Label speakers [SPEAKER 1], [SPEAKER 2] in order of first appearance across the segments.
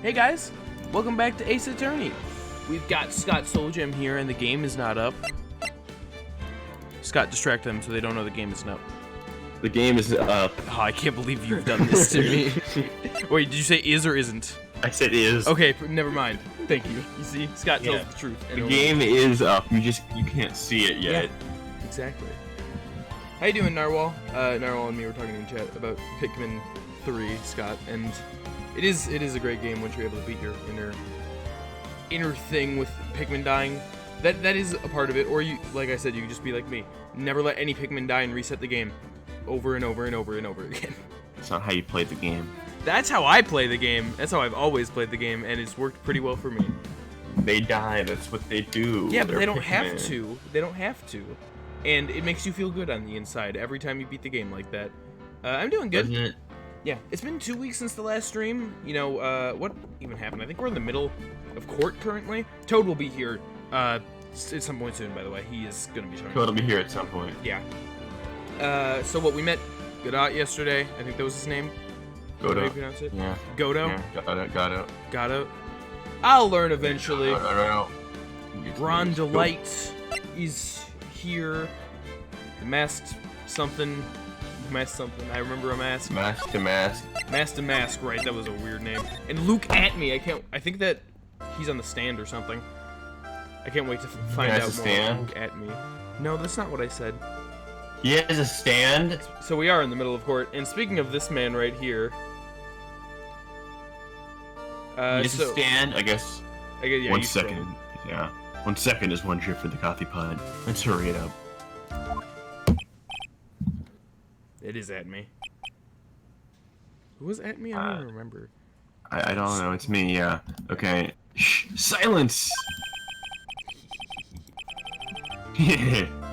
[SPEAKER 1] Hey guys, welcome back to Ace Attorney. We've got Scott Soul Gem here and the game is not up. Scott, distract them so they don't know the game isn't up.
[SPEAKER 2] The game is up.
[SPEAKER 1] Oh, I can't believe you've done this to me. Wait, did you say is or isn't?
[SPEAKER 2] I said is.
[SPEAKER 1] Okay, never mind. Thank you. You see, Scott tells the truth.
[SPEAKER 2] The game is up. You can't see it yet.
[SPEAKER 1] Yeah, exactly. How you doing, Narwhal? Narwhal and me were talking in chat about Pikmin 3, Scott, and it is a great game once you're able to beat your inner thing with Pikmin dying. That is a part of it, or you, like I said, you can just be like me. Never let any Pikmin die and reset the game over and over and over and over again.
[SPEAKER 2] That's not how you play the game.
[SPEAKER 1] That's how I play the game. That's how I've always played the game, and it's worked pretty well for me.
[SPEAKER 2] They die. That's what they do.
[SPEAKER 1] Yeah, but they don't have to. They don't have to. And it makes you feel good on the inside every time you beat the game like that. I'm doing good.
[SPEAKER 2] Doesn't it?
[SPEAKER 1] Yeah, it's been 2 weeks since the last stream. You know, what even happened? I think we're in the middle of court currently. Toad will be here at some point soon, by the way. He is going to be showing up.
[SPEAKER 2] Toad will be here at some point.
[SPEAKER 1] Yeah. So what, we met Scot yesterday. I think that was his name.
[SPEAKER 2] Godo.
[SPEAKER 1] How do you pronounce it?
[SPEAKER 2] Yeah.
[SPEAKER 1] Godo?
[SPEAKER 2] Yeah, got it.
[SPEAKER 1] Godo. I'll learn eventually.
[SPEAKER 2] No.
[SPEAKER 1] Ron Delight is here. The masked something. I remember a mask.
[SPEAKER 2] Mask to mask.
[SPEAKER 1] Mask to mask, right? That was a weird name. And Luke at me. I think that he's on the stand or something. I can't wait to find out more about Luke at me. No, that's not what I said.
[SPEAKER 2] He has a stand?
[SPEAKER 1] So we are in the middle of court. And speaking of this man right here.
[SPEAKER 2] He has a stand? I guess.
[SPEAKER 1] Yeah,
[SPEAKER 2] 1 second. Yeah. 1 second is one trip for the coffee pod. Let's hurry it up.
[SPEAKER 1] It is at me. Who was at me? I don't even remember.
[SPEAKER 2] I don't know. It's me, yeah. Okay. Shh! Silence!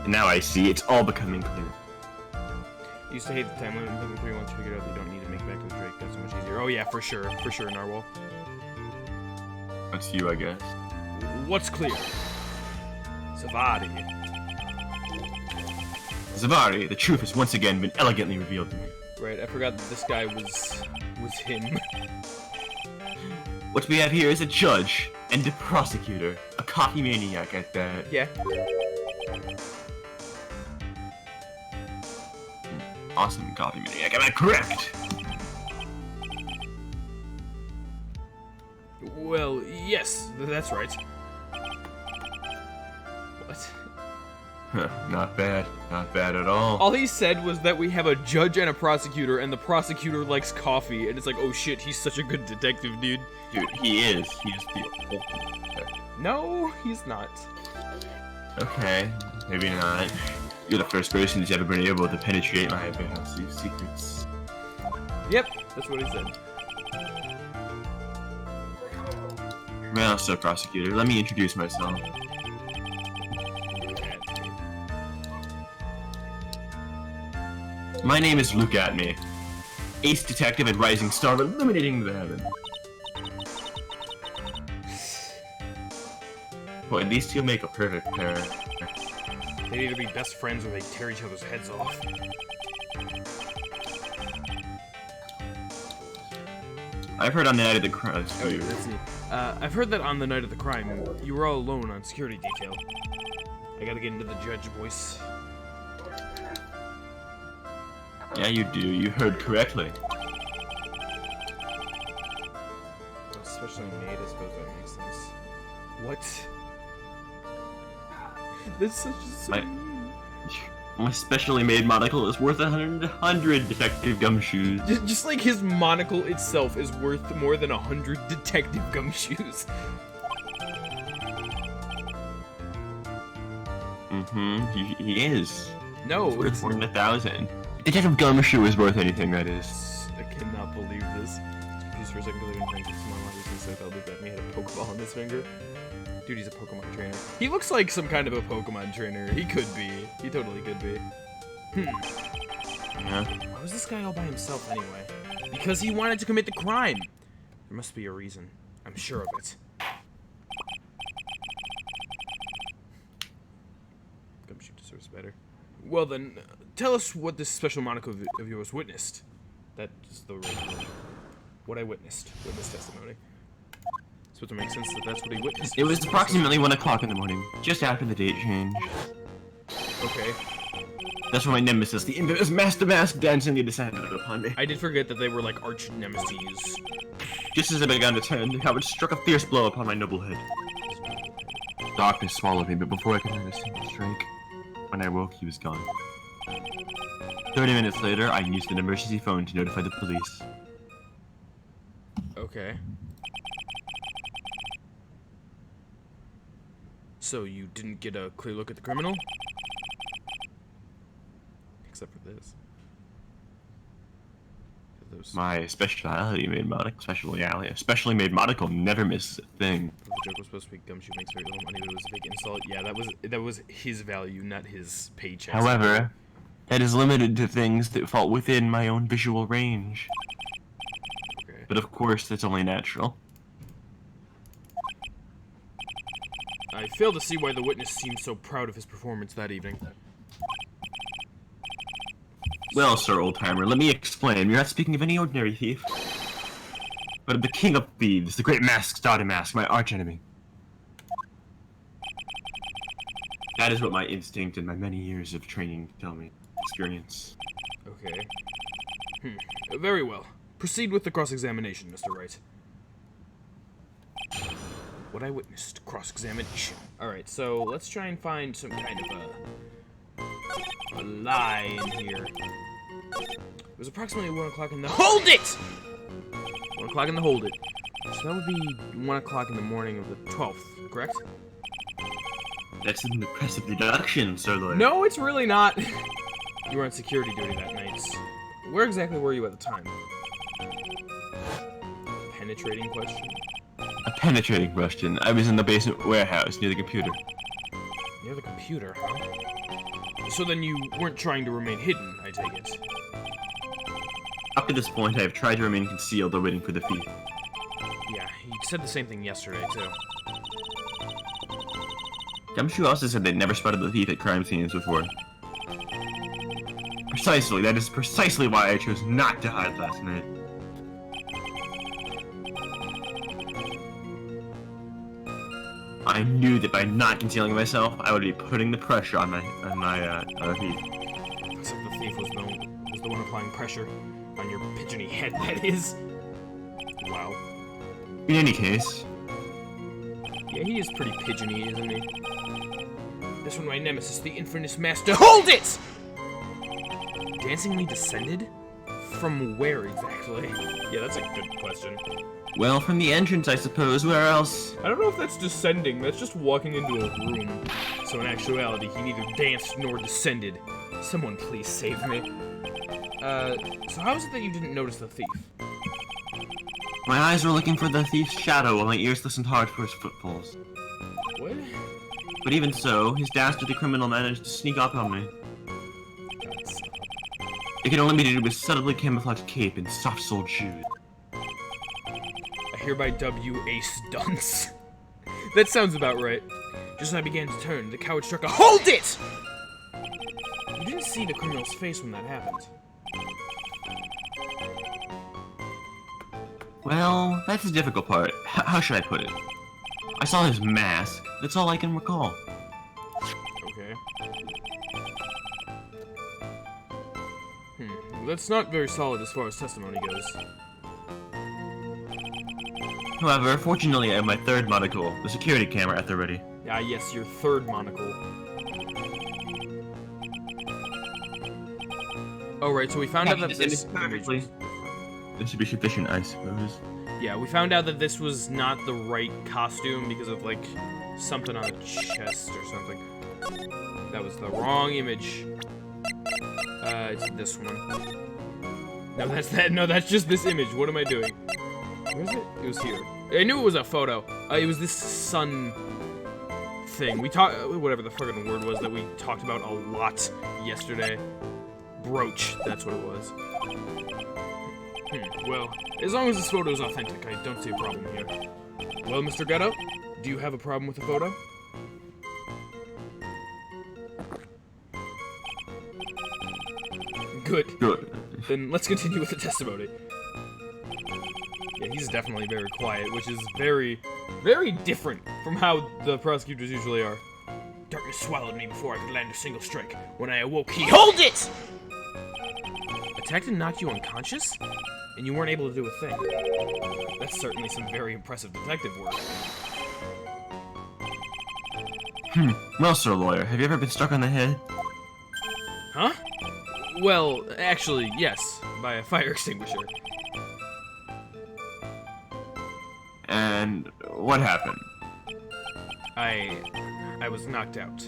[SPEAKER 2] Now I see. It's all becoming clear.
[SPEAKER 1] I used to hate the time limit in Pikmin 3 once you figured out that you don't need to make it back to the Drake. That's so much easier. Oh yeah, for sure, Narwhal.
[SPEAKER 2] That's you, I guess.
[SPEAKER 1] What's clear? Zavadi.
[SPEAKER 2] Zavari, the truth has once again been elegantly revealed to me.
[SPEAKER 1] Right, I forgot that this guy was him.
[SPEAKER 2] What we have here is a judge and a prosecutor, a coffee maniac at that.
[SPEAKER 1] Yeah.
[SPEAKER 2] Awesome coffee maniac, am I correct?
[SPEAKER 1] Well, yes, that's right. What?
[SPEAKER 2] Huh, not bad at all.
[SPEAKER 1] All he said was that we have a judge and a prosecutor, and the prosecutor likes coffee, and it's like, oh shit, he's such a good detective, dude.
[SPEAKER 2] Dude, he is the ultimate detective.
[SPEAKER 1] No, he's not.
[SPEAKER 2] Okay, maybe not. You're the first person who's ever been able to penetrate my vast secrets.
[SPEAKER 1] Yep, that's what he said.
[SPEAKER 2] Well, so prosecutor, let me introduce myself. My name is Luke Atme, ace detective and rising star illuminating the heaven. Boy, these two make a perfect pair.
[SPEAKER 1] They either be best friends or they tear each other's heads off.
[SPEAKER 2] I've heard on the night of the crime.
[SPEAKER 1] Oh, let's see. I've heard that on the night of the crime, you were all alone on security detail. I gotta get into the judge voice.
[SPEAKER 2] Yeah, you do. You heard correctly.
[SPEAKER 1] Especially made, I suppose that makes sense. What? That's such a
[SPEAKER 2] My specially made monocle is worth 100 detective gumshoes.
[SPEAKER 1] Just like his monocle itself is worth more than 100 detective gumshoes.
[SPEAKER 2] He is.
[SPEAKER 1] No,
[SPEAKER 2] it's worth more than 1,000. Detective Gumshoe is worth anything, that is.
[SPEAKER 1] I cannot believe this. Confused for a second, believing things to my mind was I thought that he had a Pokeball on his finger. Dude, he's a Pokemon trainer. He looks like some kind of a Pokemon trainer. He could be. He totally could be.
[SPEAKER 2] Yeah.
[SPEAKER 1] Why was this guy all by himself anyway? Because he wanted to commit the crime. There must be a reason. I'm sure of it. Gumshoe deserves better. Well then, tell us what this special monocle of yours witnessed. That's the right word. What I witnessed. Witness testimony. So it makes sense that that's what he witnessed.
[SPEAKER 2] It was approximately 1 o'clock in the morning, just after the date change.
[SPEAKER 1] Okay.
[SPEAKER 2] That's when my nemesis, the infamous Master Mask, dancingly descended upon me.
[SPEAKER 1] I did forget that they were like arch nemesis.
[SPEAKER 2] Just as I began to turn, the coward struck a fierce blow upon my noble head. Darkness swallowed me, but before I could land a single strike, when I woke, he was gone. 30 minutes later, I used an emergency phone to notify the police.
[SPEAKER 1] Okay. So you didn't get a clear look at the criminal? Except for this.
[SPEAKER 2] My specially made monocle never misses a thing.
[SPEAKER 1] The joke was supposed to be Gumshoe makes very little money, but it was a big insult. Yeah, that was his value, not his paycheck.
[SPEAKER 2] However, that is limited to things that fall within my own visual range.
[SPEAKER 1] Okay.
[SPEAKER 2] But of course, that's only natural.
[SPEAKER 1] I fail to see why the witness seemed so proud of his performance that evening.
[SPEAKER 2] Well, sir, old-timer, let me explain. You're not speaking of any ordinary thief, but of the king of thieves, the great Scot, my archenemy. That is what my instinct and my many years of training tell me. Experience.
[SPEAKER 1] Okay. Very well. Proceed with the cross-examination, Mr. Wright. What I witnessed. Cross-examination. Alright, so let's try and find some kind of a lie in here. It was approximately 1 o'clock in the— Hold it! 1 o'clock in the hold it. So that would be 1 o'clock in the morning of the 12th, correct?
[SPEAKER 2] That's an impressive deduction, sir lawyer.
[SPEAKER 1] No, it's really not. You were on security duty that night. Where exactly were you at the time? Penetrating question?
[SPEAKER 2] A penetrating question. I was in the basement warehouse near the computer.
[SPEAKER 1] Near the computer, huh? So then you weren't trying to remain hidden, I take it.
[SPEAKER 2] Up to this point, I have tried to remain concealed while waiting for the thief.
[SPEAKER 1] Yeah, he said the same thing yesterday, too.
[SPEAKER 2] Gumshoe also said they'd never spotted the thief at crime scenes before. Precisely, that is precisely why I chose not to hide last night. I knew that by not concealing myself, I would be putting the pressure on my thief.
[SPEAKER 1] Looks like the thief was the one applying pressure on your pigeony head, that is. Wow.
[SPEAKER 2] In any case...
[SPEAKER 1] Yeah, he is pretty pigeony, isn't he? This one, my nemesis, the infamous master— Hold it! Dancingly descended? From where exactly? Yeah, that's a good question.
[SPEAKER 2] Well, from the entrance, I suppose. Where else?
[SPEAKER 1] I don't know if that's descending. That's just walking into a room. So in actuality, he neither danced nor descended. Someone please save me. So how is it that you didn't notice the thief?
[SPEAKER 2] My eyes were looking for the thief's shadow while my ears listened hard for his footfalls.
[SPEAKER 1] What?
[SPEAKER 2] But even so, his dastardly criminal managed to sneak up on me. It could only be to do with subtly camouflaged cape and soft-soled shoes.
[SPEAKER 1] I hereby dub you Ace Dunce. That sounds about right. Just as I began to turn, the coward struck a— Hold it! You didn't see the criminal's face when that happened.
[SPEAKER 2] Well, that's the difficult part. How should I put it? I saw his mask. That's all I can recall.
[SPEAKER 1] Okay. That's not very solid as far as testimony goes.
[SPEAKER 2] However, fortunately I have my third monocle, the security camera, at the ready.
[SPEAKER 1] Ah, yes, your third monocle. Oh, right, so we found out that this...
[SPEAKER 2] Perfectly. This should be sufficient, I suppose.
[SPEAKER 1] Yeah, we found out that this was not the right costume because of, like, something on the chest or something. That was the wrong image. It's this one. No, that's that. No, that's just this image. What am I doing? Where is it? It was here. I knew it was a photo. It was this sun thing. We talked, whatever the fucking word was that we talked about a lot yesterday. Brooch. That's what it was. Well, as long as this photo is authentic, I don't see a problem here. Well, Mr. Gatto, do you have a problem with the photo? Good.
[SPEAKER 2] Good.
[SPEAKER 1] Then let's continue with the testimony. Yeah, he's definitely very quiet, which is very Very different from how the prosecutors usually are. Darkness swallowed me before I could land a single strike. When I awoke, he— HOLD IT! Attacked and knocked you unconscious? And you weren't able to do a thing. That's certainly some very impressive detective work.
[SPEAKER 2] Well, sir lawyer, have you ever been struck on the head?
[SPEAKER 1] Huh? Well, actually, yes. By a fire extinguisher.
[SPEAKER 2] And what happened?
[SPEAKER 1] I was knocked out.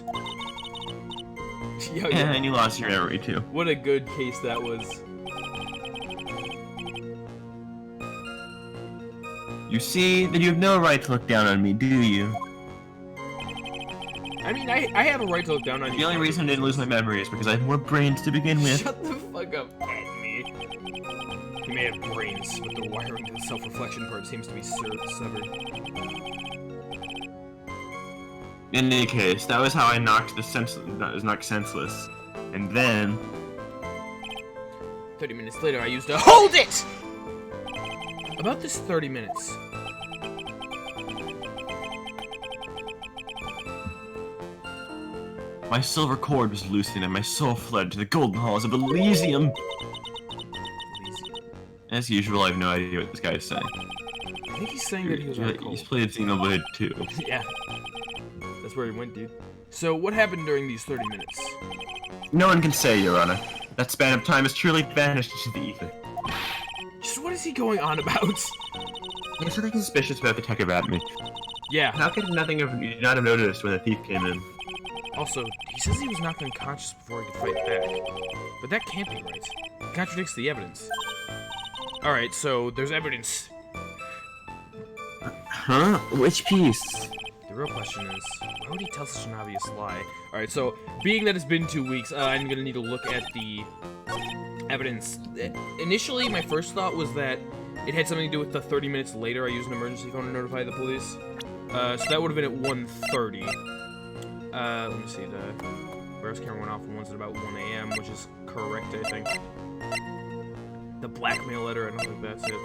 [SPEAKER 1] Yo,
[SPEAKER 2] And you lost your memory, too.
[SPEAKER 1] What a good case that was.
[SPEAKER 2] You see that you have no right to look down on me, do you?
[SPEAKER 1] I mean, I have a right to look down on you.
[SPEAKER 2] The only reason I didn't lose my memory is because I have more brains to begin with.
[SPEAKER 1] Shut the fuck up, at me. You may have brains, but the wiring to the self-reflection part seems to be severed.
[SPEAKER 2] In any case, that was how I knocked senseless. And then...
[SPEAKER 1] 30 minutes later, I used a— HOLD IT! About this 30 minutes.
[SPEAKER 2] My silver cord was loosened and my soul fled to the golden halls of Elysium. As usual, I have no idea what this guy is saying.
[SPEAKER 1] I think he's saying that he was on cold.
[SPEAKER 2] He's played Xenoblade 2.
[SPEAKER 1] Yeah. That's where he went, dude. So, what happened during these 30 minutes?
[SPEAKER 2] No one can say, Your Honor. That span of time has truly vanished into the ether.
[SPEAKER 1] Just what is he going on about?
[SPEAKER 2] There's something suspicious about the detective at me.
[SPEAKER 1] Yeah.
[SPEAKER 2] How could you not have noticed when the thief came in?
[SPEAKER 1] Also, he says he was knocked unconscious before he could fight back. But that can't be right. It contradicts the evidence. Alright, so there's evidence.
[SPEAKER 2] Huh? Which piece?
[SPEAKER 1] The real question is, why would he tell such an obvious lie? Alright, so, being that it's been 2 weeks, I'm gonna need to look at the evidence. Initially, my first thought was that it had something to do with the 30 minutes later I used an emergency phone to notify the police. So that would have been at 1:30. Let me see, the reverse camera went off and one's at about 1 AM, which is correct, I think. The blackmail letter, I don't think that's it.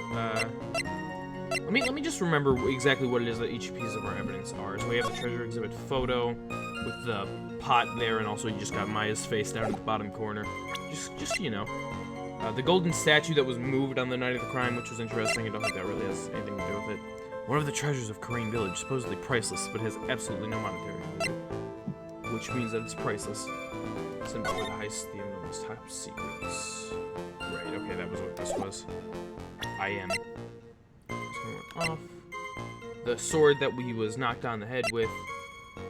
[SPEAKER 1] Let me just remember exactly what it is that each piece of our evidence are. So we have the treasure exhibit photo with the pot there, and also you just got Maya's face down at the bottom corner. Just you know. The golden statue that was moved on the night of the crime, which was interesting. I don't think that really has anything to do with it. One of the treasures of Korean Village, supposedly priceless, but has absolutely no monetary value. Which means that it's priceless. Sent before the heist, the enemy's top secrets. Right, okay, that was what this was. I am. Off. The sword that he was knocked on the head with.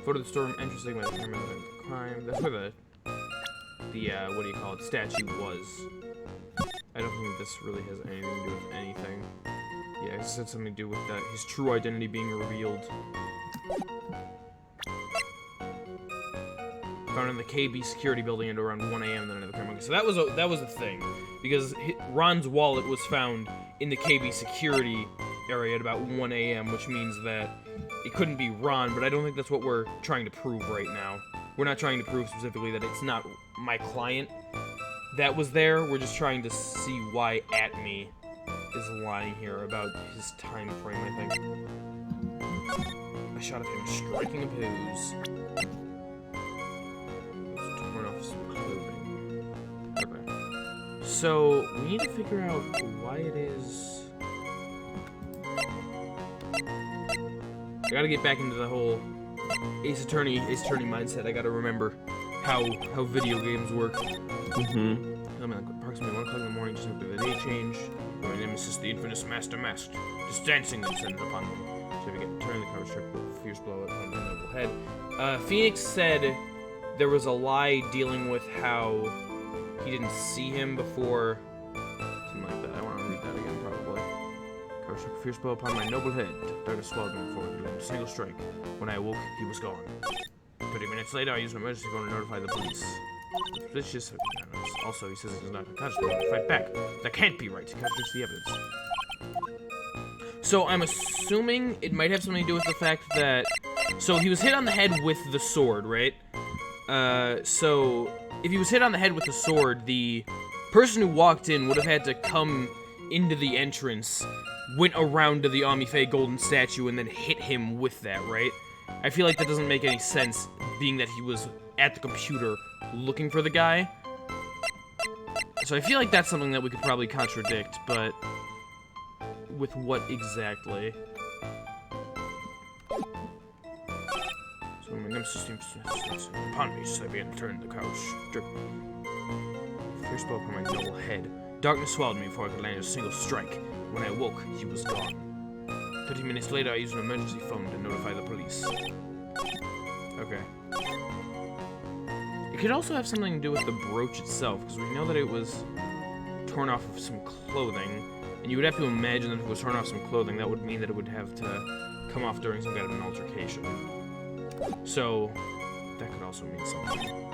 [SPEAKER 1] Photo of the storm entrance by the time of the crime. That's where the what do you call it, statue was. I don't think this really has anything to do with anything. Yeah, it had something to do with that, his true identity being revealed. Found in the KB security building at around 1 AM the night of the crime. Okay, so that was a thing, because Ron's wallet was found in the KB security area at about 1 AM, which means that it couldn't be Ron, but I don't think that's what we're trying to prove right now. We're not trying to prove specifically that it's not my client that was there. We're just trying to see why Atme is lying here about his time frame, I think. A shot of him striking a pose. Torn off his clothing. Okay. So, we need to figure out why it is... I gotta get back into the whole Ace Attorney mindset. I gotta remember how video games work. Mm-hmm. I'm like approximately 1 o'clock in the morning, just after the day change. My nemesis, the infamous Master Masked, just dancing descended upon me. So we get turn the cover strip with a fierce blow upon my noble head. Phoenix said there was a lie dealing with how he didn't see him before. Something like that. I want to read that again, probably. Cover strip, fierce blow upon my noble head. Darkness swallowed me before he landed a single strike. When I awoke, he was gone. 30 minutes later, I used an emergency phone to notify the police. Suspicious. Also, he says he's not unconscious, but to fight back. That can't be right. He contradicts the evidence. So I'm assuming it might have something to do with the fact that... So he was hit on the head with the sword, right? So if he was hit on the head with the sword, the person who walked in would have had to come into the entrance, went around to the Amifei golden statue, and then hit him with that, right? I feel like that doesn't make any sense, being that he was at the computer looking for the guy. So I feel like that's something that we could probably contradict, but with what exactly? So my nemesis seems upon me, so I began to turn the couch. Fear spoke on my noble head. Darkness swallowed me before I could land a single strike. When I awoke, he was gone. 30 minutes later, I used an emergency phone to notify the police. Okay. It could also have something to do with the brooch itself, because we know that it was torn off of some clothing, and you would have to imagine that if it was torn off some clothing, that would mean that it would have to come off during some kind of an altercation. So, that could also mean something.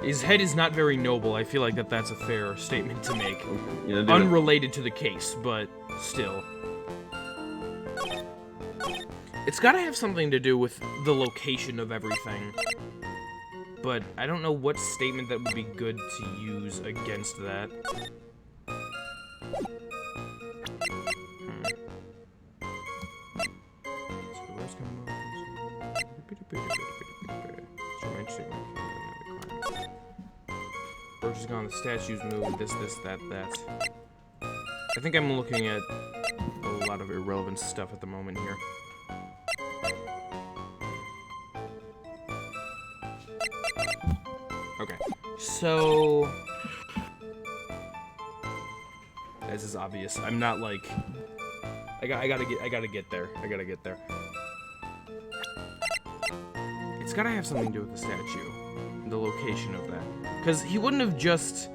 [SPEAKER 1] His head is not very noble. I feel like that's a fair statement to make.
[SPEAKER 2] Yeah,
[SPEAKER 1] unrelated to the case, but still. It's gotta have something to do with the location of everything. But I don't know what statement that would be good to use against that. Brooch is gone, the statues moved, this, that. I think I'm looking at a lot of irrelevant stuff at the moment here. Okay, so... This is obvious. I'm not like... I gotta get there. It's gotta have something to do with the statue. The location of that. Because he wouldn't have just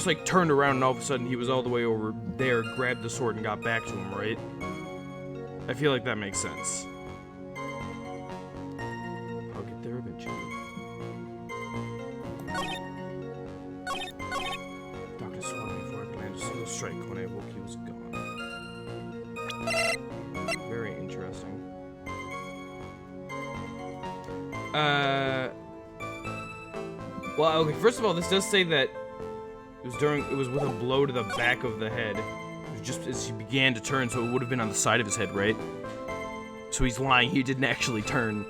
[SPEAKER 1] like turned around and all of a sudden he was all the way over there, grabbed the sword and got back to him, right? I feel like that makes sense. I'll get there eventually. Darkness swallowed me before I could land a single strike. When I awoke, he was gone. Very interesting. Well, okay, first of all, this does say that it was with a blow to the back of the head. It was just as he began to turn, so it would have been on the side of his head, right? So he's lying, he didn't actually turn.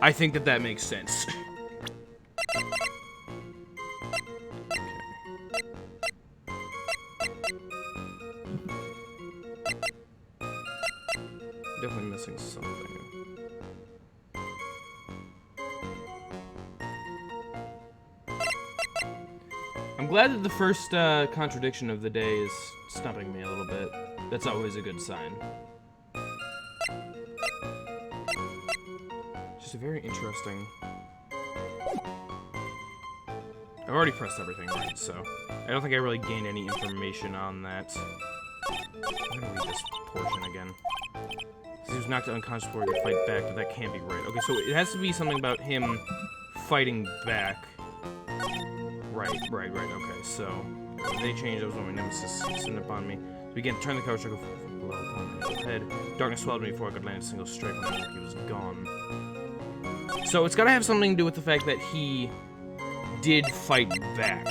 [SPEAKER 1] I think that makes sense. Definitely missing something. I'm glad that the first contradiction of the day is stumping me a little bit. That's always a good sign. Just a very interesting... I've already pressed everything right, so I don't think I really gained any information on that. I'm gonna read this portion again. He was knocked unconscious before he could fight back, but that can't be right. Okay, so it has to be something about him fighting back. Right, okay, so they changed, that was when my nemesis stood upon me. So began to turn the couch, below upon my head. Darkness swallowed me before I could land a single strike. When I awoke, he was gone. So it's gotta have something to do with the fact that he did fight back.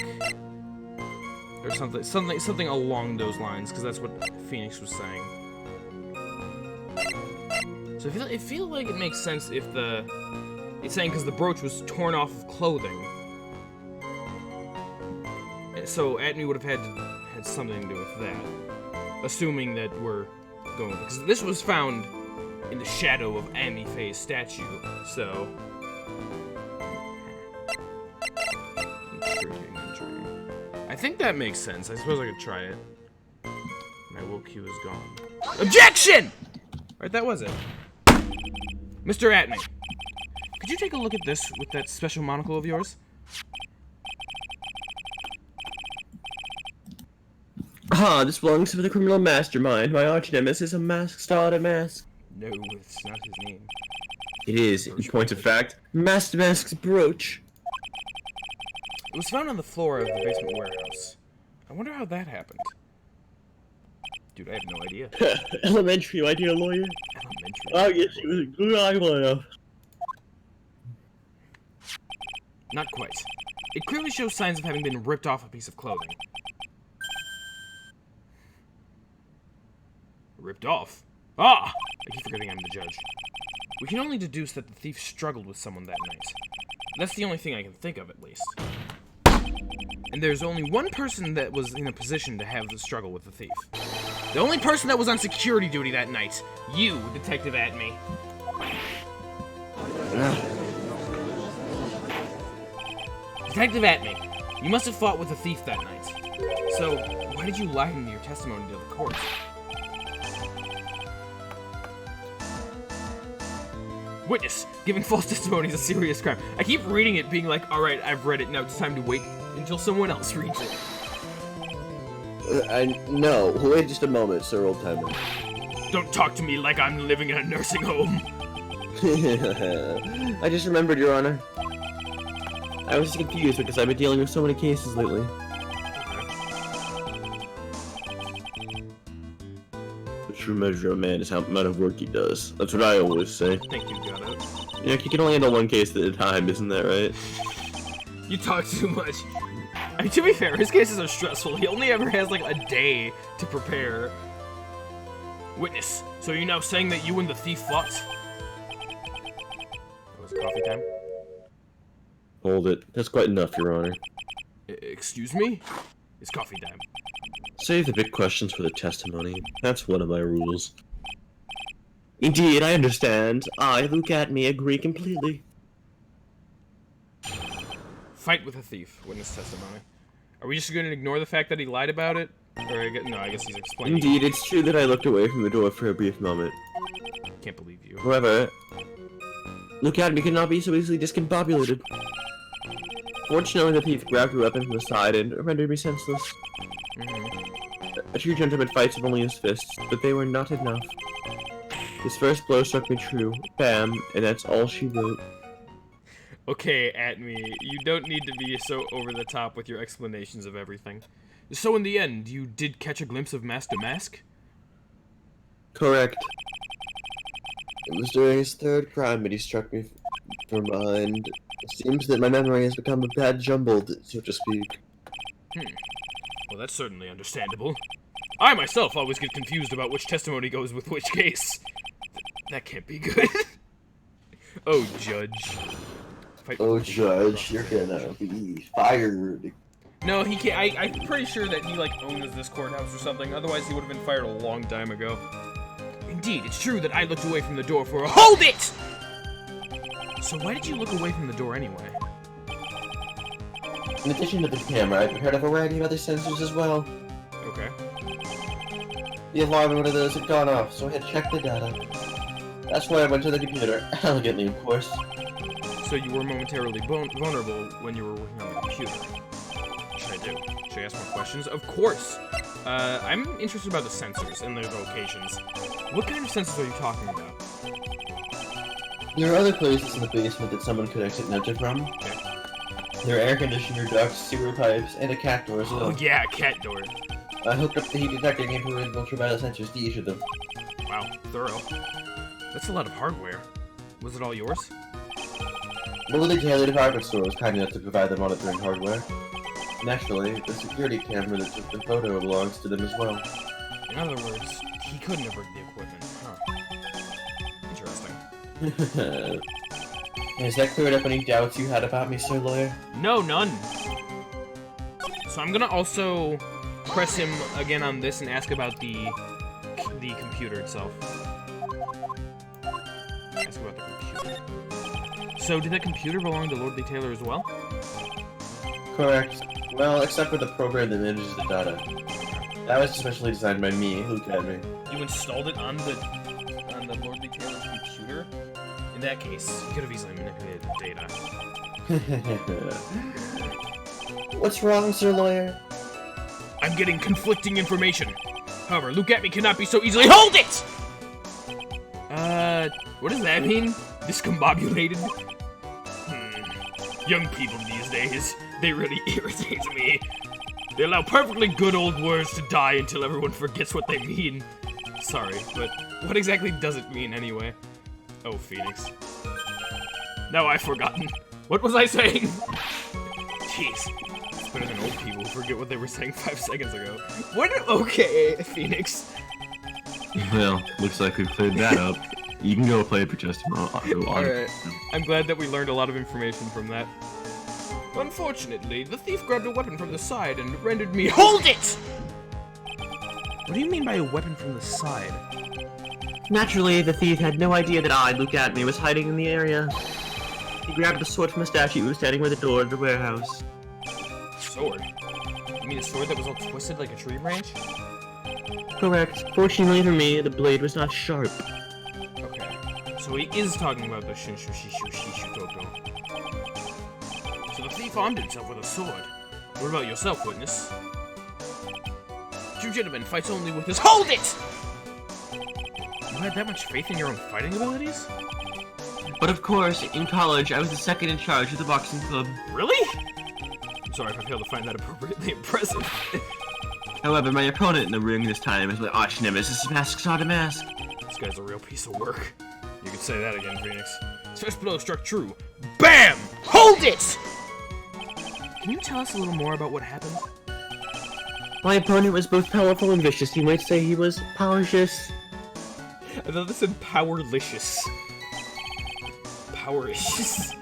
[SPEAKER 1] Or something along those lines, because that's what Phoenix was saying. So I feel like it makes sense if it's saying because the brooch was torn off of clothing. So Atme would have had something to do with that, assuming that we're going, because this was found in the shadow of Amifei's statue. So intriguing. I think that makes sense. I suppose I could try it. When I woke, he was gone. Objection! Right, that was it. Mr. Atme, could you take a look at this with that special monocle of yours?
[SPEAKER 2] Ah, this belongs to the criminal mastermind. My arch nemesis, a mask starter mask.
[SPEAKER 1] No, it's not his name.
[SPEAKER 2] It is, in point of fact, Master Mask's brooch.
[SPEAKER 1] It was found on the floor of the basement warehouse. I wonder how that happened. Dude, I have no idea.
[SPEAKER 2] Elementary, my dear lawyer.
[SPEAKER 1] Elementary.
[SPEAKER 2] Oh, yes, he was a good enough.
[SPEAKER 1] Not quite. It clearly shows signs of having been ripped off a piece of clothing. Ripped off? Ah! I keep forgetting I'm the judge. We can only deduce that the thief struggled with someone that night. That's the only thing I can think of, at least. And there's only one person that was in a position to have the struggle with the thief. The only person that was on security duty that night. You, Detective Atme. Detective Atme, you must have fought with the thief that night. So, why did you lie in your testimony to the court? Witness, giving false testimony is a serious crime. I keep reading it being like, alright, I've read it, now it's time to wait until someone else reads it.
[SPEAKER 3] No, wait just a moment, sir, old timer.
[SPEAKER 1] Don't talk to me like I'm living in a nursing home.
[SPEAKER 3] I just remembered, Your Honor. I was just confused because I've been dealing with so many cases lately. The true measure of a man is how amount of work he does. That's what I always say.
[SPEAKER 1] Thank you, Gato.
[SPEAKER 3] Yeah, you can only handle one case at a time, isn't that right?
[SPEAKER 1] You talk too much. I mean, to be fair, his cases are stressful. He only ever has like a day to prepare. Witness, so you're now saying that you and the thief fought? It was coffee time?
[SPEAKER 3] Hold it. That's quite enough, Your Honor.
[SPEAKER 1] Excuse me? It's coffee time.
[SPEAKER 3] Save the big questions for the testimony. That's one of my rules. Indeed, I understand. Look at me, agree completely.
[SPEAKER 1] Fight with a thief, witness testimony. Are we just going to ignore the fact that he lied about it? Or, I guess he's explaining.
[SPEAKER 3] Indeed, it's true that I looked away from the door for a brief moment.
[SPEAKER 1] Can't believe you.
[SPEAKER 3] However, Look at me cannot be so easily discombobulated. Fortunately, the thief grabbed a weapon from the side and rendered me senseless. A true gentleman fights with only his fists, but they were not enough. His first blow struck me true. Bam, and that's all she wrote.
[SPEAKER 1] Okay, Atme, you don't need to be so over the top with your explanations of everything. So in the end, you did catch a glimpse of Master Mask?
[SPEAKER 3] Correct. It was during his third crime that he struck me from behind. It seems that my memory has become a bad jumbled, so to speak.
[SPEAKER 1] Well, that's certainly understandable. I myself always get confused about which testimony goes with which case. That can't be good. Oh, Judge.
[SPEAKER 3] Oh, Judge, you're gonna be fired.
[SPEAKER 1] No, he can't. I'm pretty sure that he, like, owns this courthouse or something. Otherwise, he would have been fired a long time ago. Indeed, it's true that I looked away from the door for a— HOLD IT! So why did you look away from the door anyway?
[SPEAKER 3] In addition to the camera, I prepared a variety of other sensors as well.
[SPEAKER 1] Okay.
[SPEAKER 3] The alarm on one of those had gone off, so I had checked the data. That's why I went to the computer. Elegantly, of course.
[SPEAKER 1] So you were momentarily vulnerable when you were working on the computer. What should I do? Should I ask more questions? Of course! I'm interested about the sensors and their locations. What kind of sensors are you talking about?
[SPEAKER 3] There are other places in the basement that someone could exit and enter from.
[SPEAKER 1] Okay.
[SPEAKER 3] There are air conditioner ducts, sewer pipes, and a cat door as well.
[SPEAKER 1] Oh yeah, a cat door.
[SPEAKER 3] I hooked up the heat detector and infrared ultraviolet sensors to each of them.
[SPEAKER 1] Wow, thorough. That's a lot of hardware. Was it all yours?
[SPEAKER 3] The Lily Taylor department store was kind enough to provide the monitoring hardware. Naturally, the security camera that took the photo belongs to them as well.
[SPEAKER 1] In other words, he couldn't have rigged the equipment, huh? Interesting.
[SPEAKER 3] Has that cleared up any doubts you had about me, Sir Lawyer?
[SPEAKER 1] No, none. So I'm gonna also press him again on this and ask about the computer itself. Ask about the computer. So did that computer belong to Lordly Taylor as well?
[SPEAKER 3] Correct. Well, except for the program that manages the data. That was specially designed by me. Look at me.
[SPEAKER 1] You installed it on the Lordly Taylor computer? In that case, you could have easily manipulated the data.
[SPEAKER 3] What's wrong, Sir Lawyer?
[SPEAKER 1] I'm getting conflicting information. However, Look at Me cannot be so easily— HOLD IT! What does that mean? Discombobulated? Young people these days, they really irritate me. They allow perfectly good old words to die until everyone forgets what they mean. Sorry, but what exactly does it mean anyway? Oh, Phoenix. Now I've forgotten. What was I saying? Jeez. It's better than old people who forget what they were saying 5 seconds ago. What? Okay, Phoenix.
[SPEAKER 2] Well, looks like we've cleared that up. You can go play for just a moment.
[SPEAKER 1] Alright. I'm glad that we learned a lot of information from that. Unfortunately, the thief grabbed a weapon from the side and rendered me— HOLD IT! What do you mean by a weapon from the side?
[SPEAKER 3] Naturally, the thief had no idea that I, Luke Atme, was hiding in the area. He grabbed a sword from a statue who was standing by the door of the warehouse.
[SPEAKER 1] Sword? You mean a sword that was all twisted like a tree branch?
[SPEAKER 3] Correct. Fortunately for me, the blade was not sharp.
[SPEAKER 1] Okay. So he is talking about the Shinshu Shishu Shishu Toto. So the thief armed himself with a sword. What about yourself, witness? True gentleman fights only with his— HOLD IT! You had that much faith in your own fighting abilities?
[SPEAKER 3] But of course, in college, I was the second in charge of the boxing club.
[SPEAKER 1] Really? I'm sorry if I failed to find that appropriately impressive.
[SPEAKER 3] However, my opponent in the ring this time is my arch nemesis, Mask Scot Mask.
[SPEAKER 1] This guy's a real piece of work. You could say that again, Phoenix. His first blow struck true. BAM! HOLD IT! Can you tell us a little more about what happened?
[SPEAKER 3] My opponent was both powerful and vicious. You might say he was powerlicious.
[SPEAKER 1] I thought this said powerlicious. Powerlicious.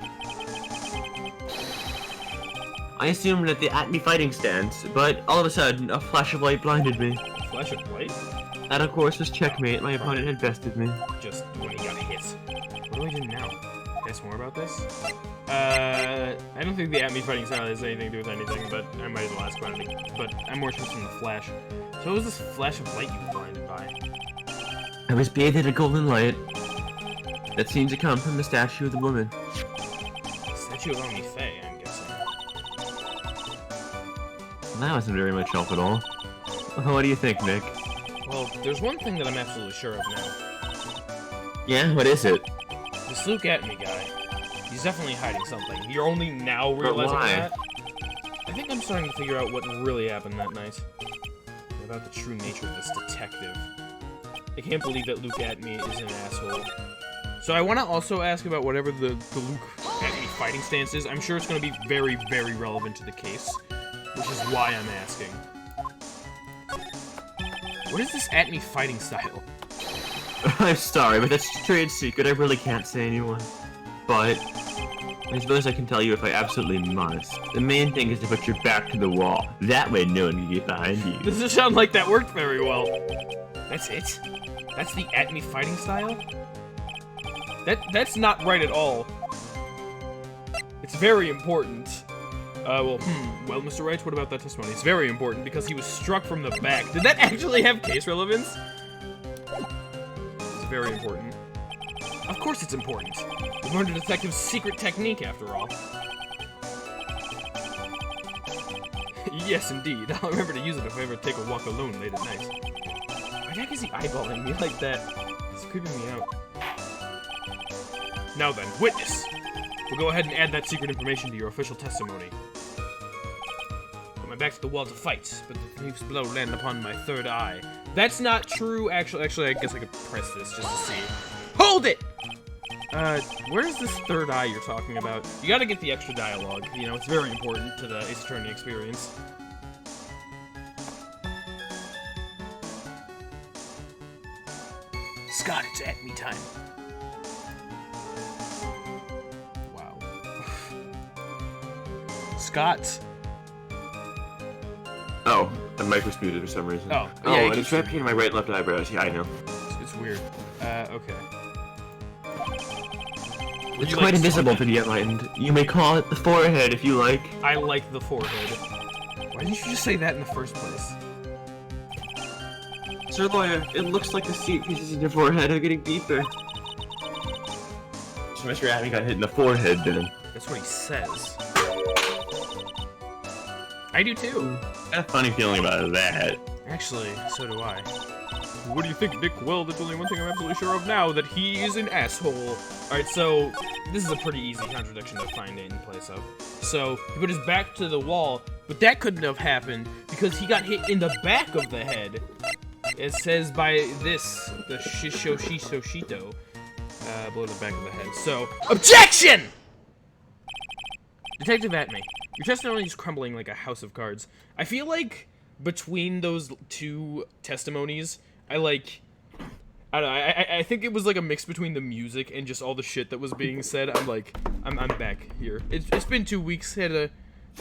[SPEAKER 3] I assumed that the Atme fighting stance, but all of a sudden, a flash of light blinded me.
[SPEAKER 1] A flash of light?
[SPEAKER 3] That, of course, was checkmate. My opponent had bested me.
[SPEAKER 1] Just when he got hit. What do I do now? Ask more about this? I don't think the Atme fighting style has anything to do with anything, but I might as well ask about it. But I'm more interested in the flash. So what was this flash of light you were blinded by?
[SPEAKER 3] I was bathed in a golden light that seemed to come from the statue of the woman.
[SPEAKER 1] Statue of Oni Faye, I'm guessing.
[SPEAKER 3] That wasn't very much help at all. What do you think, Nick?
[SPEAKER 1] Well, there's one thing that I'm absolutely sure of now.
[SPEAKER 3] Yeah, what is it?
[SPEAKER 1] This Luke Atme guy, he's definitely hiding something. You're only now realizing
[SPEAKER 3] why?
[SPEAKER 1] that? I think I'm starting to figure out what really happened that night. About the true nature of this detective. I can't believe that Luke Atme is an asshole. So I want to also ask about whatever the Luke Atme fighting stance is. I'm sure it's going to be very, very relevant to the case, which is why I'm asking. What is this Atme fighting style?
[SPEAKER 3] I'm sorry, but that's a trade secret. I really can't say anyone. But I suppose I can tell you if I absolutely must. The main thing is to put your back to the wall. That way no one can get behind you.
[SPEAKER 1] Doesn't sound like that worked very well. That's it? That's the Atme fighting style? That's not right at all. It's very important. Well, Mr. Wright, what about that testimony? It's very important because he was struck from the back. Did that actually have case relevance? It's very important. Of course it's important. We learned a detective's secret technique, after all. Yes, indeed. I'll remember to use it if I ever take a walk alone late at night. Why the heck is he eyeballing me like that? It's creeping me out. Now then, witness! We'll go ahead and add that secret information to your official testimony. Put my back to the wall to fight, but the thief's blow landed upon my third eye. That's not true, actually, I guess I could press this just to see. Hold it! Where's this third eye you're talking about? You gotta get the extra dialogue, you know, it's very important to the Ace Attorney experience. Scott, it's Atme time. Wow. Scott.
[SPEAKER 3] Oh, the mic was muted for some reason.
[SPEAKER 1] Oh, yeah,
[SPEAKER 3] and it's right between my right and left eyebrows. Yeah, I know.
[SPEAKER 1] It's weird. Okay.
[SPEAKER 3] It's quite invisible to the enlightened. You may call it the forehead if you like.
[SPEAKER 1] I like the forehead. Why didn't you just say that in the first place?
[SPEAKER 3] Sir Lawyer, it looks like the seat pieces in your forehead are getting deeper. So Mr. Atme got hit in the forehead then.
[SPEAKER 1] That's what he says. I do too.
[SPEAKER 3] I have a funny feeling about that.
[SPEAKER 1] Actually, so do I. What do you think, Nick? Well, there's only one thing I'm absolutely sure of now, that he is an asshole. Alright, so this is a pretty easy contradiction to find in place of. So, he put his back to the wall, but that couldn't have happened because he got hit in the back of the head. It says by this, the Shishoshito, below the back of the head. So, objection! Detective Atme, your testimony is crumbling like a house of cards. I feel like between those two testimonies, I don't know, I think it was like a mix between the music and just all the shit that was being said. I'm back here. It's been 2 weeks, had to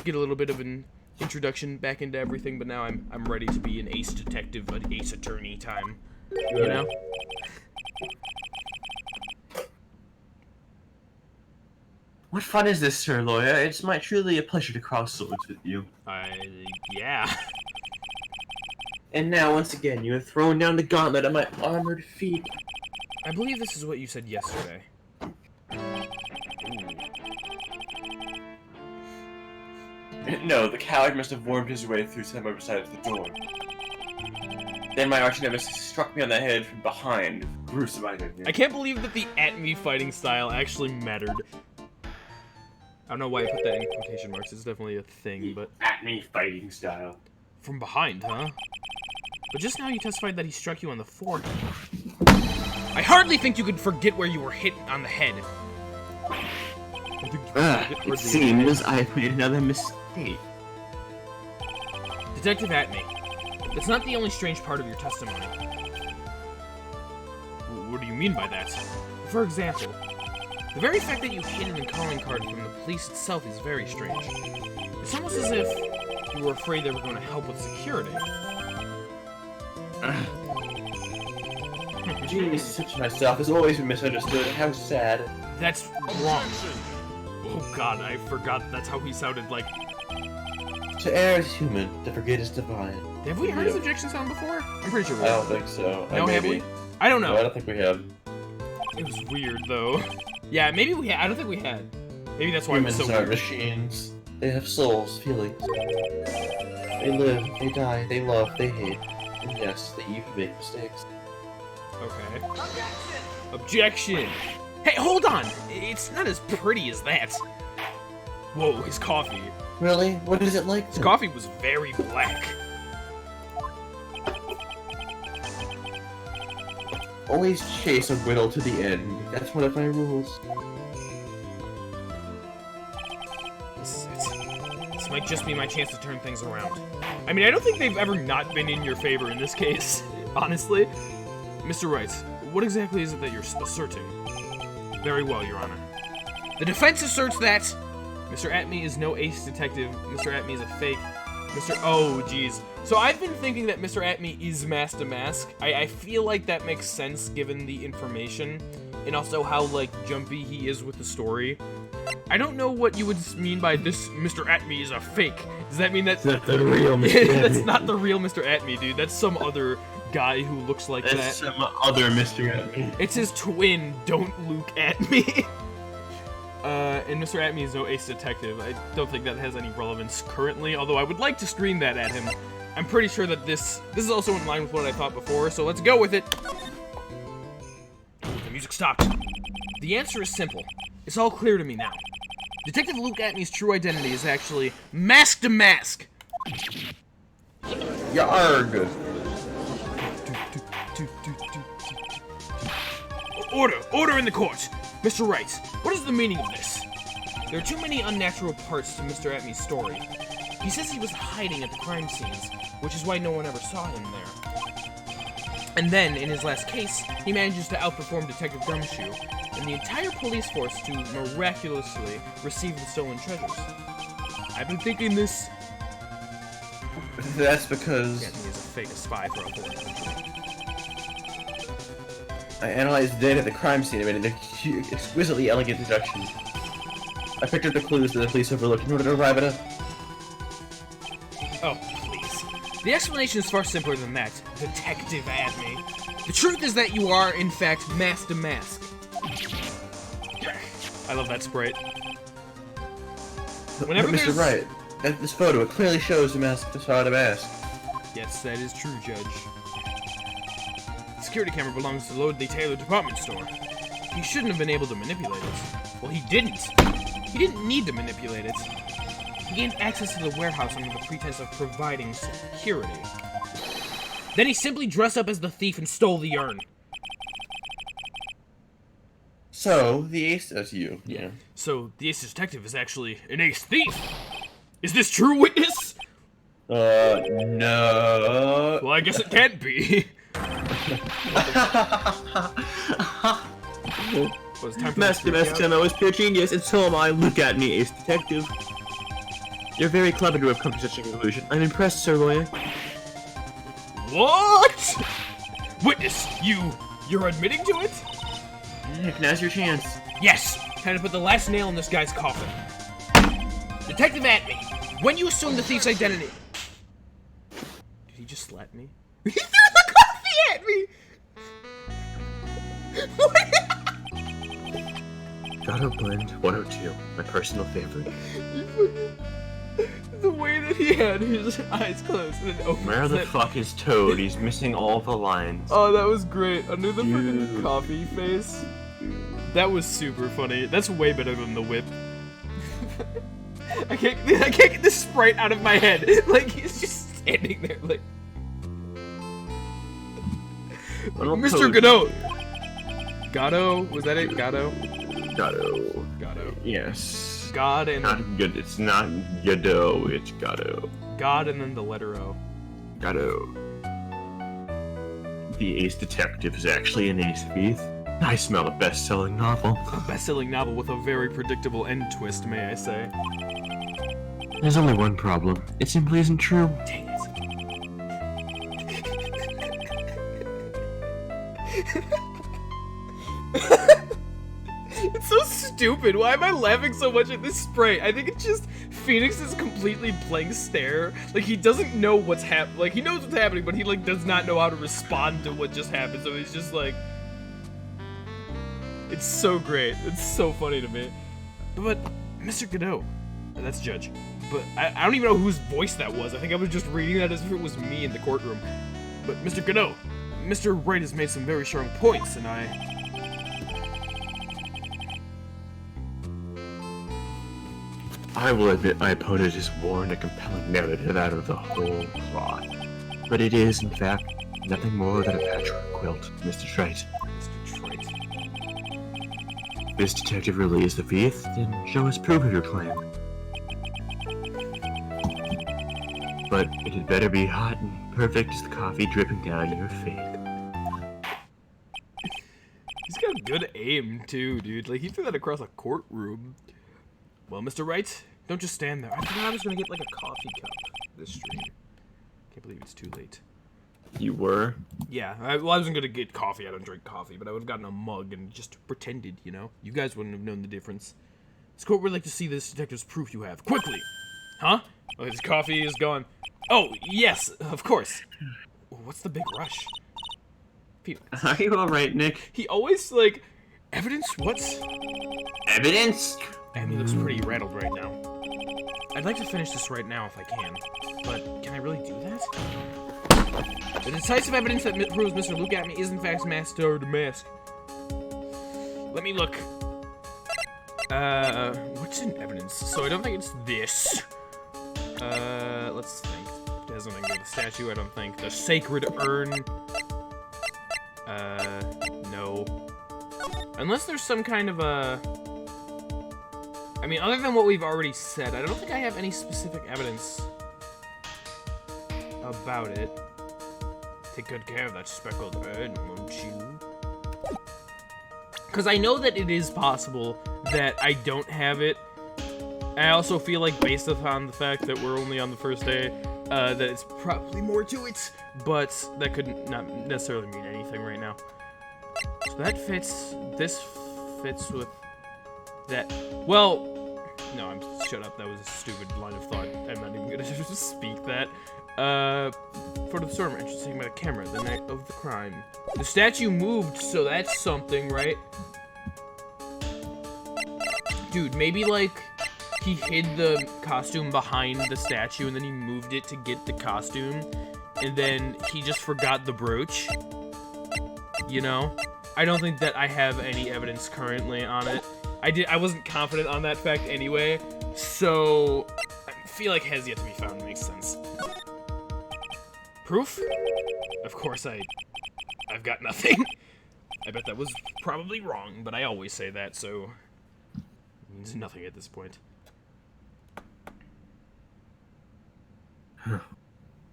[SPEAKER 1] get a little bit of an introduction back into everything, but now I'm ready to be an ace detective, an ace attorney time. You know?
[SPEAKER 2] What fun is this, Sir Lawyer? It's truly a pleasure to cross swords with you.
[SPEAKER 1] Yeah.
[SPEAKER 3] And now, once again, you have thrown down the gauntlet at my armored feet.
[SPEAKER 1] I believe this is what you said yesterday.
[SPEAKER 2] No, the coward must have wormed his way through some other side of the door. Then my arch nemesis struck me on the head from behind. Gruesome agony.
[SPEAKER 1] I can't believe that the at-me fighting style actually mattered. I don't know why I put that in quotation marks. It's definitely a thing, but...
[SPEAKER 2] At-me fighting style.
[SPEAKER 1] From behind, huh? But just now you testified that he struck you on the forehead. I hardly think you could forget where you were hit on the head.
[SPEAKER 2] It seems I've made another mistake.
[SPEAKER 1] Detective Atme, that's not the only strange part of your testimony. What do you mean by that? For example, the very fact that you hid a calling card from the police itself is very strange. It's almost as if you were afraid they were going to help with security.
[SPEAKER 3] Genius such as myself has always been misunderstood. How sad.
[SPEAKER 1] That's wrong. Oh god, I forgot that's how he sounded like.
[SPEAKER 3] To err is human, to forget is divine.
[SPEAKER 1] Have we heard his objection sound before? I'm pretty sure we
[SPEAKER 3] I
[SPEAKER 1] have.
[SPEAKER 3] don't think so.
[SPEAKER 1] No, have we? I don't know.
[SPEAKER 3] No, I don't think we have.
[SPEAKER 1] It was weird, though. Yeah, maybe we had. I don't think we had. Maybe that's why
[SPEAKER 3] Humans
[SPEAKER 1] it was so
[SPEAKER 3] are
[SPEAKER 1] weird.
[SPEAKER 3] machines. They have souls, feelings. They live, they die, they love, they hate. And yes, they even make mistakes.
[SPEAKER 1] Okay. Objection! Hey, hold on! It's not as pretty as that. Whoa, his coffee.
[SPEAKER 3] Really? What is it like?
[SPEAKER 1] His coffee was very black.
[SPEAKER 3] Always chase a whittle to the end. That's one of my rules.
[SPEAKER 1] This might just be my chance to turn things around. I mean, I don't think they've ever not been in your favor in this case, honestly. Mr. Wright, what exactly is it that you're asserting? Very well, Your Honor. The defense asserts that Mr. Atme is no ace detective. Mr. Atme is a fake. Oh, jeez. So I've been thinking that Mr. Atme is Mask to Mask. I feel like that makes sense given the information and also how, like, jumpy he is with the story. I don't know what you would mean by this Mr. Atme is a fake. Does that mean that's
[SPEAKER 3] not the real Mr. Atme?
[SPEAKER 1] That's not the real Mr. Atme, dude. That's some other guy who looks like that.
[SPEAKER 2] That's some other Mr. Atme.
[SPEAKER 1] It's his twin, Don't Luke Atme. And Mr. Atme is no ace detective. I don't think that has any relevance currently, although I would like to scream that at him. I'm pretty sure that this is also in line with what I thought before, so let's go with it. The music stopped. The answer is simple. It's all clear to me now. Detective Luke Atme's true identity is actually Mask to Mask.
[SPEAKER 3] Yarg!
[SPEAKER 1] Order in the court. Mr. Wright, what is the meaning of this? There are too many unnatural parts to Mr. Atme's story. He says he was hiding at the crime scenes, which is why no one ever saw him there. And then, in his last case, he manages to outperform Detective Gumshoe and the entire police force to miraculously receive the stolen treasures. I've been thinking this...
[SPEAKER 3] That's because
[SPEAKER 1] Atme is a fake spy for a foreign country.
[SPEAKER 3] I analyzed the data at the crime scene and made an exquisitely elegant deduction. I picked up the clues that the police overlooked in order to arrive at a...
[SPEAKER 1] Oh, please. The explanation is far simpler than that, Detective Atme. The truth is that you are, in fact, Mask to Mask. I love that sprite. Whenever
[SPEAKER 3] Mr.
[SPEAKER 1] there's...
[SPEAKER 3] Wright, this photo, it clearly shows the mask to Scot mask.
[SPEAKER 1] Yes, that is true, Judge. The security camera belongs to the Taylor department store. He shouldn't have been able to manipulate it. Well, he didn't. He didn't need to manipulate it. He gained access to the warehouse under the pretense of providing security. Then he simply dressed up as the thief and stole the urn.
[SPEAKER 3] So, the ace does you.
[SPEAKER 1] Yeah. So, the ace detective is actually an ace thief. Is this true, witness?
[SPEAKER 3] No.
[SPEAKER 1] Well, I guess it can't be.
[SPEAKER 3] Master, I'm always pure genius, and so am I. Look at me, ace detective. You're very clever to have come to such a conclusion. I'm impressed, Sir Lawyer.
[SPEAKER 1] What? Witness, you're admitting to it?
[SPEAKER 3] Now's your chance.
[SPEAKER 1] Yes! Time to put the last nail in this guy's coffin. Detective Atme, when you assume the thief's identity... Did he just slap me? He threw the coffee at me!
[SPEAKER 3] Gato Blend 102, my personal favorite.
[SPEAKER 1] The way that he had his eyes closed and then opened.
[SPEAKER 3] Where the fuck is Toad? He's missing all the lines.
[SPEAKER 1] Oh, that was great. Under the freaking coffee face. That was super funny. That's way better than the whip. I can't get this sprite out of my head. Like, he's just standing there like... Mr. Godot! Gato? Was that it? Gato?
[SPEAKER 3] Gato.
[SPEAKER 1] Gato.
[SPEAKER 3] Yes.
[SPEAKER 1] God and...
[SPEAKER 3] Not good. It's not Godot, it's Gato.
[SPEAKER 1] God and then the letter O.
[SPEAKER 3] Gato. The ace detective is actually an ace thief. I smell a best-selling novel.
[SPEAKER 1] A best-selling novel with a very predictable end twist, may I say.
[SPEAKER 3] There's only one problem. It simply isn't true.
[SPEAKER 1] Dang it. It's so stupid. Why am I laughing so much at this spray? I think it's just Phoenix's completely blank stare. Like, he doesn't know what's happening. Like, he knows what's happening, but he, like, does not know how to respond to what just happened. So he's just like... It's so great. It's so funny to me. But, Mr. Godot, that's Judge. But I don't even know whose voice that was. I think I was just reading that as if it was me in the courtroom. But, Mr. Godot, Mr. Wright has made some very strong points, and
[SPEAKER 3] I will admit my opponent has worn a compelling narrative out of the whole plot. But it is, in fact, nothing more than a patchwork quilt, Mr. Wright.
[SPEAKER 1] Mr. Wright.
[SPEAKER 3] If this detective really is the thief, then show us proof of your claim. But it had better be hot and perfect as the coffee dripping down your face.
[SPEAKER 1] He's got good aim, too, dude. Like, he threw that across a courtroom. Well, Mr. Wright, don't just stand there. I thought I was gonna get, like, a coffee cup this stream. Can't believe it's too late.
[SPEAKER 3] You were?
[SPEAKER 1] Yeah, I wasn't gonna get coffee. I don't drink coffee, but I would have gotten a mug and just pretended, you know? You guys wouldn't have known the difference. This court would like to see this detective's proof you have. Quickly! Huh? Oh, his coffee is gone. Oh, yes, of course. What's the big rush?
[SPEAKER 3] Are you alright, Nick?
[SPEAKER 1] He always, like... Evidence? What?
[SPEAKER 3] Evidence?
[SPEAKER 1] And he looks pretty rattled right now. I'd like to finish this right now if I can, but can I really do that? The decisive evidence that proves Mr. Luke Atme is in fact Master the Mask. Let me look. What's in evidence? So I don't think it's this. Let's think. It has nothing to do with the statue, I don't think. The sacred urn. No. Unless there's some kind of a... I mean, other than what we've already said, I don't think I have any specific evidence about it. Take good care of that speckled urn, won't you? Because I know that it is possible that I don't have it. I also feel like, based upon the fact that we're only on the first day, that it's probably more to it. But that could not necessarily mean anything right now. So that fits. This fits with that. Well, no, shut up. That was a stupid line of thought. I'm not even gonna speak that. Photo of the storm entrance taken by the camera the night of the crime. The statue moved, so that's something, right? Dude, maybe like he hid the costume behind the statue and then he moved it to get the costume, and then he just forgot the brooch. You know? I don't think that I have any evidence currently on it. I wasn't confident on that fact anyway, so feel like has yet to be found makes sense. Proof? Of course I've got nothing. I bet that was probably wrong, but I always say that, so it means nothing at this point.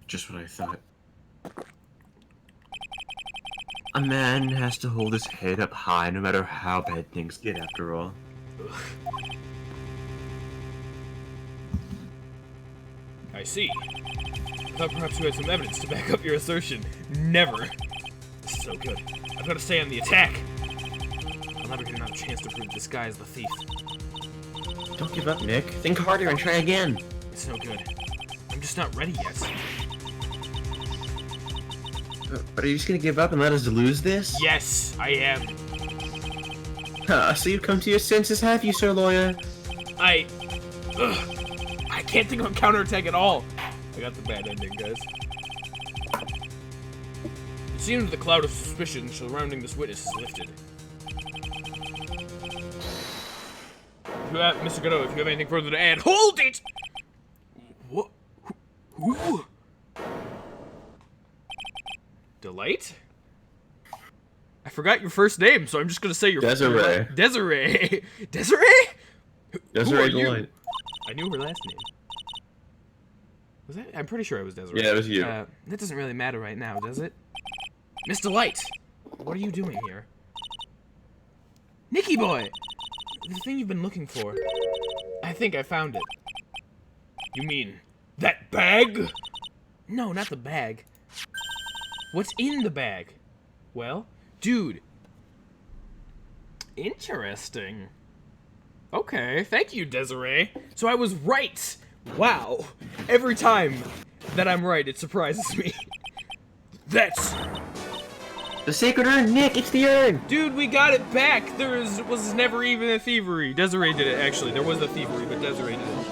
[SPEAKER 2] Just what I thought. A man has to hold his head up high no matter how bad things get, after all.
[SPEAKER 1] Ugh. I see. I thought perhaps you had some evidence to back up your assertion. Never. This is so good. I've got to stay on the attack. I'll never get another chance to prove this guy is the thief.
[SPEAKER 3] Don't give up, Nick. Think harder and try again.
[SPEAKER 1] It's no good. I'm just not ready yet.
[SPEAKER 3] But are you just gonna give up and let us lose this?
[SPEAKER 1] Yes, I am.
[SPEAKER 3] So you've come to your senses, have you, Sir Lawyer?
[SPEAKER 1] I can't think of a counterattack at all. I got the bad ending, guys. It seems the cloud of suspicion surrounding this witness is lifted. Mr. Godot, if you have anything further to add, hold it! What? Who? Delight? I forgot your first name, so I'm just gonna say your
[SPEAKER 3] Desiree.
[SPEAKER 1] Desiree. Desiree?
[SPEAKER 3] Desiree Delight.
[SPEAKER 1] I knew her last name. Was that? I'm pretty sure it was Desiree.
[SPEAKER 3] Yeah, it was you.
[SPEAKER 1] That doesn't really matter right now, does it? Miss Delight, what are you doing here? Nicky boy! The thing you've been looking for. I think I found it. You mean that bag? No, not the bag. What's in the bag? Well, dude. Interesting. Okay, thank you, Desiree. So I was right. Wow. Every time that I'm right, it surprises me. That's...
[SPEAKER 3] The sacred urn, Nick, it's the urn!
[SPEAKER 1] Dude, we got it back! There was never even a thievery. Desiree did it, actually. There was a thievery, but Desiree did it.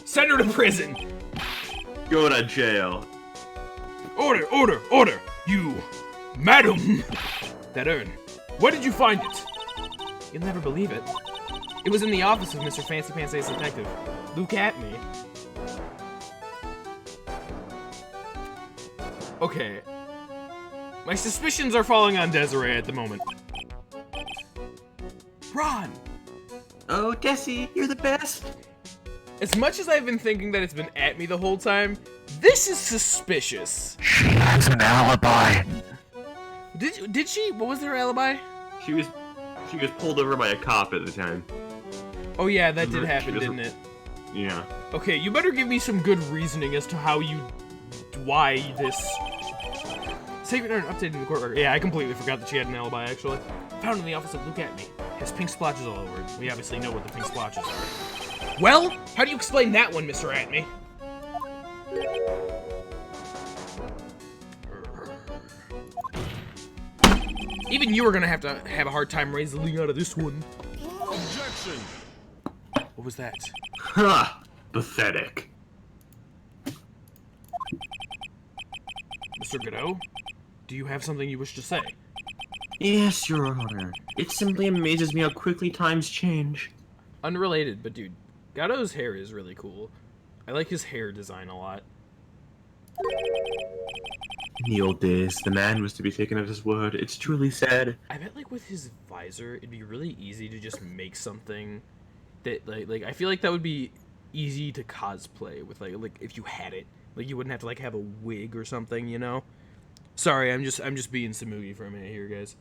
[SPEAKER 1] Send her to prison!
[SPEAKER 2] Go to jail.
[SPEAKER 1] Order, order, order! You, madam! That urn. Where did you find it? You'll never believe it. It was in the office of Mr. Fancy Pants Ace Detective. Look at me. Okay. My suspicions are falling on Desiree at the moment. Ron!
[SPEAKER 3] Oh, Desi, you're the best!
[SPEAKER 1] As much as I've been thinking that it's been at me the whole time, this is suspicious.
[SPEAKER 4] She has an alibi.
[SPEAKER 1] Did she? What was her alibi?
[SPEAKER 2] She was pulled over by a cop at the time.
[SPEAKER 1] Oh yeah, that did
[SPEAKER 2] She
[SPEAKER 1] happen,
[SPEAKER 2] doesn't-
[SPEAKER 1] didn't it?
[SPEAKER 2] Yeah.
[SPEAKER 1] Okay, you better give me some good reasoning as to why this... Sacred urn updated in the court record. Yeah, I completely forgot that she had an alibi, actually. Found in the office of Look At Me. Has pink splotches all over it. We obviously know what the pink splotches are. Well, how do you explain that one, Mr. Atme? Even you are gonna have a hard time raising out of this one.
[SPEAKER 5] Objection!
[SPEAKER 1] What was that?
[SPEAKER 2] Ha! Pathetic.
[SPEAKER 1] Mr. Godot? Do you have something you wish to say?
[SPEAKER 3] Yes, Your Honor. It simply amazes me how quickly times change.
[SPEAKER 1] Unrelated, but dude, Godot's hair is really cool. I like his hair design a lot.
[SPEAKER 3] In the old days, the man was to be taken at his word. It's truly sad.
[SPEAKER 1] I bet like with his visor, it'd be really easy to just make something that like I feel like that would be easy to cosplay with like if you had it. Like you wouldn't have to like have a wig or something, you know? Sorry, I'm just being Samugi for a minute here, guys.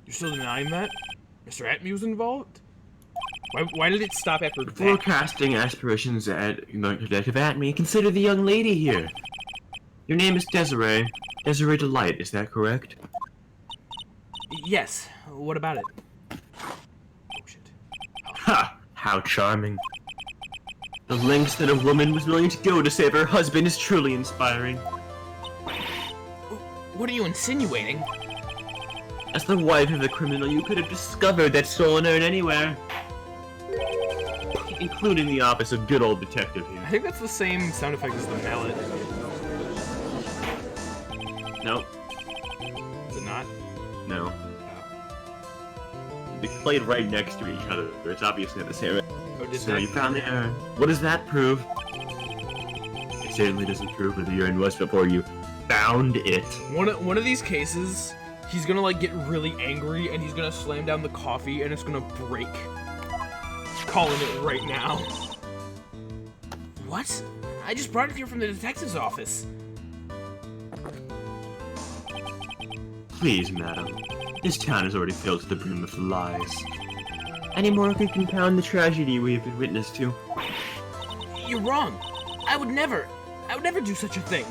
[SPEAKER 1] You're still denying that? Mr. Atme was involved? Why did it stop after
[SPEAKER 3] Before
[SPEAKER 1] that?
[SPEAKER 3] casting aspirations at Detective Atme, consider the young lady here. Your name is Desiree. Desiree Delight, is that correct?
[SPEAKER 1] Yes. What about it? Oh shit.
[SPEAKER 3] Ha! How charming. The lengths that a woman was willing to go to save her husband is truly inspiring.
[SPEAKER 1] What are you insinuating?
[SPEAKER 3] As the wife of a criminal, you could have discovered that stolen urn anywhere. Including the office of good old detective
[SPEAKER 1] I
[SPEAKER 3] here.
[SPEAKER 1] think that's the same sound effect as the mallet.
[SPEAKER 3] Nope.
[SPEAKER 1] Is it not?
[SPEAKER 3] No.
[SPEAKER 1] Oh.
[SPEAKER 3] They played right next to each other. It's obviously not the same.
[SPEAKER 1] Oh,
[SPEAKER 2] So you found the urn. What does that prove? It certainly doesn't prove where the urn was before you found it.
[SPEAKER 1] One of these cases, he's gonna like get really angry and he's gonna slam down the coffee and it's gonna break. Calling it right now. What? I just brought it here from the detective's office.
[SPEAKER 2] Please, madam. This town is already filled to the brim with lies. Any more could compound the tragedy we have been witness to.
[SPEAKER 1] You're wrong. I would never do such a thing.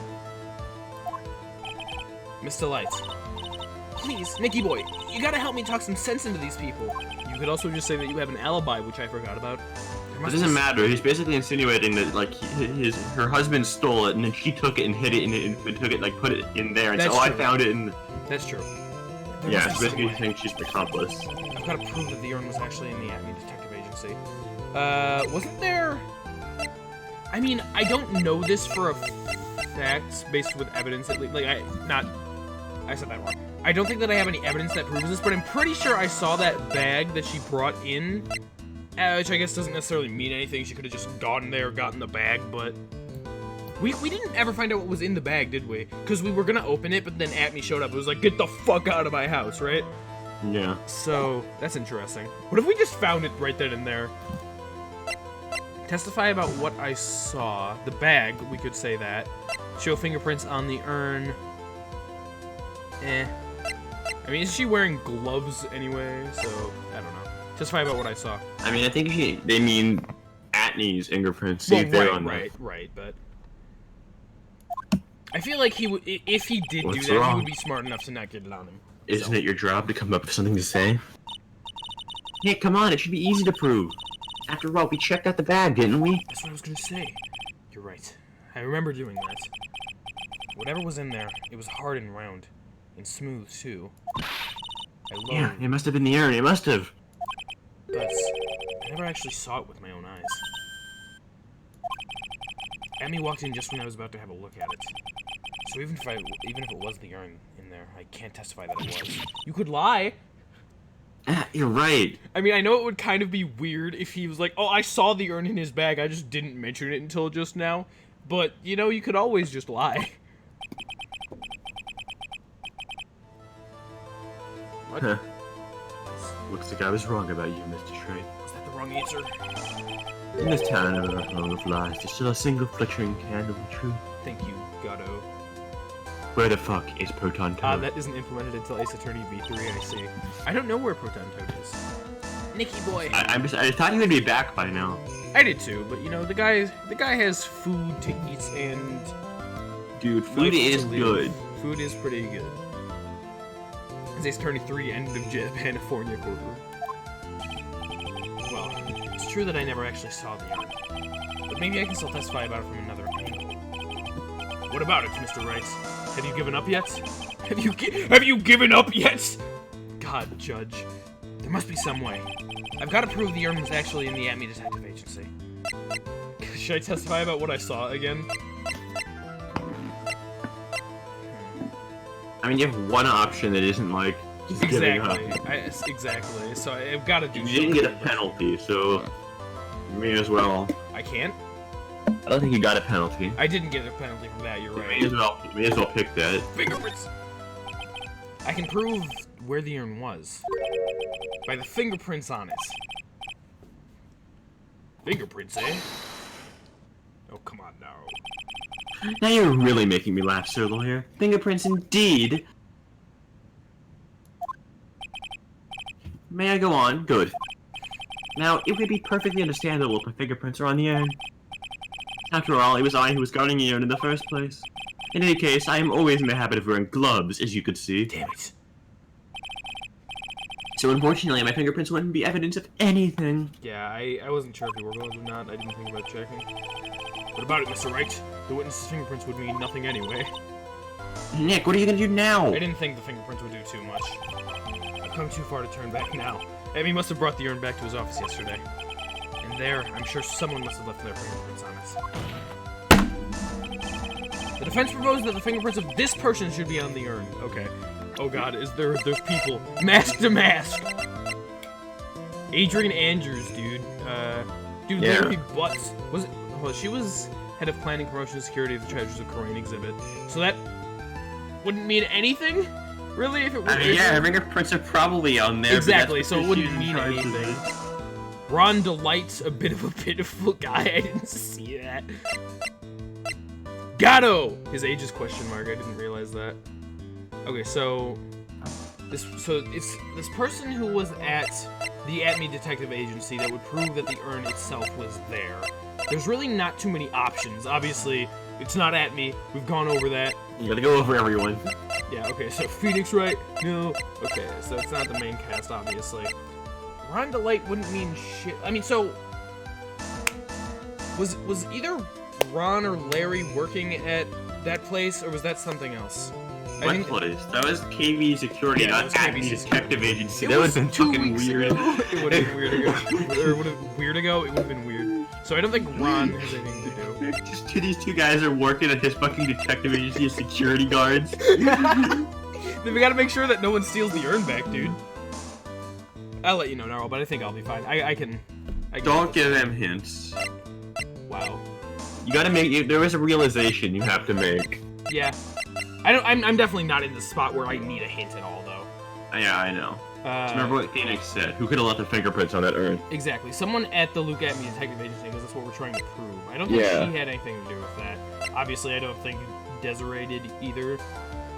[SPEAKER 1] Mr. Light. Please, Nicky boy, you gotta help me talk some sense into these people. You could also just say that you have an alibi, which I forgot about.
[SPEAKER 2] It doesn't matter. He's basically insinuating that like her husband stole it and then she took it and hid it and took it like put it in there and
[SPEAKER 1] That's
[SPEAKER 2] so I
[SPEAKER 1] true.
[SPEAKER 2] found it in.
[SPEAKER 1] That's true.
[SPEAKER 2] Yeah, it's basically saying she's an accomplice.
[SPEAKER 1] I've got to prove that the urn was actually in the Acme Detective Agency. Wasn't there... I mean, I don't know this for a fact, based with evidence, at least. Like, I said that wrong. I don't think that I have any evidence that proves this, but I'm pretty sure I saw that bag that she brought in, which I guess doesn't necessarily mean anything. She could have just gone there, gotten the bag, but... We didn't ever find out what was in the bag, did we? Because we were gonna open it, but then Acme showed up. It was like, get the fuck out of my house, right?
[SPEAKER 2] Yeah.
[SPEAKER 1] So, that's interesting. What if we just found it right then and there? Testify about what I saw. The bag, we could say that. Show fingerprints on the urn. I mean, is she wearing gloves anyway? So, I don't know. Testify about what I saw.
[SPEAKER 2] I mean, I think they mean Atney's fingerprints. See if they're on there.
[SPEAKER 1] Right, but... I feel like he would, if he did
[SPEAKER 2] What's
[SPEAKER 1] do that,
[SPEAKER 2] wrong?
[SPEAKER 1] he would be smart enough to not get it on him.
[SPEAKER 2] Isn't it your job to come up with something to say? Hey, come on, it should be easy to prove. After all, we checked out the bag, didn't we?
[SPEAKER 1] That's what I was gonna say. You're right. I remember doing that. Whatever was in there, it was hard and round. And smooth, too.
[SPEAKER 2] Yeah, it must have been the urn, it must have.
[SPEAKER 1] But I never actually saw it with my own eyes. Emmy walked in just when I was about to have a look at it. So even if it was the urn in there, I can't testify that it was. You could lie.
[SPEAKER 2] Ah, you're right.
[SPEAKER 1] I mean, I know it would kind of be weird if he was like, oh, I saw the urn in his bag, I just didn't mention it until just now. But, you know, you could always just lie. What?
[SPEAKER 2] Huh. Looks like I was wrong about you, Mr. Shrike.
[SPEAKER 1] Was that the wrong answer?
[SPEAKER 2] In this town full of lies, there's still a single flickering candle of truth.
[SPEAKER 1] Thank you, Gatto.
[SPEAKER 2] Where the fuck is Proton Toad?
[SPEAKER 1] That isn't implemented until Ace Attorney V3, I see. I don't know where Proton Toad is. Nicky boy.
[SPEAKER 2] I thought he would be back by now.
[SPEAKER 1] I did too, but you know, the guy has food to eat and...
[SPEAKER 2] Dude, food
[SPEAKER 1] life
[SPEAKER 2] is
[SPEAKER 1] to live.
[SPEAKER 2] good.
[SPEAKER 1] Food is pretty good. It's Ace Attorney 3, End of California courtroom. Well, it's true that I never actually saw the urn, but maybe I can still testify about it from another angle. What about it, Mr. Wright? Have you given up yet? Have you given up yet? God, Judge. There must be some way. I've got to prove the urn was actually in the Acme Detective Agency. Should I testify about what I saw again?
[SPEAKER 2] I mean, you have one option that isn't like just giving up.
[SPEAKER 1] Exactly. So I've got to do.
[SPEAKER 2] You didn't get a penalty, so you may as well.
[SPEAKER 1] I can't.
[SPEAKER 2] I don't think you got a penalty.
[SPEAKER 1] I didn't get a penalty for that. You're
[SPEAKER 2] You
[SPEAKER 1] right.
[SPEAKER 2] may as well pick that.
[SPEAKER 1] Fingerprints. I can prove where the urn was by the fingerprints on it. Fingerprints, eh? Oh, come on now.
[SPEAKER 2] Now you're really making me laugh, Sir Lawyer. Fingerprints indeed. May I go on? Good. Now, it would be perfectly understandable if my fingerprints are on the urn. After all, it was I who was guarding the urn in the first place. In any case, I am always in the habit of wearing gloves, as you could see.
[SPEAKER 1] Damn it.
[SPEAKER 2] So unfortunately, my fingerprints wouldn't be evidence of anything.
[SPEAKER 1] Yeah, I wasn't sure if you were going or not. I didn't think about checking. What about it, Mr. Wright? The witness's fingerprints would mean nothing anyway.
[SPEAKER 2] Nick, what are you gonna do now?
[SPEAKER 1] I didn't think the fingerprints would do too much. I've come too far to turn back now. Emmy must have brought the urn back to his office yesterday. And there, I'm sure someone must have left their fingerprints on it. The defense proposed that the fingerprints of this person should be on the urn. Okay. Oh god, there's people. Mask to mask! Adrian Andrews, dude. Dude,
[SPEAKER 3] Yeah.
[SPEAKER 1] literally butts. Well, she was head of planning, promotion, and security of the Treasures of Corain exhibit. So that wouldn't mean anything, really, if it were.
[SPEAKER 2] Yeah, her fingerprints are probably on there.
[SPEAKER 1] Exactly,
[SPEAKER 2] but that's
[SPEAKER 1] so it
[SPEAKER 2] because
[SPEAKER 1] wouldn't
[SPEAKER 2] she's in
[SPEAKER 1] mean
[SPEAKER 2] charge of
[SPEAKER 1] anything.
[SPEAKER 2] this.
[SPEAKER 1] Ron Delight's a bit of a pitiful guy. I didn't see that. Gatto! His age is question mark. I didn't realize that. Okay, so it's this person who was at the At Me Detective Agency that would prove that the urn itself was there. There's really not too many options. Obviously, it's not At Me. We've gone over that.
[SPEAKER 2] You gotta go over everyone.
[SPEAKER 1] Yeah, okay, so Phoenix Wright, no. Okay, so it's not the main cast, obviously. Ron Delight wouldn't mean shit. I mean, so was either Ron or Larry working at that place, or was that something else?
[SPEAKER 2] What place? That was KV Security,
[SPEAKER 1] Yeah, it was
[SPEAKER 2] not At
[SPEAKER 1] KV
[SPEAKER 2] Me
[SPEAKER 1] Security.
[SPEAKER 2] Detective Agency.
[SPEAKER 1] It
[SPEAKER 2] That would
[SPEAKER 1] was
[SPEAKER 2] have been
[SPEAKER 1] 2
[SPEAKER 2] fucking
[SPEAKER 1] weeks
[SPEAKER 2] weird.
[SPEAKER 1] ago. It would have been weird ago. Or would have weird ago. It would have been weird. So I don't think Ron has anything to do.
[SPEAKER 2] Just these two guys are working at his fucking detective agency as security guards.
[SPEAKER 1] Then we gotta make sure that no one steals the urn back, dude. I'll let you know, Narwhal, but I think I'll be fine. I can.
[SPEAKER 2] Don't give them hints.
[SPEAKER 1] Wow.
[SPEAKER 2] You gotta make. There is a realization you have to make.
[SPEAKER 1] Yeah. I'm definitely not in the spot where I need a hint at all, though.
[SPEAKER 2] Yeah, I know. Remember what Phoenix said? Who could have left their fingerprints on that urn?
[SPEAKER 1] Exactly. Someone at the Luke At Me Detective Agency, because that's what we're trying to prove. I don't think
[SPEAKER 3] Yeah.
[SPEAKER 1] she had anything to do with that. Obviously, I don't think Desiree did either.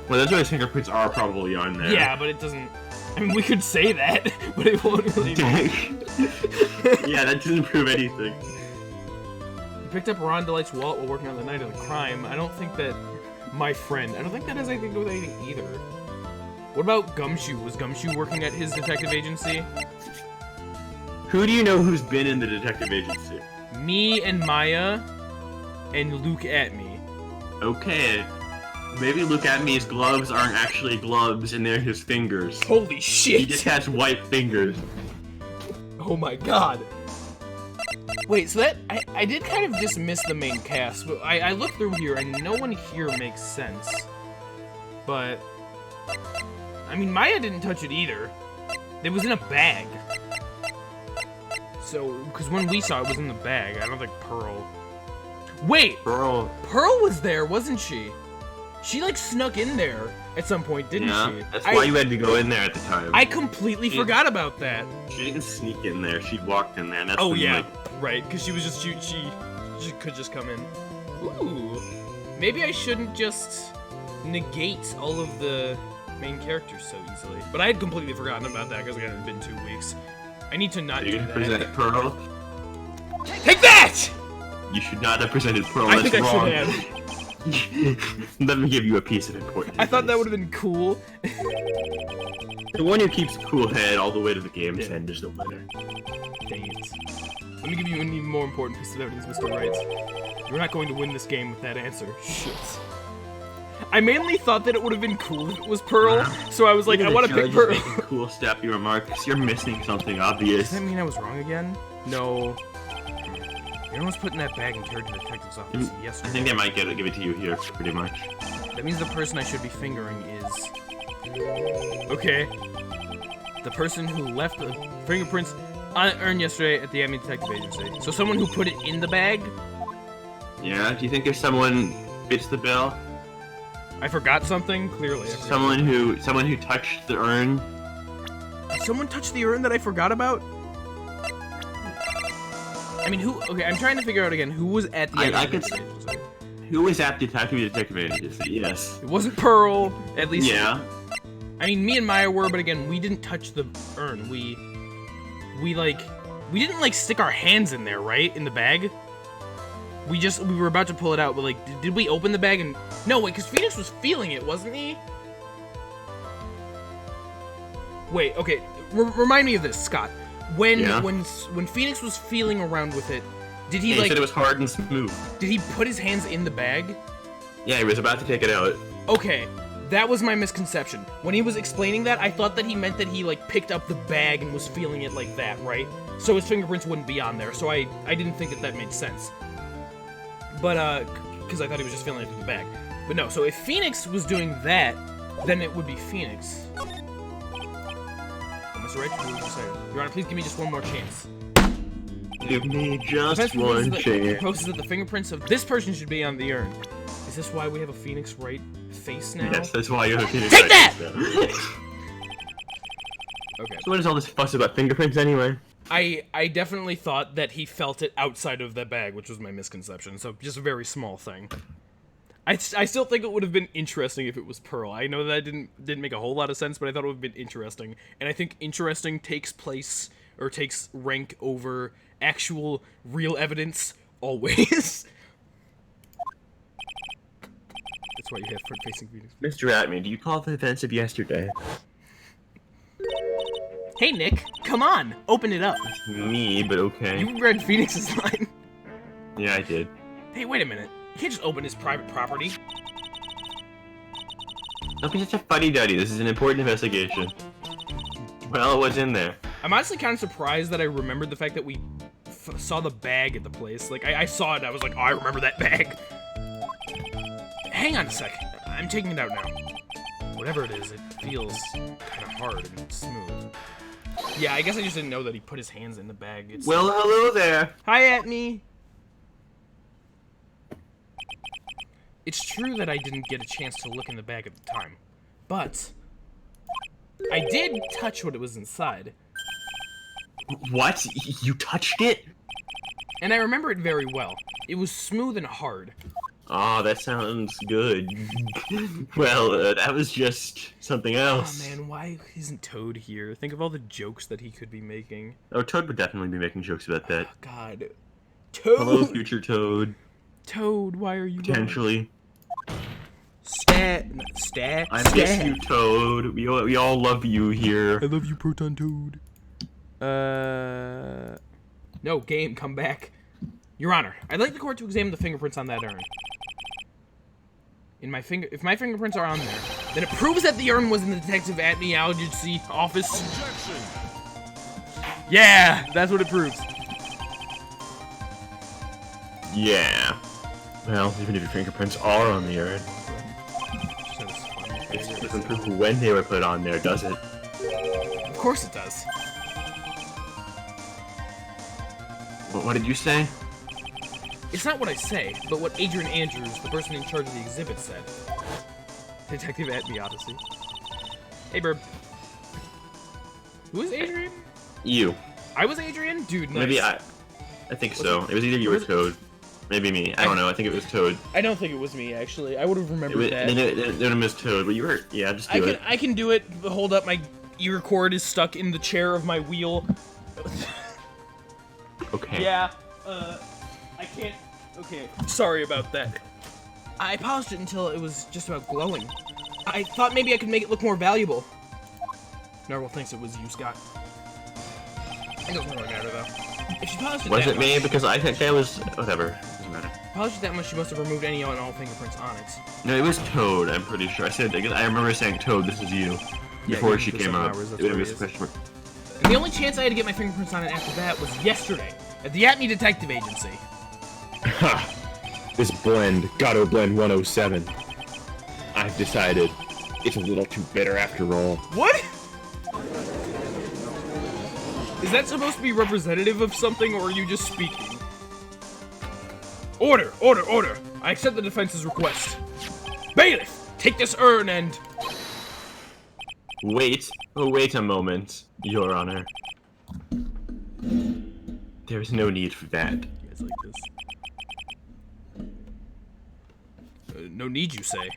[SPEAKER 2] Well, that's why his fingerprints are probably on there.
[SPEAKER 1] Yeah, but it doesn't... I mean, we could say that, but it won't really...
[SPEAKER 2] Yeah, that doesn't prove anything.
[SPEAKER 1] You picked up Ron Delight's wallet while working on the night of the crime. I don't think that... My friend. I don't think that has anything to do with anything either. What about Gumshoe? Was Gumshoe working at his detective agency?
[SPEAKER 2] Who do you know who's been in the detective agency?
[SPEAKER 1] Me and Maya and Luke At Me.
[SPEAKER 2] Okay. Maybe Luke At Me's gloves aren't actually gloves and they're his fingers.
[SPEAKER 1] Holy
[SPEAKER 2] He
[SPEAKER 1] shit!
[SPEAKER 2] just has white fingers.
[SPEAKER 1] Oh my god. Wait, so that... I did kind of dismiss the main cast, but I looked through here and no one here makes sense. But... I mean, Maya didn't touch it either. It was in a bag. So, because when we saw it, it was in the bag. I don't think Pearl... Wait!
[SPEAKER 2] Pearl.
[SPEAKER 1] Pearl was there, wasn't she? She, like, snuck in there at some point, didn't
[SPEAKER 2] Yeah,
[SPEAKER 1] she?
[SPEAKER 2] that's why you had to go in there at the time.
[SPEAKER 1] I completely forgot about that.
[SPEAKER 2] She didn't sneak in there. She walked in there. And that's
[SPEAKER 1] Oh
[SPEAKER 2] when,
[SPEAKER 1] yeah,
[SPEAKER 2] like,
[SPEAKER 1] right. Because she was just she could just come in. Ooh, maybe I shouldn't just negate all of the main characters so easily. But I had completely forgotten about that because it had been 2 weeks. I need to not
[SPEAKER 2] you
[SPEAKER 1] do
[SPEAKER 2] can
[SPEAKER 1] that.
[SPEAKER 2] present Pearl.
[SPEAKER 1] Take that!
[SPEAKER 2] You should not have presented Pearl.
[SPEAKER 1] I
[SPEAKER 2] That's
[SPEAKER 1] think
[SPEAKER 2] wrong.
[SPEAKER 1] I should have.
[SPEAKER 2] Let me give you a piece of important
[SPEAKER 1] I thought that
[SPEAKER 2] advice.
[SPEAKER 1] would have been cool.
[SPEAKER 2] The one who keeps a cool head all the way to the game's end is the winner.
[SPEAKER 1] Dang it. Let me give you an even more important piece of evidence, Mr. Wright. You're not going to win this game with that answer. Shit. I mainly thought that it would have been cool if it was Pearl, so I was like, I want to pick Pearl.
[SPEAKER 2] Making cool snappy remarks. You're missing something obvious.
[SPEAKER 1] Does that mean I was wrong again? No. Everyone was put in that bag and carried to the detective's office
[SPEAKER 2] I
[SPEAKER 1] yesterday.
[SPEAKER 2] think they might give it to you here, pretty much.
[SPEAKER 1] That means the person I should be fingering is... Okay. The person who left the fingerprints on the urn yesterday at the At Me Detective Agency. So someone who put it in the bag?
[SPEAKER 2] Yeah. Do you think if someone fits the bill?
[SPEAKER 1] I forgot something? Clearly. I forgot.
[SPEAKER 2] Someone who touched the urn.
[SPEAKER 1] Did someone touch the urn that I forgot about? I mean, who... Okay, I'm trying to figure out again who was at the
[SPEAKER 2] I
[SPEAKER 1] At Me
[SPEAKER 2] could-
[SPEAKER 1] Detective Agency.
[SPEAKER 2] Who was at the detective agency? Yes.
[SPEAKER 1] It wasn't Pearl, at least...
[SPEAKER 2] Yeah.
[SPEAKER 1] I mean, me and Maya were, but again, we didn't touch the urn. We didn't, like, stick our hands in there, right? In the bag? We were about to pull it out, but, like, did we open the bag and... No, wait, because Phoenix was feeling it, wasn't he? Wait, okay, remind me of this, Scott. When Phoenix was feeling around with it, did he,
[SPEAKER 2] He
[SPEAKER 1] like...
[SPEAKER 2] said it was hard and smooth.
[SPEAKER 1] Did he put his hands in the bag?
[SPEAKER 2] Yeah, he was about to take it out.
[SPEAKER 1] Okay, that was my misconception. When he was explaining that, I thought that he meant that he, like, picked up the bag and was feeling it like that, right? So his fingerprints wouldn't be on there, so I didn't think that made sense. But, because I thought he was just feeling it through the bag. But no, so if Phoenix was doing that, then it would be Phoenix. Oh, Mr. Wright, Your Honor, please give me just one more chance.
[SPEAKER 2] Give me just
[SPEAKER 1] Defense
[SPEAKER 2] one chance.
[SPEAKER 1] proposes that the fingerprints of this person should be on the urn. Is this why we have a Phoenix Wright face now?
[SPEAKER 2] Yes, that's why you have a Phoenix
[SPEAKER 1] Take
[SPEAKER 2] Wright
[SPEAKER 1] that!
[SPEAKER 2] face now.
[SPEAKER 1] Okay.
[SPEAKER 2] So what is all this fuss about fingerprints anyway?
[SPEAKER 1] I definitely thought that he felt it outside of the bag, which was my misconception. So just a very small thing. I still think it would have been interesting if it was Pearl. I know that didn't make a whole lot of sense, but I thought it would have been interesting. And I think interesting takes rank over actual real evidence always. That's why you have front-facing Phoenix.
[SPEAKER 2] Mr. Atman, do you call the events of yesterday?
[SPEAKER 1] Hey Nick, come on, open it up.
[SPEAKER 2] Me, but okay.
[SPEAKER 1] You read Phoenix's line.
[SPEAKER 2] Yeah, I did.
[SPEAKER 1] Hey, wait a minute. You can't just open his private property.
[SPEAKER 2] Don't be such a fuddy-duddy. This is an important investigation. Well, what's in there?
[SPEAKER 1] I'm honestly kind of surprised that I remembered the fact that we saw the bag at the place. Like, I saw it, I was like, oh, I remember that bag. Hang on a sec. I'm taking it out now. Whatever it is, it feels kind of hard and smooth. Yeah, I guess I just didn't know that he put his hands in the bag. It's...
[SPEAKER 2] Well, hello there.
[SPEAKER 1] Hi, at me. It's true that I didn't get a chance to look in the bag at the time, but I did touch what it was inside.
[SPEAKER 2] What? You touched it?
[SPEAKER 1] And I remember it very well. It was smooth and hard.
[SPEAKER 2] Oh, that sounds good. Well, that was just something else.
[SPEAKER 1] Oh man, why isn't Toad here? Think of all the jokes that he could be making.
[SPEAKER 2] Oh, Toad would definitely be making jokes about that.
[SPEAKER 1] Oh, God. Toad!
[SPEAKER 2] Hello, future Toad.
[SPEAKER 1] Toad, why are you gone?
[SPEAKER 2] Potentially.
[SPEAKER 1] Stat.
[SPEAKER 2] I miss you, Toad. We all love you here.
[SPEAKER 1] I love you, Proton Toad. No, game, come back. Your Honor, I'd like the court to examine the fingerprints on that urn. If my fingerprints are on there, then it proves that the urn was in the Detective Agency office. Objection. Yeah, that's what it proves.
[SPEAKER 2] Yeah. Well, even if your fingerprints are on the urn, it doesn't prove when they were put on there, does it?
[SPEAKER 1] Of course it does.
[SPEAKER 2] What did you say?
[SPEAKER 1] It's not what I say, but what Adrian Andrews, the person in charge of the exhibit, said. Detective at the Odyssey. Hey, Burb. Who is Adrian?
[SPEAKER 2] You.
[SPEAKER 1] I was Adrian? Dude, nice.
[SPEAKER 2] Maybe I think so. It was either you or Toad. Maybe me. I don't know. I think it was Toad.
[SPEAKER 1] I don't think it was me, actually. I would have remembered that.
[SPEAKER 2] They would have missed Toad, but you were... Yeah, just do it.
[SPEAKER 1] I can do it. Hold up, my ear cord is stuck in the chair of my wheel.
[SPEAKER 2] Okay.
[SPEAKER 1] Yeah, I can't... Okay, sorry about that. I polished it until it was just about glowing. I thought maybe I could make it look more valuable. Narwhal thinks it was you, Scott. It doesn't really matter, though. If she polished it
[SPEAKER 2] Was
[SPEAKER 1] that
[SPEAKER 2] it me?
[SPEAKER 1] much-
[SPEAKER 2] Because I think that was... Whatever. Doesn't matter.
[SPEAKER 1] Polished it that much, she must have removed any and all fingerprints on it.
[SPEAKER 2] No, it was Toad, I'm pretty sure. I remember saying, Toad, this is you. Before she came up. It would have missed the question mark.
[SPEAKER 1] And the only chance I had to get my fingerprints on it after that was yesterday, at the Atney Detective Agency.
[SPEAKER 5] Ha! This blend, Gato Blend 107. I've decided it's a little too bitter after all.
[SPEAKER 1] What? Is that supposed to be representative of something, or are you just speaking? Order! Order! Order! I accept the defense's request. Bailiff! Take this urn and...
[SPEAKER 2] Wait. Oh, wait a moment, Your Honor. There is no need for that.
[SPEAKER 1] You guys like this? No need, you say?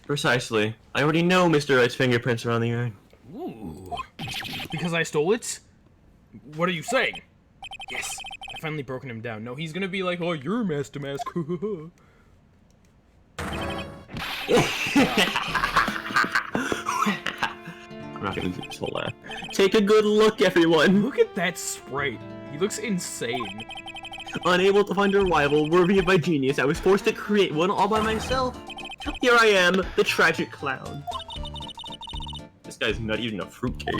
[SPEAKER 2] Precisely. I already know Mr. Wright's fingerprints are on the urn.
[SPEAKER 1] Ooh. Because I stole it? What are you saying? Yes. I finally broken him down. No, he's gonna be like, oh, you're Master Mask.
[SPEAKER 2] I'm not gonna do this whole laugh. Take a good look, everyone!
[SPEAKER 1] Look at that sprite. He looks insane.
[SPEAKER 2] Unable to find a rival worthy of my genius, I was forced to create one all by myself. Here I am, the tragic clown. This guy's not even a fruitcake.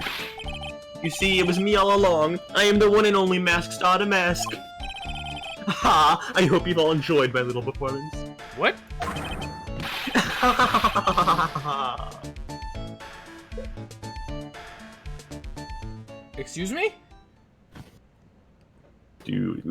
[SPEAKER 2] You see, it was me all along. I am the one and only Mask Scot a Mask. Ha! I hope you've all enjoyed my little performance.
[SPEAKER 1] What? Excuse me?
[SPEAKER 3] Dude.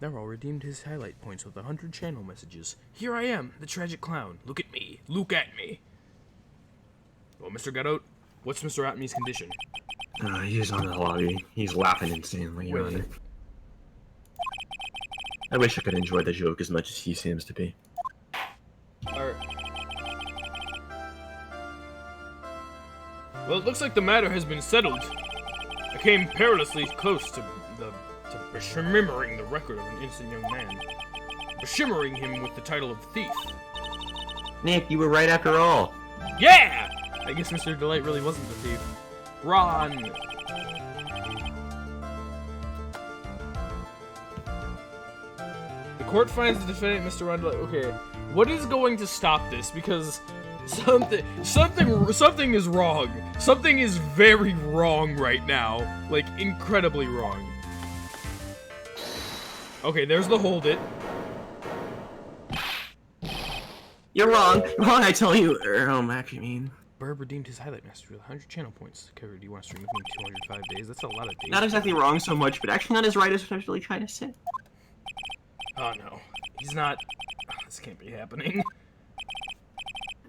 [SPEAKER 1] Narwhal redeemed his highlight points with 100 channel messages. Here I am, the tragic clown. Look at me. Look at me. Well, Mr. Godot, what's Mr. Atmy's condition?
[SPEAKER 3] He's on the lobby. He's laughing insanely, Your
[SPEAKER 1] Wait.
[SPEAKER 3] Honor. I wish I could enjoy the joke as much as he seems to be.
[SPEAKER 1] Well, it looks like the matter has been settled. I came perilously close to beshimmering the record of an innocent young man. Beshimmering him with the title of thief.
[SPEAKER 3] Nick, you were right after all.
[SPEAKER 1] Yeah! I guess Mr. Delight really wasn't the thief. Ron! The court finds the defendant, Mr. Ron Delight. Okay, what is going to stop this? Because something is wrong. Something is very wrong right now. Like, incredibly wrong. Okay, there's the hold it.
[SPEAKER 3] You're wrong. Wrong, I tell you. Actually mean.
[SPEAKER 1] Burb redeemed his highlight master with 100 channel points. Cover, do you want to stream with me 205 days? That's a lot of days.
[SPEAKER 3] Not exactly wrong so much, but actually not as right as what I was really trying to say.
[SPEAKER 1] Oh no. He's not. This can't be happening.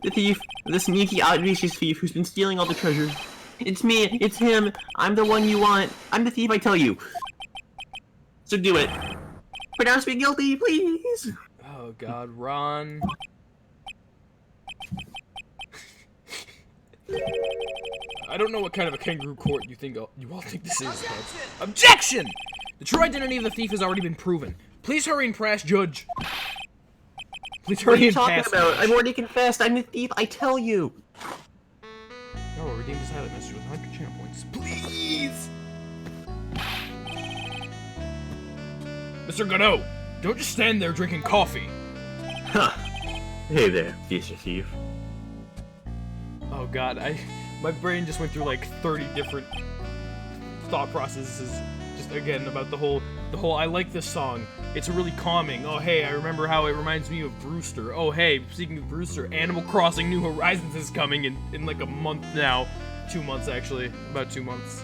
[SPEAKER 3] The thief, the sneaky, outrageous thief who's been stealing all the treasures. It's me, it's him, I'm the one you want. I'm the thief, I tell you. So do it. Pronounce me guilty, please.
[SPEAKER 1] Oh god, Ron. I don't know what kind of a kangaroo court you all think this is, but... Objection! The true identity of the thief has already been proven. Please hurry and press judge. Please
[SPEAKER 3] What are
[SPEAKER 1] hurry
[SPEAKER 3] you
[SPEAKER 1] and
[SPEAKER 3] talking
[SPEAKER 1] pass
[SPEAKER 3] about?
[SPEAKER 1] judge.
[SPEAKER 3] I've already confessed, I'm the thief, I tell you.
[SPEAKER 1] No, redeemed his highlight message with 100 channel points. Please! Mr. Godot, don't just stand there drinking coffee.
[SPEAKER 3] Huh. Hey there, piece of thief.
[SPEAKER 1] Oh god, my brain just went through like 30 different thought processes just again about the whole I like this song. It's really calming. Oh hey, I remember how it reminds me of Brewster. Oh hey, speaking of Brewster, Animal Crossing New Horizons is coming in like a month now. 2 months actually, about 2 months.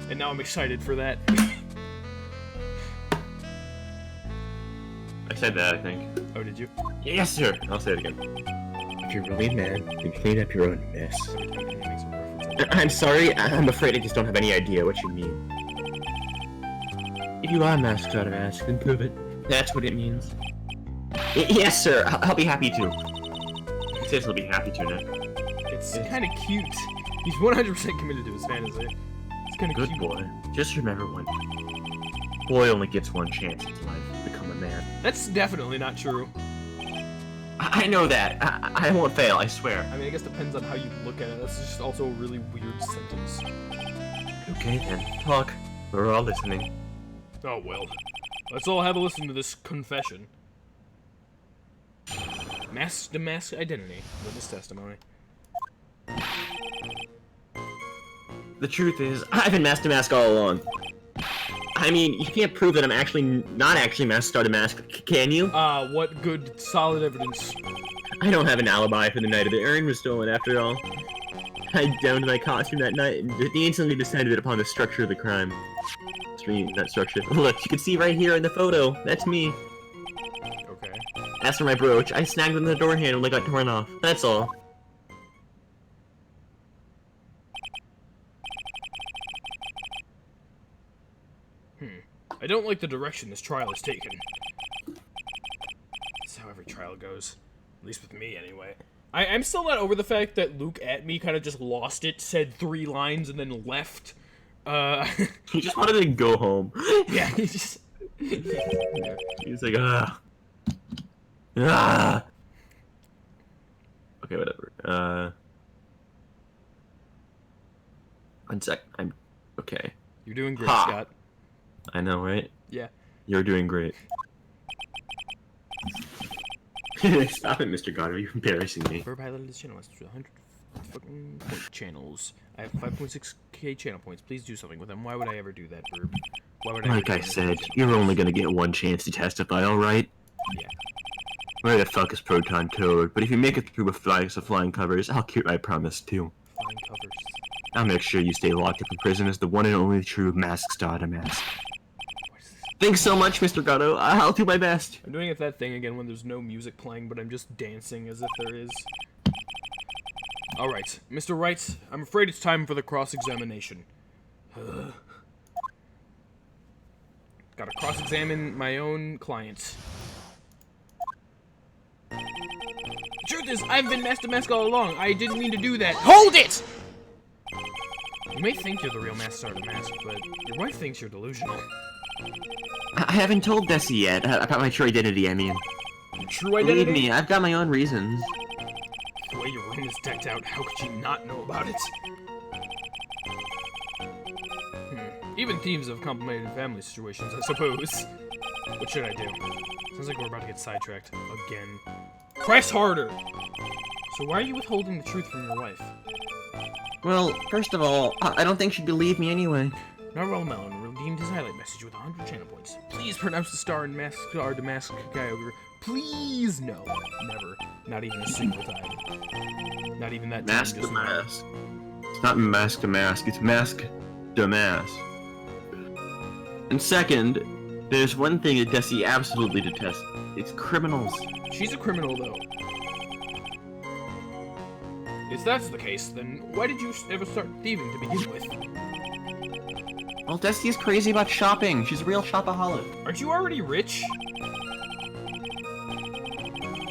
[SPEAKER 1] And now I'm excited for that.
[SPEAKER 3] I said that, I think.
[SPEAKER 1] Oh, did you?
[SPEAKER 3] Yes, sir. I'll say it again.
[SPEAKER 5] If you're really mad, then clean up your own mess.
[SPEAKER 1] Make some reference.
[SPEAKER 5] I'm sorry, I'm afraid I just don't have any idea what you mean.
[SPEAKER 3] If you are masked out of ask, then prove it. That's what it means. Yes, sir. I'll be happy to. He says he'll be happy to, Nick.
[SPEAKER 1] It's kind of cute. He's 100% committed to his fantasy. It's kind of
[SPEAKER 3] Good
[SPEAKER 1] cute.
[SPEAKER 3] boy. Just remember one thing. Boy only gets one chance in life to become a man.
[SPEAKER 1] That's definitely not true.
[SPEAKER 3] I know that. I won't fail, I swear.
[SPEAKER 1] I mean, I guess it depends on how you look at it. That's just also a really weird sentence.
[SPEAKER 3] Okay then. Talk. We're all listening.
[SPEAKER 1] Oh well. Let's all have a listen to this confession. Mask identity. Witness testimony.
[SPEAKER 3] The truth is, I've been masked to mask all along. I mean, you can't prove that I'm actually not actually masked out of mask, can you?
[SPEAKER 1] What good, solid evidence.
[SPEAKER 3] I don't have an alibi for the night of the urn was stolen after all. I donned my costume that night and instantly decided upon the structure of the crime. That structure. Look, you can see right here in the photo. That's me.
[SPEAKER 1] Okay.
[SPEAKER 3] As for my brooch, I snagged it on the door handle and it got torn off. That's all.
[SPEAKER 1] I don't like the direction this trial is taken. That's how every trial goes. At least with me, anyway. I'm still not over the fact that Luke at me kind of just lost it, said 3 lines, and then left.
[SPEAKER 3] He just wanted to go home.
[SPEAKER 1] Yeah, he just...
[SPEAKER 3] He was like, ah. Ah! Okay, whatever. 1 sec. I'm... Okay.
[SPEAKER 1] You're doing great,
[SPEAKER 3] Ha.
[SPEAKER 1] Scott.
[SPEAKER 3] I know, right?
[SPEAKER 1] Yeah.
[SPEAKER 3] You're doing great. Stop it, Mr. Goddard. You're embarrassing me.
[SPEAKER 1] Verb highlighted this channel. 100 fucking point channels. I have 5.6k channel points. Please do something with them. Why would I ever do that, Verb? Why would I
[SPEAKER 3] Like
[SPEAKER 1] ever
[SPEAKER 3] I
[SPEAKER 1] do
[SPEAKER 3] said,
[SPEAKER 1] that?
[SPEAKER 3] you're only gonna get 1 chance to testify, alright?
[SPEAKER 1] Yeah.
[SPEAKER 2] Where the fuck is Proton Toad? But if you make it through with flying covers, I'll keep my promise too.
[SPEAKER 1] Flying covers.
[SPEAKER 2] I'll make sure you stay locked up in prison as the one and only true mask starter mask. Thanks so much, Mr. Gatto. I'll do my best.
[SPEAKER 1] I'm doing it that thing again when there's no music playing, but I'm just dancing as if there is. Alright, Mr. Wright, I'm afraid it's time for the cross-examination. Gotta cross-examine my own client. The truth is, I've been Master Mask all along. I didn't mean to do that. Hold it! You may think you're the real Master Starter Mask, but your wife thinks you're delusional.
[SPEAKER 2] I haven't told Desi yet about my true identity, I mean.
[SPEAKER 1] Your true identity?
[SPEAKER 2] Believe me, I've got my own reasons.
[SPEAKER 1] The way your room is decked out, how could you not know about it? Even thieves have complicated family situations, I suppose. What should I do? Sounds like we're about to get sidetracked. Again. Press harder! So why are you withholding the truth from your wife?
[SPEAKER 3] Well, first of all, I don't think she'd believe me anyway.
[SPEAKER 1] Narwhal Melon redeemed his highlight message with 100 channel points. Please pronounce the star in Awokenkyoger. Please, no. Never. Not even a single time. Not even that time.
[SPEAKER 2] Mask to mask. It's not mask to mask, it's mask to mask. And second, there's one thing that Desi absolutely detests. It's criminals.
[SPEAKER 1] She's a criminal, though. If that's the case, then why did you ever start thieving to begin with?
[SPEAKER 2] Well, Desi is crazy about shopping. She's a real shopaholic.
[SPEAKER 1] Aren't you already rich?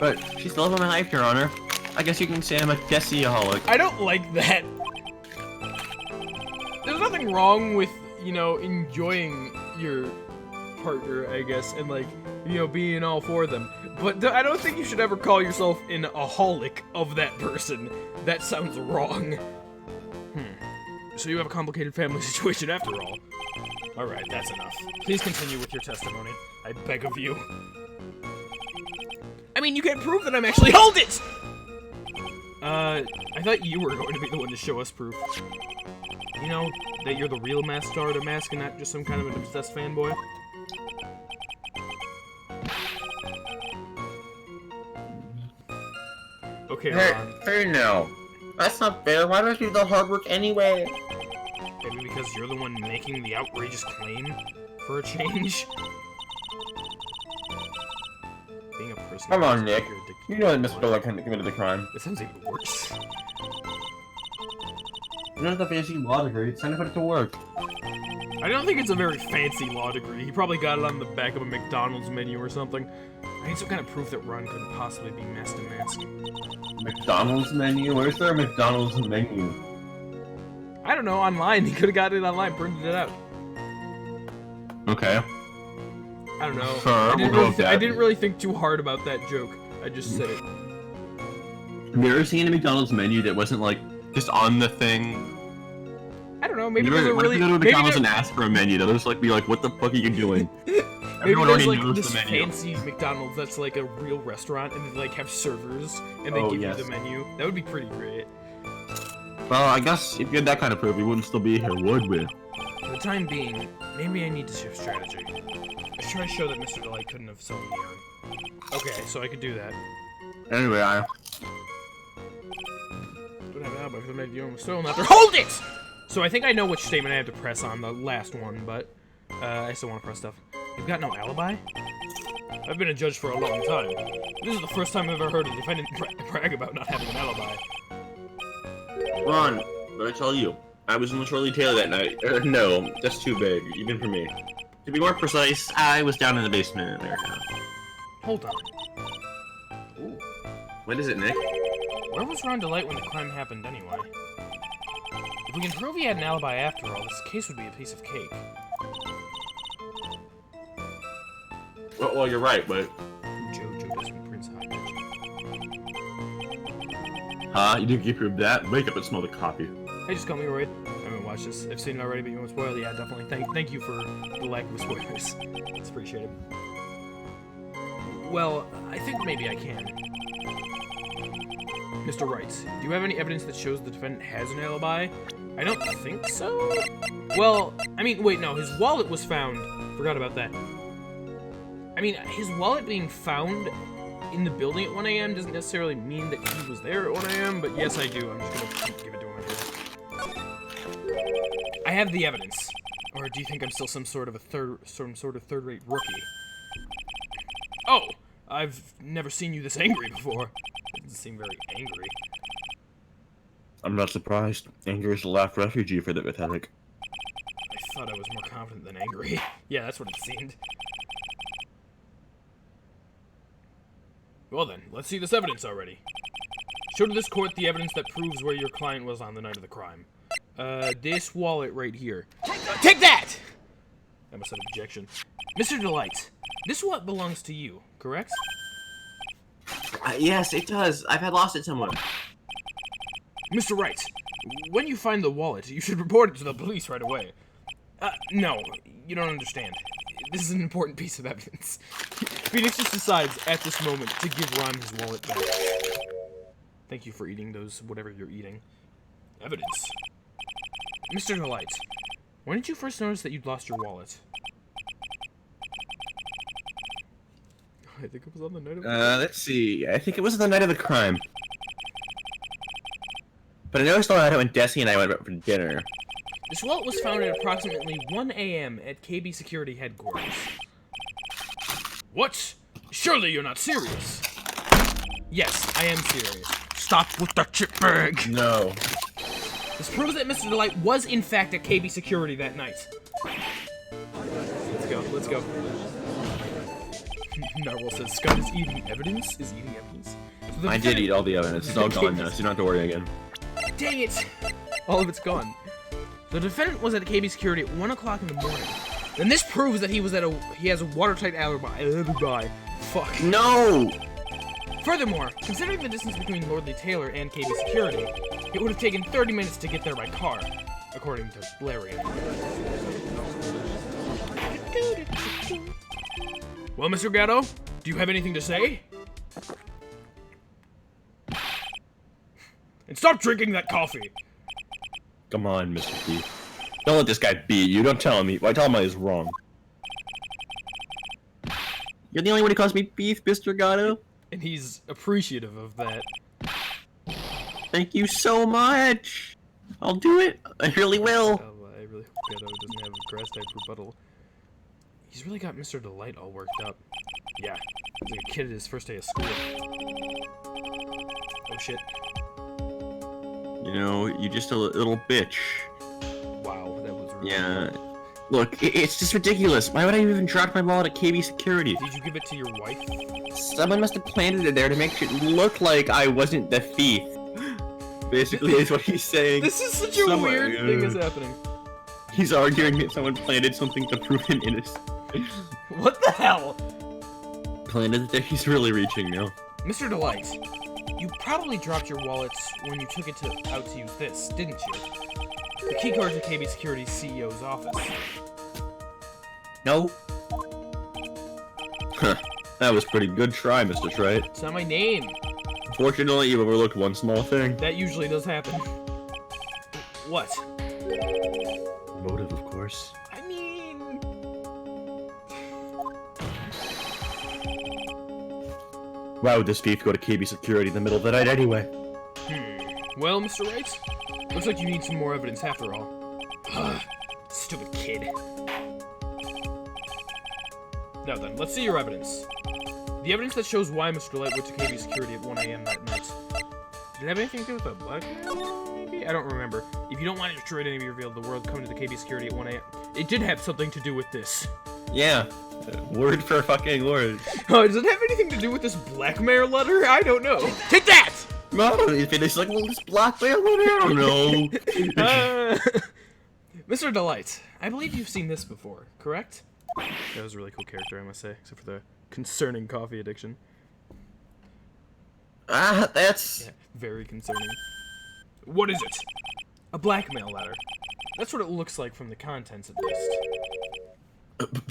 [SPEAKER 2] But she's still living my life, Your Honor. I guess you can say I'm a Desi-aholic.
[SPEAKER 1] I don't like that. There's nothing wrong with, you know, enjoying your partner, I guess, and like, you know, being all for them. But I don't think you should ever call yourself an aholic of that person. That sounds wrong. So you have a complicated family situation after all. Alright, that's enough. Please continue with your testimony. I beg of you. I mean, you can't prove that I'm actually— HOLD IT! I thought you were going to be the one to show us proof. You know, that you're the real Master Starter Mask and not just some kind of an obsessed fanboy? Okay, Ron.
[SPEAKER 3] Hey, no. That's not fair. Why don't you do the hard work anyway?
[SPEAKER 1] Maybe because you're the one making the outrageous claim for a change? Being a person—
[SPEAKER 3] Come on, Nick. You know that Mr. Dollar committed the crime.
[SPEAKER 1] This sounds even worse.
[SPEAKER 3] You know the fancy law degree. It's time to put it to work.
[SPEAKER 1] I don't think it's a very fancy law degree. He probably got it on the back of a McDonald's menu or something. I need some kind of proof that Ron couldn't possibly be Master Mask.
[SPEAKER 3] McDonald's menu? Where's there a McDonald's menu?
[SPEAKER 1] I don't know, online. He could have got it online, printed it out.
[SPEAKER 2] Okay.
[SPEAKER 1] I don't know.
[SPEAKER 2] Sure,
[SPEAKER 1] I didn't really think too hard about that joke. I just said it.
[SPEAKER 2] Have you ever seen a McDonald's menu that wasn't like just on the thing?
[SPEAKER 1] I don't know, maybe
[SPEAKER 2] What
[SPEAKER 1] there's a
[SPEAKER 2] if
[SPEAKER 1] really—
[SPEAKER 2] you go to
[SPEAKER 1] maybe
[SPEAKER 2] McDonald's
[SPEAKER 1] there-
[SPEAKER 2] and ask for a menu? They'll just like be like, "What the fuck are you doing?"
[SPEAKER 1] maybe
[SPEAKER 2] Everyone
[SPEAKER 1] there's
[SPEAKER 2] already
[SPEAKER 1] like
[SPEAKER 2] knows
[SPEAKER 1] this
[SPEAKER 2] the menu.
[SPEAKER 1] fancy McDonald's that's like a real restaurant and they like have servers and they
[SPEAKER 3] Oh,
[SPEAKER 1] give
[SPEAKER 3] yes.
[SPEAKER 1] you the menu. That would be pretty great.
[SPEAKER 2] Well, I guess if you had that kind of proof, we wouldn't still be here, would we?
[SPEAKER 1] For the time being, maybe I need to shift strategy. I should try to show that Mr. Delight couldn't have sold me on. Okay, so I could do that.
[SPEAKER 2] Anyway,
[SPEAKER 1] Don't have an alibi for the night the owner was stolen after— HOLD IT! So I think I know which statement I have to press on the last one, but I still want to press stuff. You've got no alibi? I've been a judge for a long time. This is the first time I've ever heard a defendant brag about not having an alibi.
[SPEAKER 3] Ron, what did I tell you? I was in Shirley Taylor that night. No, that's too big, even for me.
[SPEAKER 2] to be more precise, I was down in the basement in America.
[SPEAKER 1] Hold on.
[SPEAKER 2] Ooh. What is it, Nick?
[SPEAKER 1] Where was Ron Delight when the crime happened anyway? If we can prove he had an alibi after all, this case would be a piece of cake.
[SPEAKER 3] Well, you're right, but...
[SPEAKER 1] Jojo doesn't Prince Hot.
[SPEAKER 2] Huh? You didn't prove that? Wake up and smell the coffee.
[SPEAKER 1] Hey, just call me Wright. I haven't watched this. I've seen it already, but you won't spoil it. Yeah, definitely. Thank you for the lack of spoilers. It's appreciated. Well, I think maybe I can. Mr. Wright, do you have any evidence that shows the defendant has an alibi? I don't think so. Well, I mean, wait, no, his wallet was found. Forgot about that. I mean, his wallet being found in the building at 1 a.m. doesn't necessarily mean that he was there at 1 a.m., but yes, I do. I'm just gonna give it to him anyway. I have the evidence. Or do you think I'm still some sort of third-rate rookie? Oh, I've never seen you this angry before. It doesn't seem very angry.
[SPEAKER 3] I'm not surprised. Anger is the last refugee for the pathetic.
[SPEAKER 1] I thought I was more confident than angry. Yeah, that's what it seemed. Well then, let's see this evidence already. Show to this court the evidence that proves where your client was on the night of the crime. This wallet right here. Take that! I must have objection. Mr. Delight, this wallet belongs to you, correct?
[SPEAKER 3] Yes, it does. I've had lost it somewhere.
[SPEAKER 1] Mr. Wright, when you find the wallet, you should report it to the police right away. No, you don't understand. This is an important piece of evidence. Phoenix just decides, at this moment, to give Ron his wallet back. Thank you for eating those, whatever you're eating. Evidence. Mr. Delight, when did you first notice that you'd lost your wallet? I think it was on the night of
[SPEAKER 3] Let's see. I think it was the night of the crime. But I noticed all that when Desi and I went out for dinner.
[SPEAKER 1] This wallet was found at approximately 1 a.m. at KB Security Headquarters. What? Surely you're not serious. Yes, I am serious. Stop with the chip bag.
[SPEAKER 3] No.
[SPEAKER 1] This proves that Mr. Delight was in fact at KB Security that night. Let's go, let's go. Narwhal says Scott is eating evidence? Is eating evidence? So
[SPEAKER 3] I did eat all the evidence. It's all gone now, so you don't have to worry again.
[SPEAKER 1] Dang it! All of it's gone. The defendant was at KB Security at 1 o'clock in the morning. Then this proves that he has a watertight alibi. Fuck.
[SPEAKER 3] No!
[SPEAKER 1] Furthermore, considering the distance between Lordly Taylor and KB Security, it would have taken 30 minutes to get there by car, according to Blarian. Well, Mr. Gatto, do you have anything to say? And stop drinking that coffee!
[SPEAKER 3] Come on, Mr. Keith. Don't let this guy beat you. Don't tell him. Why tell him he's wrong? You're the only one who calls me Beef, Mr. Gatto.
[SPEAKER 1] And he's appreciative of that.
[SPEAKER 3] Thank you so much. I'll do it. I really will.
[SPEAKER 1] I really hope Gatto doesn't have a grass type rebuttal. He's really got Mr. Delight all worked up. Yeah, he's like a kid at his first day of school. Oh shit.
[SPEAKER 3] You know, you're just a little bitch.
[SPEAKER 1] Wow, that was really
[SPEAKER 3] Yeah. Look, it's just ridiculous. Why would I even drop my wallet at KB Security?
[SPEAKER 1] Did you give it to your wife?
[SPEAKER 3] Someone must have planted it there to make it look like I wasn't the thief. Basically, is what he's saying.
[SPEAKER 1] This is such a weird thing is happening.
[SPEAKER 3] He's arguing that someone planted something to prove him innocent.
[SPEAKER 1] What the hell?
[SPEAKER 3] Planted it there? He's really reaching now.
[SPEAKER 1] Mr. Delight, you probably dropped your wallets when you took it out to use this, didn't you? The keycard to KB Security's CEO's office.
[SPEAKER 3] No. Huh. That was pretty good try, Mr. Wright.
[SPEAKER 1] It's not my name.
[SPEAKER 3] Fortunately, you overlooked one small thing.
[SPEAKER 1] That usually does happen. What?
[SPEAKER 3] Motive, of course.
[SPEAKER 1] I mean...
[SPEAKER 3] Why would this thief go to KB Security in the middle of the night anyway?
[SPEAKER 1] Well, Mr. Wright, looks like you need some more evidence after all. Stupid kid. Now then, let's see your evidence. The evidence that shows why Mr. Delight went to KB Security at 1 a.m. that night. Did it have anything to do with the blackmail? Maybe? I don't remember. If you don't want to destroy any of your reveal, the world coming to the KB Security at 1 a.m. It did have something to do with this.
[SPEAKER 3] Yeah. Word for fucking word.
[SPEAKER 1] Oh, does it have anything to do with this blackmail letter? I don't know. Take that!
[SPEAKER 3] No, it's like, well, this blackmail letter? I don't know.
[SPEAKER 1] Mr. Delight, I believe you've seen this before, correct? That was a really cool character, I must say, except for the concerning coffee addiction.
[SPEAKER 3] That's...
[SPEAKER 1] Yeah, very concerning. What is it? A blackmail letter. That's what it looks like from the contents, at least.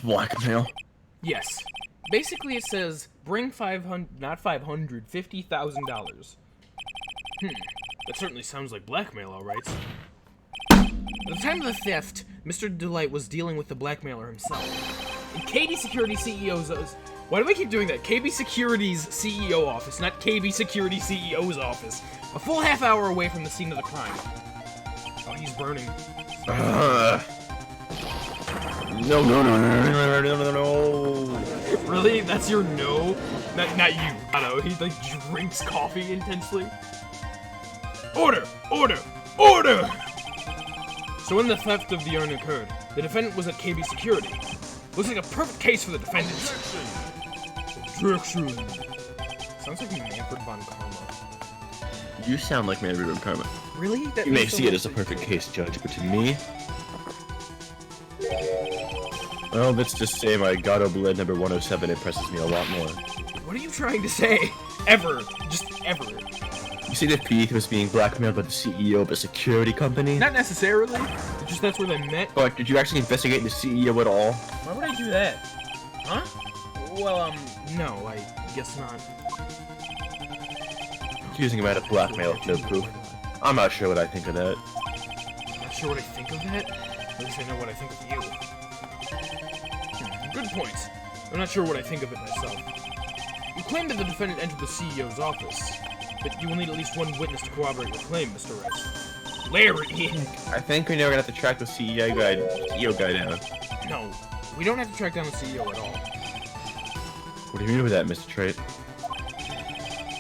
[SPEAKER 3] Blackmail?
[SPEAKER 1] Yes. Basically, it says, bring $50,000. That certainly sounds like blackmail, alright. At the time of the theft, Mr. Delight was dealing with the blackmailer himself. In KB Security CEO's Why do I keep doing that? KB Security's CEO office, not KB Security CEO's office. A full half hour away from the scene of the crime. Oh, he's burning.
[SPEAKER 3] No.
[SPEAKER 1] Really? That's your no? Not you. I don't know. He like drinks coffee intensely. Order! Order! Order! So when the theft of the urn occurred, the defendant was at KB Security. Looks like a perfect case for the defendant. Objection. Sounds like Manfred von Karma.
[SPEAKER 3] You sound like Manfred von Karma.
[SPEAKER 1] Really? That
[SPEAKER 5] You may
[SPEAKER 1] makes
[SPEAKER 5] see it as a perfect case, Judge, but to me... Well, let's just say my Gato Blend number 107 impresses me a lot more.
[SPEAKER 1] What are you trying to say? Ever. Just ever.
[SPEAKER 5] You see the thief was being blackmailed by the CEO of a security company?
[SPEAKER 1] Not necessarily. It's just that's where they met.
[SPEAKER 5] But did you actually investigate the CEO at all?
[SPEAKER 1] Why would I do that? Huh? Well, no, I guess not.
[SPEAKER 5] Accusing him of blackmail with no proof. I'm not sure what I think of that.
[SPEAKER 1] Not sure what I think of that? At least I know what I think of you. Good point. I'm not sure what I think of it myself. You claim that the defendant entered the CEO's office, but you will need at least one witness to corroborate your claim, Mr. Wright. Larry!
[SPEAKER 5] I think we're never gonna have to track the CEO guy down.
[SPEAKER 1] No, we don't have to track down the CEO at all.
[SPEAKER 5] What do you mean with that, Mr. Trait?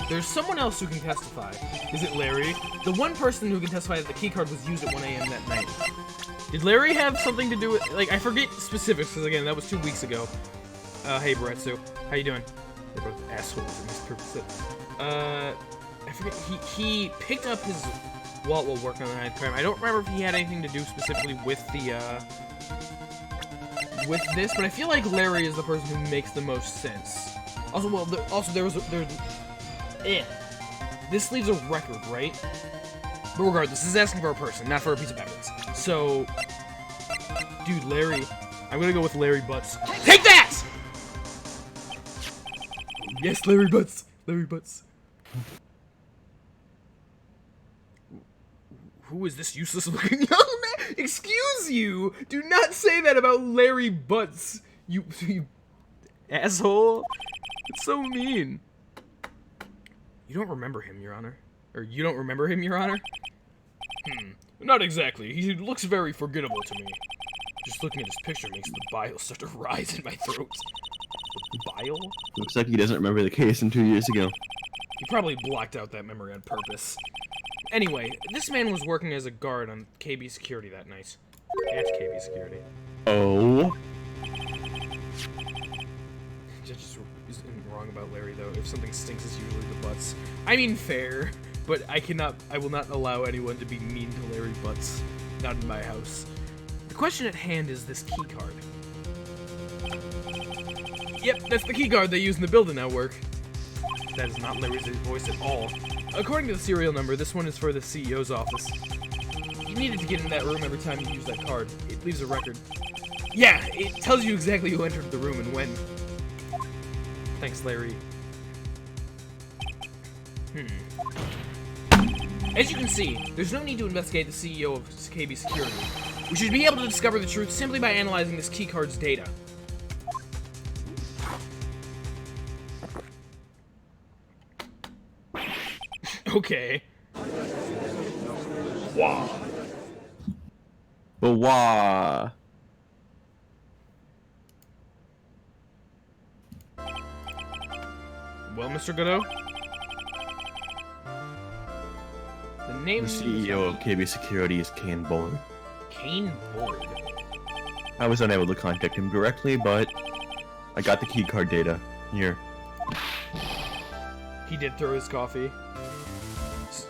[SPEAKER 1] There's someone else who can testify. Is it Larry? The one person who can testify that the keycard was used at 1 a.m. that night. Did Larry have something to do with... Like, I forget specifics, because again, that was 2 weeks ago. Hey, Baretsu. How you doing? They're both assholes in this purpose. I forget, he picked up his wallet while working on the night of crime. I don't remember if he had anything to do specifically with the, with this, but I feel like Larry is the person who makes the most sense. Also, well, this leaves a record, right? But regardless, this is asking for a person, not for a piece of evidence. So, dude, Larry, I'm gonna go with Larry Butts. Take that! Yes, Larry Butts. Larry Butts. Who is this useless-looking young man? Excuse you! Do not say that about Larry Butts, you asshole. It's so mean. You don't remember him, Your Honor? Or you don't remember him, Your Honor? Not exactly. He looks very forgettable to me. Just looking at his picture makes the bile start to rise in my throat. The bile?
[SPEAKER 3] Looks like he doesn't remember the case from 2 years ago.
[SPEAKER 1] He probably blocked out that memory on purpose. Anyway, this man was working as a guard on KB Security that night. At KB Security.
[SPEAKER 5] Oh?
[SPEAKER 1] Judge isn't wrong about Larry, though. If something stinks, it's usually the Butts. I mean, fair. But I will not allow anyone to be mean to Larry Butts. Not in my house. The question at hand is this keycard. Yep, that's the keycard they use in the building network. That is not Larry's voice at all. According to the serial number, this one is for the CEO's office. You needed to get in that room every time you use that card. It leaves a record. Yeah, it tells you exactly who entered the room and when. Thanks, Larry. As you can see, there's no need to investigate the CEO of KB Security. We should be able to discover the truth simply by analyzing this keycard's data. Okay. Wow.
[SPEAKER 3] But wah.
[SPEAKER 1] Well, Mr. Godot? The name
[SPEAKER 5] The CEO of KB Security is Kane Bullard.
[SPEAKER 1] Kane Bullard.
[SPEAKER 5] I was unable to contact him directly, but I got the keycard data. Here.
[SPEAKER 1] He did throw his coffee.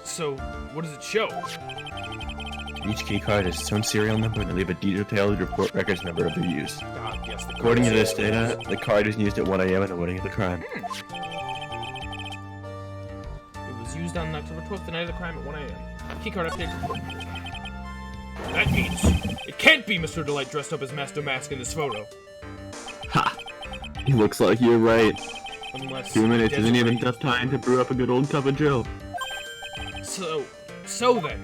[SPEAKER 1] So, what does it show?
[SPEAKER 5] Each keycard has its own serial number and they leave a detailed report records number of their use.
[SPEAKER 1] Ah, yes, the
[SPEAKER 5] According to this data, the card was used at 1 a.m. on the morning of the crime.
[SPEAKER 1] It was used on October 12th, the night of the crime at 1 a.m. Keycard update report. That means it can't be Mr. Delight dressed up as Master Mask in this photo.
[SPEAKER 3] Ha! He looks like you're right.
[SPEAKER 1] Unless
[SPEAKER 3] 2 minutes isn't even
[SPEAKER 1] Desiree-
[SPEAKER 3] enough time to brew up a good old cup of Joe.
[SPEAKER 1] So then.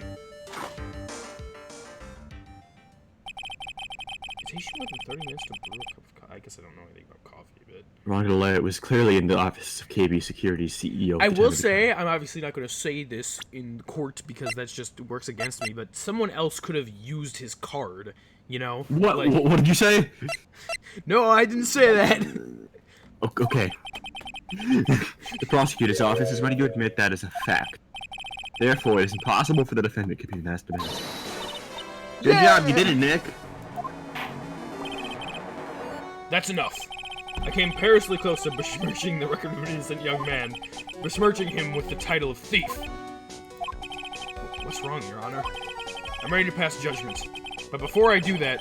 [SPEAKER 1] It takes you more than 30 minutes to brew a cup of coffee. I guess I don't know anything about coffee, but
[SPEAKER 5] Wrong to lie, it was clearly in the office of KB Security's CEO.
[SPEAKER 1] I will say, I'm obviously not going to say this in court because that's just works against me, but someone else could have used his card, you know?
[SPEAKER 5] What?
[SPEAKER 1] Like,
[SPEAKER 5] What did you say?
[SPEAKER 1] no, I didn't say that.
[SPEAKER 5] Okay. The prosecutor's office is ready to admit that as a fact. Therefore, it is impossible for the defendant to be masked. Good job, you did it, Nick.
[SPEAKER 1] That's enough. I came perilously close to besmirching the record of an innocent young man, besmirching him with the title of thief. What's wrong, Your Honor? I'm ready to pass judgment. But before I do that,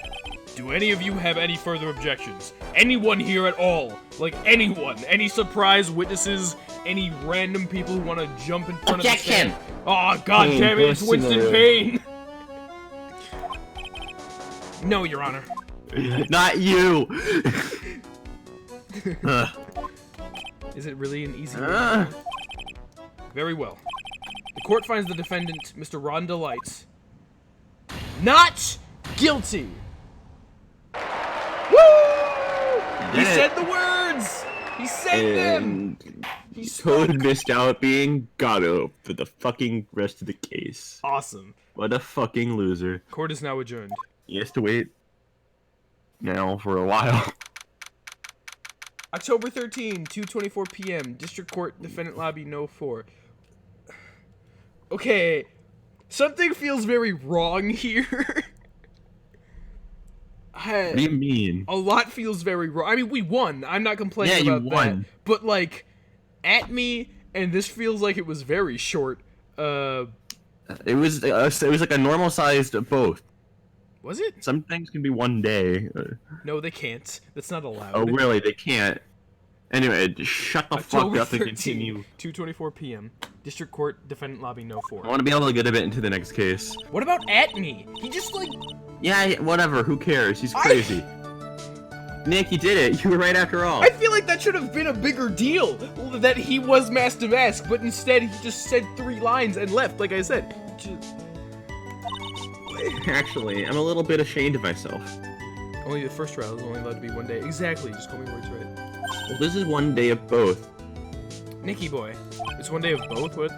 [SPEAKER 1] do any of you have any further objections? Anyone here at all? Like, anyone? Any surprise witnesses? Any random people who want to jump in front of the stand? Oh, god damn it, it's Winston Payne! No, Your Honor.
[SPEAKER 5] Not you!
[SPEAKER 1] Is it really an easy one? Very well. The court finds the defendant, Mr. Rhonda Light, not guilty! Woo! He said the words! He said them! He spoke.
[SPEAKER 5] Toad missed out being Gato for the fucking rest of the case.
[SPEAKER 1] Awesome.
[SPEAKER 5] What a fucking loser.
[SPEAKER 1] Court is now adjourned.
[SPEAKER 5] He has to wait now for a while.
[SPEAKER 1] October 13, 2:24 p.m. District Court, Defendant Lobby, No. 4. Okay, something feels very wrong here.
[SPEAKER 5] What do you mean?
[SPEAKER 1] A lot feels very wrong. I mean, we won. I'm not complaining
[SPEAKER 5] Yeah,
[SPEAKER 1] about
[SPEAKER 5] you won.
[SPEAKER 1] that. But, like, at me, and this feels like it was very short.
[SPEAKER 5] It was like a normal sized both.
[SPEAKER 1] Was it?
[SPEAKER 5] Some things can be one day.
[SPEAKER 1] No, they can't. That's not allowed.
[SPEAKER 5] Oh, really? They can't. Anyway, just shut the
[SPEAKER 1] October
[SPEAKER 5] fuck up and
[SPEAKER 1] 13,
[SPEAKER 5] continue.
[SPEAKER 1] 2:24 p.m. District Court, Defendant Lobby, No. 4.
[SPEAKER 5] I want to be able to get a bit into the next case.
[SPEAKER 1] What about at me? He just, like...
[SPEAKER 5] Yeah, whatever. Who cares? He's crazy. Nick, you did it. You were right after all.
[SPEAKER 1] I feel like that should have been a bigger deal, that he was mask to mask, but instead he just said 3 lines and left, like I said.
[SPEAKER 5] Actually, I'm a little bit ashamed of myself.
[SPEAKER 1] Only the first trial is only allowed to be 1 day. Exactly, just call me words right.
[SPEAKER 5] Well, this is 1 day of both.
[SPEAKER 1] Nicky boy, it's 1 day of both, what?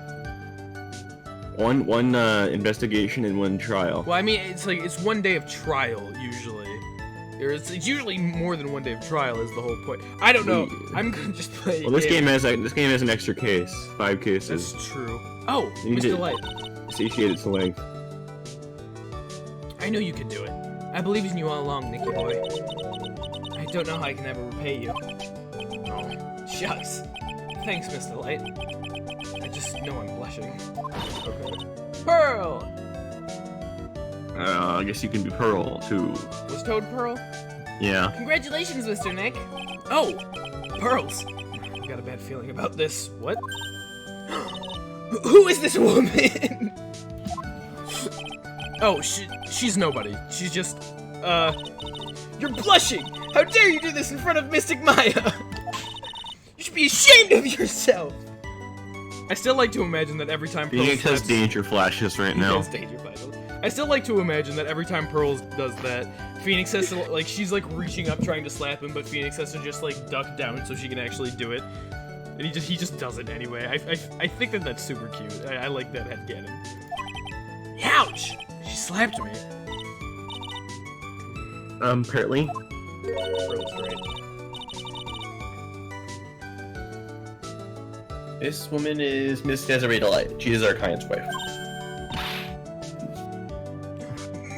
[SPEAKER 5] One investigation and 1 trial.
[SPEAKER 1] Well, I mean, it's like, it's 1 day of trial, usually. It's usually more than 1 day of trial is the whole point. I don't know, I'm gonna just play
[SPEAKER 5] Well, this game has an extra case. 5 cases.
[SPEAKER 1] That's true. Oh,
[SPEAKER 5] You need
[SPEAKER 1] Mr.
[SPEAKER 5] to
[SPEAKER 1] Light.
[SPEAKER 5] satiate its length.
[SPEAKER 1] I knew you could do it. I believed in you all along, Nicky boy. I don't know how I can ever repay you. Oh, shucks. Thanks, Mr. Light. I just know I'm blushing. Okay. Pearl!
[SPEAKER 5] I guess you can be Pearl, too.
[SPEAKER 1] Was Toad Pearl?
[SPEAKER 5] Yeah.
[SPEAKER 1] Congratulations, Mr. Nick. Oh, pearls. I got a bad feeling about this. What? Who is this woman? Oh, she's nobody. She's just, you're blushing! How dare you do this in front of Mystic Maya? You should be ashamed of yourself! I still like to imagine that every time Pearl
[SPEAKER 5] Phoenix has danger flashes right
[SPEAKER 1] He
[SPEAKER 5] now.
[SPEAKER 1] has danger flashes. I still like to imagine that every time Pearls does that, Phoenix has to, like, she's, like, reaching up trying to slap him, but Phoenix has to just, like, duck down so she can actually do it. And he just does it anyway. I think that that's super cute. I like that headcanon. Ouch! She slapped me.
[SPEAKER 5] Apparently.
[SPEAKER 1] Pearl's great.
[SPEAKER 3] This woman is Miss Desiree Delight. She is our client's wife.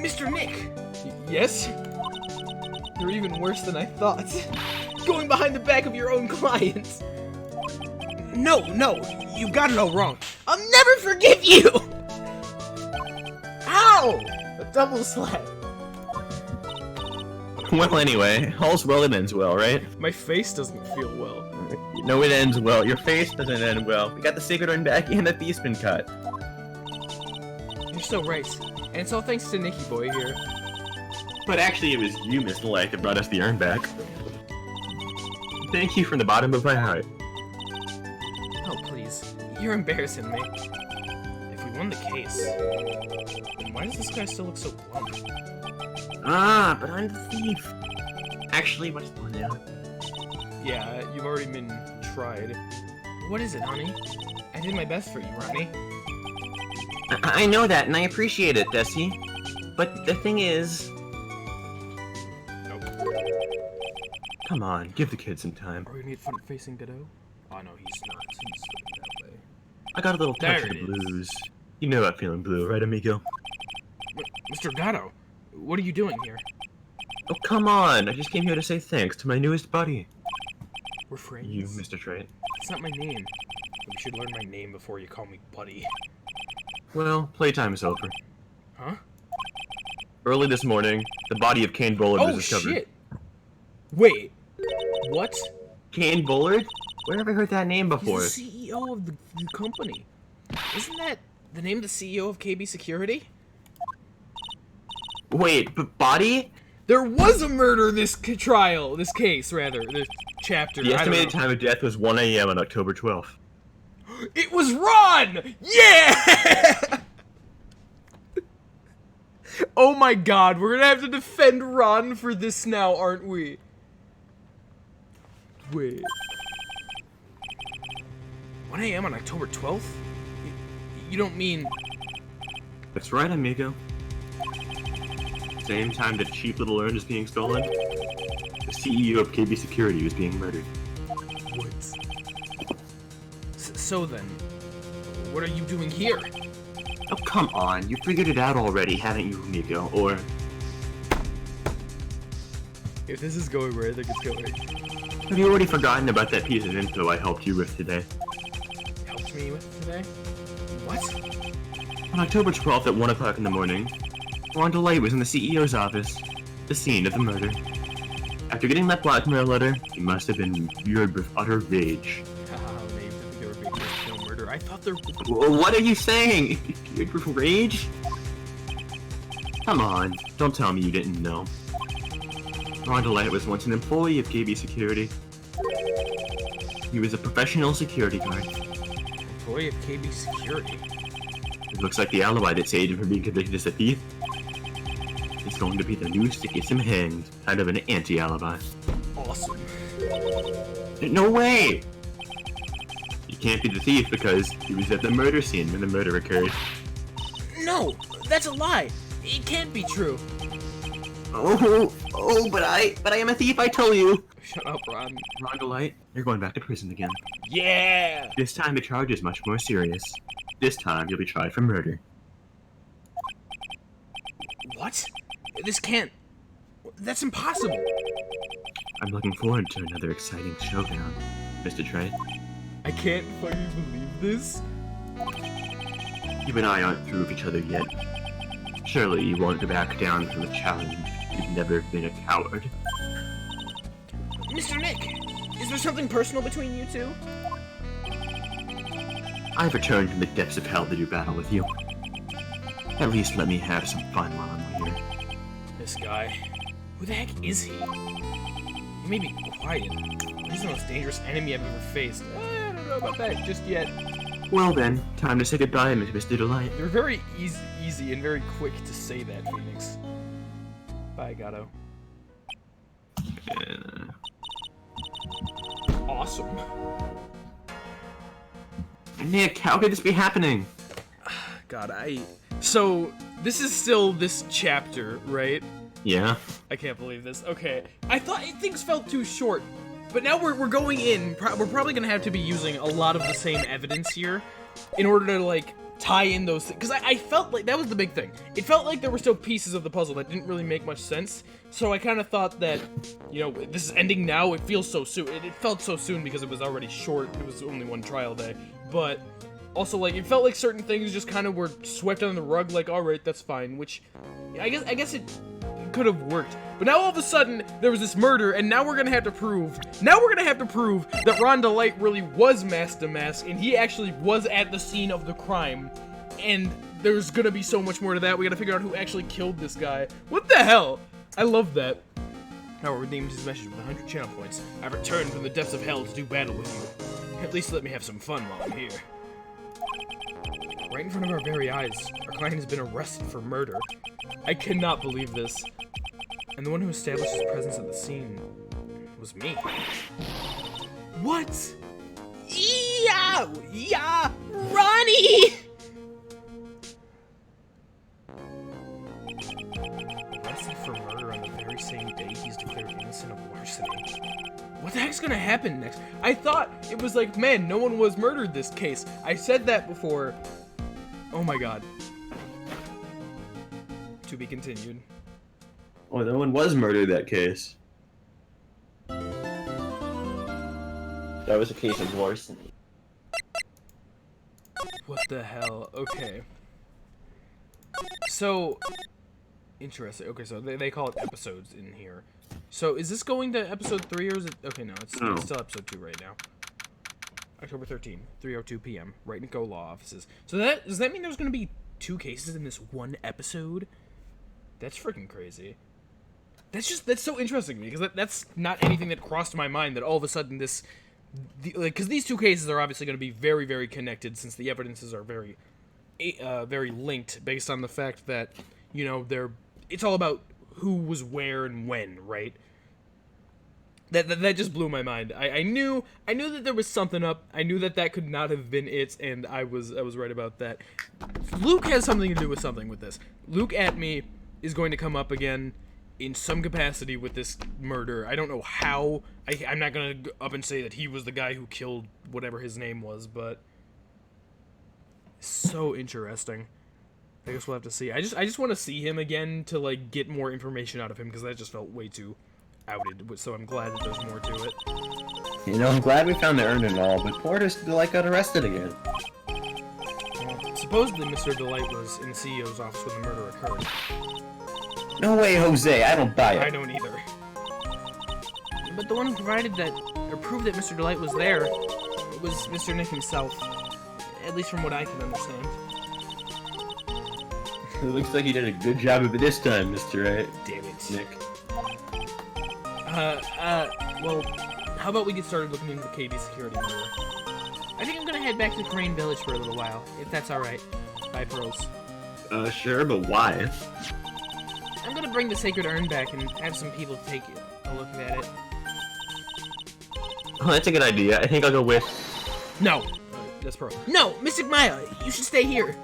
[SPEAKER 1] Mr. Nick! Yes? You're even worse than I thought. Going behind the back of your own client. No, you've got it all wrong. I'll never forgive you! Ow! A double slap.
[SPEAKER 5] Well, anyway, all's well that ends well, right?
[SPEAKER 1] My face doesn't feel well.
[SPEAKER 5] No, it ends well. Your face doesn't end well. We got the sacred urn back and the thief's been cut.
[SPEAKER 1] You're so right. And it's all thanks to Nicky Boy here.
[SPEAKER 5] But actually, it was you, Mr. Light, that brought us the urn back. Thank you from the bottom of my heart.
[SPEAKER 1] Oh, please. You're embarrassing me. If we won the case, then why does this guy still look so glum?
[SPEAKER 5] Ah, but I'm the thief.
[SPEAKER 3] Actually, what's the one now?
[SPEAKER 1] Yeah, you've already been tried. What is it, honey? I did my best for you, Ronnie.
[SPEAKER 3] I know that, and I appreciate it, Desi. But the thing is...
[SPEAKER 1] Nope.
[SPEAKER 3] Come on, give the kid some time.
[SPEAKER 1] Are we gonna get front-facing Godot? Oh no, he's not. He's looking that way.
[SPEAKER 3] I got a little touch
[SPEAKER 1] There
[SPEAKER 3] of the
[SPEAKER 1] it is.
[SPEAKER 3] blues. You know I'm feeling blue, right, amigo?
[SPEAKER 1] Mr. Gatto, what are you doing here?
[SPEAKER 3] Oh, come on! I just came here to say thanks to my newest buddy.
[SPEAKER 1] We're friends.
[SPEAKER 3] You, Mr. Trait.
[SPEAKER 1] It's not my name. You should learn my name before you call me buddy.
[SPEAKER 3] Well, playtime is over.
[SPEAKER 1] Huh?
[SPEAKER 3] Early this morning, the body of Kane Bullard was
[SPEAKER 1] Oh
[SPEAKER 3] discovered.
[SPEAKER 1] shit! Wait, what?
[SPEAKER 3] Kane Bullard? Where have I heard that name before?
[SPEAKER 1] He's the CEO of the company. Isn't that the name of the CEO of KB Security?
[SPEAKER 3] Wait, but body?
[SPEAKER 1] There was a murder this trial, this case rather, this chapter.
[SPEAKER 3] The
[SPEAKER 1] I don't
[SPEAKER 3] estimated
[SPEAKER 1] know.
[SPEAKER 3] time of death was 1 a.m. on October 12th.
[SPEAKER 1] It was Ron! Yeah! Oh my god, we're gonna have to defend Ron for this now, aren't we? Wait. 1 a.m. on October 12th? You don't mean...
[SPEAKER 3] That's right, amigo. Same time that cheap little urn is being stolen, the CEO of KB Security was being murdered.
[SPEAKER 1] What? So then, what are you doing here?
[SPEAKER 3] Oh, come on. You figured it out already, haven't you, amigo? Or...
[SPEAKER 1] If this is going where I think it's going.
[SPEAKER 3] have you already forgotten about that piece of info I helped you with today?
[SPEAKER 1] Helped me with today? What?
[SPEAKER 3] On October 12th at 1 o'clock in the morning, Wanda Light was in the CEO's office, the scene of the murder. After getting that blackmail letter, he must have been imbued with utter rage.
[SPEAKER 1] Haha, maybe I think they were being accused of no murder. I thought there was...
[SPEAKER 3] What are you saying? Imbued with rage? Come on, don't tell me you didn't know. Wanda Light was once an employee of KB Security. He was a professional security guard.
[SPEAKER 1] Employee of KB Security?
[SPEAKER 3] It looks like the alibi that saved him from being convicted as a thief. It's going to be the noose that gets him hanged, kind of an anti-alibi.
[SPEAKER 1] Awesome.
[SPEAKER 3] No way! He can't be the thief because he was at the murder scene when the murder occurred.
[SPEAKER 1] No! That's a lie! It can't be true!
[SPEAKER 3] But I am a thief, I tell you!
[SPEAKER 1] Shut up, Ron.
[SPEAKER 3] Wanda Light, you're going back to prison again.
[SPEAKER 1] Yeah!
[SPEAKER 3] This time the charge is much more serious. This time you'll be tried for murder.
[SPEAKER 1] What? This can't... That's impossible!
[SPEAKER 3] I'm looking forward to another exciting showdown, Mr. Trey.
[SPEAKER 1] I can't fucking believe this.
[SPEAKER 3] You and I aren't through with each other yet. Surely you won't back down from a challenge. You've never been a coward.
[SPEAKER 1] Mr. Nick, is there something personal between you two?
[SPEAKER 3] I've returned from the depths of hell to do battle with you. At least let me have some fun while I'm here.
[SPEAKER 1] This guy. Who the heck is he? He may be quiet. He's the most dangerous enemy I've ever faced. I don't know about that just yet.
[SPEAKER 3] Well then, time to say goodbye, Mr. Delight.
[SPEAKER 1] You're very easy and very quick to say that, Phoenix. Bye, Gatto. Awesome.
[SPEAKER 3] Nick, how could this be happening?
[SPEAKER 1] God, So, this is still this chapter, right?
[SPEAKER 3] Yeah.
[SPEAKER 1] I can't believe this. Okay. I thought things felt too short, but now we're going in. We're probably gonna have to be using a lot of the same evidence here in order to, like, tie in those things. Because I felt like that was the big thing. It felt like there were still pieces of the puzzle that didn't really make much sense. So I kind of thought that, you know, this is ending now. It feels so soon. It felt so soon because it was already short. It was only one trial day. But also, like, it felt like certain things just kind of were swept under the rug. Like, all right, that's fine. Which I guess it could have worked. But now all of a sudden there was this murder, and now we're gonna have to prove that Ron Delight really was Master Mask, and he actually was at the scene of the crime. And there's gonna be so much more to that. We gotta figure out who actually killed this guy. What the hell? I love that. Now redeemed his message with 100 channel points. I've returned from the depths of hell to do battle with you. At least let me have some fun while I'm here. Right in front of our very eyes, our client has been arrested for murder. I cannot believe this. And the one who established his presence at the scene was me. What? Yeah! Yeah! Ronnie! Arrested for murder on the very same day he's declared innocent of larceny. What the heck's gonna happen next? I thought it was like, man, no one was murdered this case. I said that before. Oh my god. To be continued.
[SPEAKER 3] Oh, no one was murdered that case. That was a case of larceny.
[SPEAKER 1] What the hell? Okay. So, interesting. Okay, so they call it episodes in here. So, is this going to episode 3 or is it... Okay, no, it's still episode 2 right now. October 13, 3:02 p.m. Wright and Go Law Offices. So does that mean there's going to be 2 cases in this one episode? That's freaking crazy. That's so interesting to me, because that's not anything that crossed my mind, that all of a sudden because these 2 cases are obviously going to be very, very connected, since the evidences are very, very linked, based on the fact that, you know, it's all about who was where and when, right? That just blew my mind. I knew that there was something up. I knew that could not have been it, and I was right about that. Luke has something to do with something with this. Luke at me is going to come up again in some capacity with this murder. I don't know how. I'm not gonna go up and say that he was the guy who killed whatever his name was, but so interesting. I guess we'll have to see. I just want to see him again to like get more information out of him, because that just felt way too outed. So I'm glad that there's more to it.
[SPEAKER 3] You know, I'm glad we found the urn and all, but poor Mr. Delight got arrested again.
[SPEAKER 1] Well, supposedly Mr. Delight was in the CEO's office when the murder occurred.
[SPEAKER 3] No way, Jose, I don't buy it.
[SPEAKER 1] I don't either. But the one who provided that, or proved that Mr. Delight was there, was Mr. Nick himself. At least from what I can understand.
[SPEAKER 3] It looks like you did a good job of it this time, Mr. Wright.
[SPEAKER 1] Damn it.
[SPEAKER 3] Nick.
[SPEAKER 1] Well, how about we get started looking into the KB security murder? I think I'm gonna head back to Crane Village for a little while, if that's alright. Bye, Pearls.
[SPEAKER 3] Sure, but why?
[SPEAKER 1] I'm gonna bring the sacred urn back and have some people take a look at it.
[SPEAKER 3] Oh, that's a good idea. I think I'll go with...
[SPEAKER 1] No! That's Pearl. No! Mystic Maya! You should stay here!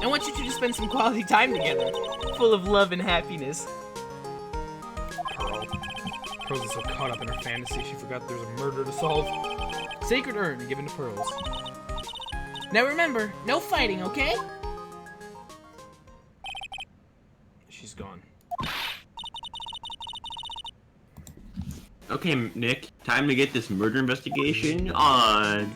[SPEAKER 1] I want you two to spend some quality time together, full of love and happiness. Pearl. Pearls is so caught up in her fantasy, she forgot there was a murder to solve. Sacred urn given to Pearls. Now remember, no fighting, okay? She's gone.
[SPEAKER 3] Okay, Nick, time to get this murder investigation on.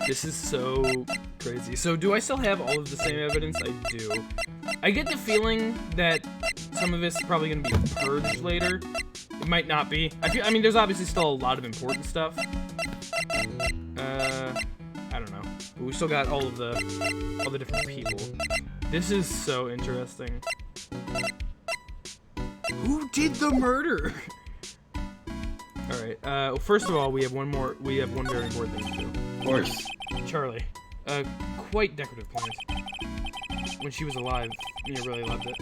[SPEAKER 1] This is so crazy. So do I still have all of the same evidence? I do. I get the feeling that some of this is probably going to be purged later. It might not be. I mean, there's obviously still a lot of important stuff. I don't know. But we still got all the different people. This is so interesting. Who did the murder? All right. Well, first of all, we have one very important thing to do.
[SPEAKER 3] Of course.
[SPEAKER 1] Charlie, quite decorative plant. When she was alive, Mia really loved it.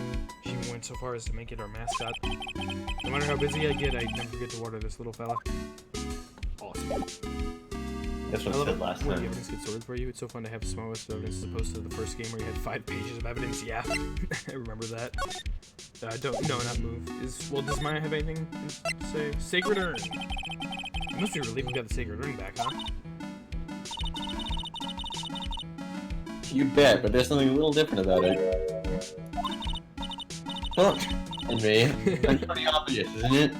[SPEAKER 1] She even went so far as to make it our mascot. No matter how busy I get, I never forget to water this little fella. Awesome.
[SPEAKER 3] That's what I said last
[SPEAKER 1] when the
[SPEAKER 3] time.
[SPEAKER 1] evidence gets sorted for you. It's so fun to have small list of evidence as opposed to the first game where you had 5 pages of evidence. Yeah, I remember that. Not move. Does Maya have anything to say? Sacred urn. You must be relieved we got the sacred urn back, huh?
[SPEAKER 3] You bet, but there's something a little different about it. Look, Henry, that's pretty obvious, isn't it?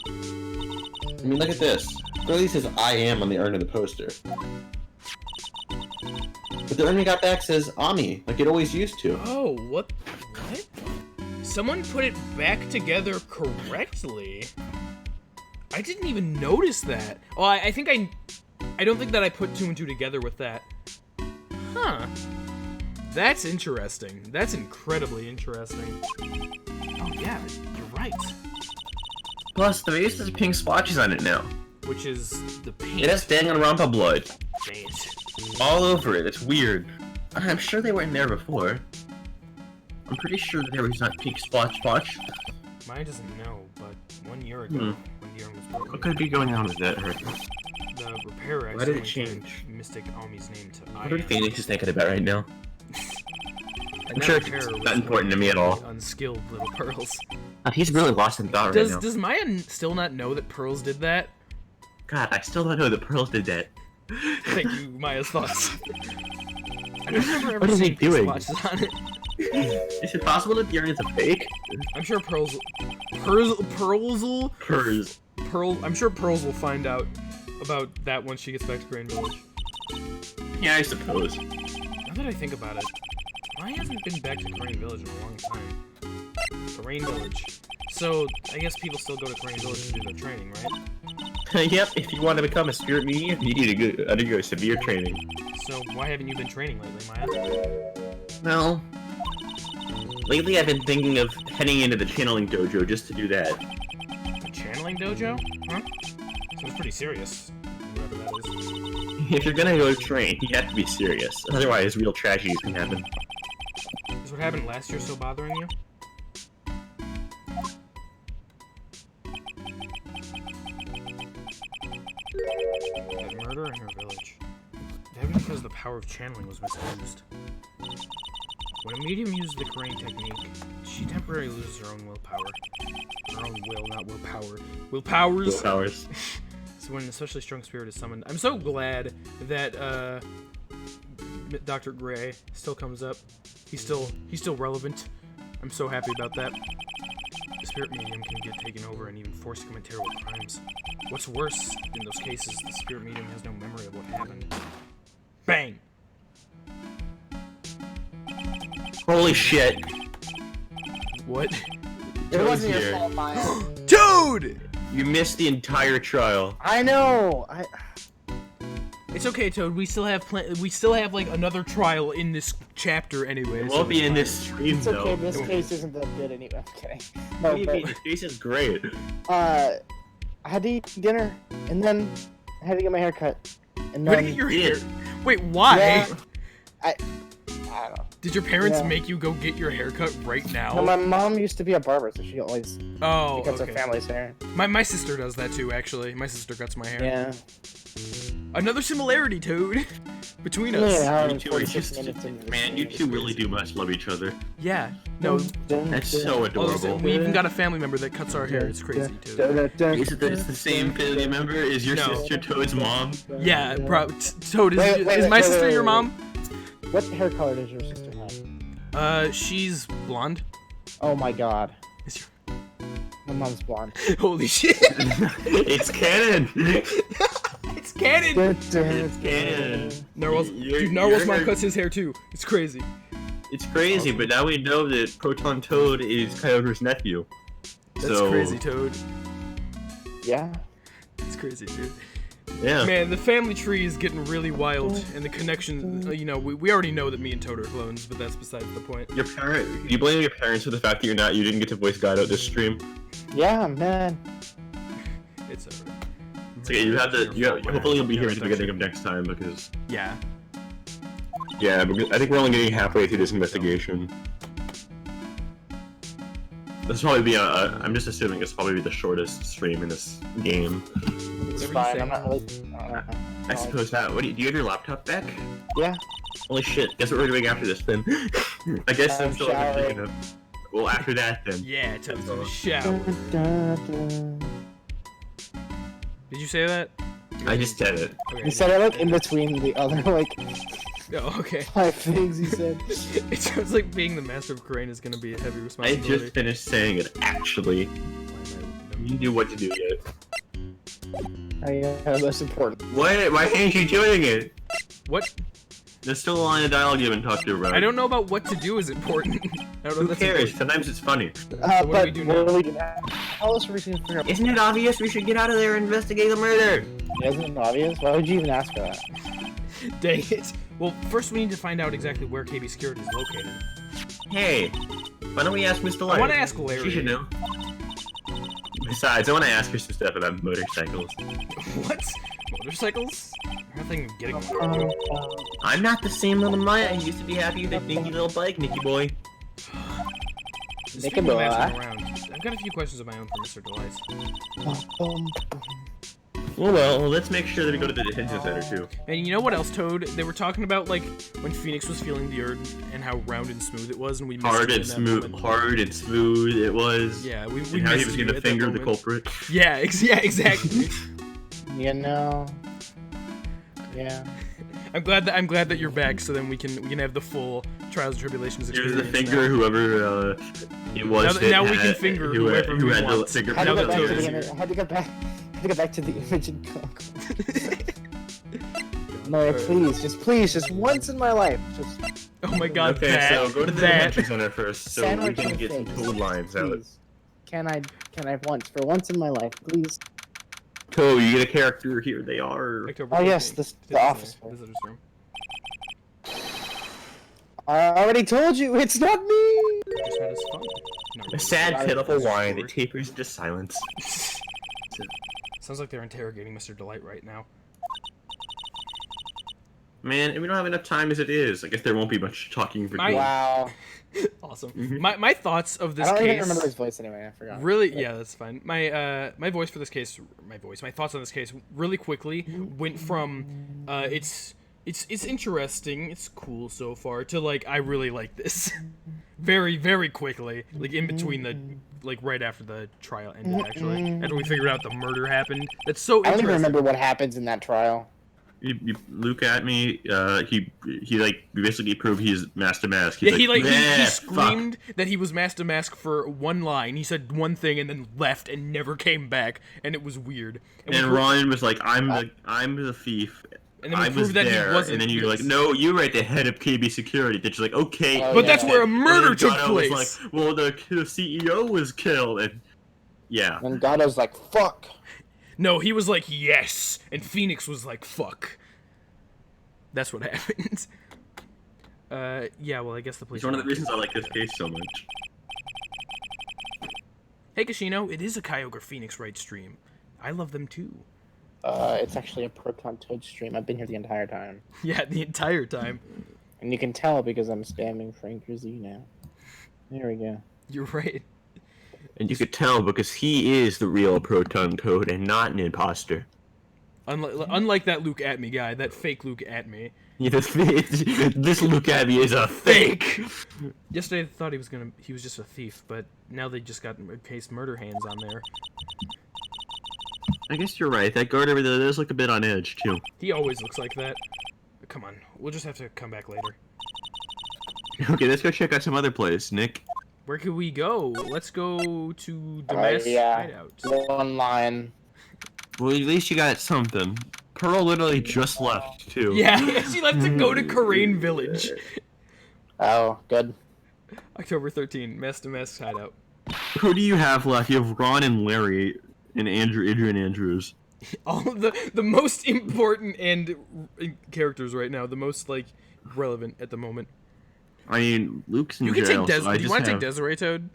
[SPEAKER 3] I mean, look at this. Clearly says I am on the urn of the poster. But the urn we got back says Ami, like it always used to.
[SPEAKER 1] Oh, what? Someone put it back together correctly. I didn't even notice that. Well, I think I don't think that I put 2 and 2 together with that. Huh. That's interesting. That's incredibly interesting. Oh yeah, you're right.
[SPEAKER 3] Plus, the base has pink splotches on it now.
[SPEAKER 1] Which is the paint.
[SPEAKER 3] It has Danganronpa blood.
[SPEAKER 1] Paint.
[SPEAKER 3] All over it. It's weird. I'm sure they weren't there before.
[SPEAKER 5] I'm pretty sure that there was not peak splotch.
[SPEAKER 1] Mine doesn't know, but 1 year ago, when the arm was broken,
[SPEAKER 5] What could be going on with that?
[SPEAKER 1] the repairer
[SPEAKER 5] Why did it
[SPEAKER 1] accidentally
[SPEAKER 5] change?
[SPEAKER 1] changed Mystic Omi's name to
[SPEAKER 3] What are
[SPEAKER 1] Ian.
[SPEAKER 3] Phoenix is thinking about right now?
[SPEAKER 1] And
[SPEAKER 5] I'm
[SPEAKER 1] that
[SPEAKER 5] sure it's
[SPEAKER 1] repairer was
[SPEAKER 5] not important to me at
[SPEAKER 1] one
[SPEAKER 5] all.
[SPEAKER 1] of the Unskilled little Pearls.
[SPEAKER 5] He's really lost in thought right now.
[SPEAKER 1] Does Maya still not know that Pearls did that?
[SPEAKER 5] God, I still don't know that Pearls did that.
[SPEAKER 1] Thank you, Maya's thoughts. I don't remember ever
[SPEAKER 5] What is he
[SPEAKER 1] seeing these
[SPEAKER 5] doing?
[SPEAKER 1] watches on it.
[SPEAKER 5] Is it possible that the earring's a fake?
[SPEAKER 1] I'm sure Pearls I'm sure Pearls will find out about that once she gets back to Grand Village.
[SPEAKER 5] Yeah, I suppose.
[SPEAKER 1] Now that I think about it, Maya hasn't been back to Crane Village in a long time. Crane Village. So, I guess people still go to Crane Village to do their training, right?
[SPEAKER 3] Yep, if you want to become a spirit medium, you need to undergo severe training.
[SPEAKER 1] So, why haven't you been training lately, Maya?
[SPEAKER 3] Well, lately I've been thinking of heading into the channeling dojo just to do that.
[SPEAKER 1] The channeling dojo? Huh? Sounds pretty serious. Whatever that is.
[SPEAKER 3] If you're gonna go train, you have to be serious. Otherwise, real tragedies can happen.
[SPEAKER 1] Is what happened last year so bothering you? That murder in her village. That was because the power of channeling was misused. When a medium uses the Crane technique, she temporarily loses her own willpower. Her own will, not willpower. Willpowers!
[SPEAKER 3] Powers.
[SPEAKER 1] So when an especially strong spirit is summoned, I'm so glad that Dr. Gray still comes up. He's still relevant. I'm so happy about that. The spirit medium can get taken over and even forced to commit terrible crimes. What's worse, in those cases, the spirit medium has no memory of what happened. Bang!
[SPEAKER 3] Holy shit.
[SPEAKER 1] What?
[SPEAKER 6] It wasn't your
[SPEAKER 3] here.
[SPEAKER 6] fault, Maya.
[SPEAKER 1] Dude!
[SPEAKER 3] You missed the entire trial.
[SPEAKER 6] I know.
[SPEAKER 1] It's okay, Toad. We still have like another trial in this chapter anyway.
[SPEAKER 3] It
[SPEAKER 1] so
[SPEAKER 3] won't be
[SPEAKER 1] it's
[SPEAKER 3] in
[SPEAKER 1] fine.
[SPEAKER 3] this stream
[SPEAKER 6] It's
[SPEAKER 3] though.
[SPEAKER 6] okay. This case isn't that good anyway. I'm kidding. No,
[SPEAKER 3] What do you mean?
[SPEAKER 6] but
[SPEAKER 3] This case is great.
[SPEAKER 6] I had to eat dinner, and then I had to get my hair cut, and
[SPEAKER 1] Where
[SPEAKER 6] then
[SPEAKER 1] did your
[SPEAKER 3] Yeah.
[SPEAKER 1] hair? Wait, why?
[SPEAKER 6] Yeah. I don't know.
[SPEAKER 1] Did your parents
[SPEAKER 6] Yeah.
[SPEAKER 1] make you go get your hair cut right now?
[SPEAKER 6] No, my mom used to be a barber, so she always
[SPEAKER 1] Oh,
[SPEAKER 6] cuts
[SPEAKER 1] okay.
[SPEAKER 6] her family's hair.
[SPEAKER 1] My sister does that too, actually. My sister cuts my hair.
[SPEAKER 6] Yeah.
[SPEAKER 1] Another similarity, Toad, between us.
[SPEAKER 6] Yeah,
[SPEAKER 3] You two are just, man, you two really do much love each other.
[SPEAKER 1] Yeah. No.
[SPEAKER 3] That's so adorable.
[SPEAKER 1] We even got a family member that cuts our hair. It's crazy, Toad.
[SPEAKER 3] Is it it's the same family member? Is your
[SPEAKER 1] No.
[SPEAKER 3] sister Toad's mom?
[SPEAKER 1] Yeah, Toad, is,
[SPEAKER 6] Wait,
[SPEAKER 1] is my
[SPEAKER 6] wait,
[SPEAKER 1] sister
[SPEAKER 6] wait,
[SPEAKER 1] your
[SPEAKER 6] wait.
[SPEAKER 1] mom?
[SPEAKER 6] What hair color does your sister have?
[SPEAKER 1] She's blonde.
[SPEAKER 6] Oh my god.
[SPEAKER 1] Is your...
[SPEAKER 6] My mom's blonde.
[SPEAKER 1] Holy shit!
[SPEAKER 3] It's canon!
[SPEAKER 1] It's canon!
[SPEAKER 3] It's canon!
[SPEAKER 1] Narwhal's,
[SPEAKER 3] Your-
[SPEAKER 1] dude, Narwhal's
[SPEAKER 3] your
[SPEAKER 1] mom
[SPEAKER 3] hair-
[SPEAKER 1] cuts his hair too. It's crazy.
[SPEAKER 3] It's crazy, but now we know that Proton Toad is Kyogre's nephew.
[SPEAKER 1] That's
[SPEAKER 3] So,
[SPEAKER 1] crazy, Toad.
[SPEAKER 6] Yeah.
[SPEAKER 1] It's crazy, dude.
[SPEAKER 3] Yeah.
[SPEAKER 1] Man, the family tree is getting really wild, and the connection, you know, we already know that me and Toad are clones, but that's besides the point.
[SPEAKER 3] Your parent, you blame your parents for the fact that you didn't get to voice guide out this stream.
[SPEAKER 6] Yeah, man.
[SPEAKER 1] It's alright.
[SPEAKER 3] It's okay, hopefully you'll be here at the beginning of next time because,
[SPEAKER 1] Yeah.
[SPEAKER 3] yeah, because I think we're only getting halfway through this investigation. This will probably be I'm just assuming it's probably the shortest stream in this game.
[SPEAKER 6] It's
[SPEAKER 1] Whatever you
[SPEAKER 6] fine.
[SPEAKER 1] say.
[SPEAKER 6] I'm not really. I don't know.
[SPEAKER 3] I suppose not. What do you have your laptop back?
[SPEAKER 6] Yeah.
[SPEAKER 3] Holy shit, guess what we're doing after this then? I guess I'm
[SPEAKER 6] I'm
[SPEAKER 3] still
[SPEAKER 6] showering.
[SPEAKER 3] thinking of. Well, after that then.
[SPEAKER 1] Yeah, Toad's in the shower. Did you say that?
[SPEAKER 3] I just said it.
[SPEAKER 1] Okay.
[SPEAKER 6] You said it like in between the other like
[SPEAKER 1] Oh, okay.
[SPEAKER 6] 5 things you said.
[SPEAKER 1] It sounds like being the master of Crane is gonna be a heavy
[SPEAKER 3] I
[SPEAKER 1] responsibility.
[SPEAKER 3] just finished saying it, actually. You knew what to do yet.
[SPEAKER 6] That's important.
[SPEAKER 3] Why aren't you doing it?
[SPEAKER 1] What?
[SPEAKER 3] There's still a line of dialogue you haven't talked to about.
[SPEAKER 1] I don't know about what to do is important. I don't know
[SPEAKER 3] Who
[SPEAKER 1] if that's
[SPEAKER 3] cares?
[SPEAKER 1] important.
[SPEAKER 3] Sometimes it's funny.
[SPEAKER 1] what do
[SPEAKER 6] But
[SPEAKER 1] we do
[SPEAKER 6] what
[SPEAKER 1] now?
[SPEAKER 6] do we do now? How else are we gonna figure out?
[SPEAKER 3] Isn't it obvious we should get out of there and investigate the murder?
[SPEAKER 6] Isn't it obvious? Why would you even ask for that?
[SPEAKER 1] Dang it. Well, first we need to find out exactly where KB Security is located.
[SPEAKER 3] Hey, why don't we ask Mr. Light?
[SPEAKER 1] I want to ask Larry.
[SPEAKER 3] She should know. Besides, I want to ask her some stuff about motorcycles.
[SPEAKER 1] What? Motorcycles? Nothing getting on you.
[SPEAKER 3] I'm not the same little Maya who used to be happy with a dinky little bike, Nicky boy.
[SPEAKER 1] Speaking of messing around, I've got a few questions of my own for Mr. Delight.
[SPEAKER 5] Well, let's make sure that we go to the detention center too.
[SPEAKER 1] And you know what else, Toad? They were talking about like when Phoenix was feeling the earth and how round and smooth it was, and we missed
[SPEAKER 5] Hard
[SPEAKER 1] it in
[SPEAKER 5] and
[SPEAKER 1] that
[SPEAKER 5] smooth,
[SPEAKER 1] moment.
[SPEAKER 5] hard and smooth it was.
[SPEAKER 1] Yeah, we
[SPEAKER 5] And how he
[SPEAKER 1] missed
[SPEAKER 5] was
[SPEAKER 1] you
[SPEAKER 5] gonna
[SPEAKER 1] at that
[SPEAKER 5] finger the
[SPEAKER 1] moment.
[SPEAKER 5] culprit.
[SPEAKER 1] Yeah, yeah, exactly.
[SPEAKER 6] You know. Yeah.
[SPEAKER 1] I'm glad that you're back, so then we can have the full Trials and Tribulations
[SPEAKER 5] It was
[SPEAKER 1] experience.
[SPEAKER 5] the finger,
[SPEAKER 1] now.
[SPEAKER 5] whoever it was.
[SPEAKER 1] Now-
[SPEAKER 5] that
[SPEAKER 1] now we
[SPEAKER 5] had-
[SPEAKER 1] can finger
[SPEAKER 5] who had,
[SPEAKER 1] whoever
[SPEAKER 5] who
[SPEAKER 1] we
[SPEAKER 5] had
[SPEAKER 1] want.
[SPEAKER 5] the finger.
[SPEAKER 6] How
[SPEAKER 1] Now
[SPEAKER 6] to
[SPEAKER 1] that
[SPEAKER 6] get back
[SPEAKER 1] Toad
[SPEAKER 6] to
[SPEAKER 1] is
[SPEAKER 6] the
[SPEAKER 1] here.
[SPEAKER 6] image? How to get back? How to get back to the image and No, please, just once in my life, just
[SPEAKER 1] Oh my God!
[SPEAKER 5] Okay,
[SPEAKER 1] that,
[SPEAKER 5] so go to the
[SPEAKER 1] that.
[SPEAKER 5] detention center first, so we
[SPEAKER 6] sandwich
[SPEAKER 5] can
[SPEAKER 6] and
[SPEAKER 5] get some
[SPEAKER 6] face.
[SPEAKER 5] code lines out.
[SPEAKER 6] Please. Can I for once in my life, please?
[SPEAKER 5] So you get a character here. They are.
[SPEAKER 1] October
[SPEAKER 6] Oh yes,
[SPEAKER 1] 14th.
[SPEAKER 6] the
[SPEAKER 1] Visitor-
[SPEAKER 6] office.
[SPEAKER 1] Visitor's room.
[SPEAKER 6] I already told you, it's not me.
[SPEAKER 1] Just had his phone. Not really.
[SPEAKER 5] A sad,
[SPEAKER 6] Sorry.
[SPEAKER 5] pitiful whine that tapers into silence.
[SPEAKER 1] Sounds like they're interrogating Mr. Delight right now.
[SPEAKER 5] Man, and we don't have enough time as it is. I guess there won't be much talking for
[SPEAKER 1] My-
[SPEAKER 5] too long.
[SPEAKER 6] Wow.
[SPEAKER 1] Awesome.
[SPEAKER 5] Mhm.
[SPEAKER 1] My thoughts of this
[SPEAKER 6] I don't
[SPEAKER 1] case.
[SPEAKER 6] even remember his voice anyway. I forgot.
[SPEAKER 1] Really, yeah, that's fine. My voice for this case, my thoughts on this case, really quickly went from, it's interesting, it's cool so far, to like I really like this, very very quickly, like in between the, like right after the trial ended actually, after we figured out the murder happened. That's so
[SPEAKER 6] I don't
[SPEAKER 1] interesting.
[SPEAKER 6] even remember what happens in that trial.
[SPEAKER 5] You look at me. He like basically proved he's Master Mask.
[SPEAKER 1] Yeah,
[SPEAKER 5] He's
[SPEAKER 1] he like he
[SPEAKER 5] "Yeah,
[SPEAKER 1] screamed that he was Master Mask for one line. He said one thing and then left and never came back, and it was weird.
[SPEAKER 5] fuck." And Ryan was like, "I'm the thief."
[SPEAKER 1] And then we
[SPEAKER 5] I was
[SPEAKER 1] proved that he
[SPEAKER 5] there,
[SPEAKER 1] wasn't,
[SPEAKER 5] and then you're
[SPEAKER 1] yes.
[SPEAKER 5] like, "No, you're right, the head of KB Security." That you're like, "Okay,"
[SPEAKER 6] Oh,
[SPEAKER 1] But
[SPEAKER 6] yeah.
[SPEAKER 1] that's where a murder
[SPEAKER 5] And then
[SPEAKER 1] took
[SPEAKER 5] Gato was
[SPEAKER 1] place.
[SPEAKER 5] like, "Well, the CEO was killed," and yeah.
[SPEAKER 6] And Gato's like, fuck.
[SPEAKER 1] No, he was like, yes. And Phoenix was like, fuck. That's what happened. Yeah, well, I guess the police...
[SPEAKER 5] It's one of the reasons I like this case so much.
[SPEAKER 1] Hey, Kashino, it is a Kyogre Phoenix Wright stream. I love them too.
[SPEAKER 6] It's actually a Proton Toad stream. I've been here the entire time.
[SPEAKER 1] Yeah, the entire time.
[SPEAKER 6] And you can tell because I'm spamming Frank Z now. There we go.
[SPEAKER 1] You're right.
[SPEAKER 5] And you could tell because he is the real Proton Toad and not an imposter.
[SPEAKER 1] Unlike that Luke at me guy, that fake Luke at me.
[SPEAKER 5] Yeah, this look at me is a fake.
[SPEAKER 1] Yesterday I thought he was just a thief, but now they just got case murder hands on there.
[SPEAKER 5] I guess you're right. That guard over there does look a bit on edge too.
[SPEAKER 1] He always looks like that. Come on, we'll just have to come back later.
[SPEAKER 5] Okay, let's go check out some other place, Nick.
[SPEAKER 1] Where could we go? Let's go to the mess hideout.
[SPEAKER 6] One line.
[SPEAKER 5] Well, at least you got something. Pearl literally just left too.
[SPEAKER 1] Yeah, she left to go to Korean Village.
[SPEAKER 6] Oh, good.
[SPEAKER 1] October 13, Mess to Mess hideout.
[SPEAKER 5] Who do you have left? You have Ron and Larry and Adrian Andrews.
[SPEAKER 1] All of the most important and characters right now, the most like relevant at the moment.
[SPEAKER 5] I mean, Luke's in
[SPEAKER 1] You can
[SPEAKER 5] jail.
[SPEAKER 1] take
[SPEAKER 5] so I
[SPEAKER 1] Desiree. Do you
[SPEAKER 5] just
[SPEAKER 1] want to take
[SPEAKER 5] have-
[SPEAKER 1] Desiree, Toad?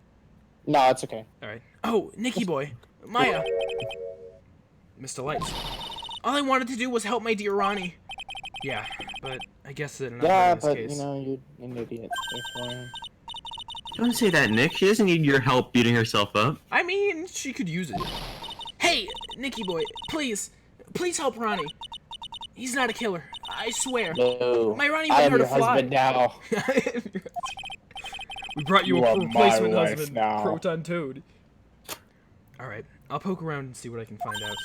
[SPEAKER 6] No, it's okay.
[SPEAKER 1] All right. Oh, Nikki boy, Maya, Mr. Lights. All I wanted to do was help my dear Ronnie. Yeah, but I guess that
[SPEAKER 6] Yeah,
[SPEAKER 1] in this
[SPEAKER 6] but
[SPEAKER 1] case.
[SPEAKER 6] you know, you're an idiot. Therefore...
[SPEAKER 5] Don't say that, Nick. She doesn't need your help beating herself up.
[SPEAKER 1] I mean, she could use it. Hey, Nikki boy, please help Ronnie. He's not a killer. I swear.
[SPEAKER 6] No.
[SPEAKER 1] My Ronnie
[SPEAKER 6] I
[SPEAKER 1] wouldn't
[SPEAKER 6] am
[SPEAKER 1] hurt
[SPEAKER 6] your
[SPEAKER 1] a fly.
[SPEAKER 6] husband now.
[SPEAKER 1] We brought you
[SPEAKER 6] You
[SPEAKER 1] a
[SPEAKER 6] are my
[SPEAKER 1] replacement
[SPEAKER 6] wife
[SPEAKER 1] husband,
[SPEAKER 6] now.
[SPEAKER 1] Proton Toad. Alright, I'll poke around and see what I can find out.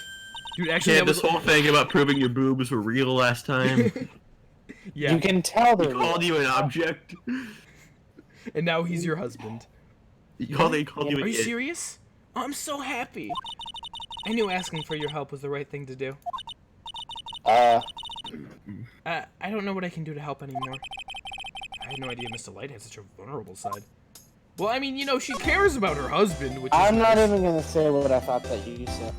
[SPEAKER 1] Dude, actually,
[SPEAKER 5] Yeah,
[SPEAKER 1] that was...
[SPEAKER 5] this whole thing about proving your boobs were real last time.
[SPEAKER 1] Yeah,
[SPEAKER 6] You can tell
[SPEAKER 5] He
[SPEAKER 6] they're
[SPEAKER 5] called you an object.
[SPEAKER 1] and now he's your husband.
[SPEAKER 5] He called you
[SPEAKER 1] Are
[SPEAKER 5] an
[SPEAKER 1] you
[SPEAKER 5] idiot.
[SPEAKER 1] serious? Oh, I'm so happy. I knew asking for your help was the right thing to do. I don't know what I can do to help anymore. I had no idea Mr. Light had such a vulnerable side. Well, I mean, you know, she cares about her husband, which is
[SPEAKER 6] I'm not
[SPEAKER 1] nice.
[SPEAKER 6] even gonna say what I thought that you said.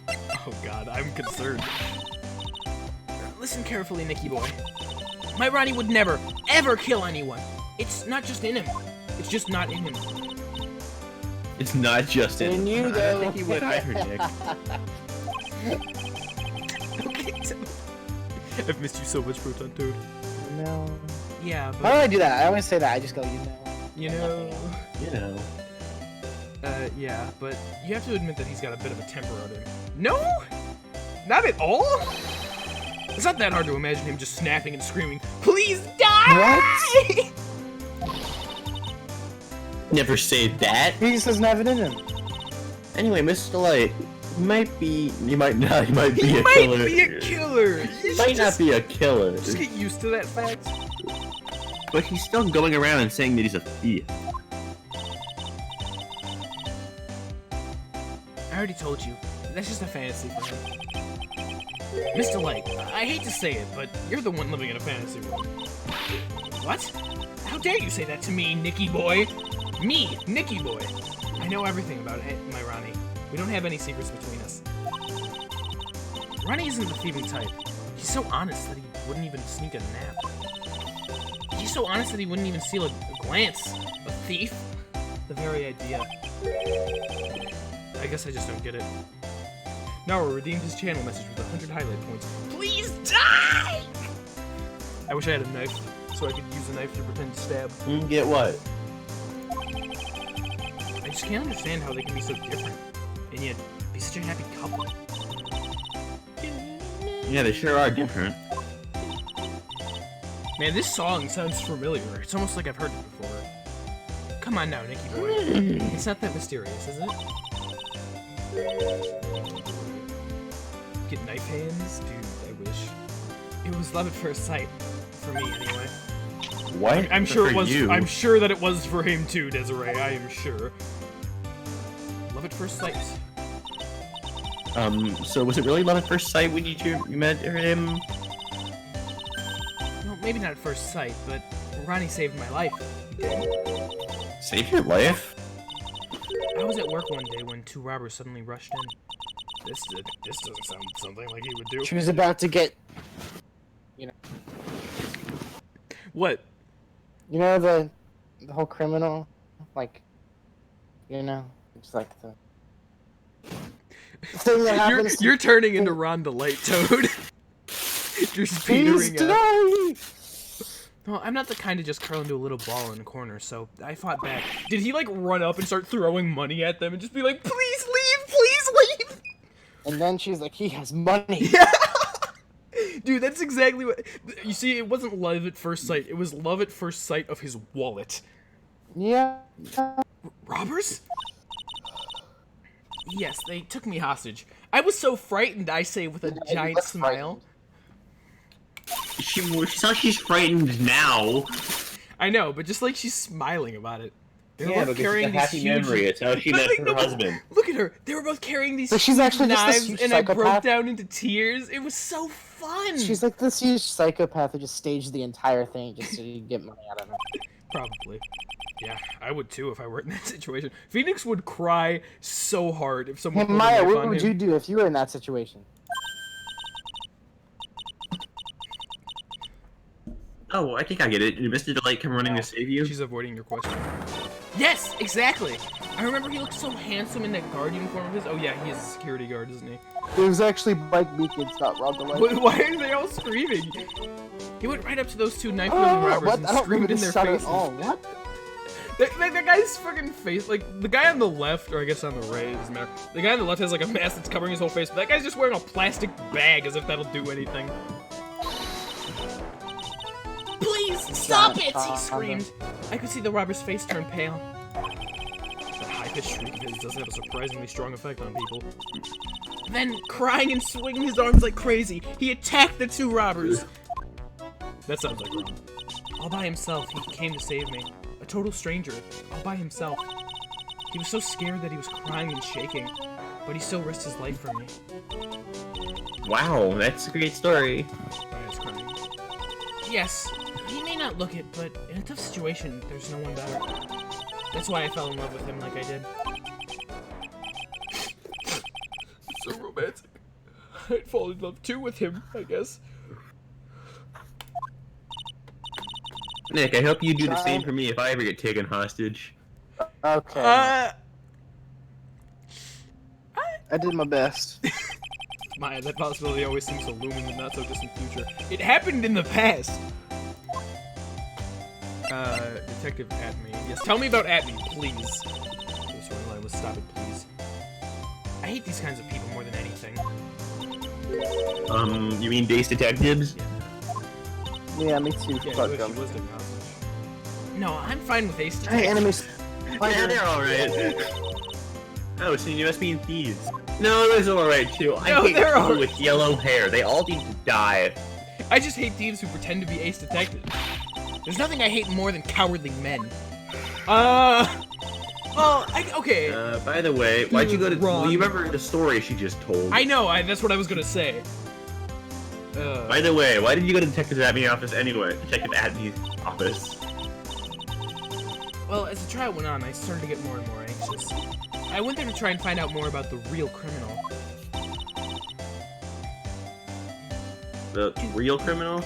[SPEAKER 1] Oh god, I'm concerned. Listen carefully, Nikki boy. My Ronnie would never, ever kill anyone. It's not just in him. It's just not in him.
[SPEAKER 5] It's not just in.
[SPEAKER 6] In you,
[SPEAKER 5] I
[SPEAKER 6] though.
[SPEAKER 5] think he would either, Nick.
[SPEAKER 1] Okay, so... I've missed you so much, Proton Toad.
[SPEAKER 6] No.
[SPEAKER 1] Yeah,
[SPEAKER 6] How do
[SPEAKER 1] but,
[SPEAKER 6] I do that? I always say that. I just go, you know.
[SPEAKER 1] you know...
[SPEAKER 5] You know.
[SPEAKER 1] Yeah, but you have to admit that he's got a bit of a temper on him. No? Not at all? It's not that hard to imagine him just snapping and screaming, "Please die!"
[SPEAKER 3] Never say that.
[SPEAKER 6] He just doesn't have it in him.
[SPEAKER 3] Anyway, Mr. Light, he might be a
[SPEAKER 1] He might
[SPEAKER 3] killer.
[SPEAKER 1] be a killer.
[SPEAKER 3] He might not be a killer.
[SPEAKER 1] Just get used to that fact.
[SPEAKER 5] But he's still going around and saying that he's a thief.
[SPEAKER 1] I already told you. That's just a fantasy for him. Mr. Light, I hate to say it, but you're the one living in a fantasy world. What? How dare you say that to me, Nicky boy? Me, Nicky boy. I know everything about my Ronnie. We don't have any secrets between us. Ronnie isn't the thieving type. He's so honest that he wouldn't even sneak a nap. He's so honest that he wouldn't even steal a glance. A thief? The very idea. I guess I just don't get it. Naru redeemed his channel message with 100 highlight points. Please die! I wish I had a knife, so I could use a knife to pretend to stab.
[SPEAKER 3] Get what?
[SPEAKER 1] I just can't understand how they can be so different, and yet be such a happy couple.
[SPEAKER 5] Yeah, they sure are different.
[SPEAKER 1] Man, this song sounds familiar. It's almost like I've heard it before. Come on now, Nicky boy. It's not that mysterious, is it? Get knife hands? Dude, I wish. It was love at first sight. For me, anyway.
[SPEAKER 3] What?
[SPEAKER 1] I'm sure it was.
[SPEAKER 5] you.
[SPEAKER 1] I'm sure that it was for him too, Desiree. I am sure. Love at first sight.
[SPEAKER 3] So was it really love at first sight when you met him?
[SPEAKER 1] Well, maybe not at first sight, but Ronnie saved my life. He did.
[SPEAKER 3] Save your life?
[SPEAKER 1] I was at work one day when two robbers suddenly rushed in. This doesn't sound something like he would do.
[SPEAKER 6] She was about to get,
[SPEAKER 1] What?
[SPEAKER 6] you know, the whole criminal, like, it's like the thing that happens.
[SPEAKER 1] You're turning into Ron the Light Toad. You're
[SPEAKER 6] Please
[SPEAKER 1] petering out.
[SPEAKER 6] die!
[SPEAKER 1] No, I'm not the kind to just curl into a little ball in a corner, so I fought back. Did he, like, run up and start throwing money at them and just be like, "Please leave! Please leave!"
[SPEAKER 6] And then she's like, he has money.
[SPEAKER 1] Dude, that's exactly what... You see, it wasn't love at first sight. It was love at first sight of his wallet.
[SPEAKER 6] Yeah.
[SPEAKER 1] Robbers? Yes, they took me hostage. I was so frightened, I say, with a giant
[SPEAKER 6] look
[SPEAKER 1] smile.
[SPEAKER 5] She's frightened now.
[SPEAKER 1] I know, but just like she's smiling about it. They were
[SPEAKER 3] Yeah,
[SPEAKER 1] both
[SPEAKER 3] because
[SPEAKER 1] carrying
[SPEAKER 3] it's a
[SPEAKER 1] these
[SPEAKER 3] happy
[SPEAKER 1] huge...
[SPEAKER 3] memory. It's how she
[SPEAKER 1] But,
[SPEAKER 3] met
[SPEAKER 1] like,
[SPEAKER 3] her
[SPEAKER 1] no,
[SPEAKER 3] husband.
[SPEAKER 1] Look at her. They were both carrying these
[SPEAKER 6] So she's actually just this
[SPEAKER 1] knives,
[SPEAKER 6] huge
[SPEAKER 1] and I broke
[SPEAKER 6] psychopath?
[SPEAKER 1] down into tears. It was so fun.
[SPEAKER 6] She's like this huge psychopath who just staged the entire thing just to get money out of her.
[SPEAKER 1] Probably. Yeah, I would too if I were in that situation. Phoenix would cry so hard if
[SPEAKER 6] Hey,
[SPEAKER 1] someone pulled a
[SPEAKER 6] Maya,
[SPEAKER 1] knife
[SPEAKER 6] what
[SPEAKER 1] on
[SPEAKER 6] would
[SPEAKER 1] him.
[SPEAKER 6] you do if you were in that situation?
[SPEAKER 5] Oh, I think I get it. Did Mr. Delight come running to save you?
[SPEAKER 1] She's avoiding your question. Yes, exactly. I remember he looked so handsome in that guard uniform of his. Oh yeah, he is a security guard, isn't he?
[SPEAKER 6] It was actually Mike Meekins, not Rob the Light.
[SPEAKER 1] Why are they all screaming? He went right up to those two knife-wielding robbers
[SPEAKER 6] What?
[SPEAKER 1] and
[SPEAKER 6] I don't
[SPEAKER 1] screamed
[SPEAKER 6] remember
[SPEAKER 1] in
[SPEAKER 6] this
[SPEAKER 1] their
[SPEAKER 6] shot at
[SPEAKER 1] faces.
[SPEAKER 6] all. What?
[SPEAKER 1] That guy's fucking face, like, the guy on the left, or I guess on the right, it doesn't matter. The guy on the left has like a mask that's covering his whole face, but that guy's just wearing a plastic bag as if that'll do anything. Please, stop it! He screamed. I could see the robber's face turn pale. That high-pitched shriek of his does have a surprisingly strong effect on people. Then, crying and swinging his arms like crazy, he attacked the two robbers. That sounds like Ron. All by himself, he came to save me. A total stranger, all by himself. He was so scared that he was crying and shaking, but he still risked his life for me.
[SPEAKER 3] Wow, that's a great story.
[SPEAKER 1] I was crying. Yes, he may not look it, but in a tough situation, there's no one better. That's why I fell in love with him like I did. So romantic. I'd fall in love too with him, I guess.
[SPEAKER 3] Nick, I hope you do the same for me if I ever get taken hostage.
[SPEAKER 6] Okay.
[SPEAKER 1] I
[SPEAKER 6] did my best.
[SPEAKER 1] Maya, that possibility always seems to loom in the not-so-distant future. It happened in the past! Detective Atme. Yes, tell me about Atme, please. This one line Alice, stop it, please. I hate these kinds of people more than anything.
[SPEAKER 5] You mean Base Detectives?
[SPEAKER 6] Yeah, me too.
[SPEAKER 1] Yeah,
[SPEAKER 6] Fuck
[SPEAKER 1] she
[SPEAKER 6] them.
[SPEAKER 1] was taking hostage. No, I'm fine with Ace
[SPEAKER 6] Hey,
[SPEAKER 1] Detective.
[SPEAKER 6] enemies.
[SPEAKER 5] Yeah, they're alright. Oh, so you must be thieves. No, those are alright too. I
[SPEAKER 1] No,
[SPEAKER 5] hate
[SPEAKER 1] they're
[SPEAKER 5] people
[SPEAKER 1] alright.
[SPEAKER 5] with yellow hair. They all need to die.
[SPEAKER 1] I just hate thieves who pretend to be Ace Detective. There's nothing I hate more than cowardly men. Well, okay.
[SPEAKER 5] By the way, why'd you go to...
[SPEAKER 1] Wrong.
[SPEAKER 5] Well, you remember the story she just told?
[SPEAKER 1] I know, that's what I was gonna say.
[SPEAKER 5] By the way, why did you go to Detective Admin office anyway? Detective Admin's office.
[SPEAKER 1] Well, as the trial went on, I started to get more and more anxious. I went there to try and find out more about the real criminal.
[SPEAKER 5] The real criminal?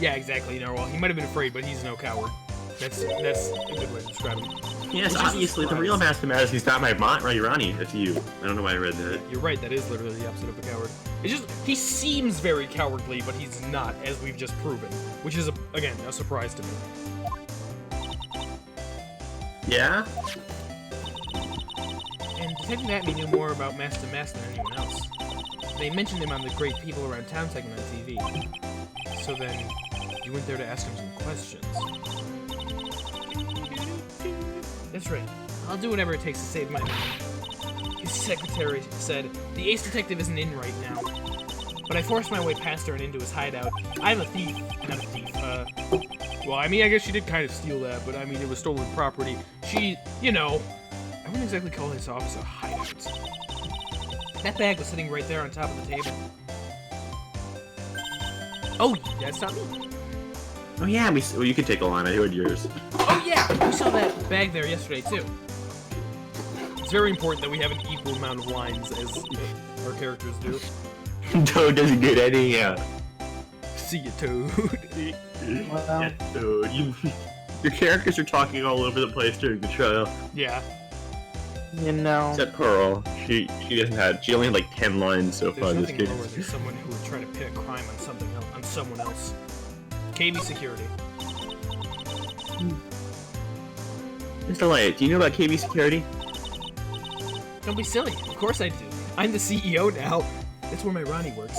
[SPEAKER 1] Yeah, exactly, Narwhal. He might have been afraid, but he's no coward. That's a good way to describe him.
[SPEAKER 5] Yes,
[SPEAKER 1] Which is
[SPEAKER 5] obviously, the
[SPEAKER 1] surprise.
[SPEAKER 5] real Master Majesty's not my Rani. That's you. I don't know why I read that.
[SPEAKER 1] You're right, that is literally the opposite of a coward. It's just, he seems very cowardly, but he's not, as we've just proven. Which is, again, a surprise to me.
[SPEAKER 5] Yeah?
[SPEAKER 1] And Detective Atme knew more about Master Mask than anyone else. They mentioned him on the Great People Around Town segment on TV. So then, you went there to ask him some questions. That's right. I'll do whatever it takes to save my money. His secretary said, the Ace Detective isn't in right now. But I forced my way past her and into his hideout. I'm a thief. Not a thief, well, I mean, I guess she did kind of steal that, but I mean, it was stolen property. She, you know, I wouldn't exactly call his office a hideout. That bag was sitting right there on top of the table. Oh, that's not me.
[SPEAKER 5] Oh yeah, well, you could take a line. I heard yours.
[SPEAKER 1] Oh yeah, we saw that bag there yesterday too. It's very important that we have an equal amount of lines as our characters do.
[SPEAKER 5] Toad doesn't get any,
[SPEAKER 1] See ya, Toad.
[SPEAKER 6] Well,
[SPEAKER 5] Yeah, Toad. Your characters are talking all over the place during the trial.
[SPEAKER 1] Yeah,
[SPEAKER 6] you know.
[SPEAKER 5] Except Pearl. She only had like 10 lines so far
[SPEAKER 1] there's
[SPEAKER 5] this
[SPEAKER 1] nothing
[SPEAKER 5] game.
[SPEAKER 1] lower than someone who would try to pin a crime on something else, on someone else. KB security.
[SPEAKER 5] Mr. Light, do you know about KB Security?
[SPEAKER 1] Don't be silly. Of course I do. I'm the CEO now. That's where my Ronnie works.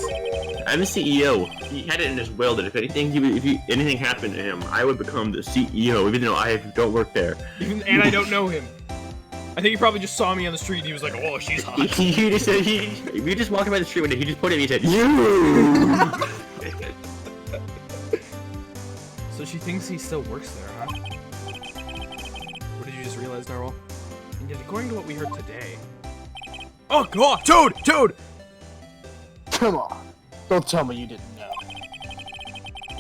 [SPEAKER 5] I'm the CEO. He had it in his will that if anything happened to him, I would become the CEO, even though I don't work there.
[SPEAKER 1] And I don't know him. I think he probably just saw me on the street and he was like, oh, she's hot.
[SPEAKER 5] He just said, we just walking by the street one day, he just pointed at me and said, you!
[SPEAKER 1] So she thinks he still works there, huh? What did you just realize, Narwhal? And yet, according to what we heard today... Oh, God! Toad! Toad!
[SPEAKER 6] Come on. Don't tell me you didn't know.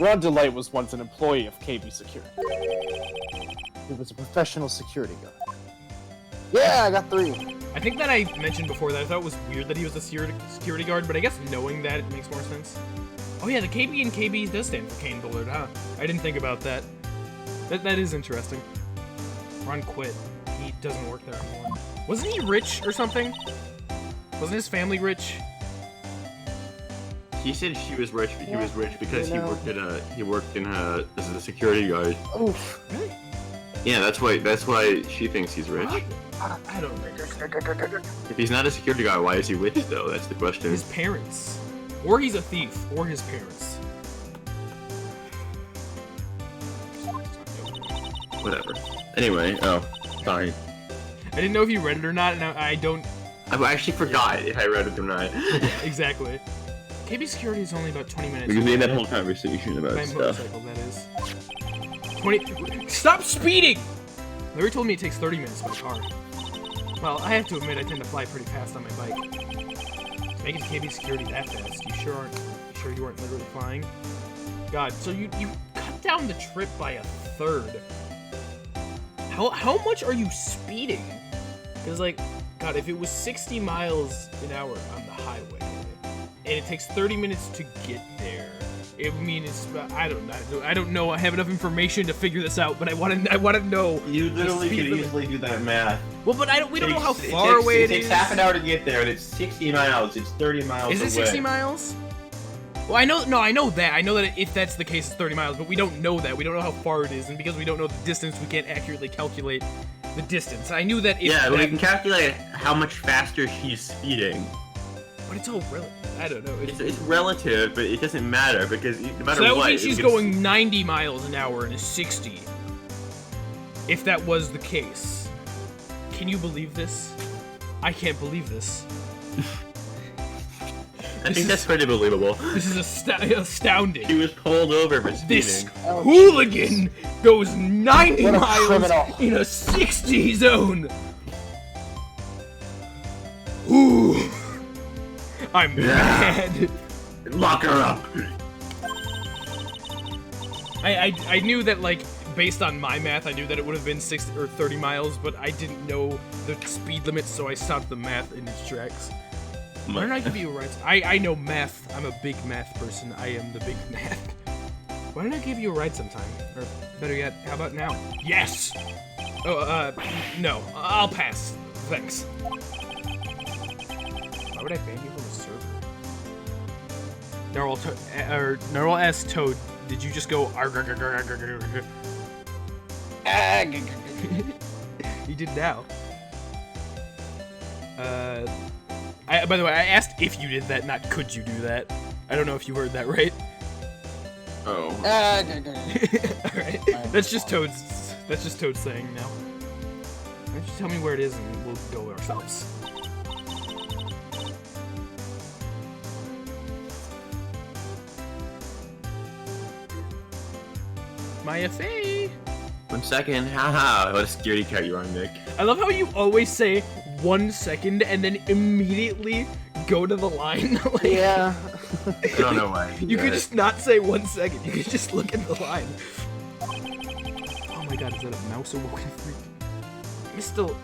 [SPEAKER 6] Ron DeLight was once an employee of KB Security. He was a professional security guard. Yeah, I got 3.
[SPEAKER 1] I think that I mentioned before that I thought it was weird that he was a security guard, but I guess knowing that, it makes more sense. Oh yeah, the KB in KB does stand for Kane Bullard, huh? I didn't think about that. That is interesting. Ron quit. He doesn't work there anymore. Wasn't he rich or something? Wasn't his family rich?
[SPEAKER 5] He said she was rich, but he was rich because
[SPEAKER 6] You know.
[SPEAKER 5] he worked in as a security guard.
[SPEAKER 6] Oof.
[SPEAKER 1] Really?
[SPEAKER 5] Yeah, that's why she thinks he's rich.
[SPEAKER 1] I don't know.
[SPEAKER 5] If he's not a security guard, why is he rich though? That's the question.
[SPEAKER 1] His parents. Or he's a thief. Or his parents.
[SPEAKER 5] Whatever. Anyway, sorry.
[SPEAKER 1] I didn't know if you read it or not, and I don't...
[SPEAKER 5] I actually forgot if I read it or not.
[SPEAKER 1] Exactly. KB Security is only about 20 minutes
[SPEAKER 5] We made that
[SPEAKER 1] away.
[SPEAKER 5] whole conversation about
[SPEAKER 1] My
[SPEAKER 5] stuff.
[SPEAKER 1] motorcycle, that is. 20... Stop speeding! Larry told me it takes 30 minutes by car. Well, I have to admit I tend to fly pretty fast on my bike. Making KB Security that fast, you sure you aren't literally flying? God, so you cut down the trip by a third. How much are you speeding? Because, like, God, if it was 60 miles an hour on the highway, and it takes 30 minutes to get there, it would mean it's I don't know. I have enough information to figure this out, but I want to know.
[SPEAKER 5] You
[SPEAKER 1] the
[SPEAKER 5] literally
[SPEAKER 1] speed
[SPEAKER 5] could
[SPEAKER 1] limit.
[SPEAKER 5] easily do that math.
[SPEAKER 1] Well, but we don't know how far away
[SPEAKER 5] it takes
[SPEAKER 1] is.
[SPEAKER 5] half an hour to get there, and it's 60 miles. It's 30 miles
[SPEAKER 1] Is
[SPEAKER 5] away.
[SPEAKER 1] it 60 miles? Well, I know that. I know that if that's the case, it's 30 miles, but we don't know that. We don't know how far it is, and because we don't know the distance, we can't accurately calculate the distance. I knew that if
[SPEAKER 2] Yeah, but we
[SPEAKER 1] that,
[SPEAKER 2] can calculate how much faster she's speeding.
[SPEAKER 1] but it's all relative. I don't know.
[SPEAKER 2] It's relative, but it doesn't matter because no matter
[SPEAKER 1] So that would
[SPEAKER 2] what,
[SPEAKER 1] mean she's
[SPEAKER 2] it's gonna-
[SPEAKER 1] going 90 miles an hour in a 60. If that was the case. Can you believe this? I can't believe this.
[SPEAKER 2] I think that's pretty believable.
[SPEAKER 1] This is astounding.
[SPEAKER 2] She was pulled over for speeding.
[SPEAKER 1] This hooligan goes 90
[SPEAKER 6] What a
[SPEAKER 1] miles
[SPEAKER 6] criminal.
[SPEAKER 1] in a 60 zone. Ooh. I'm mad.
[SPEAKER 2] Lock her up.
[SPEAKER 1] I knew that, like, based on my math, I knew that it would have been 60 or 30 miles, but I didn't know the speed limit, so I stopped the math in its tracks. Why don't I give you a right? I know math. I'm a big math person. I am the big math. Why don't I give you a ride sometime? Or better yet, how about now? Yes! Oh, no. I'll pass. Thanks. Why would I ban you from a server? Narwhal asked Toad, did you just go arg? You did now. By the way, I asked if you did that, not could you do that. I don't know if you heard that right.
[SPEAKER 2] Oh.
[SPEAKER 1] Alright. That's just Toad's saying now. Why don't you tell me where it is and we'll go ourselves. Maya Faye!
[SPEAKER 2] 1 second. Haha. What a security cat you are, Nick.
[SPEAKER 1] I love how you always say 1 second and then immediately go to the line. Like,
[SPEAKER 6] Yeah.
[SPEAKER 2] I don't know why.
[SPEAKER 1] you could just not say 1 second. You could just look at the line. Oh my god, is that a mouse awoken freak? Mr.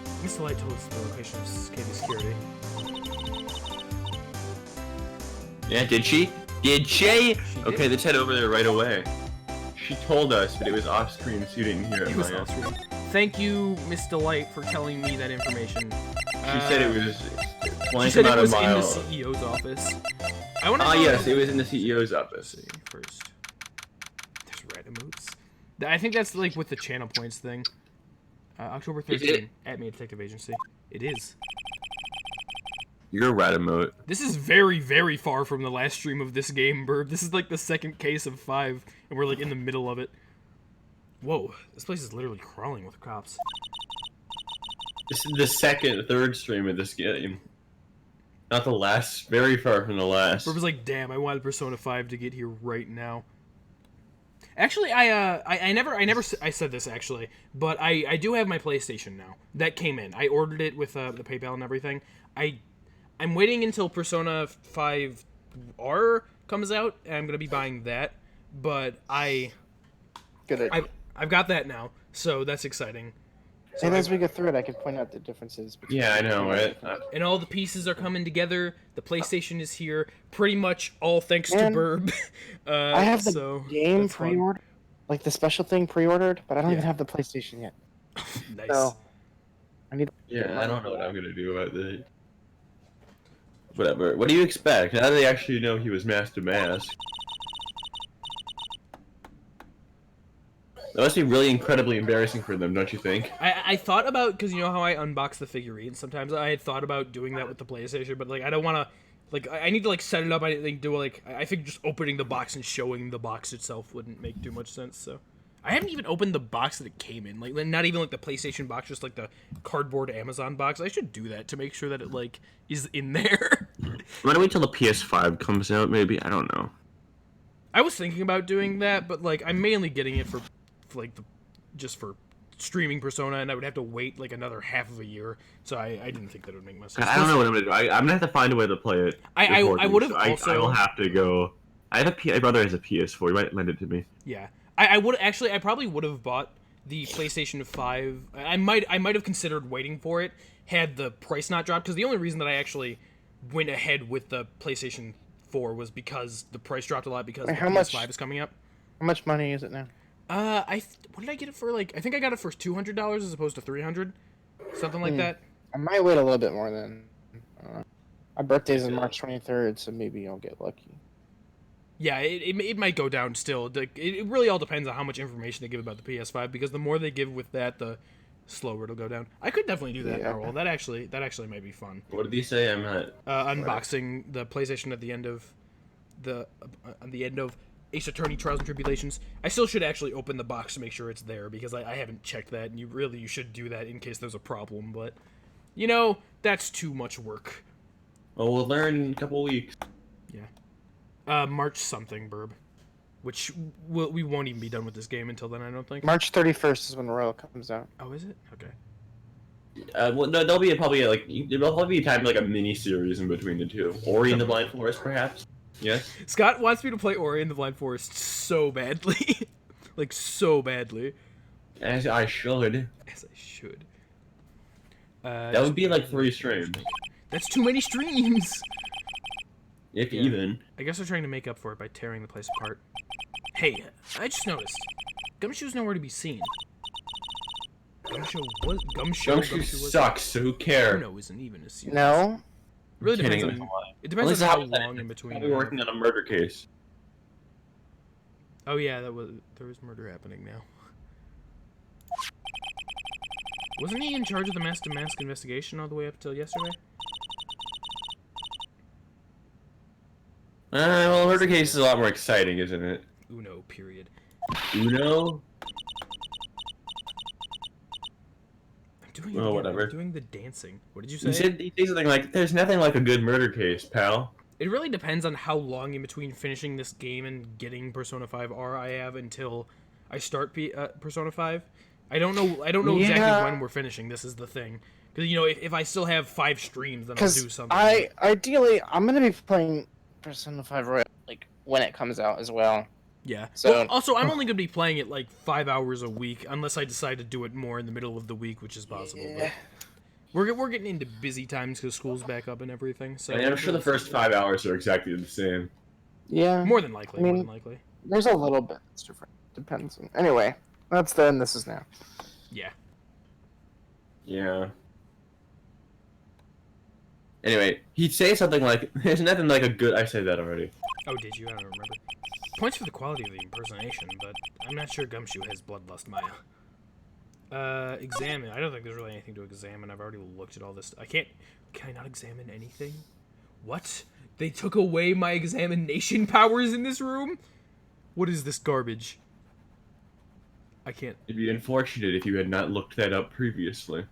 [SPEAKER 1] Light told us the location of KB security.
[SPEAKER 2] Yeah, did she? Did she?
[SPEAKER 1] She
[SPEAKER 2] Okay,
[SPEAKER 1] did.
[SPEAKER 2] let's head over there right away. She told us, but it was off screen, so you didn't hear it.
[SPEAKER 1] It was
[SPEAKER 2] Maya.
[SPEAKER 1] off screen. Thank you, Mr. Light, for telling me that information.
[SPEAKER 2] She said it was
[SPEAKER 1] She
[SPEAKER 2] blank
[SPEAKER 1] said it
[SPEAKER 2] amount of
[SPEAKER 1] was in the
[SPEAKER 2] miles.
[SPEAKER 1] CEO's office. I want to
[SPEAKER 2] Ah,
[SPEAKER 1] know.
[SPEAKER 2] yes, it was in the CEO's
[SPEAKER 1] Let's
[SPEAKER 2] office.
[SPEAKER 1] see first. There's red emotes. I think that's like with the channel points thing. October
[SPEAKER 2] Is
[SPEAKER 1] 13
[SPEAKER 2] it?
[SPEAKER 1] at Me Detective Agency. It is.
[SPEAKER 2] You're a rat emote.
[SPEAKER 1] This is very, very far from the last stream of this game, Burb. This is like the second case of 5, and we're like in the middle of it. Whoa, this place is literally crawling with cops.
[SPEAKER 2] This is the third stream of this game. Not the last, very far from the last.
[SPEAKER 1] Burb was like, damn, I wanted Persona 5 to get here right now. Actually, I said this actually, but I do have my PlayStation now. That came in. I ordered it with the PayPal and everything. I'm waiting until Persona 5 R comes out, and I'm gonna be buying that. But
[SPEAKER 6] Good idea.
[SPEAKER 1] I've got that now, so that's exciting. So
[SPEAKER 6] And as we go through it, I can point out the differences. Between
[SPEAKER 2] Yeah, I know, right?
[SPEAKER 1] and all the pieces are coming together. The PlayStation is here, pretty much all thanks
[SPEAKER 6] And
[SPEAKER 1] to Burb.
[SPEAKER 6] I have the
[SPEAKER 1] so
[SPEAKER 6] game
[SPEAKER 1] that's fun.
[SPEAKER 6] pre-ordered, like the special thing pre-ordered, but I don't
[SPEAKER 1] Yeah.
[SPEAKER 6] even have the PlayStation yet.
[SPEAKER 1] Nice.
[SPEAKER 6] So I need.
[SPEAKER 2] Yeah, I don't know what I'm gonna do about this. Whatever. What do you expect? How do they actually know he was Master Mask? That must be really incredibly embarrassing for them, don't you think?
[SPEAKER 1] I thought about, because you know how I unbox the figurines sometimes. I had thought about doing that with the PlayStation, but like I don't want to. Like I need to like set it up. I think do like I think just opening the box and showing the box itself wouldn't make too much sense. So I haven't even opened the box that it came in. Like not even like the PlayStation box, just like the cardboard Amazon box. I should do that to make sure that it like is in there.
[SPEAKER 2] Why don't we wait till the PS5 comes out? Maybe, I don't know.
[SPEAKER 1] I was thinking about doing that, but like I'm mainly getting it for like just for streaming Persona, and I would have to wait like another half of a year. So I didn't think that would make much sense.
[SPEAKER 2] God, I don't know what I'm gonna do. I'm gonna have to find a way to play it.
[SPEAKER 1] I would have also.
[SPEAKER 2] I will have to go. My brother has a PS4. He might lend it to me.
[SPEAKER 1] Yeah, I would actually. I probably would have bought the PlayStation 5. I might have considered waiting for it had the price not dropped. Because the only reason that I actually went ahead with the PlayStation 4 was because the price dropped a lot because
[SPEAKER 6] Wait,
[SPEAKER 1] the
[SPEAKER 6] how
[SPEAKER 1] PS5
[SPEAKER 6] much?
[SPEAKER 1] is coming up.
[SPEAKER 6] How much money is it now?
[SPEAKER 1] What did I get it for? Like I think I got it for $200 as opposed to $300, something like that.
[SPEAKER 6] I might wait a little bit more then. My birthday's on March 23rd, so maybe I'll get lucky.
[SPEAKER 1] Yeah, it might go down still. It really all depends on how much information they give about the PS5, because the more they give with that, the slower it'll go down. I could definitely do that,
[SPEAKER 6] Yeah.
[SPEAKER 1] Narwhal. That actually might be fun.
[SPEAKER 3] What did he say? I'm not.
[SPEAKER 1] Unboxing the PlayStation at the end of Ace Attorney Trials and Tribulations. I still should actually open the box to make sure it's there because I haven't checked that, and you should do that in case there's a problem. But you know, that's too much work.
[SPEAKER 3] Well, we'll learn in a couple weeks.
[SPEAKER 1] Yeah. March something, Burb. Which we won't even be done with this game until then, I don't think.
[SPEAKER 6] March 31st is when Royal comes out.
[SPEAKER 1] Oh, is it? Okay.
[SPEAKER 3] Well, no, there'll be there'll probably be time like a mini series in between the two. Ori and the Blind Forest, perhaps. Yes.
[SPEAKER 1] Scott wants me to play Ori and the Blind Forest so badly. Like, so badly.
[SPEAKER 3] As I should.
[SPEAKER 1] As I should.
[SPEAKER 3] That would be like 3 streams.
[SPEAKER 1] That's too many streams!
[SPEAKER 3] If
[SPEAKER 1] Yeah.
[SPEAKER 3] even.
[SPEAKER 1] I guess they're trying to make up for it by tearing the place apart. Hey, I just noticed. Gumshoe's nowhere to be seen. Gumshoe was...
[SPEAKER 3] sucks, so who cares?
[SPEAKER 1] Bruno isn't even as serious.
[SPEAKER 6] No?
[SPEAKER 1] It really depends
[SPEAKER 3] Kidding.
[SPEAKER 1] on... It depends on how long in between.
[SPEAKER 3] I'll be working on a murder case.
[SPEAKER 1] Oh yeah, there was murder happening now. Wasn't he in charge of the mask-to-mask investigation all the way up till yesterday?
[SPEAKER 3] Well, a murder case is a lot more exciting, isn't it?
[SPEAKER 1] Uno, period.
[SPEAKER 3] Uno?
[SPEAKER 1] I'm doing it
[SPEAKER 3] Oh,
[SPEAKER 1] again.
[SPEAKER 3] whatever.
[SPEAKER 1] I'm doing the dancing. What did you say?
[SPEAKER 3] He said something like, "There's nothing like a good murder case, pal."
[SPEAKER 1] It really depends on how long in between finishing this game and getting Persona 5 R I have until I start Persona 5. I don't know exactly
[SPEAKER 6] Yeah.
[SPEAKER 1] when we're finishing. This is the thing. Because, you know, if I still have 5 streams, then I'll do
[SPEAKER 6] Because
[SPEAKER 1] something.
[SPEAKER 6] ideally, I'm gonna be playing Persona 5 Royal like when it comes out as well.
[SPEAKER 1] Yeah.
[SPEAKER 6] So-
[SPEAKER 1] Well, also, I'm only going to be playing it like 5 hours a week, unless I decide to do it more in the middle of the week, which is possible.
[SPEAKER 6] Yeah.
[SPEAKER 1] But we're getting into busy times because school's back up and everything. So
[SPEAKER 3] I'm sure the first 5 hours are exactly the same.
[SPEAKER 6] Yeah.
[SPEAKER 1] more than likely.
[SPEAKER 6] I mean-
[SPEAKER 1] More than likely.
[SPEAKER 6] There's a little bit that's different. Depends. Anyway, that's then. This is now.
[SPEAKER 1] Yeah.
[SPEAKER 3] Yeah. Anyway, he'd say something like, "There's nothing like a good." I said that already.
[SPEAKER 1] Oh, did you? I don't remember. Points for the quality of the impersonation, but I'm not sure Gumshoe has Bloodlust Maya. Examine. I don't think there's really anything to examine. I've already looked at all this. Can I not examine anything? What? They took away my examination powers in this room? What is this garbage? I can't.
[SPEAKER 3] It'd be unfortunate if you had not looked that up previously.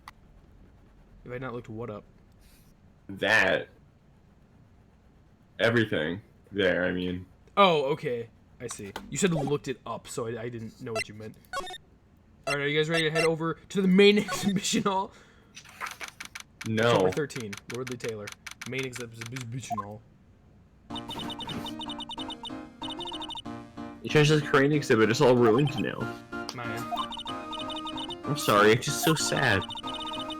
[SPEAKER 1] Have I not looked what up?
[SPEAKER 3] That. Everything. There, I mean.
[SPEAKER 1] Oh, okay. I see. You said looked it up, so I didn't know what you meant. Alright, are you guys ready to head over to the main exhibition hall?
[SPEAKER 3] No.
[SPEAKER 1] October 13, Lordly Taylor. Main exhibition hall.
[SPEAKER 3] You changed the Korean exhibit, it's all ruined now.
[SPEAKER 1] Man.
[SPEAKER 3] I'm sorry, it's just so sad.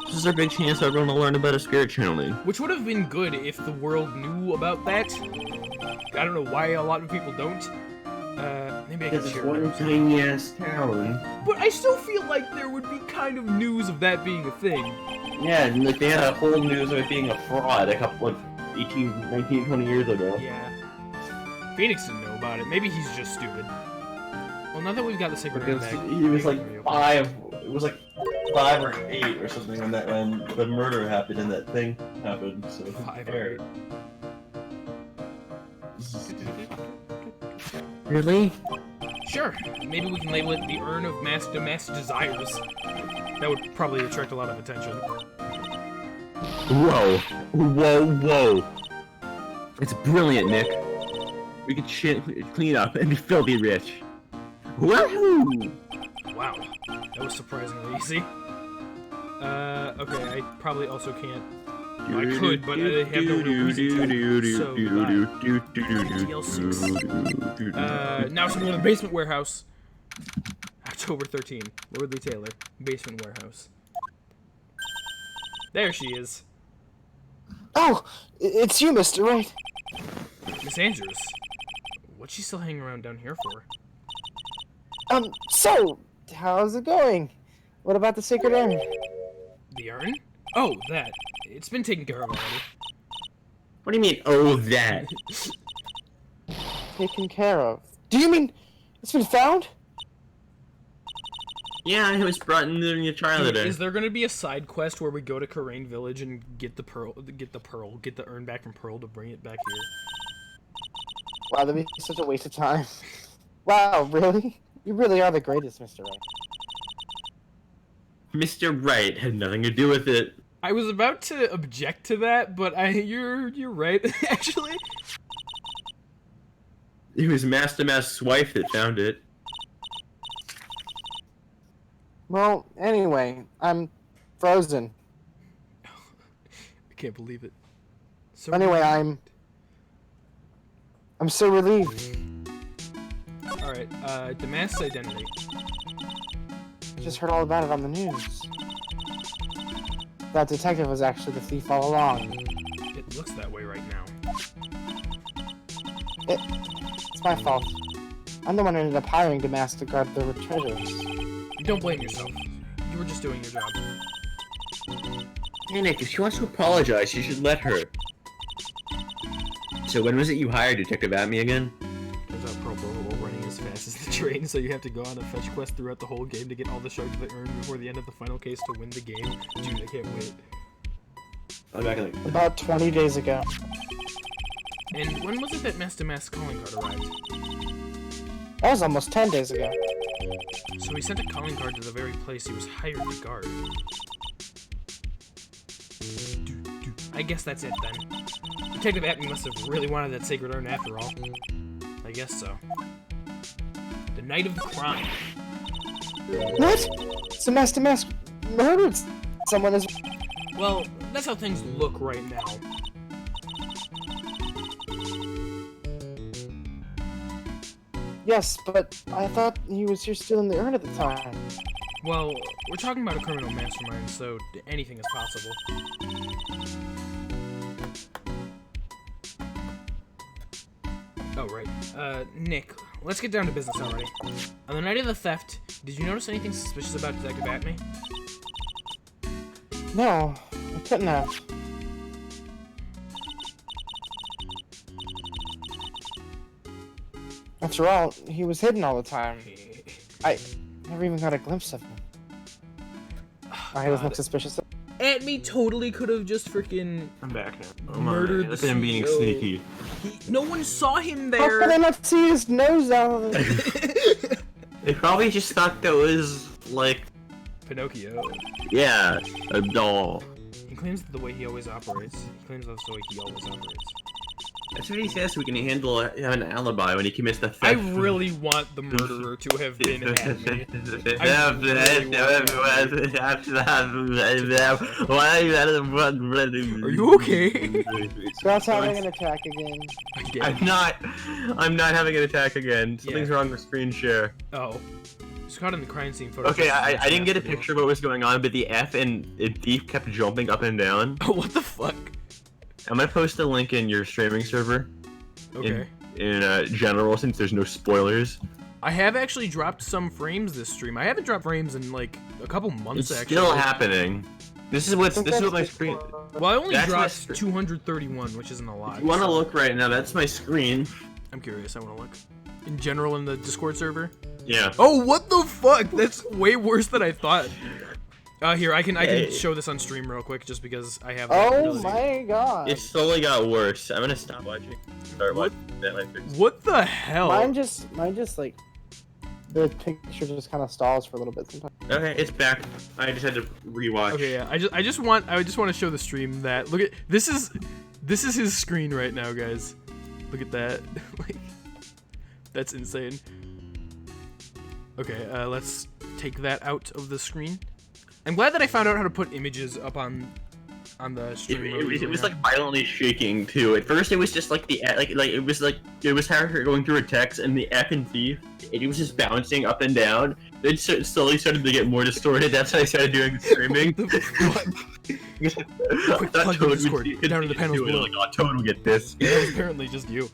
[SPEAKER 3] This is our big chance for everyone to learn about a spirit channeling.
[SPEAKER 1] Which would have been good if the world knew about that. I don't know why a lot of people don't. Maybe I can share it.
[SPEAKER 3] tiny ass town.
[SPEAKER 1] But I still feel like there would be kind of news of that being a thing.
[SPEAKER 3] Yeah, and like they had a whole news of it being a fraud a couple, 18, 19, 20 years ago.
[SPEAKER 1] Yeah. Phoenix didn't know about it. Maybe he's just stupid. Well, now that we've got the sacred
[SPEAKER 3] Because
[SPEAKER 1] back,
[SPEAKER 3] he was
[SPEAKER 1] we
[SPEAKER 3] like
[SPEAKER 1] can reopen.
[SPEAKER 3] 5, it was like 5 or 8 or something when the murder happened and that thing happened, so.
[SPEAKER 1] 5 or 8.
[SPEAKER 3] Really?
[SPEAKER 1] Sure. Maybe we can label it the Urn of Mass Desires. That would probably attract a lot of attention.
[SPEAKER 3] Whoa. Whoa, whoa. It's brilliant, Nick. We could clean up and be filthy rich. Woohoo!
[SPEAKER 1] Wow. That was surprisingly easy. Okay, I probably also can't. I could, but I have no reason to. So, DL6. Now someone in the basement warehouse. October 13. Lordly Taylor. Basement warehouse. There she is.
[SPEAKER 6] Oh, it's you, Mr. Wright.
[SPEAKER 1] Miss Andrews. What's she still hanging around down here for?
[SPEAKER 6] So, how's it going? What about the sacred urn?
[SPEAKER 1] The urn? Oh, that. It's been taken care of already.
[SPEAKER 3] What do you mean, oh, that?
[SPEAKER 6] Taken care of. Do you mean it's been found?
[SPEAKER 2] Yeah, he was brought in during the trial
[SPEAKER 1] Dude,
[SPEAKER 2] today.
[SPEAKER 1] is there gonna be a side quest where we go to Karain Village and get the urn back from Pearl to bring it back here?
[SPEAKER 6] Wow, that'd be such a waste of time. Wow, really? You really are the greatest, Mr. Wright.
[SPEAKER 2] Mr. Wright had nothing to do with it.
[SPEAKER 1] I was about to object to that, but you're right, actually.
[SPEAKER 2] It was Master Mask's wife that found it.
[SPEAKER 6] Well, anyway, I'm frozen.
[SPEAKER 1] I can't believe it. So
[SPEAKER 6] Anyway, I'm so relieved.
[SPEAKER 1] Alright, Damask's identity.
[SPEAKER 6] I just heard all about it on the news. That detective was actually the thief all along.
[SPEAKER 1] It looks that way right now.
[SPEAKER 6] It's my fault. I'm the one who ended up hiring Damask to guard the treasures.
[SPEAKER 1] Don't blame yourself. You were just doing your job.
[SPEAKER 5] Hey Nick, if she wants to apologize, you should let her. So when was it you hired Detective Atme again?
[SPEAKER 1] Turns out Pearl Bowl running as fast as the train, so you have to go on a fetch quest throughout the whole game to get all the shards of the urn before the end of the final case to win the game. Dude, I can't wait.
[SPEAKER 5] I'm back in like...
[SPEAKER 6] About 20 days ago.
[SPEAKER 1] And when was it that Master Mask's calling card arrived?
[SPEAKER 6] That was almost 10 days ago.
[SPEAKER 1] So he sent a calling card to the very place he was hired to guard. I guess that's it then. Detective Atme must have really wanted that sacred urn after all. I guess so. The night of the crime.
[SPEAKER 6] What? So Master Mask murdered someone as...
[SPEAKER 1] Well, that's how things look right now.
[SPEAKER 6] Yes, but I thought he was here stealing the urn at the time.
[SPEAKER 1] Well, we're talking about a criminal mastermind, so anything is possible. Oh, right. Nick, let's get down to business already. On the night of the theft, did you notice anything suspicious about Detective Atme?
[SPEAKER 6] No, I couldn't have. After all, he was hidden all the time. I never even got a glimpse of him. I doesn't look suspicious.
[SPEAKER 1] Atme totally could have just freaking
[SPEAKER 2] I'm back now.
[SPEAKER 1] murdered the
[SPEAKER 2] Look at him being
[SPEAKER 1] CEO.
[SPEAKER 2] sneaky.
[SPEAKER 1] No one saw him
[SPEAKER 6] How could I
[SPEAKER 1] there.
[SPEAKER 6] not see his nose out of it?
[SPEAKER 2] They probably just thought that was, like,
[SPEAKER 1] Pinocchio.
[SPEAKER 2] yeah, a doll.
[SPEAKER 1] He claims that the way he always operates. He claims that's the way he always operates.
[SPEAKER 2] That's what he says so we can handle an alibi when he commits the theft.
[SPEAKER 1] I really want the murderer to have been Atme. Are you okay?
[SPEAKER 6] Scott's having an attack again.
[SPEAKER 2] I'm not having an attack again. Something's
[SPEAKER 1] Yeah.
[SPEAKER 2] wrong with screen share.
[SPEAKER 1] Oh. Scott in the crime scene photo.
[SPEAKER 2] Okay, I didn't get a picture of what was going on, but the F and thief kept jumping up and down.
[SPEAKER 1] Oh, what the fuck?
[SPEAKER 2] I'm gonna post a link in your streaming server.
[SPEAKER 1] Okay.
[SPEAKER 2] In general, since there's no spoilers.
[SPEAKER 1] I have actually dropped some frames this stream. I haven't dropped frames in like a couple months
[SPEAKER 2] It's
[SPEAKER 1] actually.
[SPEAKER 2] still happening. This is what my screen.
[SPEAKER 1] Well, I only
[SPEAKER 2] That's my
[SPEAKER 1] dropped
[SPEAKER 2] screen.
[SPEAKER 1] 231, which isn't a lot.
[SPEAKER 2] If you want to
[SPEAKER 1] so
[SPEAKER 2] look right now, that's my screen.
[SPEAKER 1] I'm curious. I want to look. In general, in the Discord server.
[SPEAKER 2] Yeah.
[SPEAKER 1] Oh, what the fuck? That's way worse than I thought. Here, I can show this on stream real quick, just because I have.
[SPEAKER 6] Oh
[SPEAKER 1] ability.
[SPEAKER 6] my god.
[SPEAKER 2] It slowly got worse. I'm gonna stop watching. Start watching. That might fix it.
[SPEAKER 1] What the hell?
[SPEAKER 6] Mine just like the picture just kind of stalls for a little bit sometimes.
[SPEAKER 2] Okay, it's back. I just had to rewatch.
[SPEAKER 1] Okay, yeah. I just want to show the stream that. Look at this is his screen right now, guys. Look at that. Like, that's insane. Okay, let's take that out of the screen. I'm glad that I found out how to put images up on the stream.
[SPEAKER 2] It was like violently shaking too. At first, it was just like it was Harry going through a text and the F and thief. It was just bouncing up and down. Then it slowly started to get more distorted. That's when I started doing the streaming.
[SPEAKER 1] Quick, plug the Discord. Get down to the panels below.
[SPEAKER 2] Like, oh, Toad will get this.
[SPEAKER 1] Yeah, that was apparently just you.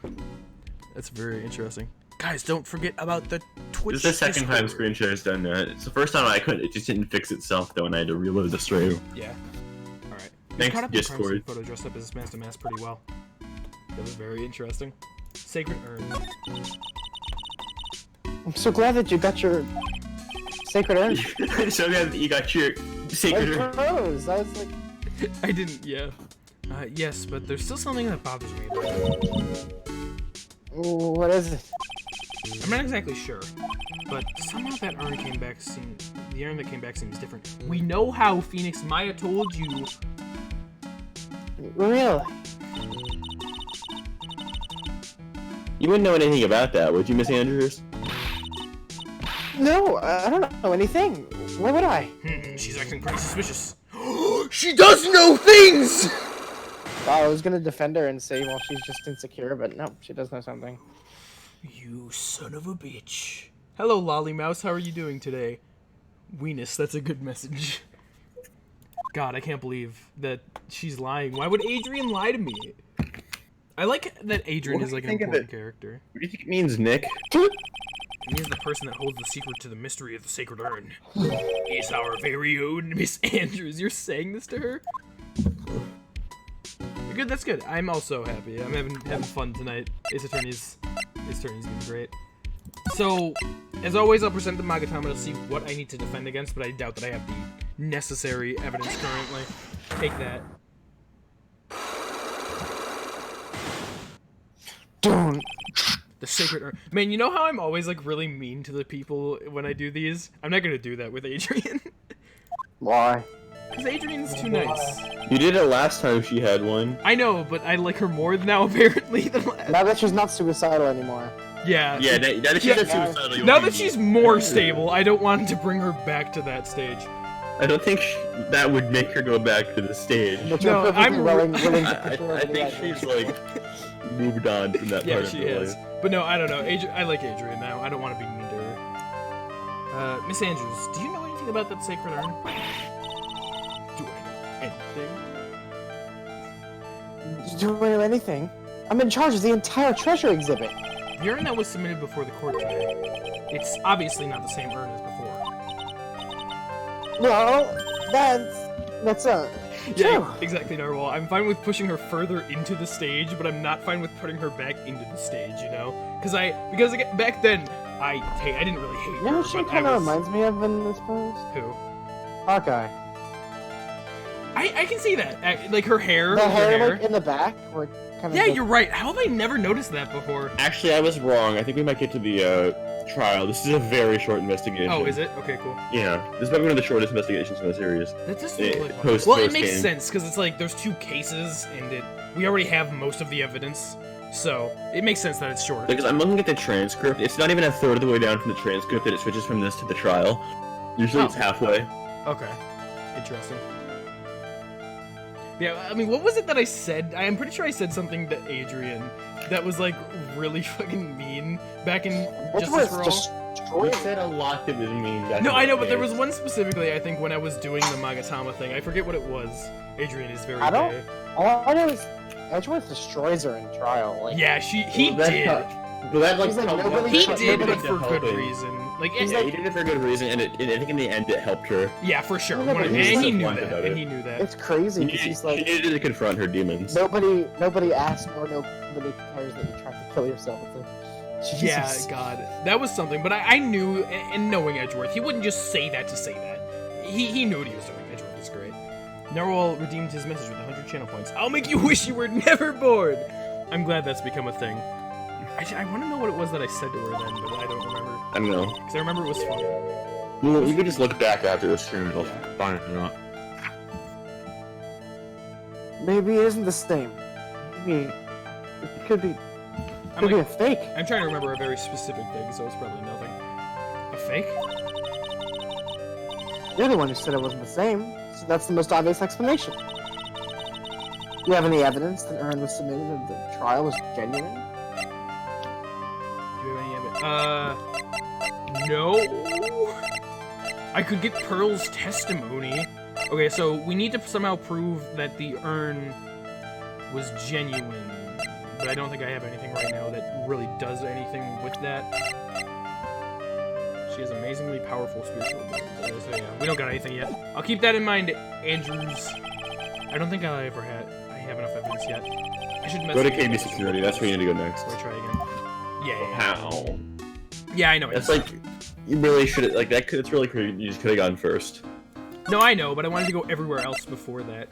[SPEAKER 1] That's very interesting. Guys, don't forget about the Twitch.
[SPEAKER 2] This is the second time
[SPEAKER 1] Discord.
[SPEAKER 2] screen share has done that. It's the first time I couldn't. It just didn't fix itself though, and I had to reload the stream.
[SPEAKER 1] Yeah. All right.
[SPEAKER 2] Thanks,
[SPEAKER 1] Caught up in the crime scene
[SPEAKER 2] Discord.
[SPEAKER 1] photo dressed up as Master Mask pretty well. That was very interesting. Sacred urn.
[SPEAKER 6] I'm so glad that you got your Sacred urn.
[SPEAKER 5] I'm so glad that you got your sacred urn.
[SPEAKER 6] Rose. I was like,
[SPEAKER 1] I didn't, yeah. Yes, but there's still something that bothers me about it.
[SPEAKER 6] what is it?
[SPEAKER 1] I'm not exactly sure, but somehow that urn came back the urn that came back seems different. We know how Phoenix Maya told you.
[SPEAKER 6] Really?
[SPEAKER 3] You wouldn't know anything about that, would you, Miss Andrews?
[SPEAKER 6] No, I don't know anything. Why would I?
[SPEAKER 1] She's acting pretty suspicious. She does know things!
[SPEAKER 6] I was gonna defend her and say, well, she's just insecure, but no, she does know something.
[SPEAKER 1] You son of a bitch. Hello, Lolly Mouse. How are you doing today? Weenus, that's a good message. God, I can't believe that she's lying. Why would Adrian lie to me? I like that Adrian
[SPEAKER 3] What
[SPEAKER 1] is
[SPEAKER 3] do
[SPEAKER 1] like
[SPEAKER 3] you
[SPEAKER 1] an
[SPEAKER 3] think of
[SPEAKER 1] important
[SPEAKER 3] it?
[SPEAKER 1] character.
[SPEAKER 3] What do you think it means, Nick?
[SPEAKER 1] He is the person that holds the secret to the mystery of the sacred urn. He's our very own Miss Andrews. You're saying this to her? Good, that's good. I'm also happy. I'm having fun tonight. Ace Attorney's been great. So, as always, I'll present the Magatama to see what I need to defend against, but I doubt that I have the necessary evidence currently. Take that.
[SPEAKER 6] Don't.
[SPEAKER 1] The sacred urn. Man, you know how I'm always like really mean to the people when I do these? I'm not gonna do that with Adrian.
[SPEAKER 6] Why?
[SPEAKER 1] Because Adrian's too nice.
[SPEAKER 3] You did it last time she had one.
[SPEAKER 1] I know, but I like her more now apparently than last.
[SPEAKER 6] Now that she's not suicidal anymore.
[SPEAKER 1] Yeah.
[SPEAKER 5] Yeah, now that she's not suicidal,
[SPEAKER 1] Now that she's more stable, I don't want to bring her back to that stage.
[SPEAKER 3] I don't think that would make her go back to the stage.
[SPEAKER 6] But
[SPEAKER 1] No,
[SPEAKER 6] you're perfectly
[SPEAKER 1] I'm-
[SPEAKER 6] willing to
[SPEAKER 3] I
[SPEAKER 6] prefer
[SPEAKER 3] think
[SPEAKER 6] the
[SPEAKER 3] she's
[SPEAKER 6] idea.
[SPEAKER 3] like moved on from that
[SPEAKER 1] Yeah,
[SPEAKER 3] part
[SPEAKER 1] she
[SPEAKER 3] of her
[SPEAKER 1] is.
[SPEAKER 3] life.
[SPEAKER 1] But no, I don't know. I like Adrian now. I don't want to be mean to her. Miss Andrews, do you know anything about that sacred urn? Do I know anything?
[SPEAKER 6] Do I know anything? I'm in charge of the entire treasure exhibit.
[SPEAKER 1] The urn that was submitted before the court today, it's obviously not the same urn as before.
[SPEAKER 6] No, that's true.
[SPEAKER 1] Yeah, exactly, Narwhal. I'm fine with pushing her further into the stage, but I'm not fine with putting her back into the stage, you know? Because again, back then, I didn't really hate
[SPEAKER 6] You
[SPEAKER 1] her,
[SPEAKER 6] know what she
[SPEAKER 1] but I
[SPEAKER 6] kind of
[SPEAKER 1] was...
[SPEAKER 6] reminds me of in this pose?
[SPEAKER 1] Who?
[SPEAKER 6] Hawkeye.
[SPEAKER 1] I can see that. Like, her hair.
[SPEAKER 6] The
[SPEAKER 1] her
[SPEAKER 6] hair, like, in the back, where kind of...
[SPEAKER 1] Yeah, you're right. How have I never noticed that before?
[SPEAKER 3] Actually, I was wrong. I think we might get to the trial. This is a very short investigation.
[SPEAKER 1] Oh, is it? Okay, cool.
[SPEAKER 3] Yeah, this might be one of the shortest investigations in the series.
[SPEAKER 1] That does
[SPEAKER 3] Yeah,
[SPEAKER 1] look like one.
[SPEAKER 3] post-
[SPEAKER 1] Well, it
[SPEAKER 3] post
[SPEAKER 1] makes
[SPEAKER 3] game.
[SPEAKER 1] sense, because it's like, there's two cases, and we already have most of the evidence, so it makes sense that it's short.
[SPEAKER 3] Because I'm looking at the transcript. It's not even a third of the way down from the transcript that it switches from this to the trial. Usually it's halfway.
[SPEAKER 1] Okay. Interesting. Yeah, I mean, what was it that I said? I am pretty sure I said something to Adrian that was, like, really fucking mean back in
[SPEAKER 6] Which
[SPEAKER 1] Justice
[SPEAKER 6] was
[SPEAKER 1] for All.
[SPEAKER 6] destroyed.
[SPEAKER 3] We said a lot that was mean.
[SPEAKER 1] No, I know, but there was one specifically, I think, when I was doing the Magatama thing. I forget what it was. Adrian is very
[SPEAKER 6] I don't-
[SPEAKER 1] gay.
[SPEAKER 6] All I know is Edgeworth destroys her in trial. Like,
[SPEAKER 1] Yeah, he
[SPEAKER 3] Well, that-
[SPEAKER 1] did.
[SPEAKER 3] But that like
[SPEAKER 6] He's like,
[SPEAKER 3] helped-
[SPEAKER 6] nobody-
[SPEAKER 1] He
[SPEAKER 3] that
[SPEAKER 1] did,
[SPEAKER 3] helped
[SPEAKER 1] but for good
[SPEAKER 3] him.
[SPEAKER 1] reason. Like,
[SPEAKER 3] Yeah, he did it for good reason, and I think in the end it helped her.
[SPEAKER 1] yeah, for sure.
[SPEAKER 6] Yeah, but
[SPEAKER 1] And
[SPEAKER 6] he's
[SPEAKER 1] he
[SPEAKER 6] like-
[SPEAKER 1] knew
[SPEAKER 3] About
[SPEAKER 1] that.
[SPEAKER 3] it.
[SPEAKER 1] And he knew that.
[SPEAKER 6] it's crazy
[SPEAKER 3] She
[SPEAKER 6] because he's
[SPEAKER 3] she
[SPEAKER 6] like,
[SPEAKER 3] needed to confront her demons.
[SPEAKER 6] nobody asked or nobody cares that you tried to kill yourself. It's like,
[SPEAKER 1] Yeah,
[SPEAKER 6] Jesus.
[SPEAKER 1] God, that was something. But I knew, and knowing Edgeworth, he wouldn't just say that to say that. He knew what he was doing. Edgeworth is great. Narwhal redeemed his message with 100 channel points. I'll make you wish you were never bored. I'm glad that's become a thing. I want to know what it was that I said to her then, but I don't remember.
[SPEAKER 3] I don't know.
[SPEAKER 1] Because I remember it was fun.
[SPEAKER 3] Well, you could just look back after the stream. You'll find it out.
[SPEAKER 6] Maybe it isn't the same. Maybe it could be.
[SPEAKER 1] I'm,
[SPEAKER 6] Could be a
[SPEAKER 1] like,
[SPEAKER 6] fake.
[SPEAKER 1] I'm trying to remember a very specific thing, so it's probably nothing. A fake?
[SPEAKER 6] You're the one who said it wasn't the same, so that's the most obvious explanation. Do you have any evidence that Ern was submitted and the trial was genuine?
[SPEAKER 1] Do you have any evidence? No. I could get Pearl's testimony. Okay, so we need to somehow prove that the urn was genuine, but I don't think I have anything right now that really does anything with that. She has amazingly powerful spiritual abilities. Okay, so yeah, we don't got anything yet. I'll keep that in mind, Andrews. I don't think I have enough evidence yet. I should
[SPEAKER 3] Go to
[SPEAKER 1] message-
[SPEAKER 3] KB Security. That's where you need to go next.
[SPEAKER 1] Let me try again. Yeah.
[SPEAKER 3] How?
[SPEAKER 1] Yeah, I know.
[SPEAKER 3] That's like You really should like that. It's really cool. You just could have gone first.
[SPEAKER 1] No, I know, but I wanted to go everywhere else before that.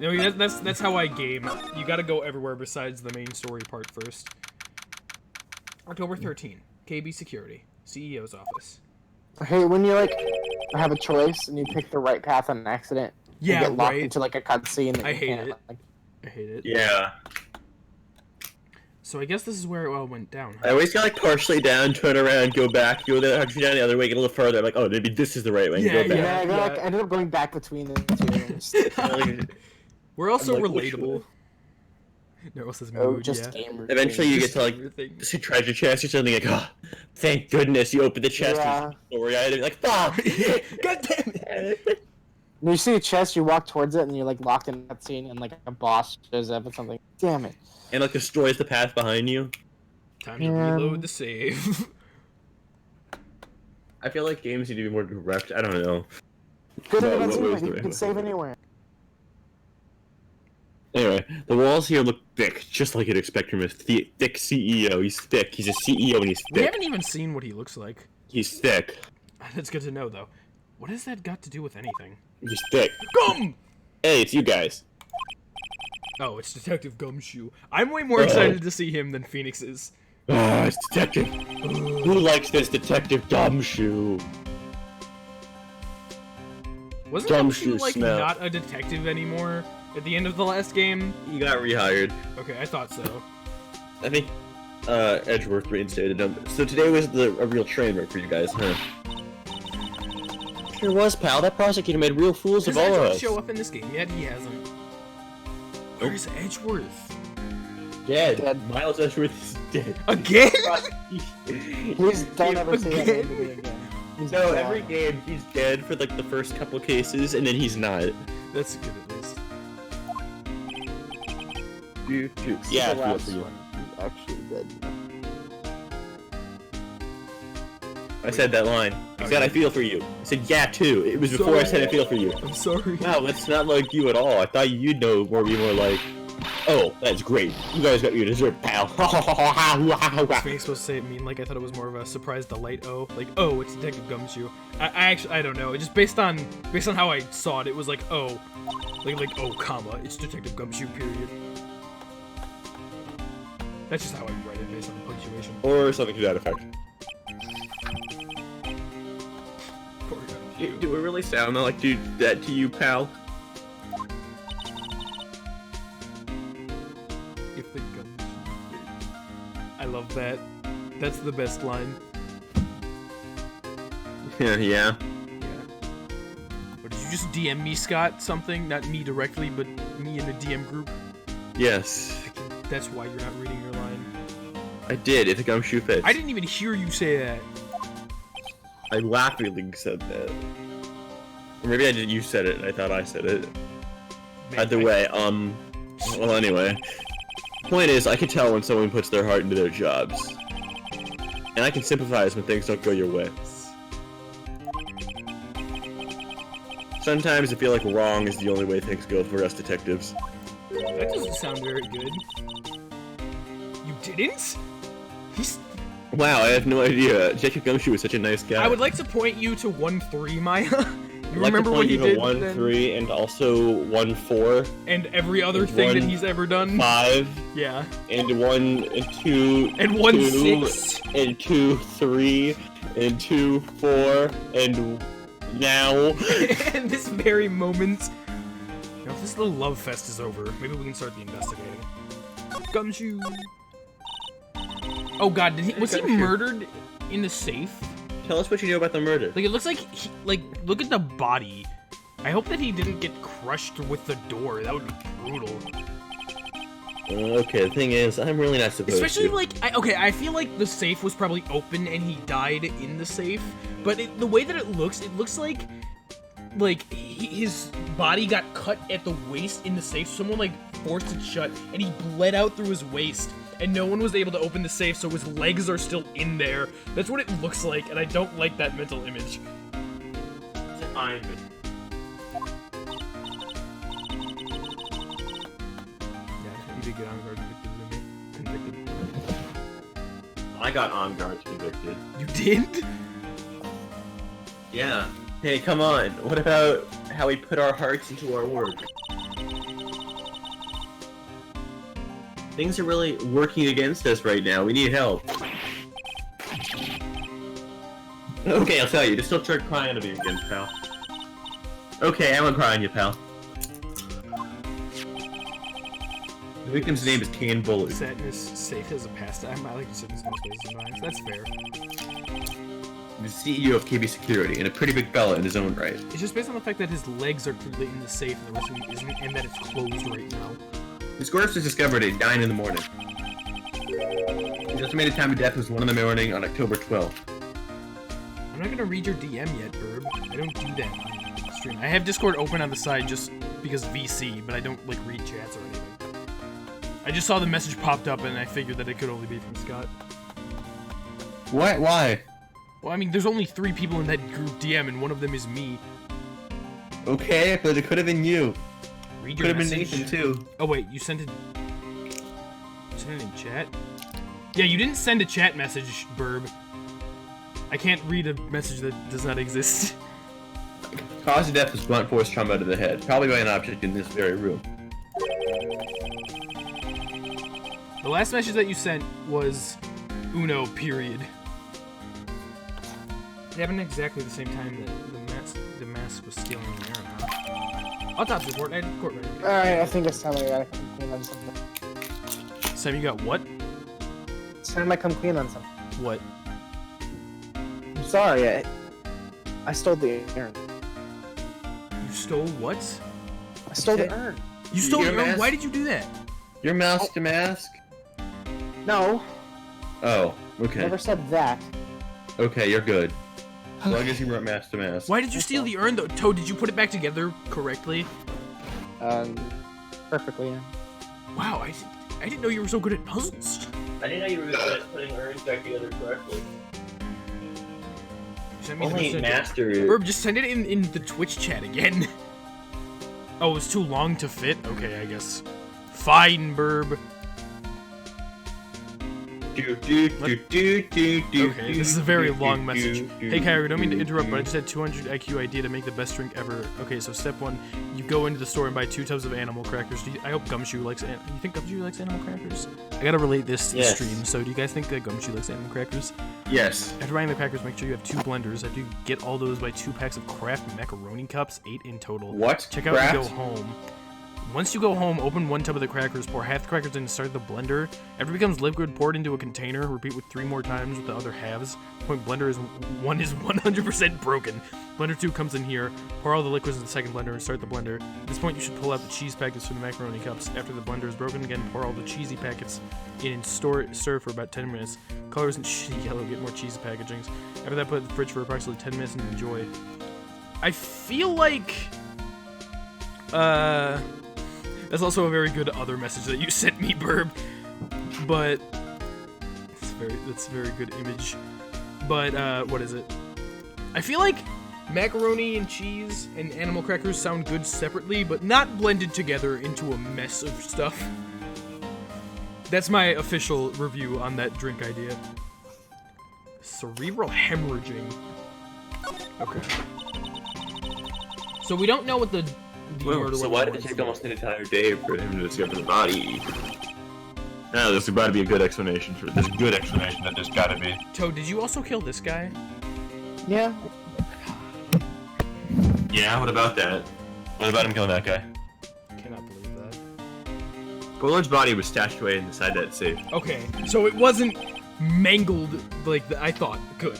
[SPEAKER 1] You know, that's how I game. You gotta go everywhere besides the main story part first. October 13, KB Security, CEO's office.
[SPEAKER 6] Hey, when you like have a choice and you pick the right path on accident, you
[SPEAKER 1] Yeah,
[SPEAKER 6] get locked
[SPEAKER 1] right.
[SPEAKER 6] into like a cutscene. that
[SPEAKER 1] I
[SPEAKER 6] you
[SPEAKER 1] hate
[SPEAKER 6] can't,
[SPEAKER 1] it.
[SPEAKER 6] Like,
[SPEAKER 1] I hate it.
[SPEAKER 3] Yeah.
[SPEAKER 1] So I guess this is where it all went down.
[SPEAKER 3] I always got like partially down, turn around, go back, go the actually down the other way, get a little further. I'm like, oh, maybe this is the right way.
[SPEAKER 1] Yeah,
[SPEAKER 3] go back.
[SPEAKER 6] yeah, I
[SPEAKER 1] yeah.
[SPEAKER 6] like ended up going back between the two.
[SPEAKER 1] We're also
[SPEAKER 3] I'm like, which
[SPEAKER 1] relatable. No, says
[SPEAKER 6] Oh,
[SPEAKER 1] mood,
[SPEAKER 6] just
[SPEAKER 1] yeah.
[SPEAKER 6] game routine.
[SPEAKER 3] Eventually, you get to like
[SPEAKER 1] Everything.
[SPEAKER 3] see treasure chest or something. Like, oh, thank goodness you opened the chest.
[SPEAKER 6] Yeah.
[SPEAKER 3] Story item. Like, fuck.
[SPEAKER 1] God damn it!
[SPEAKER 6] When you see a chest, you walk towards it, and you're like locked in that scene, and like a boss shows up and something. Damn it!
[SPEAKER 3] And like destroys the path behind you.
[SPEAKER 1] Time to reload the save.
[SPEAKER 3] I feel like games need to be more direct. I don't know.
[SPEAKER 6] Good
[SPEAKER 3] What
[SPEAKER 6] thing
[SPEAKER 3] was
[SPEAKER 6] about
[SPEAKER 3] the
[SPEAKER 6] you
[SPEAKER 3] right
[SPEAKER 6] can
[SPEAKER 3] way?
[SPEAKER 6] save anywhere.
[SPEAKER 3] Anyway, the walls here look thick, just like you'd expect from a thick CEO. He's thick. He's a CEO and he's
[SPEAKER 1] We
[SPEAKER 3] thick.
[SPEAKER 1] haven't even seen what he looks like.
[SPEAKER 3] He's thick.
[SPEAKER 1] That's good to know, though. What has that got to do with anything?
[SPEAKER 3] He's thick.
[SPEAKER 1] Gum!
[SPEAKER 3] Hey, it's you guys.
[SPEAKER 1] Oh, it's Detective Gumshoe. I'm way more excited to see him than Phoenix is.
[SPEAKER 3] Ah, it's Detective. Who likes this Detective Gumshoe?
[SPEAKER 1] Wasn't
[SPEAKER 3] Gumshoe
[SPEAKER 1] Gumshoe, like,
[SPEAKER 3] smell.
[SPEAKER 1] not a detective anymore at the end of the last game?
[SPEAKER 3] He got rehired.
[SPEAKER 1] Okay, I thought so.
[SPEAKER 3] I think Edgeworth reinstated him. So today was a real train wreck for you guys, huh? Sure was, pal. That prosecutor made real fools
[SPEAKER 1] Does
[SPEAKER 3] of all of
[SPEAKER 1] Edgeworth
[SPEAKER 3] us.
[SPEAKER 1] show up in this game yet? He hasn't. Where's Edgeworth?
[SPEAKER 3] Dead.
[SPEAKER 6] Dead.
[SPEAKER 3] Miles Edgeworth is dead.
[SPEAKER 1] Again?
[SPEAKER 6] Please don't ever say that
[SPEAKER 1] Again?
[SPEAKER 6] name to me again. He's
[SPEAKER 3] No,
[SPEAKER 6] gone.
[SPEAKER 3] every game he's dead for like the first couple cases, and then he's not.
[SPEAKER 1] That's good at least.
[SPEAKER 3] Yeah,
[SPEAKER 6] the
[SPEAKER 3] I feel
[SPEAKER 6] last
[SPEAKER 3] for you.
[SPEAKER 6] one. He's actually dead.
[SPEAKER 3] I said that line. I said I feel for you. I said yeah too. It was before I said I feel for you.
[SPEAKER 1] I'm sorry.
[SPEAKER 3] Wow, that's not like you at all. I thought you'd know more. Be more like, oh, that's great. You guys got your dessert, pal.
[SPEAKER 1] Was Phoenix supposed to say it mean like I thought it was more of a surprise delight? Oh, like oh, it's Detective Gumshoe. I actually I don't know. It just based on how I saw it, it was like oh, like oh, comma, it's Detective Gumshoe. Period. That's just how I write it based on the punctuation.
[SPEAKER 3] Or something to that effect.
[SPEAKER 1] Poor Gumshoe.
[SPEAKER 3] Do it really sound like that to you, pal?
[SPEAKER 1] If the Gumshoe. I love that. That's the best line.
[SPEAKER 3] Yeah.
[SPEAKER 1] Yeah. Or did you just DM me, Scott? Something? Not me directly, but me in the DM group?
[SPEAKER 3] Yes.
[SPEAKER 1] That's why you're not reading your line.
[SPEAKER 3] I did. If the gumshoe fits.
[SPEAKER 1] I didn't even hear you say that.
[SPEAKER 3] I laughingly said that. Or maybe I did. You said it, and I thought I said it.
[SPEAKER 1] Man,
[SPEAKER 3] Either way, well, anyway. Point is, I can tell when someone puts their heart into their jobs. And I can sympathize when things don't go your way. Sometimes I feel like wrong is the only way things go for us detectives.
[SPEAKER 1] That doesn't sound very good. You didn't? He's.
[SPEAKER 3] Wow, I have no idea. Detective Gumshoe is such a nice guy.
[SPEAKER 1] I would like to point you to 1-3, Maya. You
[SPEAKER 3] I'd like
[SPEAKER 1] remember
[SPEAKER 3] to
[SPEAKER 1] what
[SPEAKER 3] point
[SPEAKER 1] he
[SPEAKER 3] you to
[SPEAKER 1] did?
[SPEAKER 3] 1,
[SPEAKER 1] then?
[SPEAKER 3] 3, and also 1, 4,
[SPEAKER 1] And every other thing that
[SPEAKER 3] 1,
[SPEAKER 1] he's ever done?
[SPEAKER 3] 5,
[SPEAKER 1] Yeah.
[SPEAKER 3] and 1, and 2,
[SPEAKER 1] And 1,
[SPEAKER 3] 2,
[SPEAKER 1] 6.
[SPEAKER 3] and 2, 3, and 2, 4, and now.
[SPEAKER 1] In this very moment. Now, if this little love fest is over, maybe we can start the investigating. Gumshoe. Oh god, was he
[SPEAKER 3] Gumshoe.
[SPEAKER 1] murdered in the safe?
[SPEAKER 3] Tell us what you know about the murder.
[SPEAKER 1] Like, it looks like, look at the body. I hope that he didn't get crushed with the door. That would be brutal.
[SPEAKER 3] Okay, the thing is, I'm really not supposed
[SPEAKER 1] Especially,
[SPEAKER 3] to.
[SPEAKER 1] like, I feel like the safe was probably open and he died in the safe. But the way that it looks like his body got cut at the waist in the safe. Someone, like, forced it shut, and he bled out through his waist. And no one was able to open the safe, so his legs are still in there. That's what it looks like, and I don't like that mental image.
[SPEAKER 3] I'm
[SPEAKER 1] Yeah, he did get on guard convicted.
[SPEAKER 3] I got on guard convicted.
[SPEAKER 1] You did?
[SPEAKER 3] Yeah. Hey, come on. What about how we put our hearts into our work? Things are really working against us right now. We need help. Okay, I'll tell you. Just don't start crying on me again, pal. Okay, I won't cry on you, pal. The victim's name is Can Bully.
[SPEAKER 1] Sadness safe as a pastime. I like to sit in small spaces sometimes. That's fair.
[SPEAKER 3] The CEO of KB Security, and a pretty big fella in his own right.
[SPEAKER 1] It's just based on the fact that his legs are clearly in the safe and the rest of him isn't, and that it's closed right now.
[SPEAKER 3] His corpse was discovered at 9 in the morning. His estimated time of death was 1 in the morning on October 12th.
[SPEAKER 1] I'm not gonna read your DM yet, Burb. I don't do that on stream. I have Discord open on the side just because VC, but I don't like read chats or anything. I just saw the message popped up and I figured that it could only be from Scott.
[SPEAKER 3] What? Why?
[SPEAKER 1] Well, I mean, there's only 3 people in that group DM, and one of them is me.
[SPEAKER 3] Okay, but it could have been you.
[SPEAKER 1] Read
[SPEAKER 3] Could
[SPEAKER 1] your
[SPEAKER 3] have been
[SPEAKER 1] message.
[SPEAKER 3] Nathan too.
[SPEAKER 1] Oh wait, you sent it. You sent it in chat? Yeah, you didn't send a chat message, Burb. I can't read a message that does not exist.
[SPEAKER 3] Cause of death was blunt force trauma to the head, probably by an object in this very room.
[SPEAKER 1] The last message that you sent was Uno, period. It happened exactly the same time that the mask was stealing the air now. Autopsy report, I had court ready.
[SPEAKER 6] Alright, I think it's time I gotta come clean on something.
[SPEAKER 1] Sam, you got what?
[SPEAKER 6] It's time I come clean on something.
[SPEAKER 1] What?
[SPEAKER 6] I'm sorry, I stole the urn.
[SPEAKER 1] You stole what?
[SPEAKER 6] I stole the urn.
[SPEAKER 1] You stole
[SPEAKER 3] Your
[SPEAKER 1] your own?
[SPEAKER 3] mask?
[SPEAKER 1] Why did you do that?
[SPEAKER 3] Your mouse to mask?
[SPEAKER 6] No,
[SPEAKER 3] Oh, okay.
[SPEAKER 6] never said that.
[SPEAKER 3] Okay, you're good. As long as you weren't mask to mask.
[SPEAKER 1] Why did you steal the urn though? Toad, did you put it back together correctly?
[SPEAKER 6] Perfectly. Yeah.
[SPEAKER 1] Wow, I didn't know you were so good at puzzles.
[SPEAKER 3] I didn't know you were good at putting urns back together correctly.
[SPEAKER 1] Send me the
[SPEAKER 3] Only
[SPEAKER 1] message.
[SPEAKER 3] master.
[SPEAKER 1] Burb, just send it in the Twitch chat again. Oh, it was too long to fit? Okay, I guess. Fine, Burb. Okay, this is a very long message. Hey, Kyrie, I don't mean to interrupt, but I just had 200 IQ idea to make the best drink ever. Okay, so step 1, you go into the store and buy 2 tubs of animal crackers. I hope Gumshoe likes you think Gumshoe likes animal crackers? I gotta relate this to the stream, so do you guys think that Gumshoe likes animal crackers?
[SPEAKER 3] Yes.
[SPEAKER 1] After buying the crackers, make sure you have 2 blenders. After you get all those, buy 2 packs of Kraft macaroni cups, 8 in total.
[SPEAKER 3] What?
[SPEAKER 1] Check out and go home. Once you go home, open 1 tub of the crackers, pour half the crackers in and start the blender. After it becomes liquid, pour it into a container. Repeat with 3 more times with the other halves. Point blender is 1 is 100% broken. Blender 2 comes in here. Pour all the liquids in the second blender and start the blender. At this point, you should pull out the cheese packets from the macaroni cups. After the blender is broken again, pour all the cheesy packets in and stir for about 10 minutes. Color isn't shitty yellow, get more cheesy packagings. After that, put it in the fridge for approximately 10 minutes and enjoy. I feel like... That's also a very good other message that you sent me, Burb. But that's a very good image. But what is it? I feel like macaroni and cheese and animal crackers sound good separately, but not blended together into a mess of stuff. That's my official review on that drink idea. Cerebral hemorrhaging. Okay. So we don't know what the
[SPEAKER 3] So why did it take almost an entire day for him to discover the body?
[SPEAKER 2] Now, there's about to be a good explanation for this. Good explanation that there's gotta be.
[SPEAKER 1] Toad, did you also kill this guy?
[SPEAKER 6] Yeah.
[SPEAKER 2] Yeah, what about that? What about him killing that guy?
[SPEAKER 1] Cannot believe that.
[SPEAKER 3] Bullard's body was stashed away inside that safe.
[SPEAKER 1] Okay, so it wasn't mangled like I thought. Good.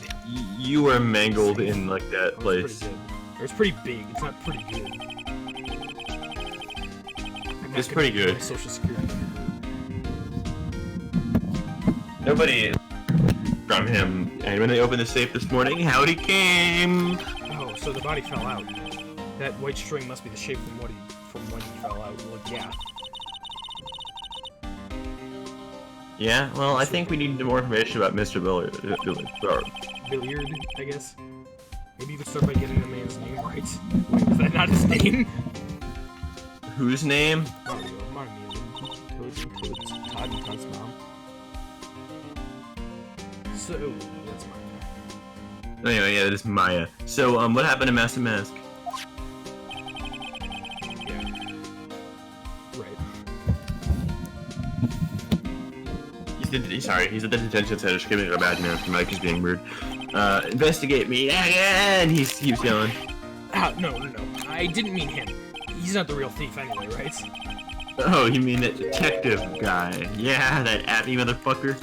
[SPEAKER 3] You were mangled in like that
[SPEAKER 1] It was
[SPEAKER 3] place.
[SPEAKER 1] pretty good. Or it's pretty big. It's not pretty good. I'm not
[SPEAKER 3] It's
[SPEAKER 1] gonna
[SPEAKER 3] pretty
[SPEAKER 1] give
[SPEAKER 3] good.
[SPEAKER 1] my social security number.
[SPEAKER 3] Nobody from him. And when they opened the safe this morning, howdy came.
[SPEAKER 1] Oh, so the body fell out. That white string must be the shape from when he fell out. Well, yeah.
[SPEAKER 3] Yeah, well, I think we need more information about Mr. Billard.
[SPEAKER 1] Billiard, I guess. Maybe you could start by getting the man's name right. Wait, is that not his name?
[SPEAKER 3] Whose name?
[SPEAKER 1] Mario, Todd and Todd's mom. So, that's my
[SPEAKER 2] Anyway, yeah, this is Maya. So, what happened to Master Mask?
[SPEAKER 1] Yeah. Right.
[SPEAKER 2] He's at the detention center screaming a bad man for Mike is being rude. Investigate me, and he keeps yelling.
[SPEAKER 1] No. I didn't mean him. He's not the real thief anyway, right?
[SPEAKER 2] Oh, you mean that detective guy? Yeah, that Abby motherfucker.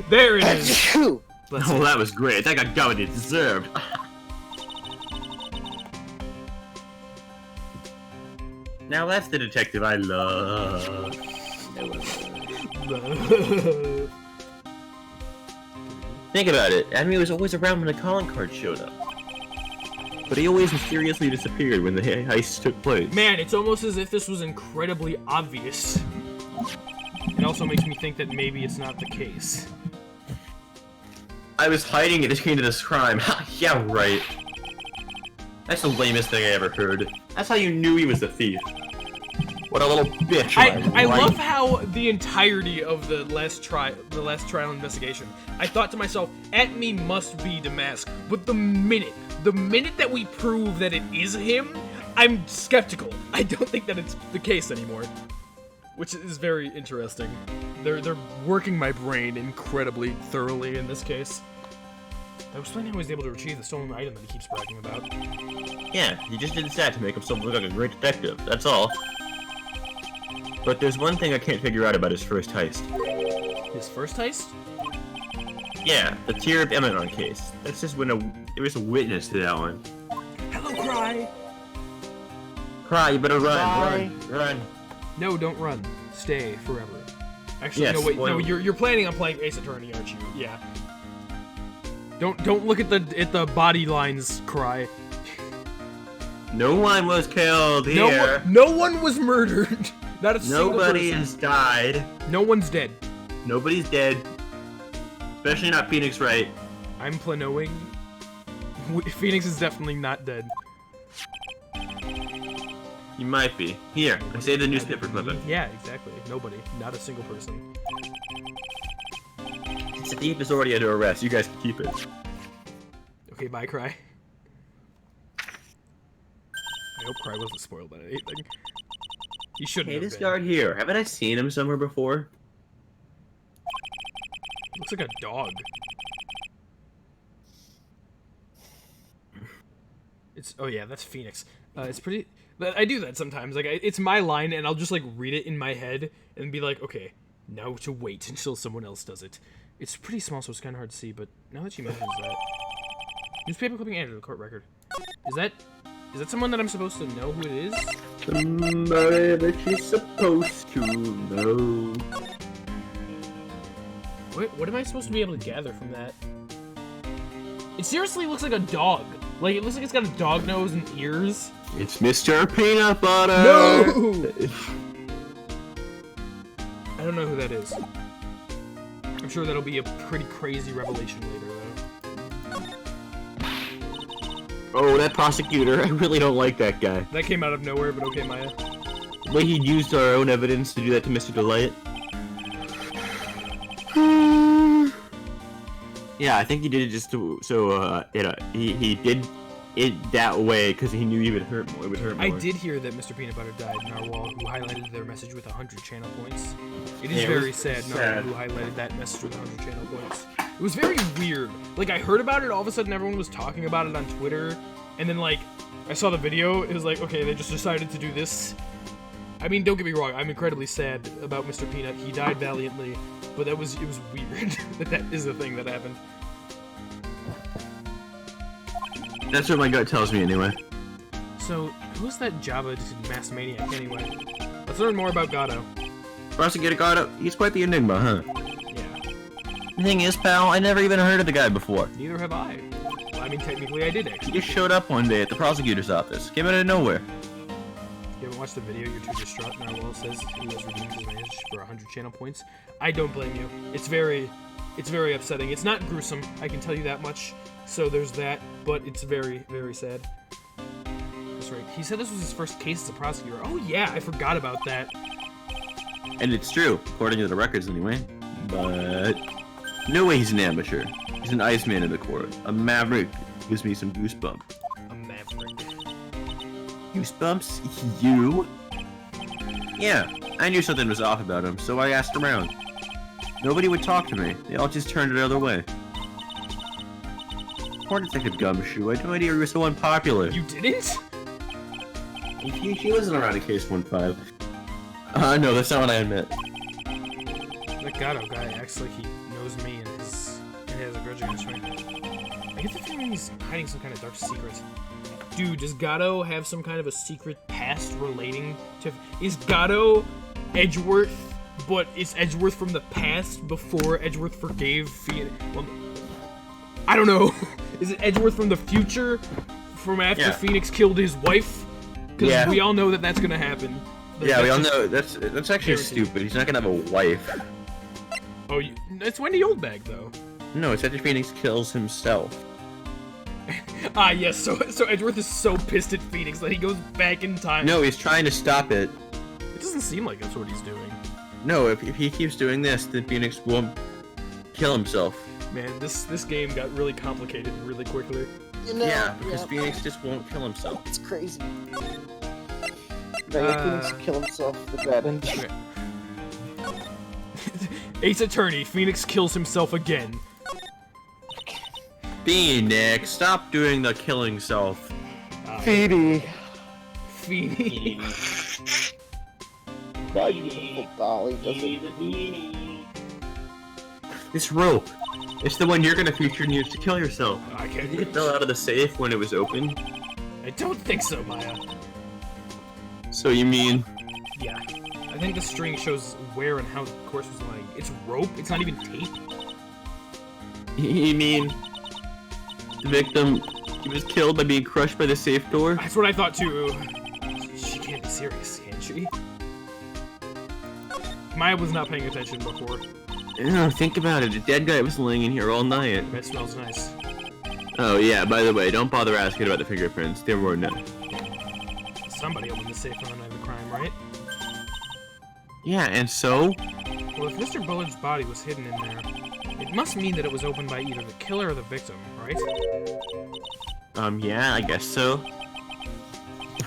[SPEAKER 1] There it is.
[SPEAKER 6] Achoo!
[SPEAKER 1] Let's
[SPEAKER 2] Oh, that was great. That got what it deserved. Now that's the detective I love.
[SPEAKER 3] Think about it. Admi was always around when the calling card showed up. But he always mysteriously disappeared when the heist took place.
[SPEAKER 1] Man, it's almost as if this was incredibly obvious. It also makes me think that maybe it's not the case.
[SPEAKER 2] I was hiding it into this crime. Yeah, right. That's the lamest thing I ever heard. That's how you knew he was a thief. What a little bitch.
[SPEAKER 1] I love how the entirety of the last trial investigation, I thought to myself, Atme must be Damask. But the minute that we prove that it is him, I'm skeptical. I don't think that it's the case anymore. Which is very interesting. They're working my brain incredibly thoroughly in this case. I was planning I was able to retrieve the stolen item that he keeps bragging about.
[SPEAKER 3] Yeah, he just did that to make himself look like a great detective, that's all. But there's one thing I can't figure out about his first heist.
[SPEAKER 1] His first heist?
[SPEAKER 3] Yeah, the Tear of Eminon case.
[SPEAKER 2] That's just when there was a witness to that one.
[SPEAKER 1] Hello, Cry!
[SPEAKER 3] Cry, you better
[SPEAKER 6] Cry.
[SPEAKER 3] run.
[SPEAKER 1] No, don't run. Stay forever. Actually,
[SPEAKER 3] Yes,
[SPEAKER 1] no, wait,
[SPEAKER 3] well-
[SPEAKER 1] no, you're planning on playing Ace Attorney, aren't you? Yeah. Don't look at the body lines, Cry.
[SPEAKER 2] No one was killed here.
[SPEAKER 1] No one was murdered. Not a single
[SPEAKER 2] Nobody
[SPEAKER 1] person.
[SPEAKER 2] has died.
[SPEAKER 1] No one's dead.
[SPEAKER 2] Nobody's dead. Especially not Phoenix Wright.
[SPEAKER 1] I'm planoing. Phoenix is definitely not dead.
[SPEAKER 2] You might be. Here, I saved the newspaper clipping.
[SPEAKER 1] Yeah, exactly. Nobody. Not a single person.
[SPEAKER 3] The thief is already under arrest, you guys can keep it.
[SPEAKER 1] Okay, bye, Cry. I hope Cry wasn't spoiled by anything. He shouldn't
[SPEAKER 3] Hey,
[SPEAKER 1] have
[SPEAKER 3] this
[SPEAKER 1] been.
[SPEAKER 3] guard here, haven't I seen him somewhere before?
[SPEAKER 1] Looks like a dog. Oh yeah, that's Phoenix. It's pretty. I do that sometimes. Like it's my line, and I'll just like read it in my head and be like, okay, now to wait until someone else does it. It's pretty small, so it's kind of hard to see. But now that she mentions that, newspaper clipping added to the court record. Is that someone that I'm supposed to know who it is?
[SPEAKER 3] Somebody that you're supposed to know.
[SPEAKER 1] What am I supposed to be able to gather from that? It seriously looks like a dog. Like, it looks like it's got a dog nose and ears.
[SPEAKER 2] It's Mr. Peanut Butter!
[SPEAKER 1] No! I don't know who that is. I'm sure that'll be a pretty crazy revelation later, though.
[SPEAKER 3] Oh, that prosecutor, I really don't like that guy.
[SPEAKER 1] That came out of nowhere, but okay, Maya.
[SPEAKER 3] The way he used our own evidence to do that to Mr. Delight. Yeah, I think he did it just to, he did it that way because he knew he would hurt more. It would hurt more.
[SPEAKER 1] I did hear that Mr. Peanut Butter died, Narwhal, who highlighted their message with 100 channel points. It is
[SPEAKER 2] Yeah, it was
[SPEAKER 1] very sad,
[SPEAKER 2] sad.
[SPEAKER 1] Narwhal, who highlighted that message with 100 channel points. It was very weird. Like, I heard about it, all of a sudden everyone was talking about it on Twitter, and then, like, I saw the video, it was like, okay, they just decided to do this. I mean, don't get me wrong, I'm incredibly sad about Mr. Peanut. He died valiantly, but it was weird that is the thing that happened.
[SPEAKER 2] That's what my gut tells me anyway.
[SPEAKER 1] So, who's that Java mass maniac anyway? Let's learn more about Gato.
[SPEAKER 3] Prosecutor Gato, he's quite the enigma, huh?
[SPEAKER 1] Yeah,
[SPEAKER 3] The thing is, pal, I never even heard of the guy before.
[SPEAKER 1] neither have I. Well, I mean, technically I did,
[SPEAKER 3] He
[SPEAKER 1] actually.
[SPEAKER 3] just showed up one day at the prosecutor's office. Came out of nowhere.
[SPEAKER 1] You haven't watched the video, you're too distraught. Narwhal says he has redeemed his message for 100 channel points. I don't blame you. It's very upsetting. It's not gruesome, I can tell you that much. So there's that, but it's very, very sad. That's right. He said this was his first case as a prosecutor. Oh yeah, I forgot about that.
[SPEAKER 3] And it's true, according to the records anyway.
[SPEAKER 5] but no way he's an amateur. He's an Iceman in the court. A maverick. Gives me some goosebumps.
[SPEAKER 1] A maverick.
[SPEAKER 5] Goosebumps? You? Yeah, I knew something was off about him, so I asked around. Nobody would talk to me. They all just turned the other way. Poor Detective Gumshoe. I had no idea he was so unpopular.
[SPEAKER 1] You didn't?
[SPEAKER 5] He wasn't around in case 1-5. No, that's not what I admit.
[SPEAKER 1] That Gato guy acts like he knows me and has a grudge against me. I get the feeling he's hiding some kind of dark secret. Dude, does Gato have some kind of a secret past relating to... Is Gato Edgeworth, but it's Edgeworth from the past before Edgeworth forgave Phoenix? Well, I don't know. Is it Edgeworth from the future? From after Phoenix killed his wife? Because we all know that that's gonna happen.
[SPEAKER 5] Yeah, we all know that's actually stupid. He's not gonna have a wife.
[SPEAKER 1] Oh, it's Wendy Oldbag though.
[SPEAKER 5] No, it's after Phoenix kills himself.
[SPEAKER 1] Ah, yes. So Edgeworth is so pissed at Phoenix that he goes back in time.
[SPEAKER 5] No, he's trying to stop it.
[SPEAKER 1] It doesn't seem like that's what he's doing.
[SPEAKER 5] No, if he keeps doing this, then Phoenix won't kill himself.
[SPEAKER 1] Man, this game got really complicated really quickly.
[SPEAKER 6] You know,
[SPEAKER 5] Yeah, because Phoenix just won't kill himself.
[SPEAKER 6] it's crazy. Phoenix kill himself. The bad end.
[SPEAKER 1] Okay. Ace Attorney, Phoenix kills himself again.
[SPEAKER 5] Phoenix, stop doing the killing self.
[SPEAKER 6] Phoebe.
[SPEAKER 1] Phoenix.
[SPEAKER 6] My beautiful dolly doesn't.
[SPEAKER 5] This rope. It's the one you're gonna feature and use to kill yourself.
[SPEAKER 1] I can't.
[SPEAKER 5] Did it fell out of the safe when it was open?
[SPEAKER 1] I don't think so, Maya.
[SPEAKER 5] So you mean...
[SPEAKER 1] Yeah. I think the string shows where and how the course was lying. It's rope? It's not even tape?
[SPEAKER 5] You mean... The victim... He was killed by being crushed by the safe door?
[SPEAKER 1] That's what I thought too. She can't be serious, can she? Maya was not paying attention before.
[SPEAKER 5] No, think about it. A dead guy was laying in here all night.
[SPEAKER 1] That smells nice.
[SPEAKER 5] Oh yeah, by the way, don't bother asking about the fingerprints. There were none.
[SPEAKER 1] Somebody opened the safe on the night of the crime, right?
[SPEAKER 5] Yeah, and so?
[SPEAKER 1] Well, if Mr. Bullard's body was hidden in there, it must mean that it was opened by either the killer or the victim, right?
[SPEAKER 5] Yeah, I guess so.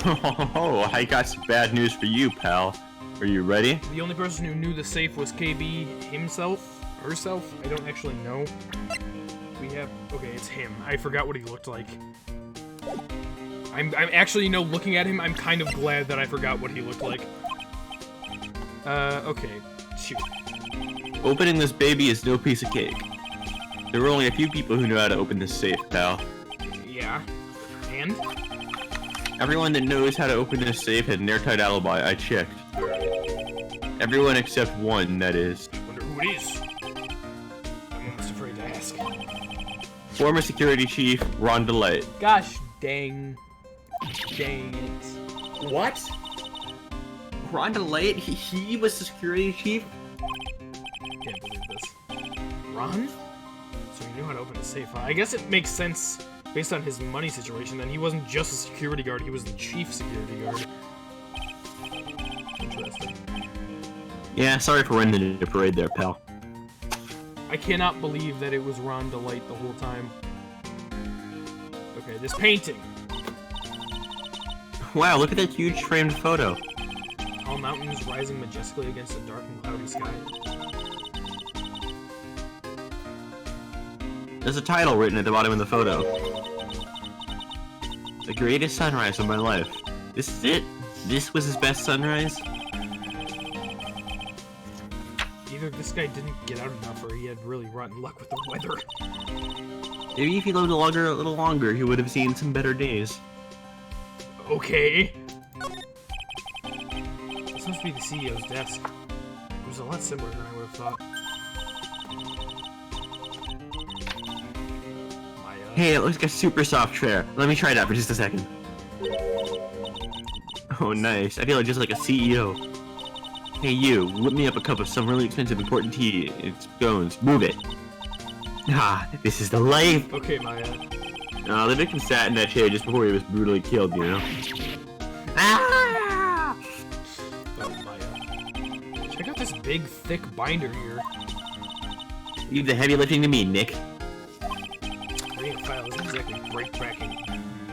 [SPEAKER 5] Oh, I got some bad news for you, pal. Are you ready?
[SPEAKER 1] The only person who knew the safe was KB himself? Herself? I don't actually know. We have... Okay, it's him. I forgot what he looked like. I'm actually, you know, looking at him, I'm kind of glad that I forgot what he looked like. Okay. Shoot.
[SPEAKER 5] Opening this baby is no piece of cake. There were only a few people who knew how to open this safe, pal.
[SPEAKER 1] Yeah. And?
[SPEAKER 5] Everyone that knows how to open this safe had an airtight alibi. I checked. Everyone except one, that is.
[SPEAKER 1] Wonder who it is. I'm almost afraid to ask.
[SPEAKER 5] Former security chief, Ron DeLay.
[SPEAKER 1] Gosh dang. Dang it.
[SPEAKER 5] What? Ron DeLay? He was the security chief?
[SPEAKER 1] Can't believe this. Ron? So he knew how to open a safe, huh? I guess it makes sense based on his money situation, then he wasn't just a security guard, he was the chief security guard. Interesting.
[SPEAKER 5] Yeah, sorry for running the parade there, pal.
[SPEAKER 1] I cannot believe that it was Ron DeLight the whole time. Okay, this painting.
[SPEAKER 5] Wow, look at that huge framed photo.
[SPEAKER 1] Tall mountains rising majestically against a dark and cloudy sky.
[SPEAKER 5] There's a title written at the bottom of the photo. The greatest sunrise of my life. This is it? This was his best sunrise?
[SPEAKER 1] Either this guy didn't get out enough or he had really rotten luck with the weather.
[SPEAKER 5] Maybe if he lived a little longer, he would have seen some better days.
[SPEAKER 1] Okay. This must be the CEO's desk. It was a lot simpler than I would have thought.
[SPEAKER 5] Hey, it looks like a super soft chair. Let me try it out for just a second. Oh, nice. I feel just like a CEO. Hey, you, whip me up a cup of some really expensive important tea. It's scones. Move it. Ah, this is the life.
[SPEAKER 1] Okay, Maya.
[SPEAKER 5] The victim sat in that chair just before he was brutally killed, you know? Ah!
[SPEAKER 1] Oh, Maya. Check out this big, thick binder here.
[SPEAKER 5] Leave the heavy lifting to me, Nick.
[SPEAKER 1] Reading a file isn't exactly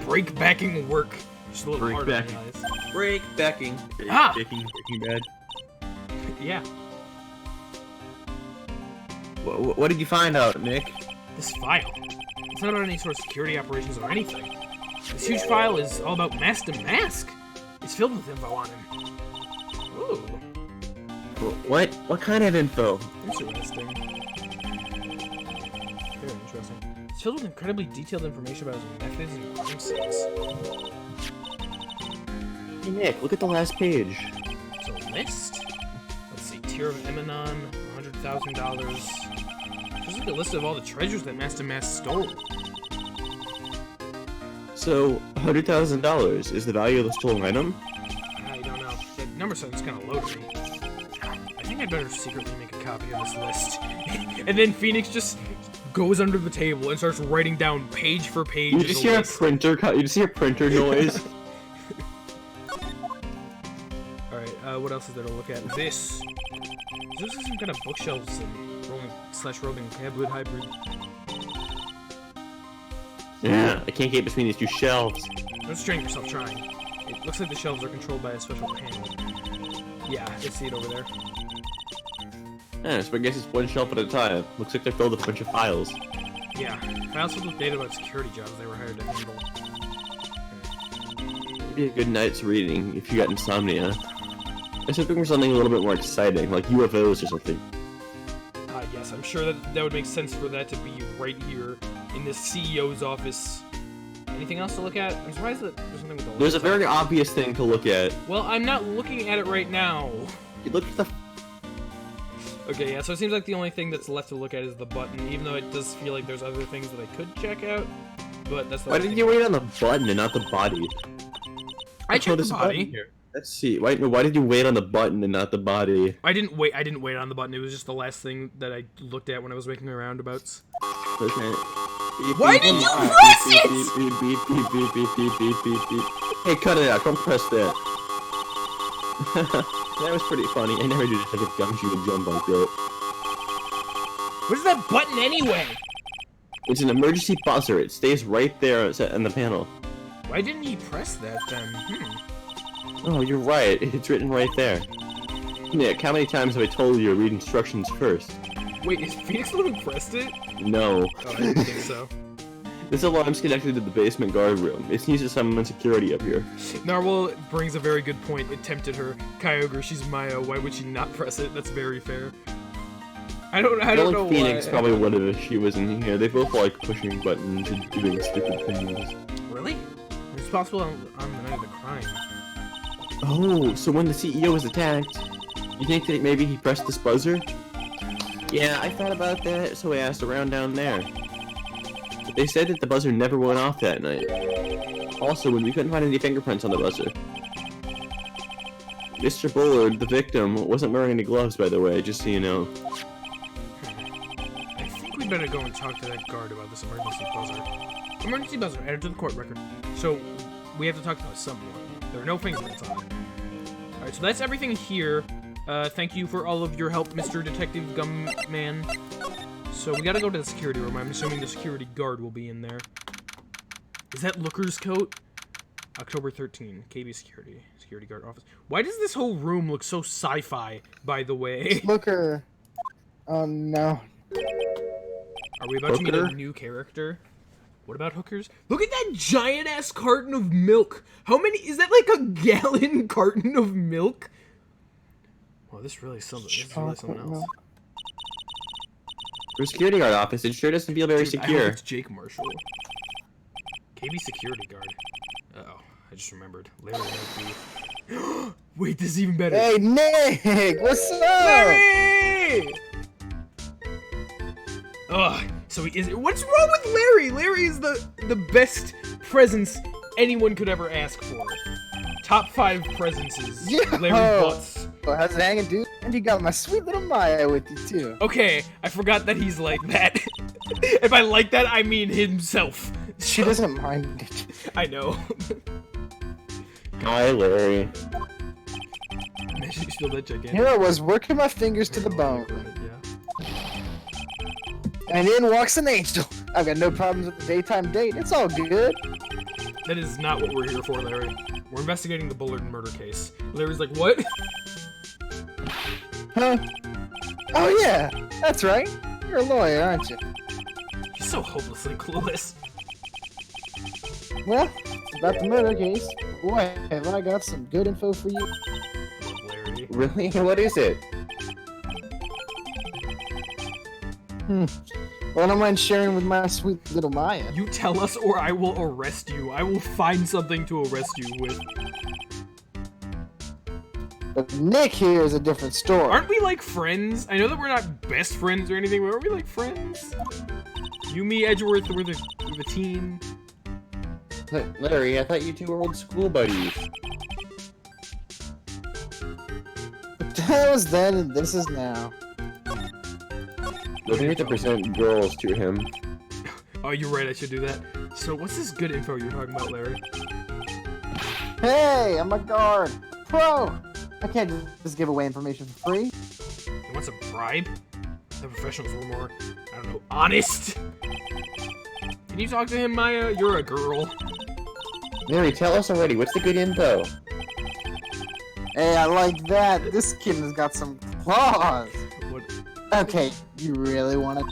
[SPEAKER 1] break-backing work. Just a little hard on the
[SPEAKER 5] Break-backing.
[SPEAKER 1] eyes.
[SPEAKER 3] Break backing.
[SPEAKER 1] Ah!
[SPEAKER 5] Breaking Bad.
[SPEAKER 1] Yeah,
[SPEAKER 3] What did you find out, Nick?
[SPEAKER 1] this file. It's not about any sort of security operations or anything. This huge file is all about Master Mask. It's filled with info on him. Ooh,
[SPEAKER 3] What? What kind of info?
[SPEAKER 1] interesting. Very interesting. It's filled with incredibly detailed information about his methods and crime scenes.
[SPEAKER 3] Hey, Nick, look at the last page.
[SPEAKER 1] So list. Let's see. Tier of Emanon, $100,000. Just like a list of all the treasures that Master Mask stole.
[SPEAKER 3] So, $100,000 is the value of the stolen item?
[SPEAKER 1] I don't know. That number sounds kind of low to me. I think I'd better secretly make a copy of this list. And then Phoenix just goes under the table and starts writing down page for page.
[SPEAKER 3] You
[SPEAKER 1] of
[SPEAKER 3] just
[SPEAKER 1] the
[SPEAKER 3] hear a
[SPEAKER 1] list.
[SPEAKER 3] printer cut. You just hear a printer noise.
[SPEAKER 1] Alright, what else is there to look at? This. This is some kind of bookshelves and rolling/roving tablet hybrid.
[SPEAKER 3] Yeah, I can't get between these two shelves.
[SPEAKER 1] Don't strain yourself trying. It looks like the shelves are controlled by a special panel. Yeah, I see it over there.
[SPEAKER 3] Yeah, so I guess it's one shelf at a time. Looks like they're filled with a bunch of files.
[SPEAKER 1] Yeah, files filled with data about security jobs they were hired to handle.
[SPEAKER 3] It'd be a good night's reading if you got insomnia. I was hoping for something a little bit more exciting, like UFOs or something.
[SPEAKER 1] Yes, I'm sure that would make sense for that to be right here in the CEO's office. Anything else to look at? I'm surprised that there's something with the
[SPEAKER 3] There's a
[SPEAKER 1] laptop.
[SPEAKER 3] very obvious thing to look at.
[SPEAKER 1] Well, I'm not looking at it right now.
[SPEAKER 3] You look at the...
[SPEAKER 1] Okay, yeah, so it seems like the only thing that's left to look at is the button, even though it does feel like there's other things that I could check out, but that's the
[SPEAKER 3] Why
[SPEAKER 1] only
[SPEAKER 3] did
[SPEAKER 1] thing.
[SPEAKER 3] you wait on the button and not the body?
[SPEAKER 1] I checked the
[SPEAKER 3] there's a button
[SPEAKER 1] body.
[SPEAKER 3] here. Let's see. Why did you wait on the button and not the body?
[SPEAKER 1] I didn't wait on the button. It was just the last thing that I looked at when I was making my roundabouts.
[SPEAKER 3] Okay.
[SPEAKER 1] Why did you press it?
[SPEAKER 3] Hey, cut it out. Don't press that. That was pretty funny. I never do this like a gumshoe and jump like that.
[SPEAKER 1] Where's that button anyway?
[SPEAKER 3] It's an emergency buzzer. It stays right there on the panel.
[SPEAKER 1] Why didn't he press that then?
[SPEAKER 3] Oh, you're right. It's written right there. Nick, how many times have I told you to read instructions first?
[SPEAKER 1] Wait, is Phoenix the one who pressed it?
[SPEAKER 3] No.
[SPEAKER 1] Oh, I didn't think so.
[SPEAKER 3] This alarm's connected to the basement guard room. It's used to summon security up here.
[SPEAKER 1] Narwhal brings a very good point. It tempted her. Kyoger, she's Maya. Why would she not press it? That's very fair. I don't know
[SPEAKER 3] Phoenix
[SPEAKER 1] why.
[SPEAKER 3] probably would have if she was in here. They both like pushing buttons and doing stupid things.
[SPEAKER 1] Really? It's possible on the night of the crime.
[SPEAKER 3] Oh, so when the CEO was attacked, you think that maybe he pressed this buzzer? Yeah, I thought about that, so I asked around down there. But they said that the buzzer never went off that night. Also, when we couldn't find any fingerprints on the buzzer. Mr. Bullard, the victim, wasn't wearing any gloves, by the way, just so you know.
[SPEAKER 1] I think we better go and talk to that guard about this emergency buzzer. Emergency buzzer, added to the court record. So, we have to talk to someone. There are no fingerprints on it. Alright, so that's everything here. Thank you for all of your help, Mr. Detective Gumman. So we gotta go to the security room. I'm assuming the security guard will be in there. Is that Looker's coat? October 13, KB Security Guard Office. Why does this whole room look so sci-fi, by the way?
[SPEAKER 6] Looker. Oh no.
[SPEAKER 1] Are we about to meet a new character? What about hookers? Look at that giant-ass carton of milk! How many- is that like a gallon carton of milk? Well, this really is something. This is really something else.
[SPEAKER 3] For a security guard office, it sure doesn't feel very
[SPEAKER 1] Dude, I hope
[SPEAKER 3] secure.
[SPEAKER 1] it's Jake Marshall. KB Security Guard. Uh-oh, I just remembered. Larry might be... Wait, this is even better.
[SPEAKER 6] Hey Nick, what's up?
[SPEAKER 1] Larry! Ugh, so he is. What's wrong with Larry? Larry is the best presence anyone could ever ask for. Top 5 presences.
[SPEAKER 6] Yo!
[SPEAKER 1] Larry Butts.
[SPEAKER 6] Well, how's it hanging, dude? And you got my sweet little Maya with you too.
[SPEAKER 1] Okay, I forgot that he's like that. If I like that, I mean himself.
[SPEAKER 6] She doesn't mind it.
[SPEAKER 1] I know.
[SPEAKER 3] Hi, Larry.
[SPEAKER 1] She's still that gigantic.
[SPEAKER 6] Here I was working my fingers to the bone.
[SPEAKER 1] Yeah.
[SPEAKER 6] And in walks an angel. I've got no problems with the daytime date. It's all good.
[SPEAKER 1] That is not what we're here for, Larry. We're investigating the Bullard murder case. Larry's like, what?
[SPEAKER 6] Huh? Oh yeah, that's right. You're a lawyer, aren't you?
[SPEAKER 1] He's so hopelessly clueless.
[SPEAKER 6] Well, it's about the murder case. Boy, have I got some good info for you.
[SPEAKER 1] Larry.
[SPEAKER 3] Really? What is it?
[SPEAKER 6] Well, I don't mind sharing with my sweet little Maya.
[SPEAKER 1] You tell us or I will arrest you. I will find something to arrest you with.
[SPEAKER 6] But Nick here is a different story.
[SPEAKER 1] Aren't we like friends? I know that we're not best friends or anything, but aren't we like friends? You, me, Edgeworth, we're the team.
[SPEAKER 3] Larry, I thought you two were old school buddies.
[SPEAKER 6] But that was then and this is now.
[SPEAKER 3] Looking at the present girls to him.
[SPEAKER 1] Oh, you're right, I should do that. So what's this good info you're talking about, Larry?
[SPEAKER 6] Hey, I'm a guard. Pro! I can't just give away information for free.
[SPEAKER 1] You want some bribe? The professionals were more, I don't know, honest? Can you talk to him, Maya? You're a girl.
[SPEAKER 3] Larry, tell us already. What's the good info?
[SPEAKER 6] Hey, I like that. This kid has got some claws.
[SPEAKER 1] What?
[SPEAKER 6] Okay, you really want to?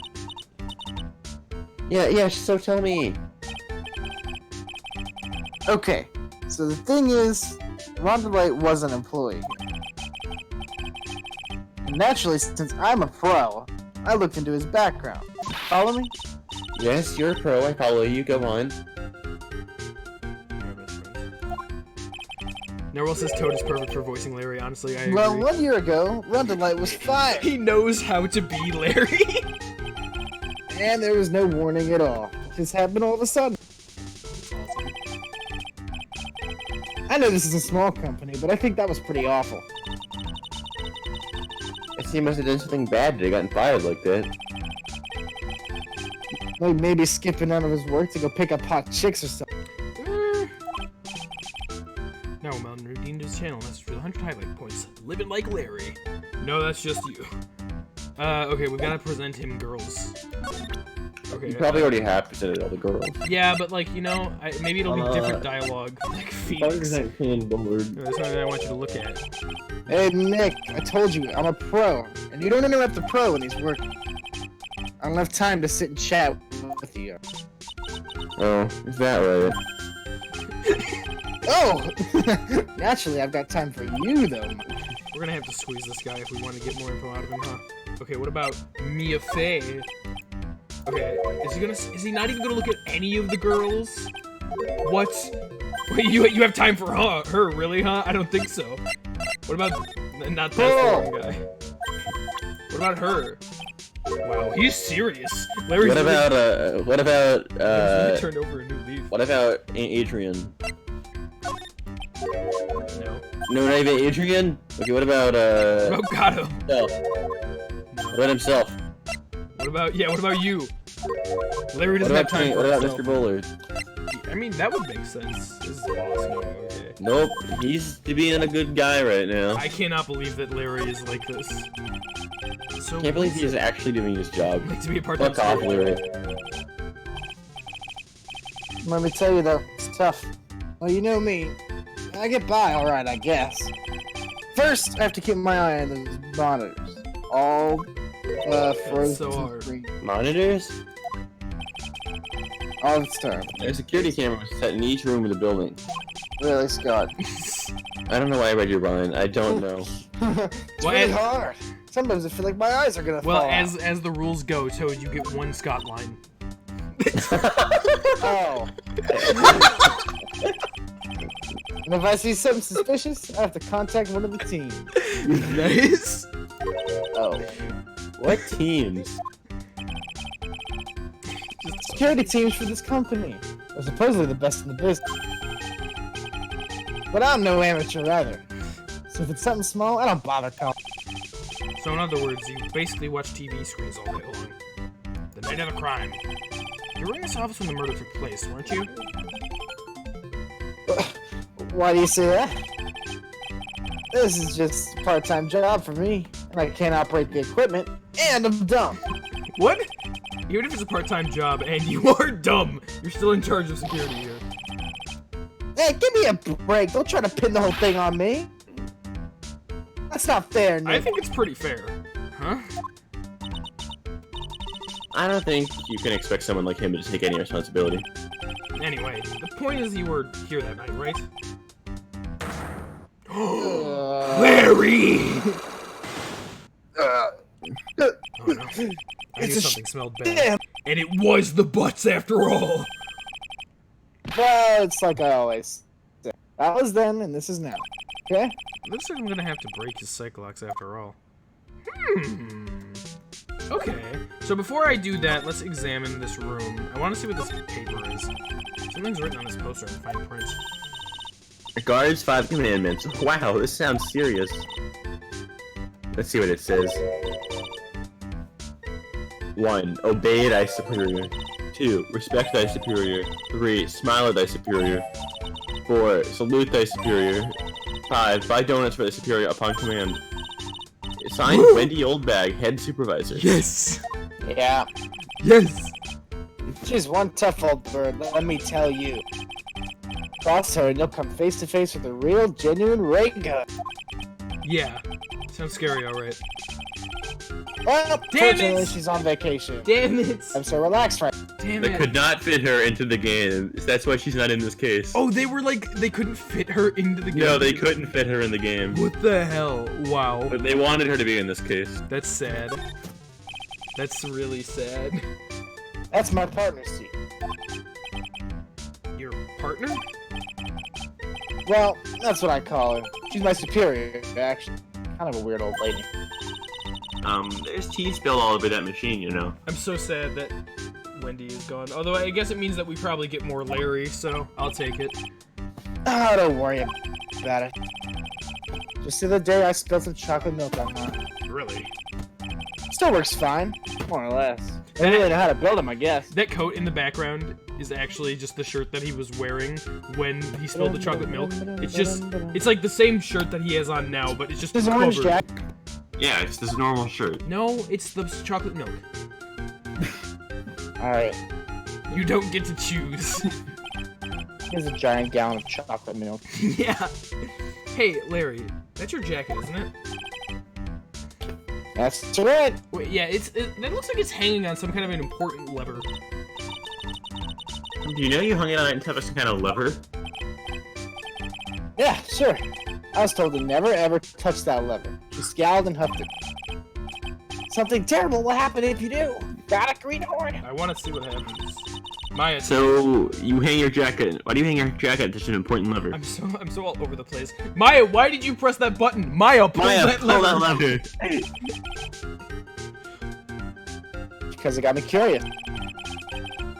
[SPEAKER 3] Yeah, so tell me.
[SPEAKER 6] Okay, so the thing is, Rhonda Light was an employee. And naturally, since I'm a pro, I looked into his background. Follow me?
[SPEAKER 3] Yes, you're a pro. I follow you. Go on.
[SPEAKER 1] Narwhal says Toad is perfect for voicing Larry. Honestly, I agree.
[SPEAKER 6] Well, 1 year ago, Rhonda Light was fired.
[SPEAKER 1] He knows how to be Larry.
[SPEAKER 6] And there was no warning at all. It just happened all of a sudden. I know this is a small company, but I think that was pretty awful.
[SPEAKER 3] I see he must have done something bad to have gotten fired like that.
[SPEAKER 6] Like maybe skipping out of his work to go pick up hot chicks or something.
[SPEAKER 1] Now Mountain redeemed his channel message for the 100 highlight points. Living like Larry. No, that's just you. Okay, we gotta present him girls. Okay.
[SPEAKER 3] You probably already have presented all the girls.
[SPEAKER 1] Yeah, but like, you know, maybe it'll be different dialogue. Like Phoenix. That's something I want you to look at.
[SPEAKER 6] Hey Nick, I told you, I'm a pro. And you don't interrupt the pro when he's working. I don't have time to sit and chat with you.
[SPEAKER 3] Oh, is that right?
[SPEAKER 6] Oh! Naturally, I've got time for you, though.
[SPEAKER 1] We're gonna have to squeeze this guy if we want to get more info out of him, huh? Okay, what about Mia Fey? Okay, is he not even gonna look at any of the girls? What? Wait, you have time for her, really, huh? I don't think so. What about, not that one guy. What about her? Wow, he's serious. Larry's
[SPEAKER 3] what about,
[SPEAKER 1] Larry's turned over a new leaf.
[SPEAKER 3] What about Adrian?
[SPEAKER 1] No.
[SPEAKER 3] No, not even Adrian? Okay, what about,
[SPEAKER 1] What about Gato?
[SPEAKER 3] himself? What about himself?
[SPEAKER 1] What about you? Larry doesn't have time for
[SPEAKER 3] What about
[SPEAKER 1] himself.
[SPEAKER 3] Mr. Bullard?
[SPEAKER 1] I mean, that would make sense. This is boss. No, okay.
[SPEAKER 3] Nope, he's being a good guy right now.
[SPEAKER 1] I cannot believe that Larry is like this. So
[SPEAKER 3] Can't believe he is actually doing his job.
[SPEAKER 1] like to be a part-time
[SPEAKER 3] Fuck off, Larry.
[SPEAKER 6] Let me tell you, though, it's tough. Well, you know me. I get by alright, I guess. First, I have to keep my eye on those monitors. All, frozen
[SPEAKER 1] so hard.
[SPEAKER 6] free.
[SPEAKER 3] Monitors?
[SPEAKER 6] All the time.
[SPEAKER 3] A security camera was set in each room of the building.
[SPEAKER 6] Really, Scott?
[SPEAKER 3] I don't know why I read your line. I don't know.
[SPEAKER 6] It's
[SPEAKER 1] Well,
[SPEAKER 6] really hard. Sometimes I feel like my eyes are gonna
[SPEAKER 1] Well,
[SPEAKER 6] fall out.
[SPEAKER 1] as the rules go, Toad, you get one Scot line.
[SPEAKER 6] Oh. And if I see something suspicious, I have to contact one of the team.
[SPEAKER 1] Nice.
[SPEAKER 3] Oh. What teams?
[SPEAKER 6] Security teams for this company. They're supposedly the best in the business. But I'm no amateur either. So if it's something small, I don't bother calling.
[SPEAKER 1] So in other words, you basically watch TV screens all day long. The night of the crime. You were in this office when the murder took place, weren't you?
[SPEAKER 6] Why do you say that? This is just a part-time job for me, and I can't operate the equipment, and I'm dumb.
[SPEAKER 1] What? Even if it's a part-time job and you are dumb, you're still in charge of security here.
[SPEAKER 6] Hey, give me a break. Don't try to pin the whole thing on me. That's not fair, Nick.
[SPEAKER 1] I think it's pretty fair. Huh?
[SPEAKER 3] I don't think you can expect someone like him to take any responsibility.
[SPEAKER 1] Anyway, the point is you were here that night, right? Larry! Oh no. I knew something smelled bad.
[SPEAKER 6] Damn.
[SPEAKER 1] And it was the butts after all!
[SPEAKER 6] Well, it's like I always say. That was then, and this is now. Okay?
[SPEAKER 1] Looks like I'm gonna have to break his Cyclops after all. Okay, so before I do that, let's examine this room. I want to see what this paper is. Something's written on this poster in fine print.
[SPEAKER 3] Guards 5 commandments. Wow, this sounds serious. Let's see what it says. 1. Obey thy superior. 2. Respect thy superior. 3. Smile at thy superior. 4. Salute thy superior. 5. Buy donuts for thy superior upon command. Signed,
[SPEAKER 1] Woo!
[SPEAKER 3] Wendy Oldbag, head supervisor.
[SPEAKER 1] Yes!
[SPEAKER 6] Yeah.
[SPEAKER 1] Yes!
[SPEAKER 6] She's one tough old bird, let me tell you. Cross her and you'll come face to face with a real, genuine ray gun.
[SPEAKER 1] Yeah. Sounds scary, alright.
[SPEAKER 6] Well,
[SPEAKER 1] Damn
[SPEAKER 6] fortunately,
[SPEAKER 1] it!
[SPEAKER 6] she's on vacation.
[SPEAKER 1] Damn it!
[SPEAKER 6] I'm so relaxed right
[SPEAKER 1] Damn
[SPEAKER 3] They
[SPEAKER 1] it!
[SPEAKER 3] could not fit her into the game. That's why she's not in this case.
[SPEAKER 1] Oh, they were like, they couldn't fit her into the game.
[SPEAKER 3] No, they couldn't fit her in the game.
[SPEAKER 1] What the hell? Wow.
[SPEAKER 3] But they wanted her to be in this case.
[SPEAKER 1] That's sad. That's really sad.
[SPEAKER 6] That's my partner seat.
[SPEAKER 1] Your partner?
[SPEAKER 6] Well, that's what I call her. She's my superior, actually. Kind of a weird old lady.
[SPEAKER 3] There's tea spilled all over that machine, you know.
[SPEAKER 1] I'm so sad that Wendy is gone. Although I guess it means that we probably get more Larry, so I'll take it.
[SPEAKER 6] Oh, don't worry about it. Just the other day I spilled some chocolate milk on mine.
[SPEAKER 1] Really?
[SPEAKER 6] Still works fine, more or less. They really know how to build them, I guess.
[SPEAKER 1] That coat in the background is actually just the shirt that he was wearing when he spilled the chocolate milk. It's like the same shirt that he has on now, but it's just
[SPEAKER 6] His orange
[SPEAKER 1] covered.
[SPEAKER 6] jacket.
[SPEAKER 2] Yeah, it's this normal shirt.
[SPEAKER 1] No, it's the chocolate milk.
[SPEAKER 6] Alright,
[SPEAKER 1] You don't get to choose.
[SPEAKER 6] here's a giant gallon of chocolate milk.
[SPEAKER 1] Yeah. Hey, Larry, that's your jacket, isn't it?
[SPEAKER 6] That's right.
[SPEAKER 1] Wait, yeah, that looks like it's hanging on some kind of an important lever.
[SPEAKER 3] Do you know you hung it on top of some kind of lever?
[SPEAKER 6] Yeah, sure. I was told to never ever touch that lever. She scowled and huffed it. Something terrible will happen if you do. Got a greenhorn.
[SPEAKER 1] I want to see what happens. Maya,
[SPEAKER 3] So, you hang your jacket. Why do you hang your jacket at such an important lever?
[SPEAKER 1] I'm so all over the place. Maya, why did you press that button? Maya, pull that
[SPEAKER 3] pull
[SPEAKER 1] lever.
[SPEAKER 3] that lever.
[SPEAKER 6] Because it got me curious.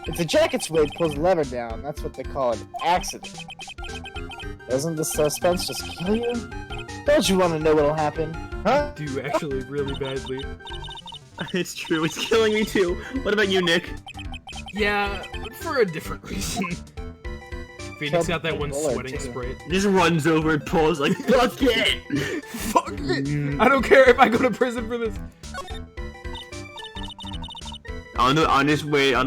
[SPEAKER 6] If the jacket's weight pulls the lever down, that's what they call an accident. Doesn't the suspense just kill you? Don't you want to know what'll happen? Huh?
[SPEAKER 1] Do actually really badly.
[SPEAKER 3] It's true, it's killing me too. What about you, Nick?
[SPEAKER 1] Yeah, but for a different reason. Phoenix got that one
[SPEAKER 6] Bullet,
[SPEAKER 1] sweating
[SPEAKER 6] too.
[SPEAKER 1] spray.
[SPEAKER 3] He just runs over and pulls like, fuck it!
[SPEAKER 1] Fuck it! I don't care if I go to prison for this.
[SPEAKER 3] On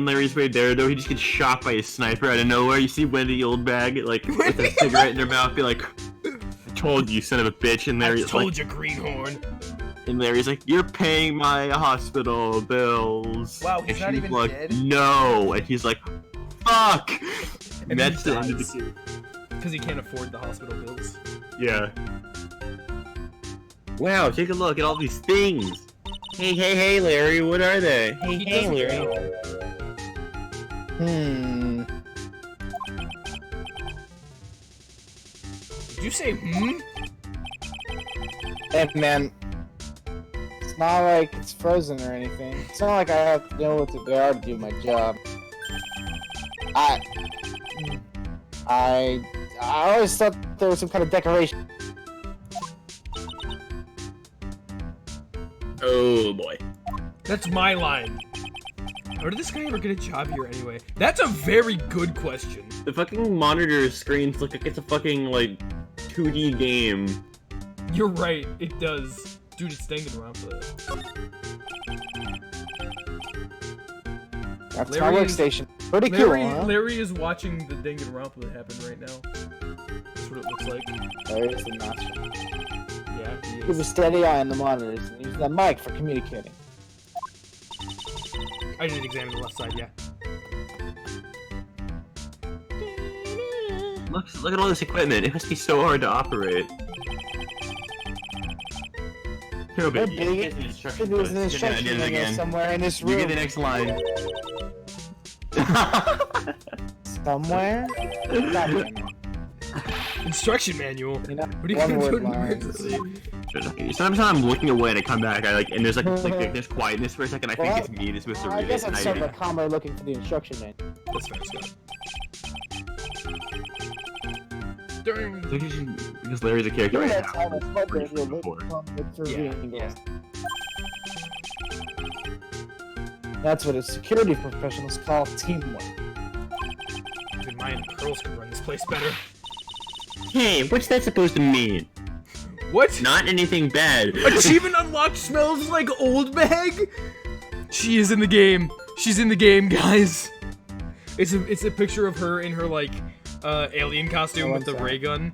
[SPEAKER 3] Larry's way there though, he just gets shot by a sniper out of nowhere. You see Wendy Oldbag, like, with a cigarette in her mouth, be like, I told you, son of a bitch, and
[SPEAKER 1] I
[SPEAKER 3] Larry's
[SPEAKER 1] told
[SPEAKER 3] like,
[SPEAKER 1] you, Greenhorn.
[SPEAKER 3] and Larry's like, you're paying my hospital bills.
[SPEAKER 1] Wow, he's
[SPEAKER 3] and
[SPEAKER 1] not
[SPEAKER 3] she's
[SPEAKER 1] even
[SPEAKER 3] like,
[SPEAKER 1] dead?
[SPEAKER 3] no, and he's like, fuck!
[SPEAKER 1] And
[SPEAKER 3] that's the end of the
[SPEAKER 1] Because he can't afford the hospital bills.
[SPEAKER 3] Yeah. Wow, take a look at all these things. Hey, Larry, what are they?
[SPEAKER 1] He doesn't
[SPEAKER 3] Larry.
[SPEAKER 1] know. Did you say hmm?
[SPEAKER 6] Hey, man. It's not like it's frozen or anything. It's not like I have to know what they are to do my job. I always thought there was some kind of decoration.
[SPEAKER 3] Oh boy.
[SPEAKER 1] That's my line. How did this guy ever get a job here anyway? That's a very good question.
[SPEAKER 3] The fucking monitor screens look like it's a fucking, like, 2D game.
[SPEAKER 1] You're right, it does. Dude, it's staying around for that.
[SPEAKER 6] That's my
[SPEAKER 1] Larry is-
[SPEAKER 6] workstation. Pretty cool, huh?
[SPEAKER 1] Larry is watching the Danganronpa that happened right now. That's what it looks like.
[SPEAKER 6] There's the master.
[SPEAKER 1] Yeah, he
[SPEAKER 6] Keep a
[SPEAKER 1] is.
[SPEAKER 6] steady eye on the monitors and use that mic for communicating.
[SPEAKER 1] I didn't examine the left side, yeah.
[SPEAKER 2] Look at all this equipment. It must be so hard to operate. Here,
[SPEAKER 6] They're
[SPEAKER 2] but you
[SPEAKER 6] big.
[SPEAKER 2] get the instructions.
[SPEAKER 6] There's an
[SPEAKER 2] but-
[SPEAKER 6] instruction
[SPEAKER 2] Yeah, I did it
[SPEAKER 6] manual
[SPEAKER 2] again.
[SPEAKER 6] somewhere in this
[SPEAKER 2] You
[SPEAKER 6] room.
[SPEAKER 2] get the next line.
[SPEAKER 6] Somewhere? God damn it.
[SPEAKER 1] Instruction manual.
[SPEAKER 6] You know,
[SPEAKER 1] What are you
[SPEAKER 6] one
[SPEAKER 1] gonna
[SPEAKER 6] word
[SPEAKER 1] do in
[SPEAKER 6] lines.
[SPEAKER 1] emergency?
[SPEAKER 2] Sometimes I'm looking away and I come back, and there's there's quietness for a second. I think
[SPEAKER 6] Well,
[SPEAKER 2] it's me that's supposed to
[SPEAKER 6] I
[SPEAKER 2] read
[SPEAKER 6] guess
[SPEAKER 2] it.
[SPEAKER 6] I'm
[SPEAKER 2] and
[SPEAKER 6] sort of calmly looking for the instruction manual.
[SPEAKER 1] That's fair, Scott. During...
[SPEAKER 2] Because Larry's a character right
[SPEAKER 6] That's
[SPEAKER 2] now.
[SPEAKER 6] how much fun
[SPEAKER 2] Pretty
[SPEAKER 6] they will
[SPEAKER 2] before.
[SPEAKER 6] look for
[SPEAKER 1] Yeah,
[SPEAKER 6] reading
[SPEAKER 1] yeah.
[SPEAKER 6] goals. That's what a security professionals call teamwork.
[SPEAKER 1] Even Maya and Pearls could run this place better.
[SPEAKER 2] Hey, what's that supposed to mean?
[SPEAKER 1] What?
[SPEAKER 2] Not anything bad.
[SPEAKER 1] Achievement unlocked smells like old bag? She is in the game. She's in the game, guys. It's a picture of her in her, like, alien costume with the ray gun.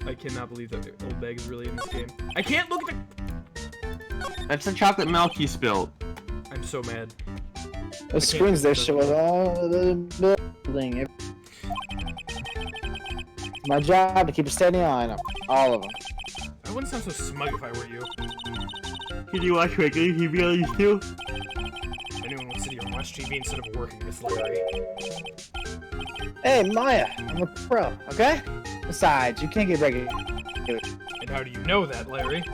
[SPEAKER 1] I cannot believe that old bag is really in this game. I can't look at
[SPEAKER 2] That's the chocolate milk you spilled.
[SPEAKER 1] the... I'm so mad.
[SPEAKER 6] The screens there show us all the building. It's my job to keep a steady eye on them. All of them.
[SPEAKER 1] I wouldn't sound so smug if I were you.
[SPEAKER 2] Can you watch regular TV on these too?
[SPEAKER 1] If anyone would sit here and watch TV instead of working, Miss Larry.
[SPEAKER 6] Hey, Maya, I'm a pro, okay? Besides, you can't get regular
[SPEAKER 1] And how do you know that, Larry?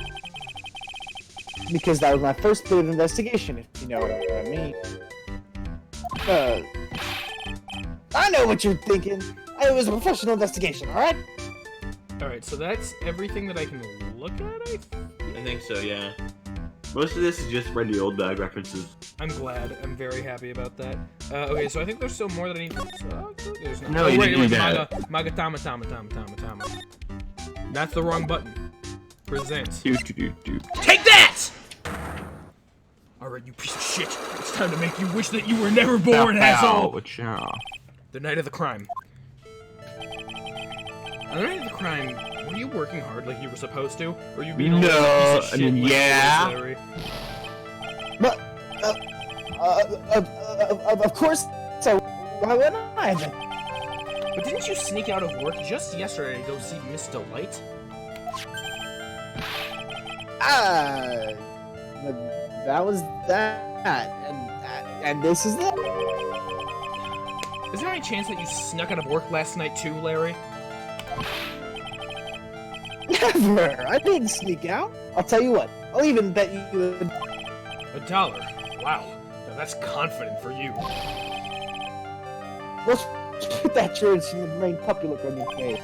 [SPEAKER 6] because that was my first bit of investigation, if you know what I mean. I know what you're thinking. It was a professional investigation, alright?
[SPEAKER 1] Alright, so that's everything that I can look at,
[SPEAKER 2] I think so, yeah. Most of this is just the old bag references.
[SPEAKER 1] I'm glad. I'm very happy about that. Okay, so I think there's still more that I need to... there's not.
[SPEAKER 2] No,
[SPEAKER 1] oh,
[SPEAKER 2] you
[SPEAKER 1] wait,
[SPEAKER 2] didn't do
[SPEAKER 1] Maga,
[SPEAKER 2] that.
[SPEAKER 1] Maga Tama Tama Tama Tama Tama. That's the wrong button. Present.
[SPEAKER 2] Do.
[SPEAKER 1] Take that! Alright, you piece of shit. It's time to make you wish that you were never born, asshole! The night of the crime. On the night of the crime, were you working hard like you were supposed to? Or were you being a little
[SPEAKER 2] No,
[SPEAKER 1] piece of
[SPEAKER 2] I
[SPEAKER 1] shit
[SPEAKER 2] mean,
[SPEAKER 1] like
[SPEAKER 2] yeah.
[SPEAKER 1] you, Larry?
[SPEAKER 6] But, of course, so why wouldn't I?
[SPEAKER 1] But didn't you sneak out of work just yesterday to go see Miss Delight?
[SPEAKER 6] That was that, and this is it.
[SPEAKER 1] Is there any chance that you snuck out of work last night too, Larry?
[SPEAKER 6] Never. I didn't sneak out. I'll tell you what. I'll even bet you.
[SPEAKER 1] $1. Wow. Now that's confident for you.
[SPEAKER 6] Let's put that George in the main puppy look on your face.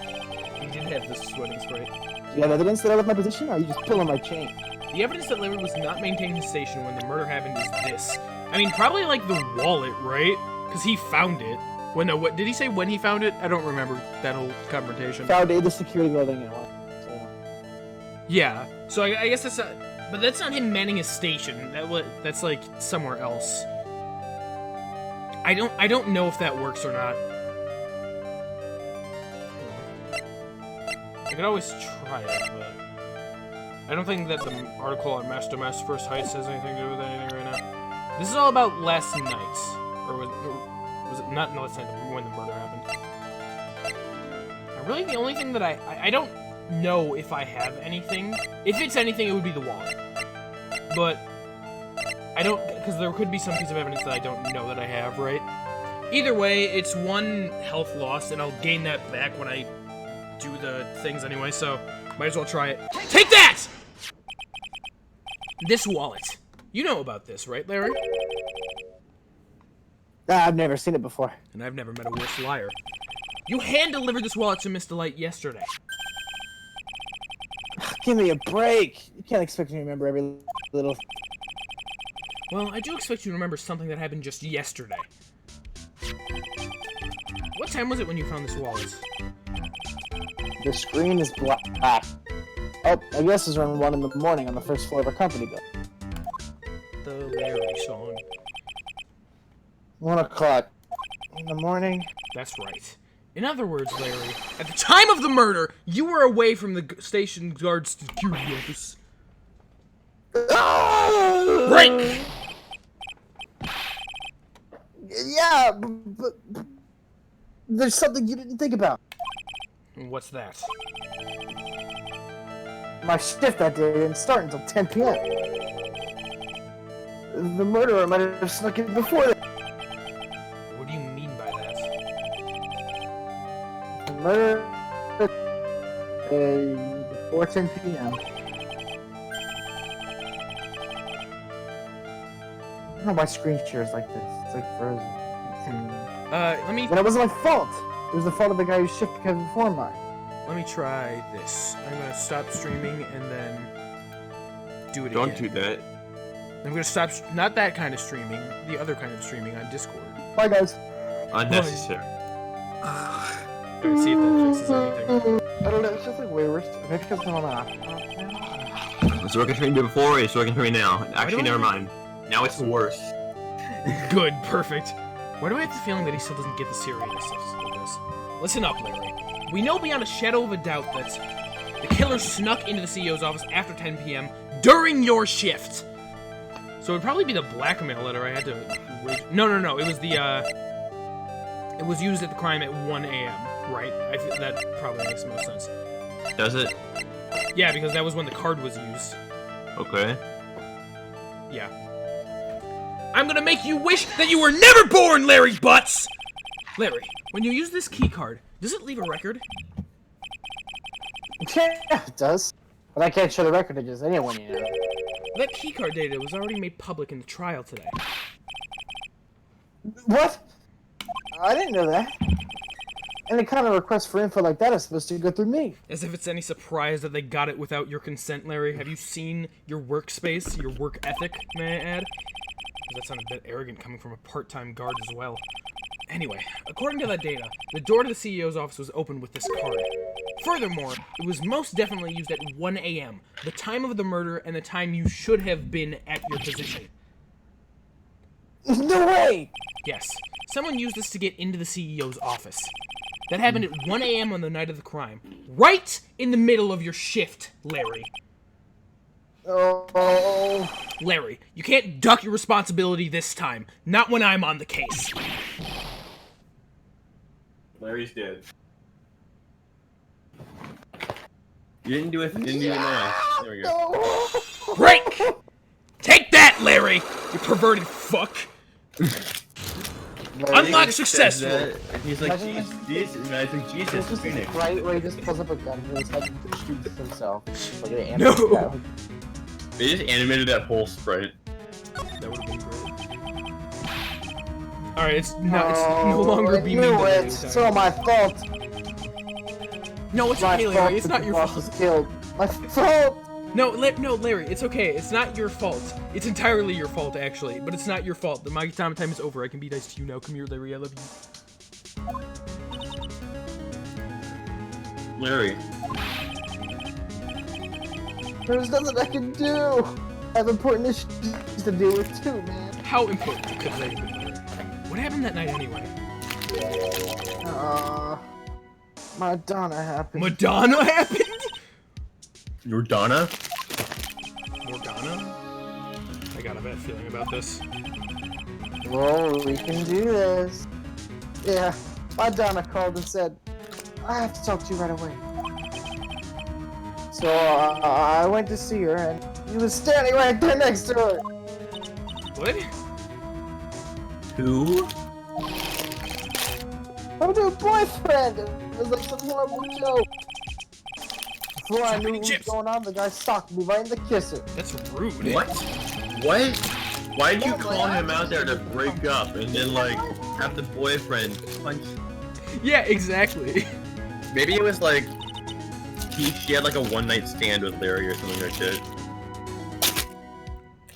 [SPEAKER 1] You did have this sweating spray.
[SPEAKER 6] Do you have evidence that I left my position, or are you just pulling my chain?
[SPEAKER 1] The evidence that Larry was not maintaining his station when the murder happened is this. I mean, probably like the wallet, right? Because he found it. When no, what did he say when he found it? I don't remember that whole confrontation.
[SPEAKER 6] Found in the security building and what? So.
[SPEAKER 1] Yeah. So I guess that's not. But that's not him manning his station. That's like somewhere else. I don't know if that works or not. I could always try it, but I don't think that the article on Master Mass First Heist has anything to do with anything right now. This is all about last night, or was it not last night when the murder happened? Really, the only thing that I don't know if I have anything. If it's anything, it would be the wallet. But I don't, because there could be some piece of evidence that I don't know that I have, right? Either way, it's 1 health lost, and I'll gain that back when I do the things anyway, so might as well try it. Take that! This wallet. You know about this, right, Larry?
[SPEAKER 6] I've never seen it before.
[SPEAKER 1] And I've never met a worse liar. You hand-delivered this wallet to Miss Delight yesterday.
[SPEAKER 6] Give me a break. You can't expect me to remember every little...
[SPEAKER 1] Well, I do expect you to remember something that happened just yesterday. What time was it when you found this wallet?
[SPEAKER 6] The screen is black. Oh, I guess it's around 1 in the morning on the first floor of our company building.
[SPEAKER 1] the Larry song.
[SPEAKER 6] 1 o'clock in the morning.
[SPEAKER 1] That's right. In other words, Larry, at the time of the murder, you were away from the station guard security office. Right!
[SPEAKER 6] Yeah, but there's something you didn't think about.
[SPEAKER 1] What's that?
[SPEAKER 6] My shift that day didn't start until 10 p.m. The murderer might have snuck in before that.
[SPEAKER 1] What do you mean by that?
[SPEAKER 6] The murderer before 10 p.m. I don't know why screen share is like this. It's like frozen.
[SPEAKER 1] Let me
[SPEAKER 6] But it wasn't my fault. It was the fault of the guy whose shift came before mine.
[SPEAKER 1] try this. I'm gonna stop streaming and then do it
[SPEAKER 2] Don't
[SPEAKER 1] again.
[SPEAKER 2] do that.
[SPEAKER 1] I'm gonna stop, not that kind of streaming, the other kind of streaming on Discord.
[SPEAKER 6] Bye, guys.
[SPEAKER 2] Unnecessary.
[SPEAKER 1] Alright, see if that fixes anything.
[SPEAKER 6] I don't know. It's just like wayward. Maybe because I'm on.
[SPEAKER 2] So I can train before, so I can train now. Actually,
[SPEAKER 1] do I-
[SPEAKER 2] never mind. Now it's worse.
[SPEAKER 1] Good, perfect. Why do I have the feeling that he still doesn't get the seriousness of this? Listen up, Larry. We know beyond a shadow of a doubt that the killer snuck into the CEO's office after 10 p.m. during your shift. So it'd probably be the blackmail letter I had to wait. No. It was the, it was used at the crime at 1 a.m., right? I think that probably makes the most sense.
[SPEAKER 2] Does it?
[SPEAKER 1] Yeah, because that was when the card was used.
[SPEAKER 2] Okay.
[SPEAKER 1] Yeah. I'm gonna make you wish that you were never born, Larry Butts! Larry, when you use this key card, does it leave a record?
[SPEAKER 6] Yeah, it does. But I can't show the record to just anyone, you know.
[SPEAKER 1] That keycard data was already made public in the trial today.
[SPEAKER 6] What? I didn't know that. Any kind of request for info like that is supposed to go through me.
[SPEAKER 1] As if it's any surprise that they got it without your consent, Larry. Have you seen your workspace, your work ethic, may I add? That sounded a bit arrogant coming from a part-time guard as well. Anyway, according to that data, the door to the CEO's office was open with this card. Furthermore, it was most definitely used at 1 a.m., the time of the murder and the time you should have been at your position.
[SPEAKER 6] No way!
[SPEAKER 1] Yes, someone used this to get into the CEO's office. That happened at 1 a.m. on the night of the crime. Right in the middle of your shift, Larry.
[SPEAKER 6] Oh.
[SPEAKER 1] Larry, you can't duck your responsibility this time. Not when I'm on the case.
[SPEAKER 2] Larry's dead. You didn't do it. Didn't even know. There we go.
[SPEAKER 1] Break! Take that, Larry! You perverted fuck! Unlock successful!
[SPEAKER 2] He's like, Jesus, and I think Jesus,
[SPEAKER 6] It's just
[SPEAKER 2] Phoenix.
[SPEAKER 6] right where he just pulls up a gun and his head and shoots himself. Like an
[SPEAKER 1] No.
[SPEAKER 6] animal guy.
[SPEAKER 2] They just animated that whole sprite.
[SPEAKER 1] That would have been great. Alright, it's no longer
[SPEAKER 6] I
[SPEAKER 1] being
[SPEAKER 6] knew
[SPEAKER 1] mean to
[SPEAKER 6] it.
[SPEAKER 1] me.
[SPEAKER 6] It's all my fault.
[SPEAKER 1] No, it's
[SPEAKER 6] My
[SPEAKER 1] okay,
[SPEAKER 6] fault
[SPEAKER 1] Larry. It's
[SPEAKER 6] that
[SPEAKER 1] not
[SPEAKER 6] the
[SPEAKER 1] your
[SPEAKER 6] boss
[SPEAKER 1] fault.
[SPEAKER 6] was killed. My fault.
[SPEAKER 1] No, Larry, it's okay. It's not your fault. It's entirely your fault, actually. But it's not your fault. The Magitama time is over. I can be nice to you now. Come here, Larry. I love you.
[SPEAKER 2] Larry.
[SPEAKER 6] There's nothing I can do. I have important issues to deal with too, man.
[SPEAKER 1] How important could they have been, Larry? What happened that night, anyway?
[SPEAKER 6] Madonna happened.
[SPEAKER 1] Madonna happened?
[SPEAKER 2] You're Donna?
[SPEAKER 1] Morgana? I got a bad feeling about this.
[SPEAKER 6] Well, we can do this. Yeah, Madonna called and said, I have to talk to you right away. So I went to see her, and he was standing right there next to her.
[SPEAKER 1] What?
[SPEAKER 2] Who?
[SPEAKER 6] I'm new boyfriend. It was like some horrible joke. Before I knew what was
[SPEAKER 1] Chips.
[SPEAKER 6] going on, the guy socked me right in the kisser.
[SPEAKER 1] That's rude.
[SPEAKER 2] What? What? Why did you call him out there to break up and then, like, have the boyfriend punch?
[SPEAKER 1] Yeah, exactly.
[SPEAKER 2] Maybe it was like, she had like a one-night stand with Larry or something like that.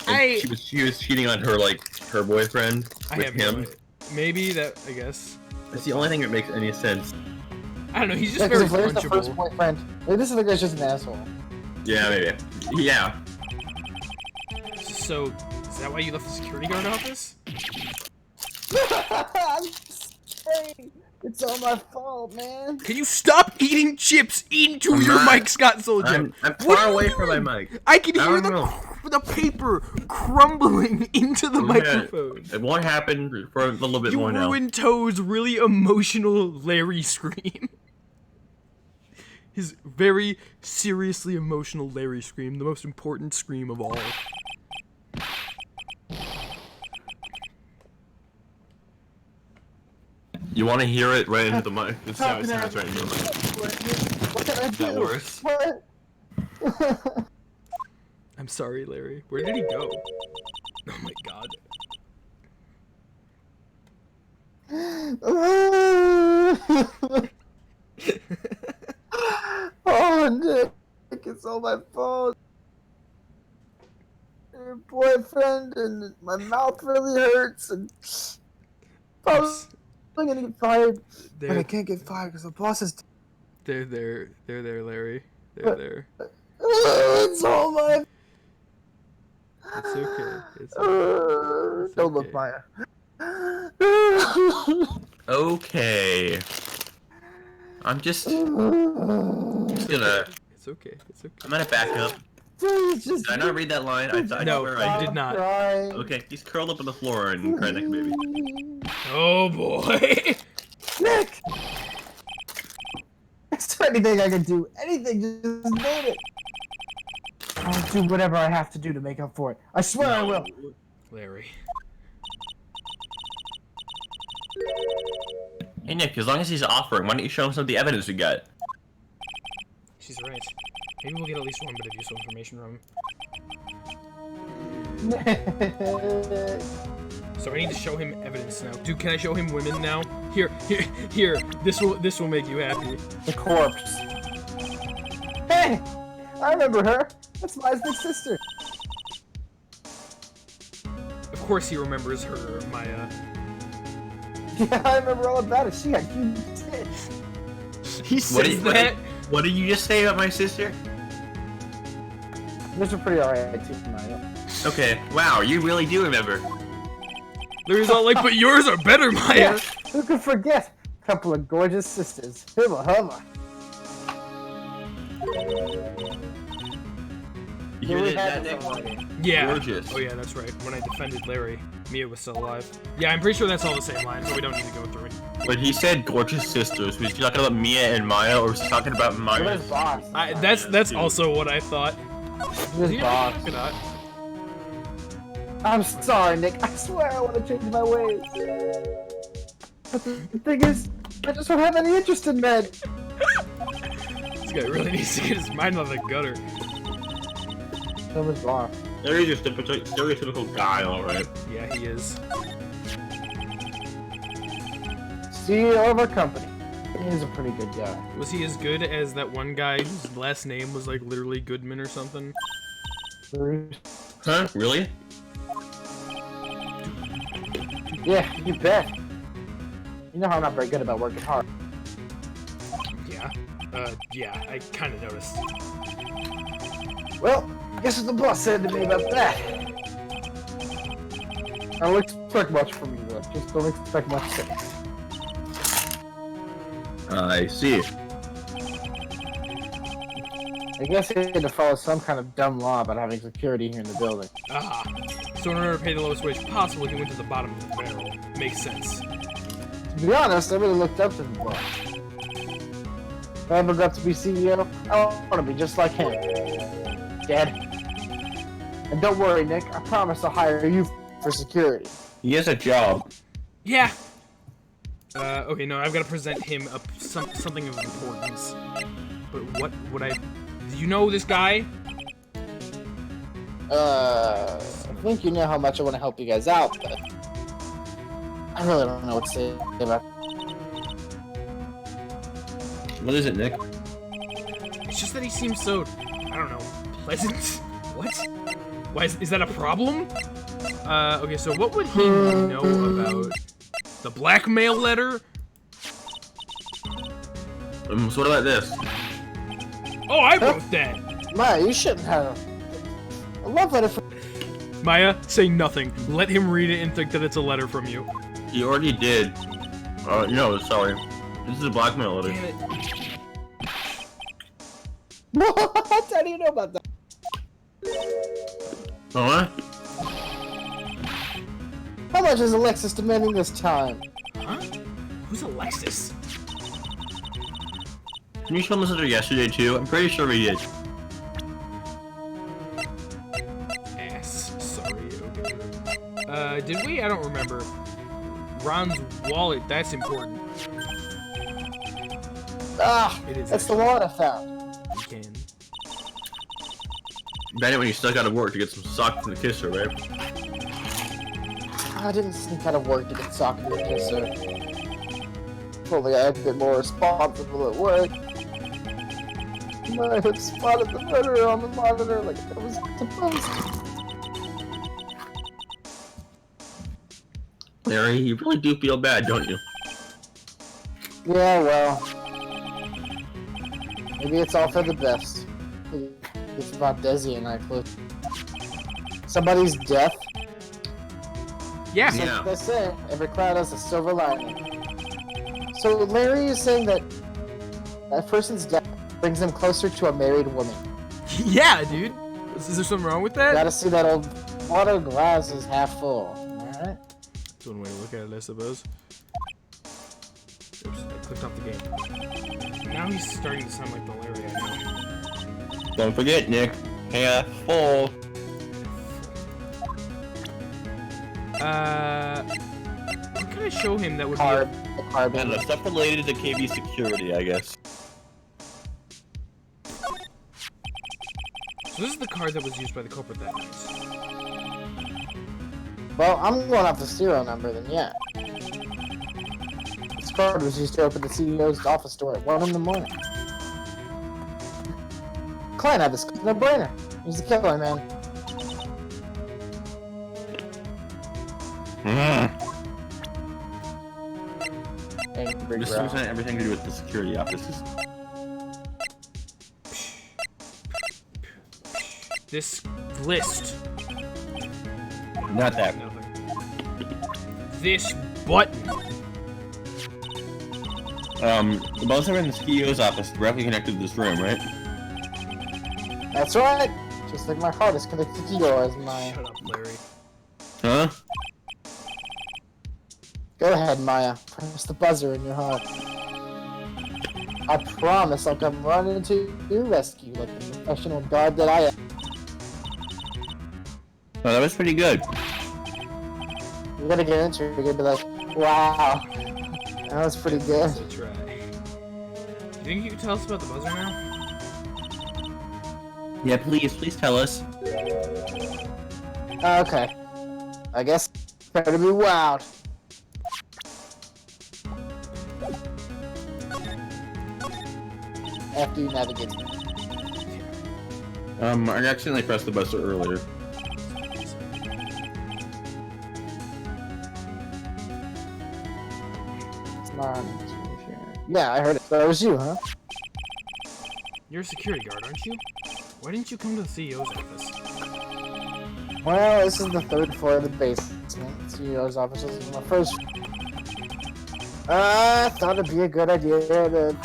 [SPEAKER 2] And she was cheating on her, like, her boyfriend
[SPEAKER 1] I
[SPEAKER 2] with
[SPEAKER 1] have
[SPEAKER 2] him.
[SPEAKER 1] no idea. Maybe that, I guess.
[SPEAKER 2] That's the only thing that makes any sense.
[SPEAKER 1] I don't know, he's
[SPEAKER 6] Yeah,
[SPEAKER 1] just very
[SPEAKER 6] because Larry's the first
[SPEAKER 1] punchable.
[SPEAKER 6] boyfriend. Like, this is the guy's just an asshole.
[SPEAKER 2] Yeah, maybe. Yeah.
[SPEAKER 1] So that why you left the security guard office?
[SPEAKER 6] I'm just saying, it's all my fault, man.
[SPEAKER 1] Can you stop eating chips into
[SPEAKER 2] I'm
[SPEAKER 1] your
[SPEAKER 2] not.
[SPEAKER 1] mic, Scott Soldier?
[SPEAKER 2] I'm
[SPEAKER 1] What
[SPEAKER 2] far
[SPEAKER 1] are you
[SPEAKER 2] away from my
[SPEAKER 1] doing?
[SPEAKER 2] mic.
[SPEAKER 1] I can
[SPEAKER 2] I
[SPEAKER 1] hear
[SPEAKER 2] don't know.
[SPEAKER 1] the paper crumbling into the microphone.
[SPEAKER 2] It won't happen for a little bit
[SPEAKER 1] You
[SPEAKER 2] more now.
[SPEAKER 1] ruined Toad's really emotional Larry scream. His very seriously emotional Larry scream, the most important scream of all.
[SPEAKER 2] You want to hear it right into the mic? This is how it sounds right into the mic.
[SPEAKER 6] What can I
[SPEAKER 2] Is that
[SPEAKER 6] do?
[SPEAKER 2] worse?
[SPEAKER 6] What?
[SPEAKER 1] I'm sorry, Larry. Where did he go? Oh my god.
[SPEAKER 6] Oh, Nick, it's all my fault. Your boyfriend and my mouth really hurts and probably gonna get fired. But I
[SPEAKER 1] They're
[SPEAKER 6] can't get fired because the boss is.
[SPEAKER 1] there, Larry. They're there.
[SPEAKER 6] It's all my.
[SPEAKER 1] It's okay. It's okay. It's
[SPEAKER 6] Don't look,
[SPEAKER 1] okay.
[SPEAKER 6] Maya.
[SPEAKER 2] Okay. I'm just gonna.
[SPEAKER 1] It's okay. It's okay.
[SPEAKER 2] I'm gonna back up.
[SPEAKER 6] Please just.
[SPEAKER 2] Did I not read that line? I
[SPEAKER 1] No,
[SPEAKER 2] swear
[SPEAKER 1] you
[SPEAKER 2] I
[SPEAKER 1] did not.
[SPEAKER 6] Crying.
[SPEAKER 2] Okay, he's curled up on the floor and crying like a baby.
[SPEAKER 1] Oh boy.
[SPEAKER 6] Nick! Is there anything I can do? Anything, just name it. I'll do whatever I have to do to make up for it. I swear I will.
[SPEAKER 1] Larry.
[SPEAKER 2] Hey Nick, as long as he's offering, why don't you show him some of the evidence we got?
[SPEAKER 1] She's right. Maybe we'll get at least one bit of useful information from him. So I need to show him evidence now. Dude, can I show him women now? Here. This will make you happy.
[SPEAKER 6] The corpse. Hey! I remember her. That's Maya's big sister.
[SPEAKER 1] Of course he remembers her, Maya.
[SPEAKER 6] Yeah, I remember all about it. She got huge tits.
[SPEAKER 1] He says that.
[SPEAKER 2] What did you just say about my sister?
[SPEAKER 6] Those are pretty alright too, Maya.
[SPEAKER 2] Okay, wow, you really do remember.
[SPEAKER 1] Larry's all like, but yours are better, Maya.
[SPEAKER 6] Yeah, who could forget? Couple of gorgeous sisters. Hubba hubba.
[SPEAKER 2] You hear
[SPEAKER 6] Really
[SPEAKER 2] that,
[SPEAKER 6] had
[SPEAKER 2] Nick?
[SPEAKER 6] somebody.
[SPEAKER 1] Yeah.
[SPEAKER 2] Gorgeous.
[SPEAKER 1] Oh yeah, that's right. When I defended Larry, Mia was still alive. Yeah, I'm pretty sure that's all the same line, so we don't need to go through it.
[SPEAKER 2] When he said gorgeous sisters, was he talking about Mia and Maya, or was he talking about
[SPEAKER 6] Look
[SPEAKER 2] Maya?
[SPEAKER 6] at his box.
[SPEAKER 1] That's also what I thought.
[SPEAKER 6] His box.
[SPEAKER 1] Look at that.
[SPEAKER 6] I'm sorry, Nick. I swear I want to change my ways. But the thing is, I just don't have any interest in men.
[SPEAKER 1] This guy really needs to get his mind out of the gutter.
[SPEAKER 6] That was wrong.
[SPEAKER 2] There is your stereotypical guy, alright.
[SPEAKER 1] Yeah, he is.
[SPEAKER 6] CEO of our company. He's a pretty good guy.
[SPEAKER 1] Was he as good as that one guy whose last name was like literally Goodman or something?
[SPEAKER 2] Huh? Really?
[SPEAKER 6] Yeah, you bet. You know how I'm not very good about working hard.
[SPEAKER 1] Yeah. Yeah, I kind of noticed.
[SPEAKER 6] Well, guess what the boss said to me about that. I don't expect much from you, though. Just don't expect much.
[SPEAKER 2] I see.
[SPEAKER 6] I guess he had to follow some kind of dumb law about having security here in the building.
[SPEAKER 1] Ah. So in order to pay the lowest wage possible, he went to the bottom of the barrel. Makes sense.
[SPEAKER 6] To be honest, I really looked up to the boss. If I ever got to be CEO, I want to be just like him. Dead. And don't worry, Nick. I promise I'll hire you for security.
[SPEAKER 2] He has a job.
[SPEAKER 1] Yeah. Okay, no, I've got to present him something of importance. But what would I... Do you know this guy?
[SPEAKER 6] I think you know how much I want to help you guys out, but I really don't know what to say about.
[SPEAKER 2] What is it, Nick?
[SPEAKER 1] It's just that he seems so... I don't know. Pleasant? What? Why is that a problem? Okay, so what would he know about... The blackmail letter?
[SPEAKER 2] So what about this?
[SPEAKER 1] Oh, I wrote that!
[SPEAKER 6] Maya, you shouldn't have a love letter for.
[SPEAKER 1] Maya, say nothing. Let him read it and think that it's a letter from you.
[SPEAKER 2] You already did. No, sorry. This is a blackmail letter.
[SPEAKER 1] Damn it.
[SPEAKER 6] What? How do you know about that?
[SPEAKER 2] Huh?
[SPEAKER 6] How much is Alexis demanding this time?
[SPEAKER 1] Huh? Who's Alexis?
[SPEAKER 2] Can you show him this letter yesterday too? I'm pretty sure he did.
[SPEAKER 1] Ass. Sorry, okay. Did we? I don't remember. Ron's wallet, that's important.
[SPEAKER 6] Ah,
[SPEAKER 1] It is
[SPEAKER 6] that's the wallet I found.
[SPEAKER 1] You can.
[SPEAKER 2] Bad it when you stuck out of work to get some sock from the kisser, right?
[SPEAKER 6] I didn't sneak out of work to get socked in the kisser. Probably I had a bit more responsible at work. I had spotted the murderer on the monitor like I was supposed to.
[SPEAKER 2] Larry, you really do feel bad, don't you?
[SPEAKER 6] Yeah, well. Maybe it's all for the best. It's about Desi and I close. Somebody's death.
[SPEAKER 1] Yeah.
[SPEAKER 6] So
[SPEAKER 2] Yeah.
[SPEAKER 6] they say, every cloud has a silver lining. So Larry is saying that a person's death brings them closer to a married woman.
[SPEAKER 1] Yeah, dude. Is there something wrong with that?
[SPEAKER 6] Gotta see that old water glass is half full. Alright?
[SPEAKER 1] That's one way to look at it, I suppose. Oops, I clicked off the game. Now he's starting to sound like the Larry I know.
[SPEAKER 2] Don't forget, Nick. Half full.
[SPEAKER 1] What can I show him that would
[SPEAKER 6] Carb.
[SPEAKER 1] be
[SPEAKER 6] The carb.
[SPEAKER 2] And the stuff related to KB security, I guess.
[SPEAKER 1] So this is the card that was used by the culprit that night.
[SPEAKER 6] Well, I'm going off the serial number then, yeah. This card was used to open the CEO's office door at 1 in the morning. Client had this no-brainer. He's the killer, man. Angry
[SPEAKER 2] This
[SPEAKER 6] growl.
[SPEAKER 2] seems to have everything to do with the security offices.
[SPEAKER 1] This list.
[SPEAKER 2] Not that.
[SPEAKER 1] Nothing. This button.
[SPEAKER 2] The buzzer in the CEO's office directly connected to this room, right?
[SPEAKER 6] That's right. Just like my heart is connected to yours, Maya.
[SPEAKER 1] Shut up, Larry.
[SPEAKER 2] Huh?
[SPEAKER 6] Go ahead, Maya. Press the buzzer in your heart. I promise I'll come running to your rescue like the professional guard that I am.
[SPEAKER 2] Oh, that was pretty good.
[SPEAKER 6] You're gonna get into it. You're gonna be like, wow. That was pretty good.
[SPEAKER 1] Let's try. You think you can tell us about the buzzer now?
[SPEAKER 2] Yeah, please tell us.
[SPEAKER 6] Okay. I guess better to be wowed. After you navigate.
[SPEAKER 2] I accidentally pressed the buzzer earlier.
[SPEAKER 6] It's not. Yeah, I heard it. That was you, huh?
[SPEAKER 1] You're a security guard, aren't you? Why didn't you come to the CEO's office?
[SPEAKER 6] Well, this is the 3rd floor of the basement. CEO's office is my first. I thought it'd be a good idea to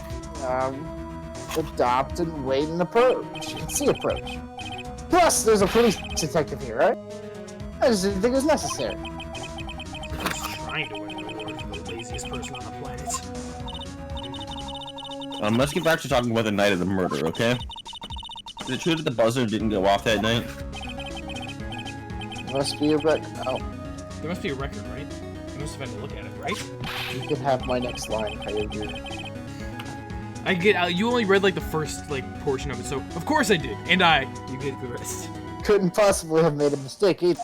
[SPEAKER 6] adopt and wait and approach. And see approach. Plus, there's a police detective here, right? I just didn't think it was necessary.
[SPEAKER 1] He's trying to win an award for the laziest person on the planet.
[SPEAKER 2] Let's get back to talking about the night of the murder, okay? Is it true that the buzzer didn't go off that night?
[SPEAKER 6] Must be a record. Oh,
[SPEAKER 1] There must be a record, right? You must have had to look at it, right?
[SPEAKER 6] you can have my next line, Kyogre.
[SPEAKER 1] I get. You only read like the first portion of it, so of course I did, and you get the rest.
[SPEAKER 6] Couldn't possibly have made a mistake either.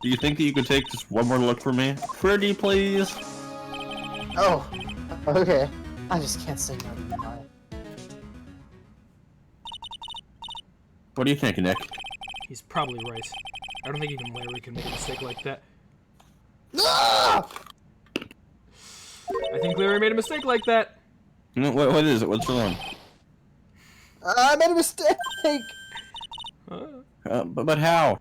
[SPEAKER 2] Do you think that you could take just one more look for me? Pretty, please?
[SPEAKER 6] Oh, okay. I just can't say no to you, Maya.
[SPEAKER 2] What do you think, Nick?
[SPEAKER 1] He's probably right. I don't think even Larry can make a mistake like that.
[SPEAKER 6] Ah!
[SPEAKER 1] I think Larry made a mistake like that.
[SPEAKER 2] No, what is it? What's wrong?
[SPEAKER 6] I made a mistake!
[SPEAKER 3] But how?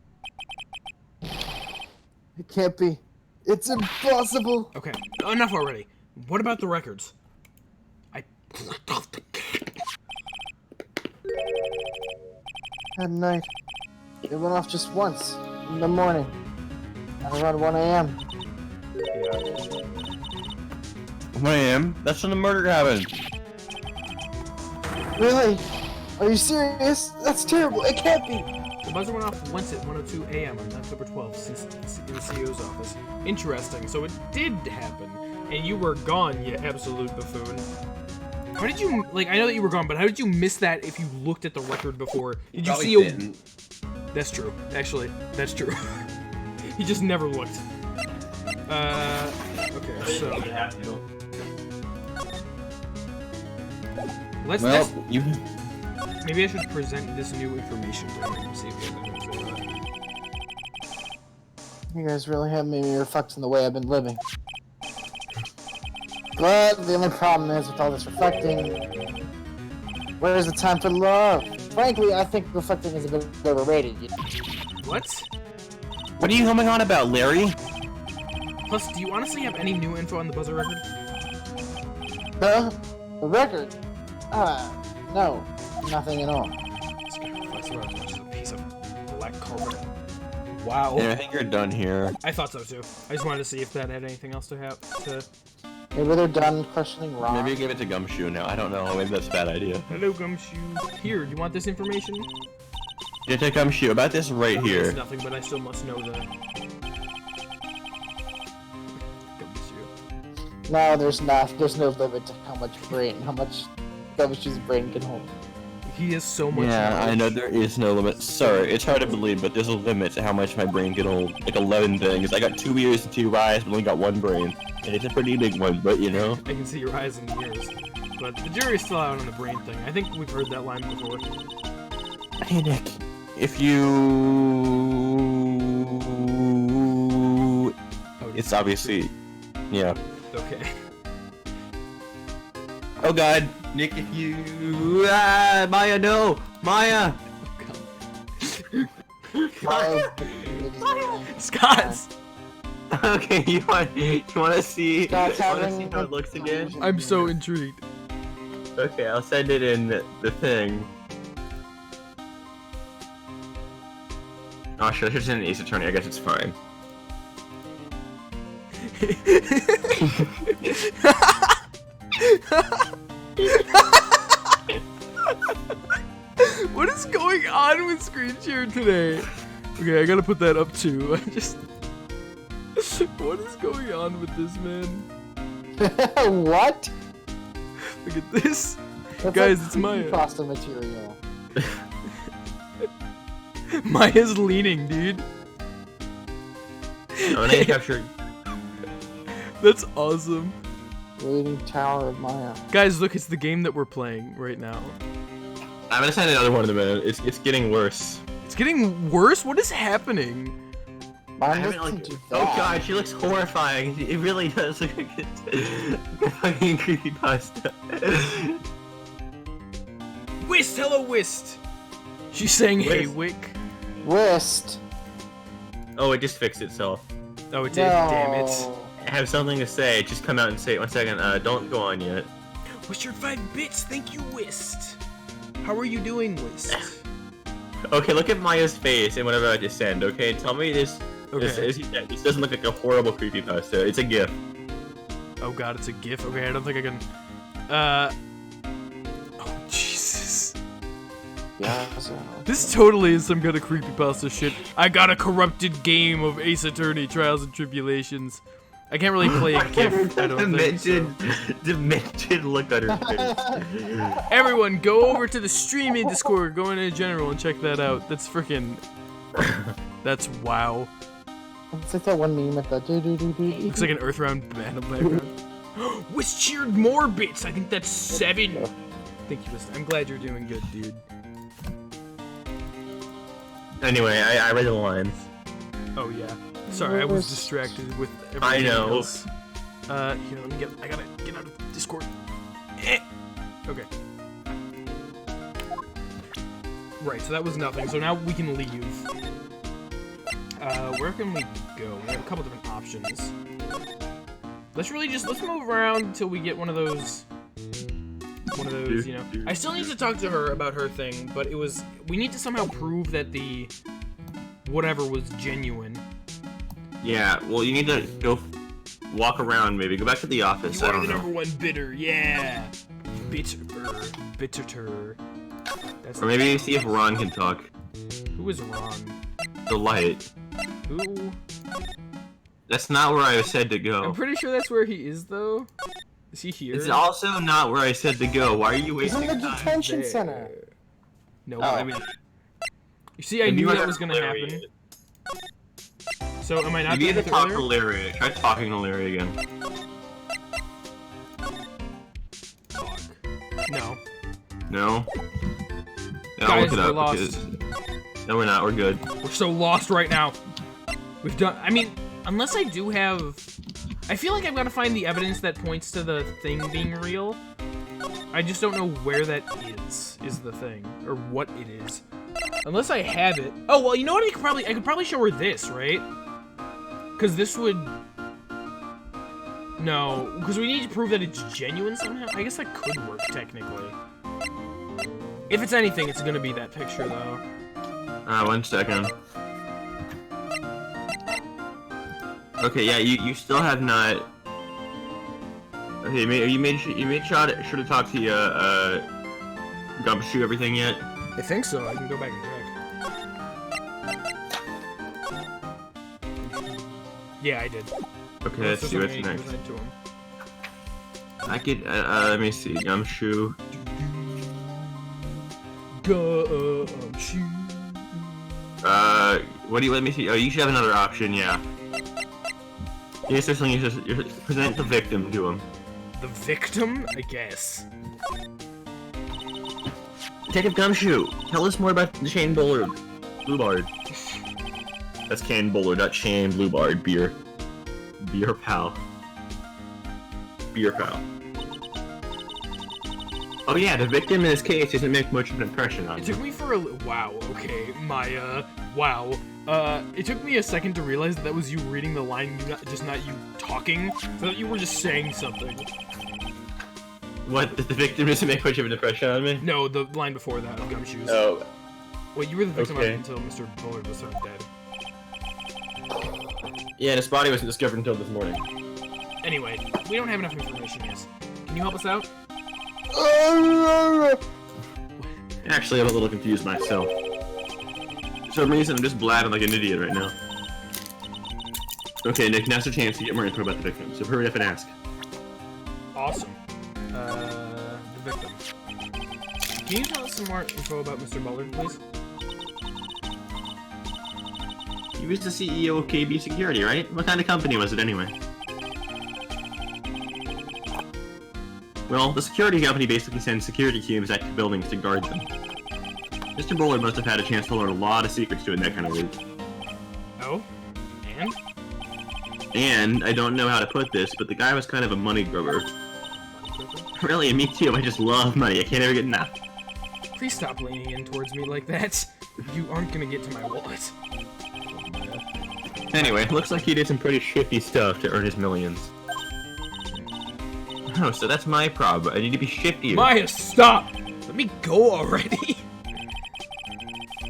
[SPEAKER 6] It can't be. It's impossible.
[SPEAKER 1] Okay, enough already. What about the records?
[SPEAKER 6] At night, it went off just once in the morning, at around 1 a.m.
[SPEAKER 3] 1 a.m.? That's when the murder happened.
[SPEAKER 6] Really? Are you serious? That's terrible. It can't be.
[SPEAKER 1] The buzzer went off once at 1:02 a.m. on October 12th in the CEO's office. Interesting, so it did happen, and you were gone, you absolute buffoon. How did you, like, I know that you were gone, but how did you miss that if you looked at the record before? Did you see a... That's true. Actually, that's true. He just never looked. Okay, so... Let's
[SPEAKER 3] you...
[SPEAKER 1] Maybe I should present this new information to him and see if he has anything to say about it.
[SPEAKER 6] You guys really have made me reflect on the way I've been living. But the only problem is with all this reflecting, where is the time for love? Frankly, I think reflecting is a bit overrated.
[SPEAKER 1] What?
[SPEAKER 3] What are you humming on about, Larry?
[SPEAKER 1] Plus, do you honestly have any new info on the buzzer record?
[SPEAKER 6] Huh? The record? No. Nothing at all.
[SPEAKER 1] This guy reflects around as much as a piece of black carpet. Wow.
[SPEAKER 3] Yeah, I think you're done here.
[SPEAKER 1] I thought so too. I just wanted to see if that had anything else to have to...
[SPEAKER 6] Maybe they're done questioning Ron.
[SPEAKER 3] Maybe you give it to Gumshoe now. I don't know. Maybe that's a bad idea.
[SPEAKER 1] Hello, Gumshoe. Here, do you want this information?
[SPEAKER 3] Yeah, to Gumshoe about this right here.
[SPEAKER 1] It's nothing, but I still must know that. Gumshoe.
[SPEAKER 6] No, there's not. There's no limit to how much Gumshoe's brain can hold.
[SPEAKER 1] He has so much
[SPEAKER 3] Yeah,
[SPEAKER 1] knowledge.
[SPEAKER 3] I know there is no limit. Sorry, it's hard to believe, but there's a limit to how much my brain can hold. Like 11 things. I got 2 ears and 2 eyes, but only got 1 brain. And it's a pretty big one, but you know.
[SPEAKER 1] I can see your eyes and ears. But the jury's still out on the brain thing. I think we've heard that line before.
[SPEAKER 3] Hey Nick, if you...
[SPEAKER 1] Oh,
[SPEAKER 3] It's obviously... Yeah.
[SPEAKER 1] Okay.
[SPEAKER 3] Oh god, Nick, if you... Maya, no! Maya!
[SPEAKER 1] Scott!
[SPEAKER 3] Okay, you want to see how it looks again?
[SPEAKER 1] I'm so intrigued.
[SPEAKER 3] Okay, I'll send it in the thing. Oh shit, I should send an Ace Attorney, I guess it's fine.
[SPEAKER 1] What is going on with Screen Share today? Okay, I gotta put that up too. I just... What is going on with this, man?
[SPEAKER 6] What?
[SPEAKER 1] Look at this.
[SPEAKER 6] That's
[SPEAKER 1] Guys,
[SPEAKER 6] like
[SPEAKER 1] it's Maya.
[SPEAKER 6] pasta material.
[SPEAKER 1] Maya's leaning, dude.
[SPEAKER 3] I'm gonna capture.
[SPEAKER 1] That's awesome.
[SPEAKER 6] Leaning Tower of Maya.
[SPEAKER 1] Guys, look, it's the game that we're playing right now.
[SPEAKER 3] I'm gonna send another one in a minute. It's getting worse.
[SPEAKER 1] It's getting worse? What is happening?
[SPEAKER 6] Mine
[SPEAKER 3] haven't,
[SPEAKER 6] doesn't
[SPEAKER 3] like-
[SPEAKER 6] do
[SPEAKER 3] Oh
[SPEAKER 6] that.
[SPEAKER 3] god, she looks horrifying. It really does look like it's a fucking creepypasta.
[SPEAKER 1] Whist, hello, Whist. She's saying, hey,
[SPEAKER 3] Whist.
[SPEAKER 1] Wick.
[SPEAKER 6] Wrist.
[SPEAKER 3] Oh, it just fixed itself.
[SPEAKER 1] Oh, it did. Damn it.
[SPEAKER 3] I have something to say. Just come out and say it. 1 second. Don't go on yet.
[SPEAKER 1] What's your 5 bits? Thank you, Whist. How are you doing, Whist?
[SPEAKER 3] Okay, look at Maya's face and whatever I just send. Okay, tell me this.
[SPEAKER 1] Okay.
[SPEAKER 3] This doesn't look like a horrible creepypasta. It's a GIF.
[SPEAKER 1] Oh god, it's a GIF. Okay, I don't think I can. Oh Jesus.
[SPEAKER 6] Yeah, so.
[SPEAKER 1] This totally is some kind of creepypasta shit. I got a corrupted game of Ace Attorney Trials and Tribulations. I can't really play a GIF. I don't think so.
[SPEAKER 3] Demented look on her face.
[SPEAKER 1] Everyone, go over to the streaming Discord, go into general and check that out. That's freaking. That's wow.
[SPEAKER 6] It's like that one meme with the do.
[SPEAKER 1] Looks like an Earthbound band in the background. Whist cheered more bits. I think that's 7. Thank you, Whist. I'm glad you're doing good, dude.
[SPEAKER 3] Anyway, I read the lines.
[SPEAKER 1] Oh yeah. Sorry, I was distracted with everything
[SPEAKER 3] I know.
[SPEAKER 1] else. Here, let me get. I gotta get out of Discord. Okay. Right, so that was nothing. So now we can leave. Where can we go? We have a couple different options. Let's move around until we get one of those, you know. I still need to talk to her about her thing, but we need to somehow prove that the whatever was genuine.
[SPEAKER 2] Yeah, well, you need to go walk around, maybe. Go back to the office.
[SPEAKER 1] You
[SPEAKER 2] I
[SPEAKER 1] are
[SPEAKER 2] don't
[SPEAKER 1] the
[SPEAKER 2] know.
[SPEAKER 1] number one bidder, yeah. Bitter. That's
[SPEAKER 2] Or maybe see if Ron can talk.
[SPEAKER 1] Who is Ron?
[SPEAKER 2] The light.
[SPEAKER 1] Who?
[SPEAKER 2] That's not where I said to go.
[SPEAKER 1] I'm pretty sure that's where he is, though. Is he here?
[SPEAKER 2] It's also not where I said to go. Why are you
[SPEAKER 6] He's
[SPEAKER 2] wasting
[SPEAKER 6] in the
[SPEAKER 2] time?
[SPEAKER 6] detention center.
[SPEAKER 1] No.
[SPEAKER 2] I mean,
[SPEAKER 1] You see, I
[SPEAKER 2] if
[SPEAKER 1] knew
[SPEAKER 2] you
[SPEAKER 1] that
[SPEAKER 2] were
[SPEAKER 1] was gonna
[SPEAKER 2] Larry,
[SPEAKER 1] happen. So, am I not
[SPEAKER 2] You need
[SPEAKER 1] doing
[SPEAKER 2] to
[SPEAKER 1] it
[SPEAKER 2] talk to
[SPEAKER 1] earlier?
[SPEAKER 2] Larry. Try talking to Larry again.
[SPEAKER 1] Talk. No.
[SPEAKER 2] No? No,
[SPEAKER 1] Guys,
[SPEAKER 2] look it
[SPEAKER 1] we're
[SPEAKER 2] up.
[SPEAKER 1] lost.
[SPEAKER 2] Because... No, we're not. We're good.
[SPEAKER 1] We're so lost right now. We've done. I mean, unless I do have. I feel like I've got to find the evidence that points to the thing being real. I just don't know where that is the thing. Or what it is. Unless I have it. Oh, well, you know what? I could probably show her this, right? Because this would... No, because we need to prove that it's genuine somehow. I guess that could work, technically. If it's anything, it's gonna be that picture, though.
[SPEAKER 2] 1 second. Okay, yeah, you still have not... Okay, you made sure to talk to Gumshoe everything yet?
[SPEAKER 1] I think so. I can go back and check. Yeah, I did.
[SPEAKER 2] Okay, let's see what's next. I could, let me see, Gumshoe.
[SPEAKER 1] Gumshoe.
[SPEAKER 2] What do you let me see? Oh, you should have another option, yeah. Yes, there's something you present the victim to him.
[SPEAKER 1] The victim, I guess.
[SPEAKER 2] Detective Gumshoe, tell us more about the Shane Bullard. Bluebard. That's Ken Bullard, not Shane Bluebard. Beer. Beer pal. Beer pal. Oh yeah, the victim in this case doesn't make much of an impression on
[SPEAKER 1] It
[SPEAKER 2] me.
[SPEAKER 1] took me for a wow. Okay, wow. It took me a second to realize that was you reading the line, not you talking. So that you were just saying something.
[SPEAKER 2] What? That the victim doesn't make much of an impression on me?
[SPEAKER 1] No, the line before that of Gumshoes.
[SPEAKER 2] Oh.
[SPEAKER 1] Wait, you were the victim
[SPEAKER 2] Okay.
[SPEAKER 1] up until Mr. Bullard was sort of dead.
[SPEAKER 2] Yeah, and his body wasn't discovered until this morning.
[SPEAKER 1] Anyway, we don't have enough information yet. Can you help us out?
[SPEAKER 2] Actually, I'm a little confused myself. For some reason, I'm just blabbing like an idiot right now. Okay, Nick, now's your chance to get more info about the victim, so hurry up and ask.
[SPEAKER 1] Awesome. The victim. Can you tell us some more info about Mr. Bullard, please?
[SPEAKER 2] He was the CEO of KB Security, right? What kind of company was it anyway? Well, the security company basically sends security teams out to buildings to guard them. Mr. Bullard must have had a chance to learn a lot of secrets doing that kind of work.
[SPEAKER 1] Oh? And?
[SPEAKER 2] And, I don't know how to put this, but the guy was kind of a money grubber. Really, me too, I just love money, I can't ever get enough.
[SPEAKER 1] Please stop leaning in towards me like that. You aren't gonna get to my wallet.
[SPEAKER 2] Anyway, looks like he did some pretty shifty stuff to earn his millions. Oh, so that's my problem. I need to be shiftier.
[SPEAKER 1] Maya, stop! Let me go already!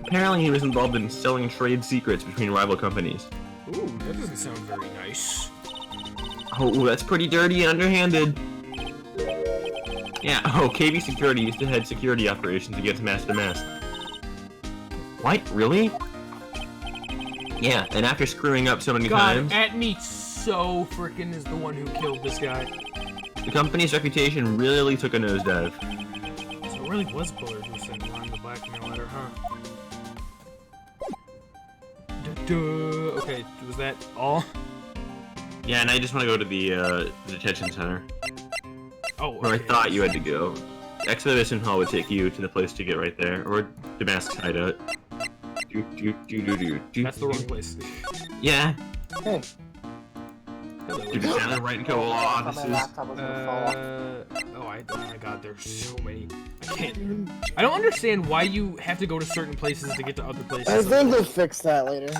[SPEAKER 2] Apparently he was involved in selling trade secrets between rival companies.
[SPEAKER 1] Ooh, that doesn't sound very nice.
[SPEAKER 2] Oh, that's pretty dirty and underhanded. Yeah, oh, KB Security used to head security operations against Master Mask. What? Really? Yeah, and after screwing up so many times,
[SPEAKER 1] at me so frickin' is the one who killed this guy.
[SPEAKER 2] the company's reputation really took a nosedive.
[SPEAKER 1] So it really was Bullard who sent Ron the blackmail letter, huh? Duh. Okay, was that all?
[SPEAKER 2] Yeah, and I just want to go to the detention center,
[SPEAKER 1] Oh,
[SPEAKER 2] where I thought you had to go. Expedition Hall would take you to the place to get right there, or Damask's hideout.
[SPEAKER 1] That's the wrong place.
[SPEAKER 2] Yeah.
[SPEAKER 6] Hey,
[SPEAKER 1] Hello.
[SPEAKER 2] Dude, down the Wright and Co. law
[SPEAKER 6] my
[SPEAKER 2] offices.
[SPEAKER 6] laptop was gonna fall off.
[SPEAKER 1] Oh, I Oh my god, there's so many. I don't understand why you have to go to certain places to get to other places.
[SPEAKER 6] I think they'll fix that later.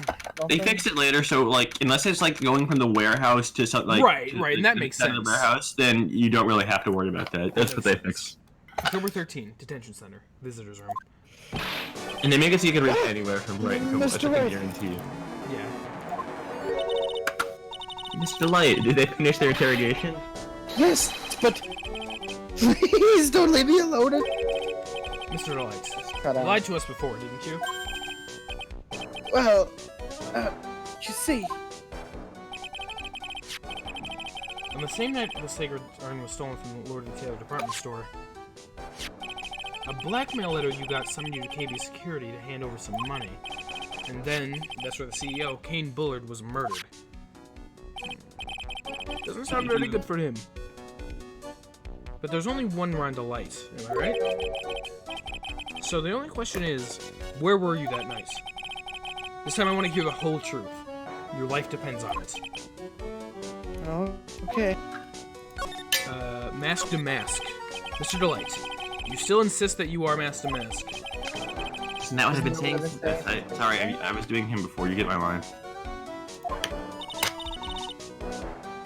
[SPEAKER 2] They fix it later, so like, unless it's like going from the warehouse to something like
[SPEAKER 1] Right, and that makes
[SPEAKER 2] the
[SPEAKER 1] sense.
[SPEAKER 2] warehouse, then you don't really have to worry about that. That's what they fix.
[SPEAKER 1] October 13, detention center, visitors room.
[SPEAKER 2] And they make it so you can reach anywhere from Wright and
[SPEAKER 6] Mr.
[SPEAKER 2] I can
[SPEAKER 6] Wright.
[SPEAKER 2] guarantee you.
[SPEAKER 1] Yeah.
[SPEAKER 3] Mr. Light, did they finish their interrogation?
[SPEAKER 6] Yes, but please don't leave me alone.
[SPEAKER 1] Mr. Delight,
[SPEAKER 6] Cut
[SPEAKER 1] you
[SPEAKER 6] out.
[SPEAKER 1] lied to us before, didn't you?
[SPEAKER 6] Well, you see,
[SPEAKER 1] On the same night the sacred urn was stolen from the Lord and Taylor department store, a blackmail letter you got summoned you to KB Security to hand over some money. And then, that's where the CEO, Kane Bullard, was murdered. Doesn't sound very good for him. But there's only one Ronda Light, am I right? So the only question is, where were you that night? This time I want to hear the whole truth. Your life depends on it.
[SPEAKER 6] oh, okay.
[SPEAKER 1] Mask to mask. Mr. Delight, you still insist that you are mask to mask.
[SPEAKER 2] Isn't that what I've been saying? Sorry, I was doing him before. You get my line.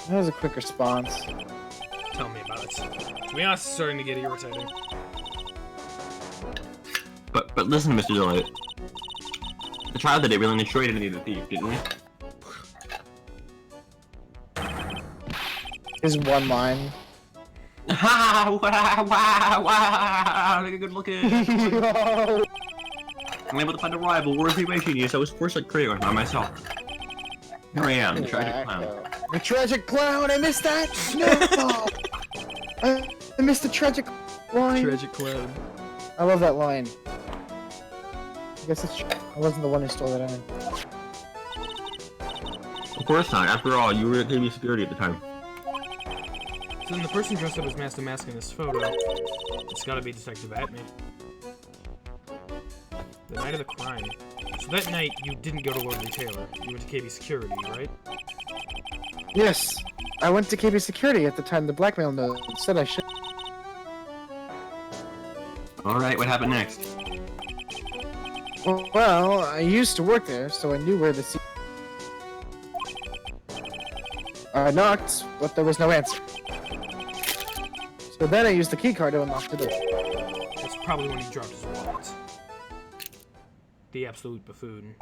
[SPEAKER 6] That was a quick response.
[SPEAKER 1] Tell me about it. To be honest, it's starting to get irritating.
[SPEAKER 2] But listen, Mr. Delight. The trial today really destroyed any of the thief, didn't we?
[SPEAKER 6] His one line.
[SPEAKER 2] Ha! Wow! Look at good looking. I'm able to find a rival worthy of my genius. I was forced to create one by myself. Here I am, the tragic clown.
[SPEAKER 6] The tragic clown. I missed that. No. I missed the tragic line.
[SPEAKER 1] Tragic clown.
[SPEAKER 6] I love that line. I guess it's. I wasn't the one who stole that line.
[SPEAKER 2] Of course not. After all, you were at KB Security at the time.
[SPEAKER 1] So then the person dressed up as Mask to Mask in this photo, it's gotta be Detective Atme. The night of the crime. So that night, you didn't go to Lord Taylor. You went to KB Security, right?
[SPEAKER 6] Yes, I went to KB Security at the time the blackmail note said I should.
[SPEAKER 2] Alright, what happened next?
[SPEAKER 6] Well, I used to work there, so I knew where the. I knocked, but there was no answer. So then I used the keycard to unlock the door.
[SPEAKER 1] That's probably when he dropped his wallet. The absolute buffoon.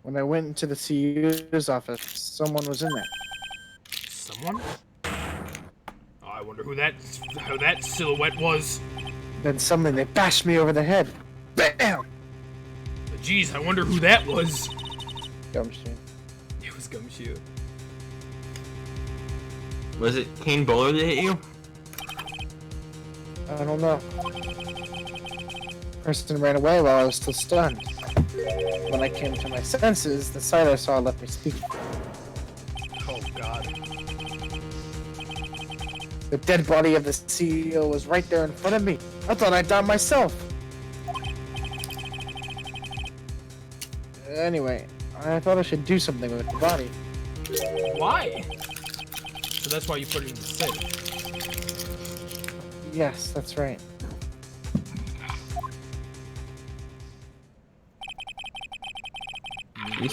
[SPEAKER 6] When I went into the CEO's office, someone was in there.
[SPEAKER 1] Someone? Oh, I wonder who how that silhouette was.
[SPEAKER 6] Then suddenly they bashed me over the head. Bam!
[SPEAKER 1] But geez, I wonder who that was.
[SPEAKER 6] Gumshoe.
[SPEAKER 1] It was Gumshoe.
[SPEAKER 2] Was it Kane Bullard that hit you?
[SPEAKER 6] I don't know. Person ran away while I was still stunned. When I came to my senses, the sight I saw left me speechless.
[SPEAKER 1] Oh god.
[SPEAKER 6] The dead body of the CEO was right there in front of me. I thought I'd died myself. Anyway, I thought I should do something with the body.
[SPEAKER 1] Why? So that's why you put it in the safe.
[SPEAKER 6] Yes, that's right.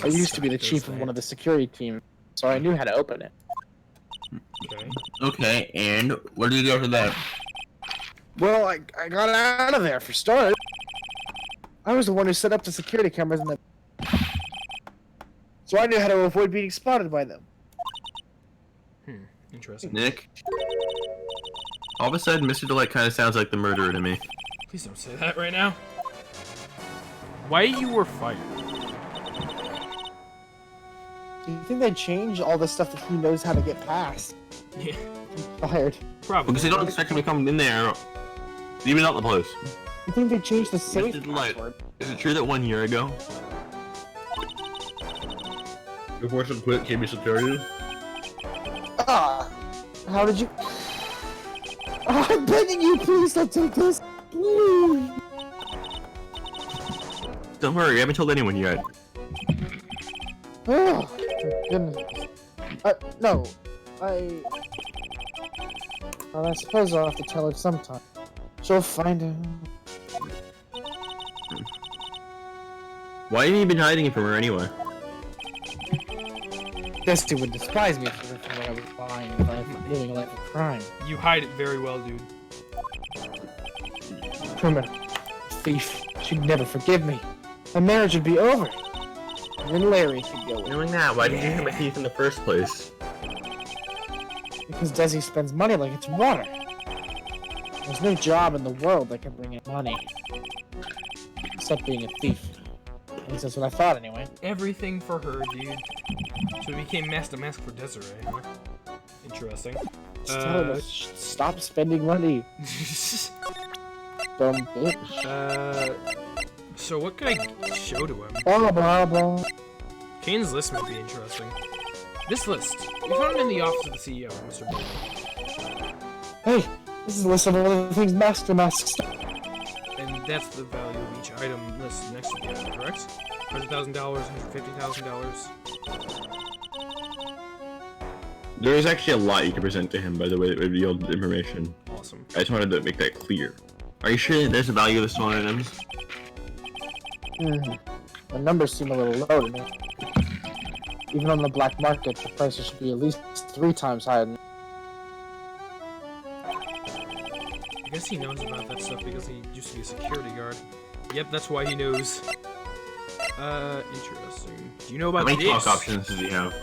[SPEAKER 6] I used to be the chief of one of the security team, so I knew how to open it.
[SPEAKER 1] Okay.
[SPEAKER 2] Okay, and what did you do after that?
[SPEAKER 6] Well, I got out of there for starters. I was the one who set up the security cameras in the... So I knew how to avoid being spotted by them.
[SPEAKER 1] Interesting.
[SPEAKER 2] Nick? All of a sudden, Mr. Delight kind of sounds like the murderer to me.
[SPEAKER 1] Please don't say that right now. Why you were fired?
[SPEAKER 6] Do you think they'd change all the stuff that he knows how to get past?
[SPEAKER 1] Yeah,
[SPEAKER 6] Fired.
[SPEAKER 1] probably.
[SPEAKER 2] Because they don't expect him to come in there, even out the place.
[SPEAKER 6] You think they'd change the safe
[SPEAKER 2] Mr. Delight,
[SPEAKER 6] password?
[SPEAKER 2] is it true that 1 year ago? You forced him to quit KB Security?
[SPEAKER 6] Ah! How did you... Oh, I'm begging you, please don't take this! Please!
[SPEAKER 2] Don't worry, I haven't told anyone yet.
[SPEAKER 6] Oh, my goodness. No. Well, I suppose I'll have to tell her sometime. She'll find out.
[SPEAKER 3] Why have you been hiding it from her anyway?
[SPEAKER 6] Guess she would despise me for what I was buying if I was living a life of crime.
[SPEAKER 1] You hide it very well, dude.
[SPEAKER 6] Criminal. Thief. She'd never forgive me. My marriage would be over. And then Larry could go with
[SPEAKER 3] Knowing that, why did you hit my teeth in the first place?
[SPEAKER 6] Because Desi spends money like it's water. There's no job in the world that can bring in money. Except being a thief. At least that's what I thought anyway.
[SPEAKER 1] Everything for her, dude. So he became Master Mask for Desiree, huh? Interesting.
[SPEAKER 6] Just tell her to stop spending money. Dumb bitch.
[SPEAKER 1] So what could I show to him?
[SPEAKER 6] Blah blah blah.
[SPEAKER 1] Kane's list might be interesting. This list. We found it in the office of the CEO, Mr. Bowman.
[SPEAKER 6] Hey, this is a list of all the things Master Masks.
[SPEAKER 1] And that's the value of each item listed next to the item, correct? $100,000, $150,000.
[SPEAKER 3] There is actually a lot you can present to him, by the way, that revealed information.
[SPEAKER 1] Awesome.
[SPEAKER 3] I just wanted to make that clear. Are you sure there's a value of the stolen items?
[SPEAKER 6] The numbers seem a little low to me. Even on the black market, the prices should be at least 3 times higher than...
[SPEAKER 1] I guess he knows about that stuff because he used to be a security guard. Yep, that's why he knows. Interesting. Do you know about
[SPEAKER 3] How many
[SPEAKER 1] this?
[SPEAKER 3] talk options does he have?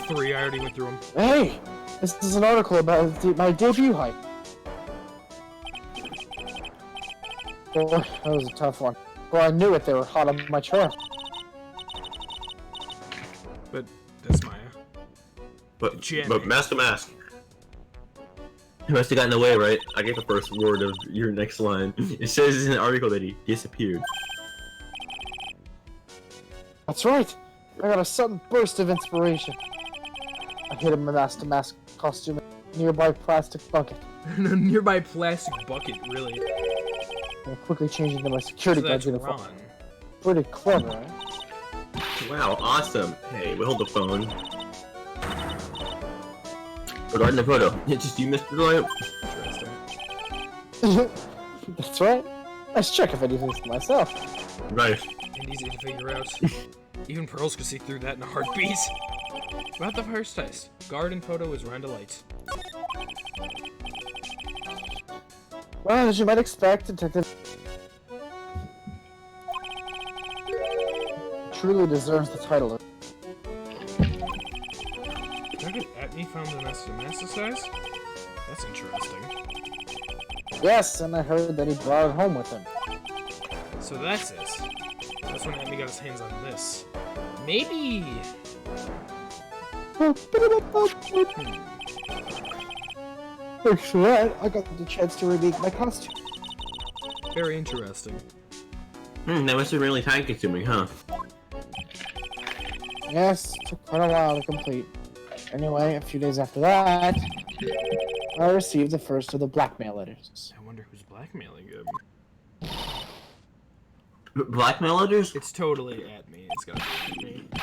[SPEAKER 1] 3. I already went through them.
[SPEAKER 6] Hey! This is an article about my debut hike. Boy, that was a tough one. Well, I knew it, they were hot on my trail.
[SPEAKER 1] But that's Maya.
[SPEAKER 3] But
[SPEAKER 1] Jam.
[SPEAKER 3] Master Mask. He must have gotten away, right? I get the first word of your next line. It says in the article that he disappeared.
[SPEAKER 6] That's right! I got a sudden burst of inspiration. I hid him in Master Mask costume in a nearby plastic bucket.
[SPEAKER 1] A nearby plastic bucket, really.
[SPEAKER 6] And quickly changed into my security
[SPEAKER 1] So
[SPEAKER 6] guard
[SPEAKER 1] that's
[SPEAKER 6] uniform.
[SPEAKER 1] Ron.
[SPEAKER 6] Pretty clever, eh?
[SPEAKER 3] Wow, awesome. Hey, we'll hold the phone. Regarding the photo, it's just you, Mr. Doyle.
[SPEAKER 1] Interesting.
[SPEAKER 6] That's right. Nice check if I do things for myself.
[SPEAKER 3] Right.
[SPEAKER 1] And easy to figure out. Even Pearls could see through that in a heartbeat. About the first test. Guard and photo is round a light.
[SPEAKER 6] Well, as you might expect, Detective truly deserves the title of...
[SPEAKER 1] Target Atney found the Master size? That's interesting.
[SPEAKER 6] Yes, and I heard that he brought it home with him.
[SPEAKER 1] So that's it. That's when Atney got his hands on this. Maybe...
[SPEAKER 6] Thanks for that, I got the chance to remake my costume.
[SPEAKER 1] Very interesting.
[SPEAKER 3] That must have been really time consuming, huh?
[SPEAKER 6] Yes, took quite a while to complete. Anyway, a few days after that, I received the first of the blackmail letters.
[SPEAKER 1] I wonder who's blackmailing him.
[SPEAKER 3] Blackmail letters?
[SPEAKER 1] It's totally Atney. It's gotta be Atney.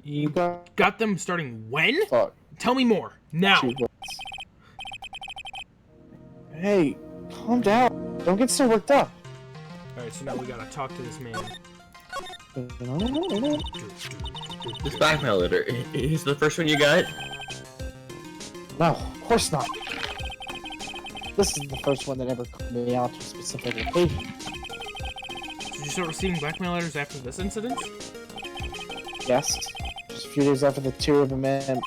[SPEAKER 6] You
[SPEAKER 1] Got them starting when?
[SPEAKER 6] fuck.
[SPEAKER 1] Tell me more. Now.
[SPEAKER 6] Two words. Hey, calm down. Don't get so worked up.
[SPEAKER 1] Alright, so now we gotta talk to this man.
[SPEAKER 3] This blackmail letter, is the first one you got?
[SPEAKER 6] No, of course not. This is the first one that ever called me out to a specific location.
[SPEAKER 1] Did you start receiving blackmail letters after this incident?
[SPEAKER 6] Yes, just a few days after the two of them and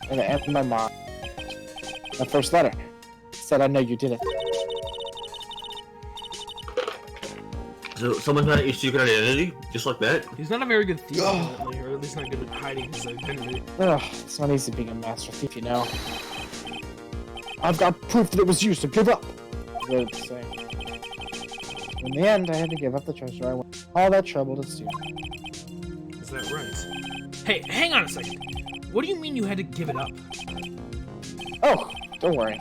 [SPEAKER 6] my mom. My first letter said, "I know you did it."
[SPEAKER 3] So someone found out your secret identity, just like that?
[SPEAKER 1] He's not a very good thief, evidently, or at least not good at hiding his identity.
[SPEAKER 6] Ugh, it's not easy being a master thief, you know. I've got proof that it was you, so give up. Weird to say. In the end, I had to give up the treasure I went all that trouble to steal.
[SPEAKER 1] Is that right? Hey, hang on a second. What do you mean you had to give it up?
[SPEAKER 6] Oh, don't worry.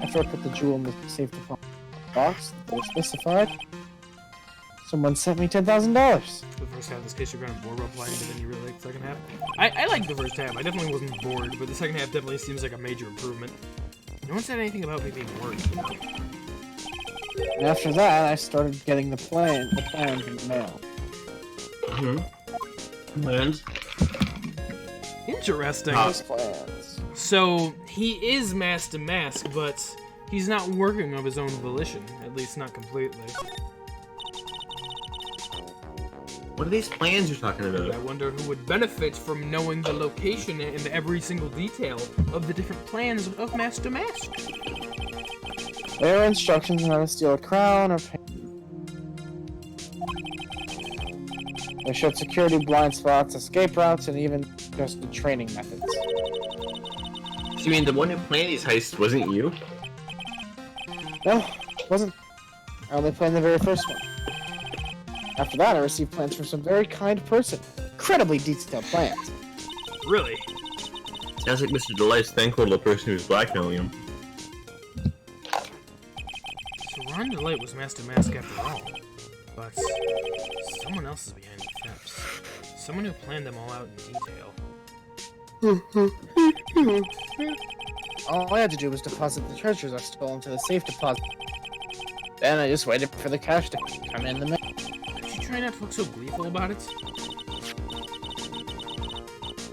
[SPEAKER 6] After I put the jewel in the safe deposit box that was specified, Someone sent me $10,000.
[SPEAKER 1] The first half of this case, you're kind of bored while playing, but then you really like the second half. I like the first half. I definitely wasn't bored, but the second half definitely seems like a major improvement. No one said anything about me being worried. You know?
[SPEAKER 6] And after that, I started getting the plans in the mail.
[SPEAKER 3] Plans?
[SPEAKER 1] Interesting.
[SPEAKER 6] Those plans.
[SPEAKER 1] So, he is mask to mask, but he's not working of his own volition. At least not completely.
[SPEAKER 3] What are these plans you're talking
[SPEAKER 1] I
[SPEAKER 3] about?
[SPEAKER 1] wonder who would benefit from knowing the location and every single detail of the different plans of Mask to Mask.
[SPEAKER 6] There are instructions on how to steal a crown or pay. They showed security blind spots, escape routes, and even just the training methods.
[SPEAKER 3] So you mean the one who planned these heists wasn't you?
[SPEAKER 6] No, wasn't. I only planned the very first one. After that, I received plans from some very kind person. Incredibly detailed plans.
[SPEAKER 1] Really?
[SPEAKER 3] Sounds like Mr. Delight's thankful to the person who's blackmailing him.
[SPEAKER 1] So Ron DeLite was Mask to Mask after all. But someone else is behind the thefts. Someone who planned them all out in detail.
[SPEAKER 6] All I had to do was deposit the treasures I stole into the safe deposit. Then I just waited for the cash to come in the mail.
[SPEAKER 1] Did you try not to look so gleeful about it?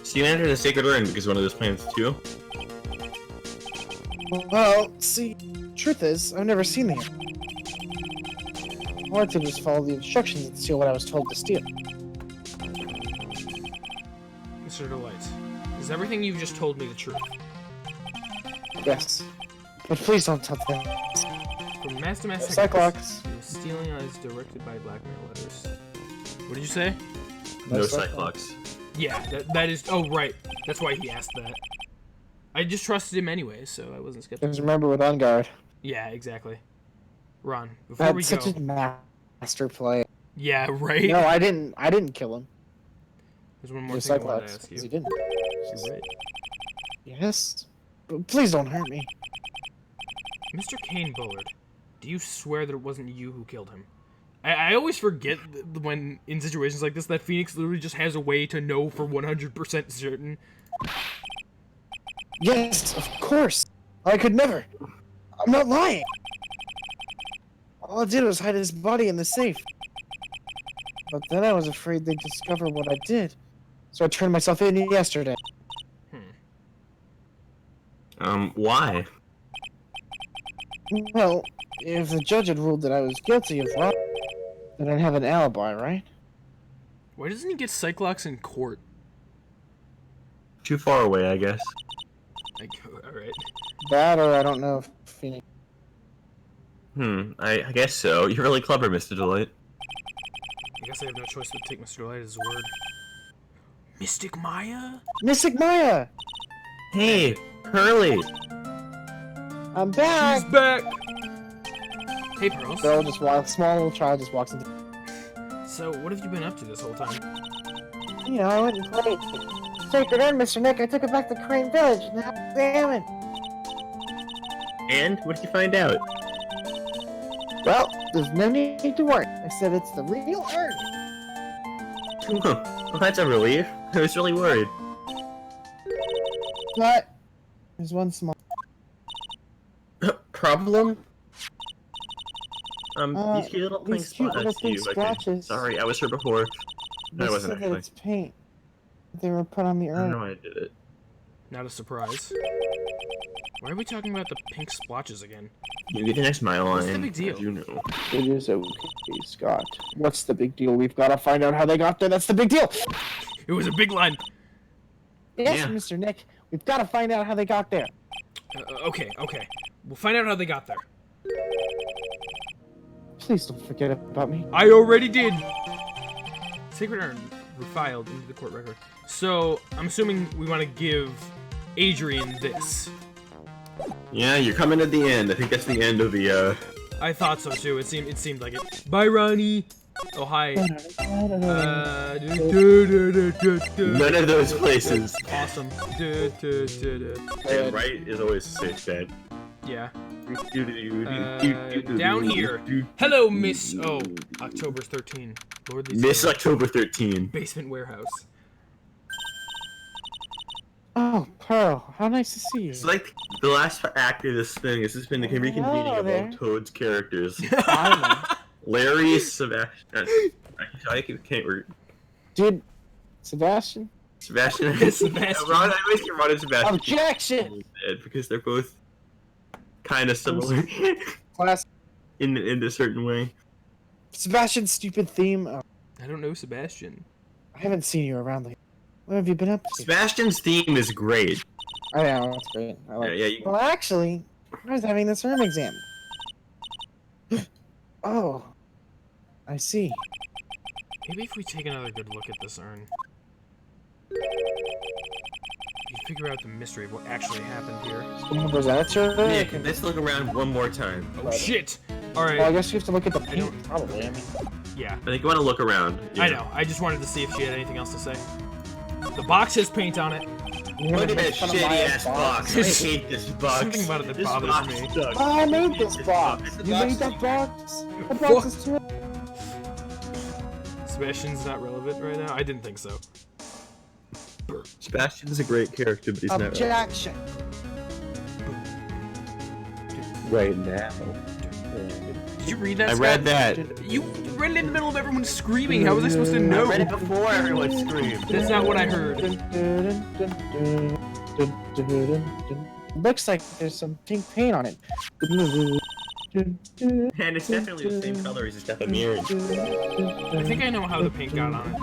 [SPEAKER 3] So you entered the Sacred Urn because of one of those plans too?
[SPEAKER 6] Well, see, truth is, I've never seen the All I did was follow the instructions and steal what I was told to steal.
[SPEAKER 1] Mr. DeLite, is everything you've just told me the truth?
[SPEAKER 6] Yes. But please don't tell them.
[SPEAKER 1] From Mask to Mask
[SPEAKER 6] Cyclops.
[SPEAKER 1] he was stealing as directed by blackmail letters. What did you say?
[SPEAKER 3] No
[SPEAKER 6] No
[SPEAKER 3] Cyclops.
[SPEAKER 1] Yeah, that is... Oh, right. That's why he asked that. I just trusted him anyway, so I wasn't skeptical.
[SPEAKER 6] Because remember with On Guard,
[SPEAKER 1] Yeah, exactly. Ron,
[SPEAKER 6] I
[SPEAKER 1] before
[SPEAKER 6] had
[SPEAKER 1] we
[SPEAKER 6] such
[SPEAKER 1] go...
[SPEAKER 6] a master play.
[SPEAKER 1] Yeah, right?
[SPEAKER 6] No, I didn't kill him.
[SPEAKER 1] There's one more
[SPEAKER 6] Just
[SPEAKER 1] thing I wanted to
[SPEAKER 6] Cyclops.
[SPEAKER 1] ask you.
[SPEAKER 6] 'Cause he didn't.
[SPEAKER 1] You're right.
[SPEAKER 6] Yes. But please don't hurt me.
[SPEAKER 1] Mr. Kane Bullard, do you swear that it wasn't you who killed him? I always forget when in situations like this that Phoenix literally just has a way to know for 100% certain.
[SPEAKER 6] Yes, of course. I could never. I'm not lying. All I did was hide his body in the safe. But then I was afraid they'd discover what I did. So I turned myself in yesterday.
[SPEAKER 3] Why?
[SPEAKER 6] Well, if the judge had ruled that I was guilty of robbery, then I'd have an alibi, right?
[SPEAKER 1] Why doesn't he get Cyclops in court?
[SPEAKER 3] Too far away, I guess.
[SPEAKER 1] Like, alright.
[SPEAKER 6] That or I don't know if Phoenix...
[SPEAKER 3] I guess so. You're really clever, Mr. Delight.
[SPEAKER 1] I guess I have no choice but to take Mr. Light at his word. Mystic Maya?
[SPEAKER 6] Mystic Maya!
[SPEAKER 3] Hey, Curly!
[SPEAKER 6] I'm back!
[SPEAKER 1] She's back! Hey, Pearls.
[SPEAKER 6] Girl just walks, small little child just walks into...
[SPEAKER 1] So, what have you been up to this whole time?
[SPEAKER 6] You know, I went and played Sacred Urn, Mr. Nick. I took it back to Crane Village, and now I'm examined.
[SPEAKER 3] And? What did you find out?
[SPEAKER 6] Well, there's no need to worry. I said it's the real urn.
[SPEAKER 3] Well, that's a relief. I was really worried.
[SPEAKER 6] But there's one small...
[SPEAKER 3] Problem? These cute little pink
[SPEAKER 6] these cute little
[SPEAKER 3] spots
[SPEAKER 6] pink
[SPEAKER 3] you. Okay.
[SPEAKER 6] splotches.
[SPEAKER 3] Sorry, I was here before. No, I
[SPEAKER 6] They
[SPEAKER 3] wasn't
[SPEAKER 6] said that
[SPEAKER 3] actually.
[SPEAKER 6] it's paint. They were put on the
[SPEAKER 3] I don't
[SPEAKER 6] urn.
[SPEAKER 3] know why I did it.
[SPEAKER 1] Not a surprise. Why are we talking about the pink splotches again?
[SPEAKER 3] You get the next mile line.
[SPEAKER 1] What's the big deal?
[SPEAKER 3] as you know.
[SPEAKER 6] It is okay, Scott. What's the big deal? We've got to find out how they got there. That's the big deal.
[SPEAKER 1] It was a big line!
[SPEAKER 6] Yes,
[SPEAKER 3] Yeah.
[SPEAKER 6] Mr. Nick. We've got to find out how they got there.
[SPEAKER 1] Okay. We'll find out how they got there.
[SPEAKER 6] Please don't forget about me.
[SPEAKER 1] I already did! Sacred Urn refiled into the court record. So, I'm assuming we want to give Adrian this.
[SPEAKER 3] Yeah, you're coming at the end. I think that's the end of the,
[SPEAKER 1] I thought so too. It seemed like it. Bye, Ronnie. Oh hi.
[SPEAKER 3] None of those places.
[SPEAKER 1] Awesome.
[SPEAKER 3] Yeah, Wright is always a safe bet.
[SPEAKER 1] Yeah. Down here. Hello, Miss. Oh, October 13. Lord Lee's
[SPEAKER 5] Miss October 13.
[SPEAKER 1] Basement warehouse.
[SPEAKER 6] Oh, Pearl, how nice to see you.
[SPEAKER 5] It's like the last act of this thing. This has been the reconvening of all Toad's characters. Larry, Sebastian. I can't read.
[SPEAKER 6] Dude, Sebastian?
[SPEAKER 5] Sebastian.
[SPEAKER 1] Sebastian.
[SPEAKER 5] Ron, I always get Ron and Sebastian.
[SPEAKER 6] Objection!
[SPEAKER 5] Because they're both kind of similar
[SPEAKER 6] Class.
[SPEAKER 5] in a certain way.
[SPEAKER 6] Sebastian's stupid theme. Oh,
[SPEAKER 1] I don't know Sebastian.
[SPEAKER 6] I haven't seen you around lately. What have you been up to?
[SPEAKER 5] Sebastian's theme is great.
[SPEAKER 6] I know, that's great. I like
[SPEAKER 5] Yeah,
[SPEAKER 6] Well, actually, I was having this urn exam. Oh, I see.
[SPEAKER 1] Maybe if we take another good look at this urn, you figure out the mystery of what actually happened here.
[SPEAKER 6] Someone present it to her?
[SPEAKER 5] Nick, let's look around one more time.
[SPEAKER 1] Oh shit! Alright.
[SPEAKER 6] Well, I guess you have to look at the paint,
[SPEAKER 1] don't-
[SPEAKER 6] probably. I mean,
[SPEAKER 1] Yeah,
[SPEAKER 5] I think you want to look around.
[SPEAKER 1] I know. I just wanted to see if she had anything else to say. The box has paint on it.
[SPEAKER 5] Look at that shitty ass box. I hate this box.
[SPEAKER 1] Something about it that
[SPEAKER 5] This
[SPEAKER 1] bothers
[SPEAKER 5] box
[SPEAKER 1] me.
[SPEAKER 5] sucks.
[SPEAKER 6] Oh, I made this box.
[SPEAKER 5] This
[SPEAKER 6] You
[SPEAKER 5] box
[SPEAKER 6] made that
[SPEAKER 5] sucks.
[SPEAKER 6] box? That box is too.
[SPEAKER 1] Sebastian's not relevant right now? I didn't think so.
[SPEAKER 5] Sebastian's a great character, but he's not
[SPEAKER 6] Objection.
[SPEAKER 5] right now.
[SPEAKER 1] Did you read that,
[SPEAKER 5] I
[SPEAKER 1] Scott?
[SPEAKER 5] read that.
[SPEAKER 1] You read it in the middle of everyone screaming. How was I supposed to know?
[SPEAKER 5] I read it before everyone screamed.
[SPEAKER 1] That's not what I heard.
[SPEAKER 6] Looks like there's some pink paint on it.
[SPEAKER 5] And it's definitely the same color as his Death of Mirror.
[SPEAKER 1] I think I know how the paint got on it.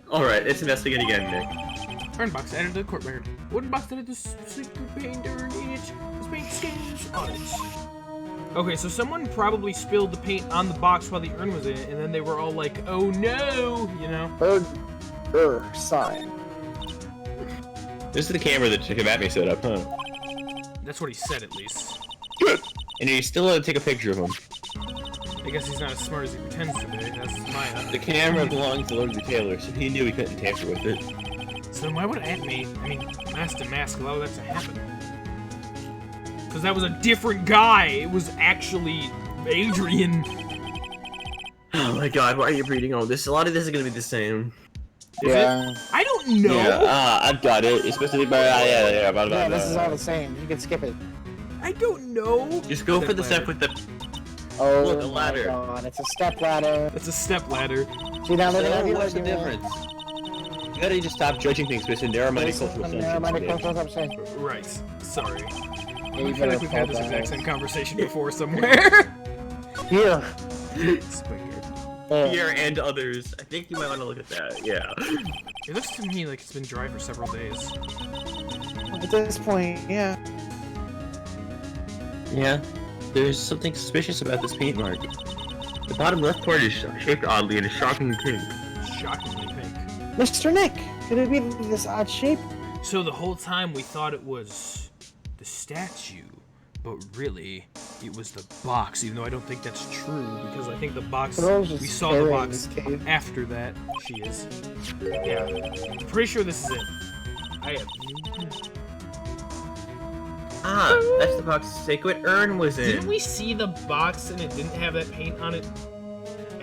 [SPEAKER 5] Alright, let's investigate again, Nick.
[SPEAKER 1] Urn box added to the court record. Wooden box added to secret paint urn in it. This paint stains on it. Okay, so someone probably spilled the paint on the box while the urn was in it, and then they were all like, oh no, you know?
[SPEAKER 6] Sign.
[SPEAKER 5] This is the camera that Kavami set up, huh?
[SPEAKER 1] That's what he said, at least.
[SPEAKER 5] And you still had to take a picture of him.
[SPEAKER 1] I guess he's not as smart as he pretends to be. That's Maya.
[SPEAKER 5] The camera belongs to Lord Taylor, so he knew he couldn't tamper with it.
[SPEAKER 1] So why would mask to mask allow that to happen? Because that was a different guy. It was actually Adrian.
[SPEAKER 5] Oh my god, why are you reading all this? A lot of this is gonna be the same.
[SPEAKER 6] Yeah.
[SPEAKER 1] I don't know.
[SPEAKER 5] Yeah, I've got it. It's supposed to be by
[SPEAKER 6] Yeah, this is all the same. You can skip it.
[SPEAKER 1] I don't know.
[SPEAKER 5] Just go for the step with the.
[SPEAKER 6] Oh,
[SPEAKER 5] Look, a
[SPEAKER 6] my
[SPEAKER 5] ladder.
[SPEAKER 6] God, it's a step ladder.
[SPEAKER 1] That's a step ladder.
[SPEAKER 6] See down there?
[SPEAKER 5] So what's the difference? You gotta just stop judging things based on narrow-minded cultural assumptions.
[SPEAKER 1] Right. Sorry.
[SPEAKER 6] Yeah,
[SPEAKER 1] I feel like we've had this exact same conversation before somewhere.
[SPEAKER 6] Here.
[SPEAKER 5] Here and others. I think you might want to look at that. Yeah.
[SPEAKER 1] It looks to me like it's been dry for several days.
[SPEAKER 6] At this point, yeah.
[SPEAKER 5] Yeah. There's something suspicious about this paint mark. The bottom left part is shaped oddly and is shockingly pink.
[SPEAKER 1] Shockingly pink.
[SPEAKER 6] Mr. Nick, could it be this odd shape?
[SPEAKER 1] So the whole time we thought it was the statue, but really it was the box, even though I don't think that's true, because I think the box, we saw the box after that. She is. Yeah. I'm pretty sure this is it. I have
[SPEAKER 5] Ah, that's the box Sacred Urn was in.
[SPEAKER 1] Didn't we see the box and it didn't have that paint on it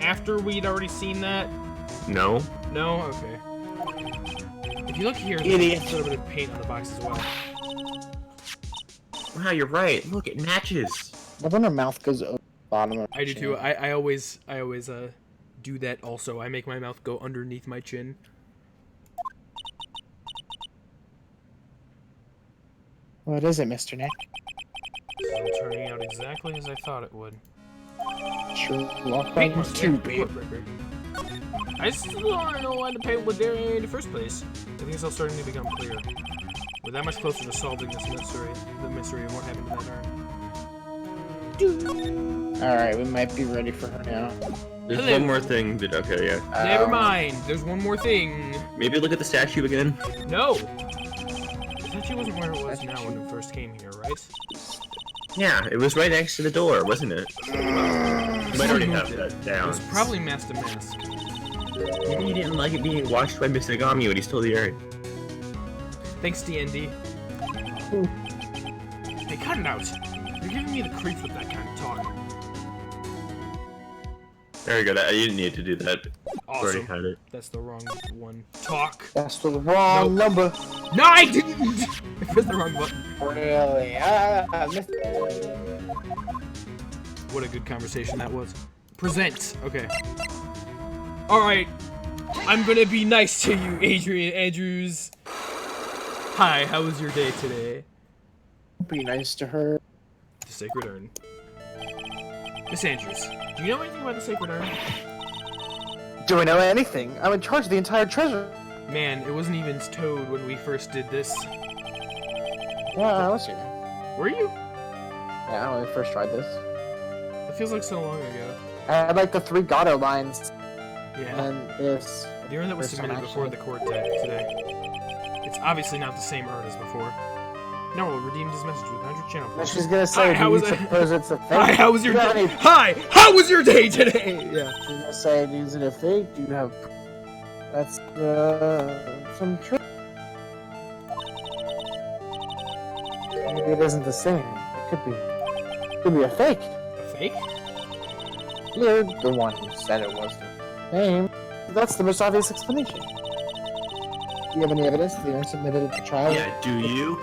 [SPEAKER 1] after we'd already seen that?
[SPEAKER 5] No.
[SPEAKER 1] No? Okay. If you look here,
[SPEAKER 5] Idiot.
[SPEAKER 1] there's a little bit of paint on the box as well.
[SPEAKER 5] Wow, you're right. Look, it matches.
[SPEAKER 6] But then her mouth goes over the bottom of
[SPEAKER 1] I do too. I always do that also. I make my mouth go underneath my chin.
[SPEAKER 6] What is it, Mr. Nick?
[SPEAKER 1] It's turning out exactly as I thought it would.
[SPEAKER 6] Sherlock
[SPEAKER 1] Paint
[SPEAKER 6] Holmes
[SPEAKER 1] mark,
[SPEAKER 6] 2,
[SPEAKER 1] yeah.
[SPEAKER 6] babe.
[SPEAKER 1] I still don't know why the paint was there in the first place. I think it's all starting to become clear. We're that much closer to solving this mystery, the mystery of what happened to that urn.
[SPEAKER 6] Alright, we might be ready for her now.
[SPEAKER 5] There's
[SPEAKER 1] Hello.
[SPEAKER 5] one more thing that. Okay, yeah.
[SPEAKER 1] Never mind. There's one more thing.
[SPEAKER 5] Maybe look at the statue again.
[SPEAKER 1] No. The statue wasn't where it was now when it first came here, right?
[SPEAKER 5] Yeah, it was right next to the door, wasn't it? You might already have that
[SPEAKER 1] It
[SPEAKER 5] down.
[SPEAKER 1] was probably mask to mask.
[SPEAKER 5] Maybe he didn't like it being watched by Miss Nagami when he stole the urn.
[SPEAKER 1] Thanks, D&D. Hey, cut it out. You're giving me the creeps with that kind of talk.
[SPEAKER 2] Very good. You didn't need to do that.
[SPEAKER 1] Awesome.
[SPEAKER 2] Already had it.
[SPEAKER 1] That's the wrong one. Talk.
[SPEAKER 6] That's the wrong number.
[SPEAKER 1] No, I didn't! I pressed the wrong button.
[SPEAKER 6] Really?
[SPEAKER 1] What a good conversation that was. Present. Okay. Alright. I'm gonna be nice to you, Adrian Andrews. Hi, how was your day today?
[SPEAKER 6] Be nice to her.
[SPEAKER 1] The Sacred Urn. Miss Andrews, do you know anything about the Sacred Urn?
[SPEAKER 6] Do I know anything? I'm in charge of the entire treasure.
[SPEAKER 1] Man, it wasn't even towed when we first did this.
[SPEAKER 6] Yeah, I was here.
[SPEAKER 1] Were you?
[SPEAKER 6] Yeah, when we first tried this.
[SPEAKER 1] It feels like so long ago.
[SPEAKER 6] I had like the 3 Gato lines,
[SPEAKER 1] Yeah.
[SPEAKER 6] and this.
[SPEAKER 1] The urn that was
[SPEAKER 6] First time,
[SPEAKER 1] submitted before the court today. It's obviously not the same urn as before. Norwell redeemed his message with 100 channel
[SPEAKER 6] And
[SPEAKER 1] points.
[SPEAKER 6] she's gonna say,
[SPEAKER 1] Hi, how
[SPEAKER 6] do
[SPEAKER 1] was
[SPEAKER 6] you
[SPEAKER 1] it?
[SPEAKER 6] suppose it's a fake?
[SPEAKER 1] Hi, how was your
[SPEAKER 6] Do you have
[SPEAKER 1] day?
[SPEAKER 6] any-
[SPEAKER 1] Hi, how was your day today? Yeah.
[SPEAKER 6] She's gonna say, is it a fake? Do you have... That's, some trick. Maybe it isn't the same. It could be a fake.
[SPEAKER 1] A fake?
[SPEAKER 6] You're the one who said it was the same. That's the most obvious explanation. Do you have any evidence that the urn submitted at the trial?
[SPEAKER 2] Yeah, do you?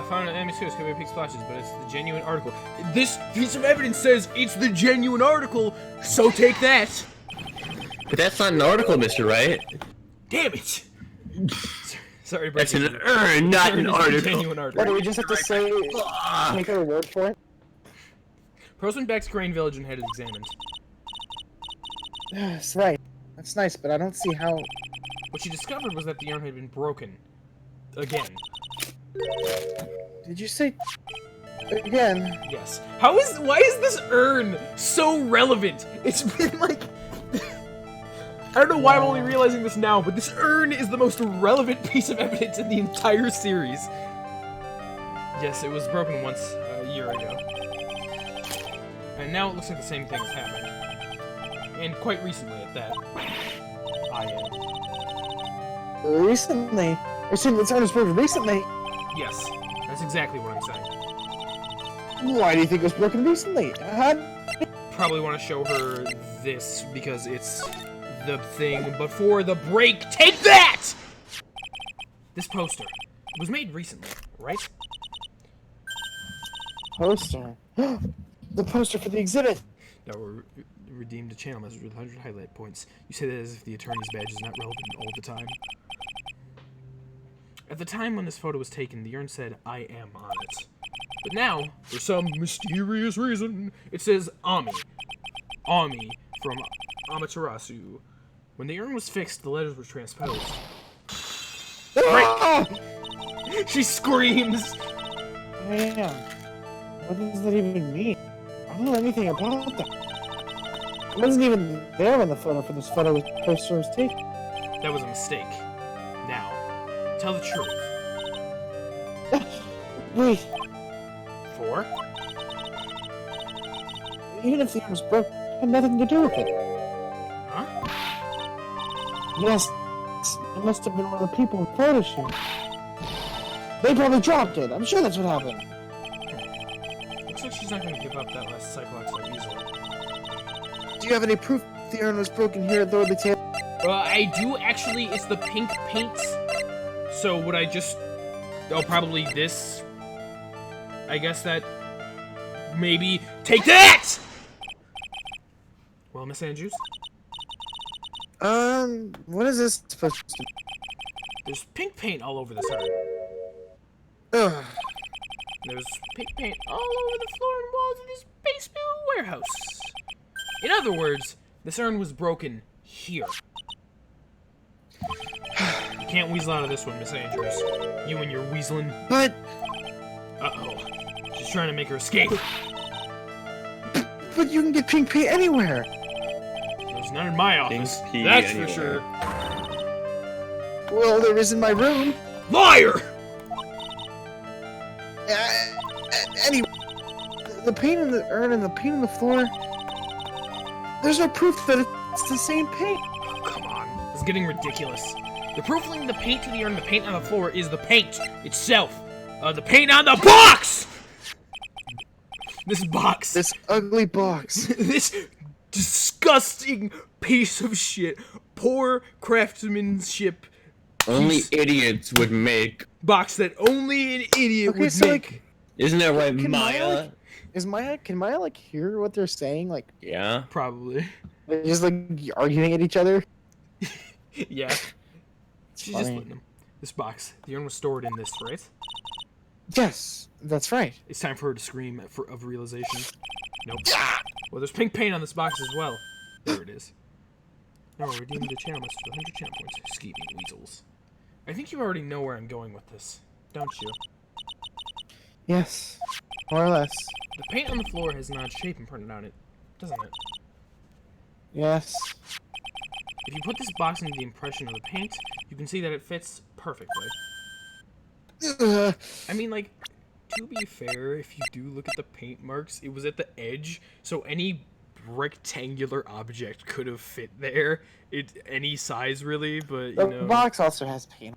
[SPEAKER 1] Found an enemy source could be peak splashes, but it's the genuine article. This piece of evidence says it's the genuine article, so take that.
[SPEAKER 3] But that's not an article, Mr. Wright.
[SPEAKER 1] Damn it. Sorry,
[SPEAKER 2] That's
[SPEAKER 1] breaking
[SPEAKER 2] an urn, not
[SPEAKER 1] Urn
[SPEAKER 2] an
[SPEAKER 1] is the
[SPEAKER 2] article.
[SPEAKER 1] genuine
[SPEAKER 6] What,
[SPEAKER 1] article.
[SPEAKER 6] do we just have to say, take her word for it?
[SPEAKER 1] Pros went back to Crane Village and had it examined.
[SPEAKER 6] That's right. That's nice, but I don't see how...
[SPEAKER 1] What she discovered was that the urn had been broken. Again.
[SPEAKER 6] Did you say... Again?
[SPEAKER 1] Yes. Why is this urn so relevant? It's been like... I don't know why I'm only realizing this now, but this urn is the most relevant piece of evidence in the entire series. Yes, it was broken once a year ago. And now it looks like the same thing has happened. And quite recently at that. I am.
[SPEAKER 6] Recently? You're saying this urn was broken recently?
[SPEAKER 1] Yes, that's exactly what I'm saying.
[SPEAKER 6] Why do you think it was broken recently?
[SPEAKER 1] Probably want to show her this because it's the thing before the break. Take that! This poster. It was made recently, right?
[SPEAKER 6] Poster. The poster for the exhibit!
[SPEAKER 1] That were redeemed a channel message with 100 highlight points. You say that as if the attorney's badge is not relevant all the time. At the time when this photo was taken, the urn said, I am on it. But now, for some mysterious reason, it says Ami. Ami from Amaterasu. When the urn was fixed, the letters were transposed.
[SPEAKER 6] Ah!
[SPEAKER 1] She screams!
[SPEAKER 6] Damn. What does that even mean? I don't know anything about that. I wasn't even there when the photo for this poster was taken.
[SPEAKER 1] That was a mistake. Now, tell the truth.
[SPEAKER 6] Wait,
[SPEAKER 1] 4?
[SPEAKER 6] even if the urn was broken, it had nothing to do with it.
[SPEAKER 1] Huh?
[SPEAKER 6] Yes, it must have been one of the people in the photo shoot. They probably dropped it. I'm sure that's what happened.
[SPEAKER 1] Looks like she's not gonna give up that last Cyclops so easily.
[SPEAKER 6] Do you have any proof the urn was broken here at the table?
[SPEAKER 1] I do actually. It's the pink paint. So would I just... Oh, probably this. I guess that... Maybe... Take that! Well, Miss Andrews?
[SPEAKER 6] What is this supposed to be?
[SPEAKER 1] There's pink paint all over this urn.
[SPEAKER 6] Ugh.
[SPEAKER 1] There's pink paint all over the floor and walls of this basement warehouse. In other words, this urn was broken here. You can't weasel out of this one, Miss Andrews. You and your weaseling.
[SPEAKER 6] But...
[SPEAKER 1] Uh-oh. She's trying to make her escape.
[SPEAKER 6] But you can get pink paint anywhere!
[SPEAKER 1] There's none in my office.
[SPEAKER 2] pee
[SPEAKER 1] That's
[SPEAKER 2] anywhere.
[SPEAKER 1] for sure.
[SPEAKER 6] Well, there is in my room.
[SPEAKER 1] Liar!
[SPEAKER 6] Anyway, the paint in the urn and the paint on the floor... There's no proof that it's the same paint.
[SPEAKER 1] Oh, come on. It's getting ridiculous. The proof linking the paint to the urn and the paint on the floor is the paint itself. The paint on the box! This box.
[SPEAKER 6] This ugly box.
[SPEAKER 1] This disgusting piece of shit. Poor craftsmanship.
[SPEAKER 3] Only idiots would make.
[SPEAKER 1] Box that only an idiot
[SPEAKER 6] Okay,
[SPEAKER 1] would
[SPEAKER 6] so,
[SPEAKER 1] make.
[SPEAKER 6] like,
[SPEAKER 3] Isn't that right,
[SPEAKER 6] Can
[SPEAKER 3] Maya?
[SPEAKER 6] Can Maya like hear what they're saying? Like,
[SPEAKER 3] Yeah.
[SPEAKER 1] Probably.
[SPEAKER 6] they're just like arguing at each other.
[SPEAKER 1] Yeah. She's just letting them. This box. The urn was stored in this, right?
[SPEAKER 6] Yes, that's right.
[SPEAKER 1] It's time for her to scream of realization. Nope. Well, there's pink paint on this box as well. There it is. Now we're redeeming the channel message for 100 channel points. Skeevy weasels. I think you already know where I'm going with this, don't you?
[SPEAKER 6] Yes, more or less.
[SPEAKER 1] The paint on the floor has an odd shape and printed on it, doesn't it?
[SPEAKER 6] Yes.
[SPEAKER 1] If you put this box into the impression of the paint, you can see that it fits perfectly. I mean, like, to be fair, if you do look at the paint marks, it was at the edge, so any rectangular object could have fit there. Any size, really, but, you
[SPEAKER 6] The
[SPEAKER 1] know...
[SPEAKER 6] box also has paint.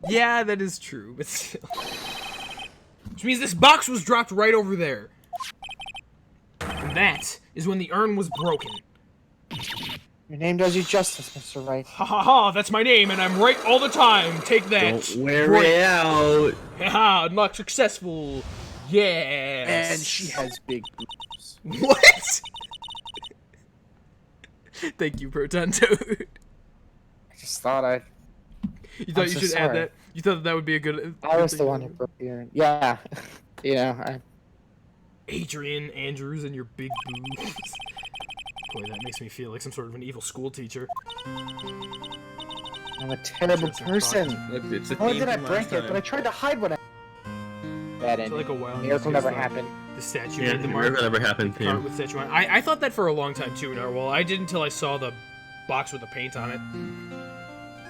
[SPEAKER 1] Yeah, that is true, but still. Which means this box was dropped right over there. And that is when the urn was broken.
[SPEAKER 6] Your name does you justice, Mr. Wright.
[SPEAKER 1] Ha ha ha, that's my name, and I'm right all the time. Take that.
[SPEAKER 3] Don't wear it out.
[SPEAKER 1] Haha, unlock successful. Yes.
[SPEAKER 6] And she has big boobs.
[SPEAKER 1] What? Thank you, Proton Toad.
[SPEAKER 6] I just thought
[SPEAKER 1] You thought
[SPEAKER 6] I'm
[SPEAKER 1] you
[SPEAKER 6] so
[SPEAKER 1] should add
[SPEAKER 6] sorry.
[SPEAKER 1] that? You thought that would be a good...
[SPEAKER 6] I was the one who broke the urn. Yeah. You know,
[SPEAKER 1] Adrian Andrews and your big boobs. Boy, that makes me feel like some sort of an evil school teacher.
[SPEAKER 6] I'm a terrible
[SPEAKER 1] Just a
[SPEAKER 6] person.
[SPEAKER 3] It's a
[SPEAKER 6] Not only
[SPEAKER 3] theme
[SPEAKER 6] did I
[SPEAKER 3] from
[SPEAKER 6] break
[SPEAKER 3] last
[SPEAKER 6] it, but I
[SPEAKER 3] time.
[SPEAKER 6] tried to hide what I... Bad
[SPEAKER 1] So
[SPEAKER 6] ending.
[SPEAKER 1] like a while.
[SPEAKER 6] Miracle never happened.
[SPEAKER 1] The statue
[SPEAKER 2] Yeah,
[SPEAKER 1] made the
[SPEAKER 2] the
[SPEAKER 1] mark.
[SPEAKER 2] miracle never happened.
[SPEAKER 1] The cart with statue on it. I thought that for a long time too, Narwhal. I did until I saw the box with the paint on it.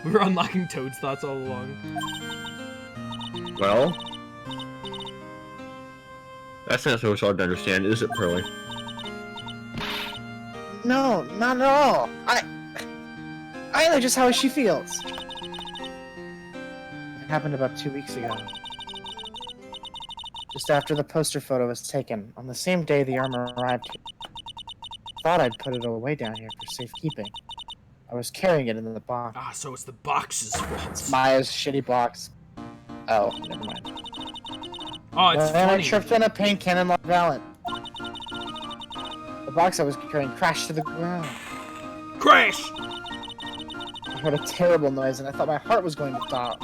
[SPEAKER 1] We were unlocking Toad's thoughts all along.
[SPEAKER 2] Well, that's not so hard to understand, is it, Pearly?
[SPEAKER 6] No, not at all. I know just how she feels. It happened about 2 weeks ago. Just after the poster photo was taken, on the same day the armor arrived here. Thought I'd put it away down here for safekeeping. I was carrying it in the box.
[SPEAKER 1] Ah, so it's the box's fault.
[SPEAKER 6] Maya's shitty box. Oh, never mind.
[SPEAKER 1] Oh, it's
[SPEAKER 6] Then I
[SPEAKER 1] funny.
[SPEAKER 6] tripped on a paint cannon like Valent. The box I was carrying crashed to the ground.
[SPEAKER 1] Crash!
[SPEAKER 6] I heard a terrible noise and I thought my heart was going to stop.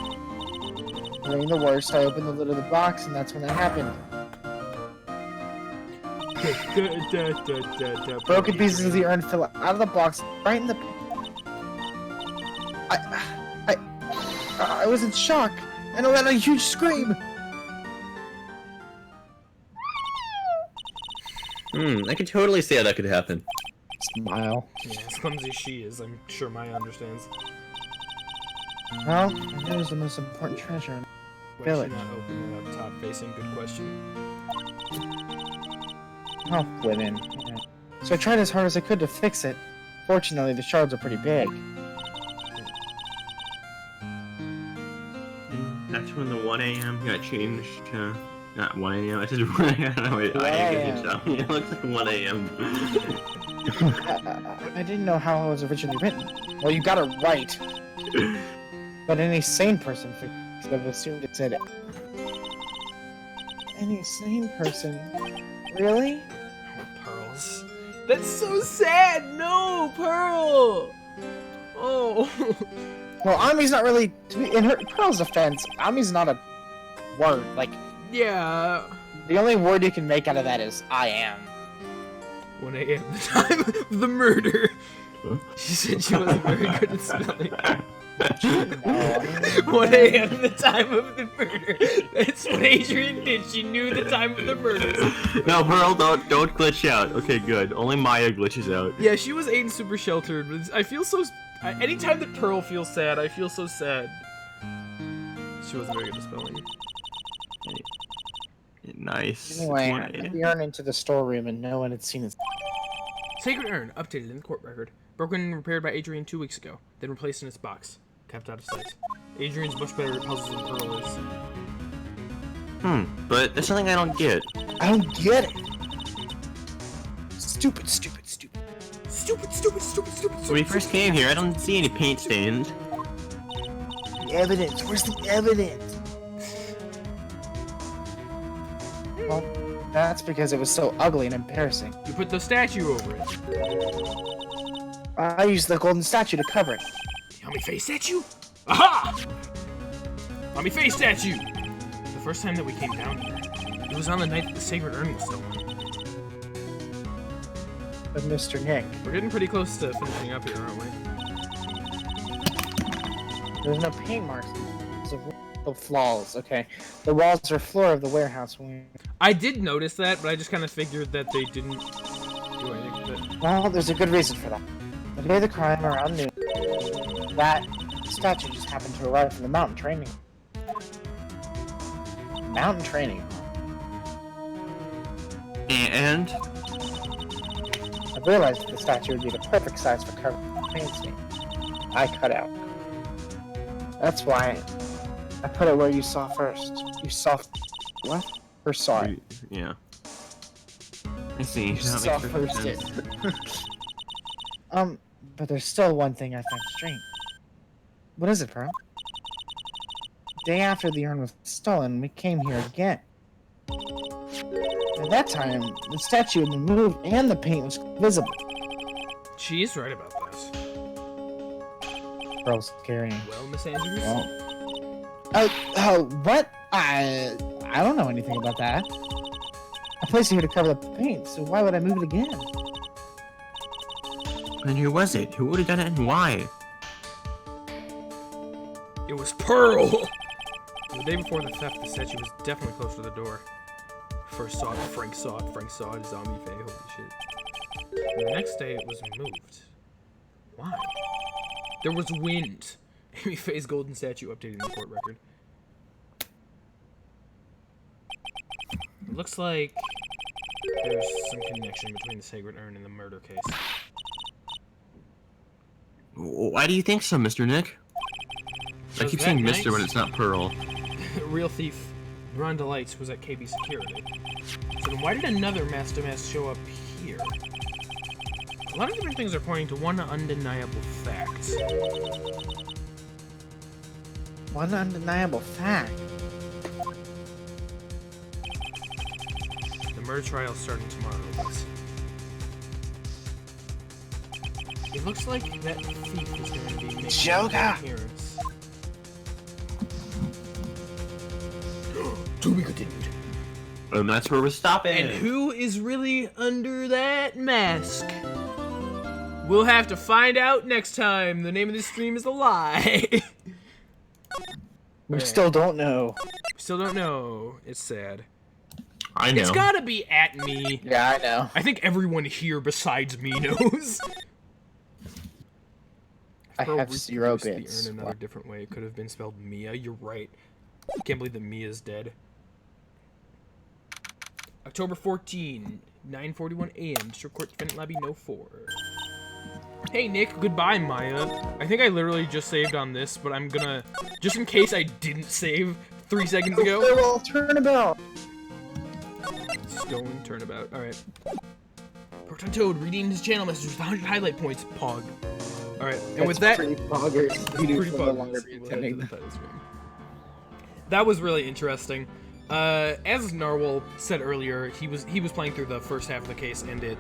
[SPEAKER 6] Hearing the worst, I opened the lid of the box and that's when it happened. Broken pieces of the urn fell out of the box, right in the... I was in shock, and I let a huge scream!
[SPEAKER 3] I could totally see how that could happen.
[SPEAKER 6] Smile.
[SPEAKER 1] Yeah, as clumsy as she is, I'm sure Maya understands.
[SPEAKER 6] Well, I knew it was the most important treasure.
[SPEAKER 1] Why is
[SPEAKER 6] Village.
[SPEAKER 1] she not open it up top facing? Good question.
[SPEAKER 6] Oh, women. Yeah. So I tried as hard as I could to fix it. Fortunately, the shards are pretty big.
[SPEAKER 2] That's when the 1 a.m. got changed to... Not 1 a.m. I said 1 a.m. No, wait, I am. It looks like 1 a.m.
[SPEAKER 6] I didn't know how it was originally written. Well, you got it right. But any sane person would have assumed it said... Any sane person? Really?
[SPEAKER 1] Oh, Pearls. That's so sad! No, Pearl! Oh.
[SPEAKER 6] Well, Ami's not really... In her Pearl's defense, Ami's not a word. Like,
[SPEAKER 1] Yeah.
[SPEAKER 6] the only word you can make out of that is, I am.
[SPEAKER 1] 1 a.m. the time of the murder. She said she wasn't very good at spelling. 1 a.m. the time of the murder. That's what Adrian did. She knew the time of the murder.
[SPEAKER 2] No, Pearl, don't glitch out. Okay, good. Only Maya glitches out.
[SPEAKER 1] Yeah, she was Aiden super sheltered, but I feel so... Anytime that Pearl feels sad, I feel so sad. She wasn't very good at spelling.
[SPEAKER 2] Nice.
[SPEAKER 6] Anyway, I
[SPEAKER 2] 1
[SPEAKER 6] put
[SPEAKER 2] a.m.
[SPEAKER 6] the urn into the storeroom and no one had seen it.
[SPEAKER 1] Sacred urn, updated in the court record. Broken and repaired by Adrian 2 weeks ago, then replaced in its box. Kept out of sight. Adrian's much better at puzzles than Pearl is.
[SPEAKER 2] But there's something I don't get.
[SPEAKER 6] I don't get it. Stupid, stupid, stupid.
[SPEAKER 1] Stupid, stupid, stupid, stupid.
[SPEAKER 2] When we first came here, I don't see any paint stains.
[SPEAKER 6] The evidence. Where's the evidence? Well, that's because it was so ugly and embarrassing.
[SPEAKER 1] You put the statue over it.
[SPEAKER 6] I used the golden statue to cover it.
[SPEAKER 1] Yummy face statue? Aha! Yummy face statue! The first time that we came down here, it was on the night that the sacred urn was stolen.
[SPEAKER 6] But Mr. Nick,
[SPEAKER 1] We're getting pretty close to finishing up here, aren't we?
[SPEAKER 6] there's no paint marks. The flaws, okay. The walls are floor of the warehouse.
[SPEAKER 1] I did notice that, but I just kind of figured that they didn't do anything with it.
[SPEAKER 6] Well, there's a good reason for that. The day of the crime around noon, that statue just happened to arrive from the mountain training. Mountain training.
[SPEAKER 2] And
[SPEAKER 6] I realized that the statue would be the perfect size for covering the paint stain. I cut out. That's why I put it where you saw first. You saw what? Or saw it?
[SPEAKER 2] yeah. I see.
[SPEAKER 6] You
[SPEAKER 2] That
[SPEAKER 6] saw
[SPEAKER 2] makes perfect
[SPEAKER 6] first
[SPEAKER 2] sense.
[SPEAKER 6] it. But there's still one thing I find strange. What is it, Pearl? Day after the urn was stolen, we came here again. At that time, the statue had been moved and the paint was visible.
[SPEAKER 1] She is right about this.
[SPEAKER 6] Pearl's carrying.
[SPEAKER 1] Well, Miss Andrews?
[SPEAKER 6] What? I don't know anything about that. I placed it here to cover the paint, so why would I move it again?
[SPEAKER 2] And who was it? Who would have done it and why?
[SPEAKER 1] It was Pearl! The day before the theft, the statue was definitely close to the door. First saw it, Frank saw it, zombie Faye, holy shit. And the next day, it was moved. Why? There was wind. Amy Faye's golden statue updated the court record. It looks like there's some connection between the sacred urn and the murder case.
[SPEAKER 2] Why do you think so, Mr. Nick? I keep saying Mr. when it's not Pearl.
[SPEAKER 1] Real thief Rhonda Lights was at KB Security. So then why did another master mask show up here? A lot of different things are pointing to one undeniable fact.
[SPEAKER 6] One undeniable fact.
[SPEAKER 1] The murder trial starting tomorrow. It looks like that thief is going to be making
[SPEAKER 6] Joker!
[SPEAKER 1] an appearance. To be continued.
[SPEAKER 2] And that's where we're stopping.
[SPEAKER 1] And who is really under that mask? We'll have to find out next time. The name of this stream is a lie.
[SPEAKER 6] We still don't know.
[SPEAKER 1] Still don't know. It's sad.
[SPEAKER 2] I know.
[SPEAKER 1] It's gotta be at me.
[SPEAKER 6] Yeah, I know.
[SPEAKER 1] I think everyone here besides me knows.
[SPEAKER 6] I
[SPEAKER 1] Pearl
[SPEAKER 6] have 0
[SPEAKER 1] reproduced
[SPEAKER 6] bits.
[SPEAKER 1] The urn another different way. It could have been spelled Mia. You're right. I can't believe that Mia's dead. October 14, 9:41 a.m. District Court Defendant Lobby No 4. Hey Nick, goodbye Maya. I think I literally just saved on this, but I'm gonna, just in case I didn't save 3 seconds ago.
[SPEAKER 6] Farewell, turnabout.
[SPEAKER 1] Stolen turnabout. Alright. Proton Toad reading his channel message with 100 highlight points. Pog. Alright, and with that...
[SPEAKER 6] Pretty poggers.
[SPEAKER 1] Pretty
[SPEAKER 6] Pretty no longer
[SPEAKER 1] poggers.
[SPEAKER 6] be
[SPEAKER 1] We'll head to
[SPEAKER 6] attending
[SPEAKER 1] the title screen. That was really interesting. As Narwhal said earlier, he was playing through the first half of the case, and he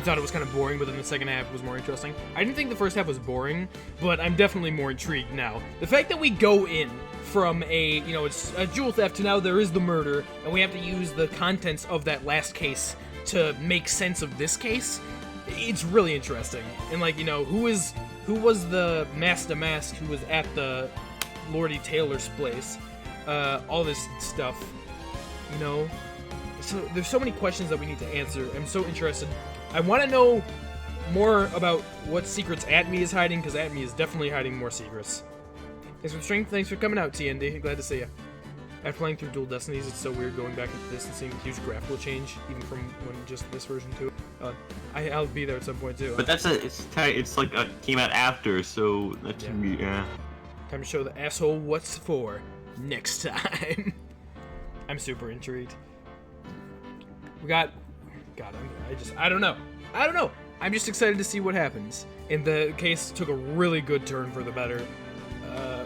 [SPEAKER 1] thought it was kind of boring, but then the second half was more interesting. I didn't think the first half was boring, but I'm definitely more intrigued now. The fact that we go in from a, it's a jewel theft to now there is the murder, and we have to use the contents of that last case to make sense of this case, it's really interesting. And who was the Master Mask who was at the Lordy Taylor's place? All this stuff. So there's so many questions that we need to answer. I'm so interested. I want to know more about what secrets Atme is hiding, because Atme is definitely hiding more secrets. Thanks for the stream. Thanks for coming out, TND. Glad to see you. After playing through Dual Destinies, it's so weird going back into this and seeing the huge graphical change, even from when just this version too. I'll be there at some point too.
[SPEAKER 2] But it's like came out after, so that should be
[SPEAKER 1] Time to show the asshole what's for next time. I'm super intrigued. We got... God, I don't know. I'm just excited to see what happens. And the case took a really good turn for the better.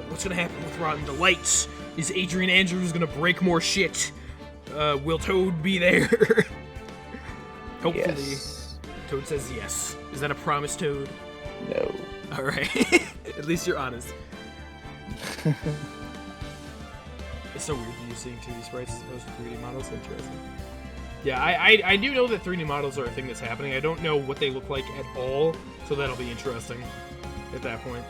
[SPEAKER 1] What's gonna happen with Rotten Delights? Is Adrian Andrews gonna break more shit? Will Toad be there? Hopefully.
[SPEAKER 6] Yes.
[SPEAKER 1] Toad says yes. Is that a promise, Toad?
[SPEAKER 6] No.
[SPEAKER 1] Alright. At least you're honest. It's so weird that you're seeing 2D sprites as opposed to 3D models. Interesting. Yeah, I do know that 3D models are a thing that's happening. I don't know what they look like at all, so that'll be interesting at that point.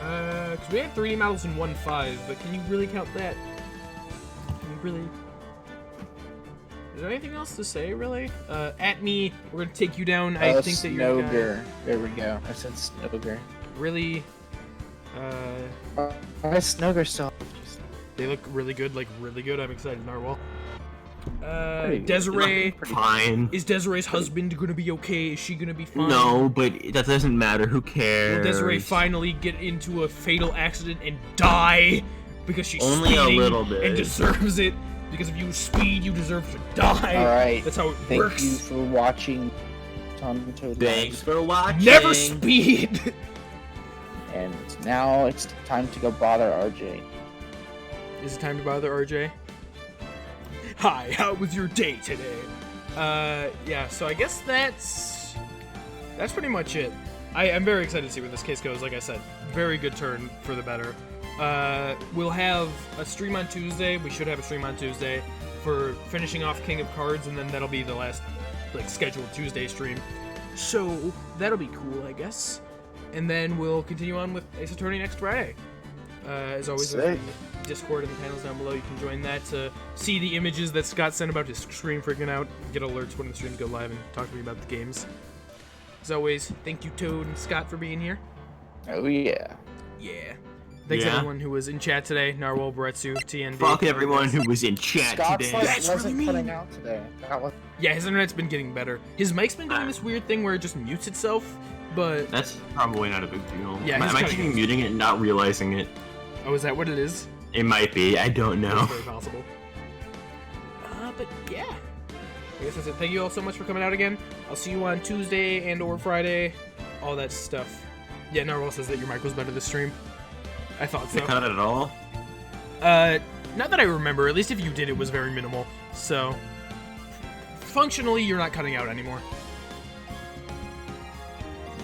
[SPEAKER 1] Because we have 3D models in 1.5, but can you really count that? Can you really... Is there anything else to say, really? At me, we're gonna take you down. I think that you're a guy.
[SPEAKER 6] Snogre. There we go. I said Snogre.
[SPEAKER 1] Really,
[SPEAKER 6] Snogre still.
[SPEAKER 1] they look really good, like really good. I'm excited, Narwhal.
[SPEAKER 6] Pretty good.
[SPEAKER 1] Desiree,
[SPEAKER 2] Fine.
[SPEAKER 1] is Desiree's husband gonna be okay? Is she gonna be fine?
[SPEAKER 2] No, but that doesn't matter. Who cares?
[SPEAKER 1] Will Desiree finally get into a fatal accident and die because she's
[SPEAKER 2] Only a
[SPEAKER 1] speeding
[SPEAKER 2] little bit.
[SPEAKER 1] and deserves it? Because if you speed, you deserve to die.
[SPEAKER 6] All right.
[SPEAKER 1] That's how it
[SPEAKER 6] Thank
[SPEAKER 1] works.
[SPEAKER 6] you for watching Tom Toad
[SPEAKER 2] Thanks
[SPEAKER 6] Live.
[SPEAKER 2] for watching.
[SPEAKER 1] Never speed.
[SPEAKER 6] And now it's time to go bother RJ.
[SPEAKER 1] Is it time to bother RJ? Hi, how was your day today? Yeah, so I guess that's pretty much it. I'm very excited to see where this case goes. Like I said, very good turn for the better. We'll have a stream on Tuesday. We should have a stream on Tuesday for finishing off King of Cards, and then that'll be the last, like, scheduled Tuesday stream. So that'll be cool, I guess. And then we'll continue on with Ace Attorney next Friday. As always, there's the Discord and the panels down below. You can join that to see the images that Scott sent about his screen freaking out, get alerts when the streams go live, and talk to me about the games. As always, thank you, Toad and Scott, for being here.
[SPEAKER 6] Oh yeah.
[SPEAKER 1] Yeah. Thanks everyone who was in chat today. Narwhal, Bretsu, TND.
[SPEAKER 2] Fuck everyone who was in chat
[SPEAKER 6] Scott's
[SPEAKER 2] today.
[SPEAKER 6] like
[SPEAKER 1] That's
[SPEAKER 6] wasn't
[SPEAKER 1] really
[SPEAKER 6] cutting
[SPEAKER 1] mean.
[SPEAKER 6] out today. That was
[SPEAKER 1] Yeah, his internet's been getting better. His mic's been doing this weird thing where it just mutes itself, but...
[SPEAKER 2] That's probably not a big deal.
[SPEAKER 1] Yeah,
[SPEAKER 2] am
[SPEAKER 1] he's
[SPEAKER 2] I
[SPEAKER 1] cutting
[SPEAKER 2] keeping
[SPEAKER 1] it.
[SPEAKER 2] muting it and not realizing it?
[SPEAKER 1] Oh, is that what it is?
[SPEAKER 2] It might be. I don't know.
[SPEAKER 1] That's very possible. But yeah. I guess that's it. Thank you all so much for coming out again. I'll see you on Tuesday and or Friday. All that stuff. Yeah, Narwhal says that your mic was better this stream. I thought so.
[SPEAKER 2] Did you cut it at all?
[SPEAKER 1] Not that I remember. At least if you did, it was very minimal. So, functionally, you're not cutting out anymore.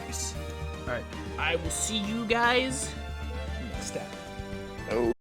[SPEAKER 1] Nice. Alright. I will see you guys next time.
[SPEAKER 6] oh.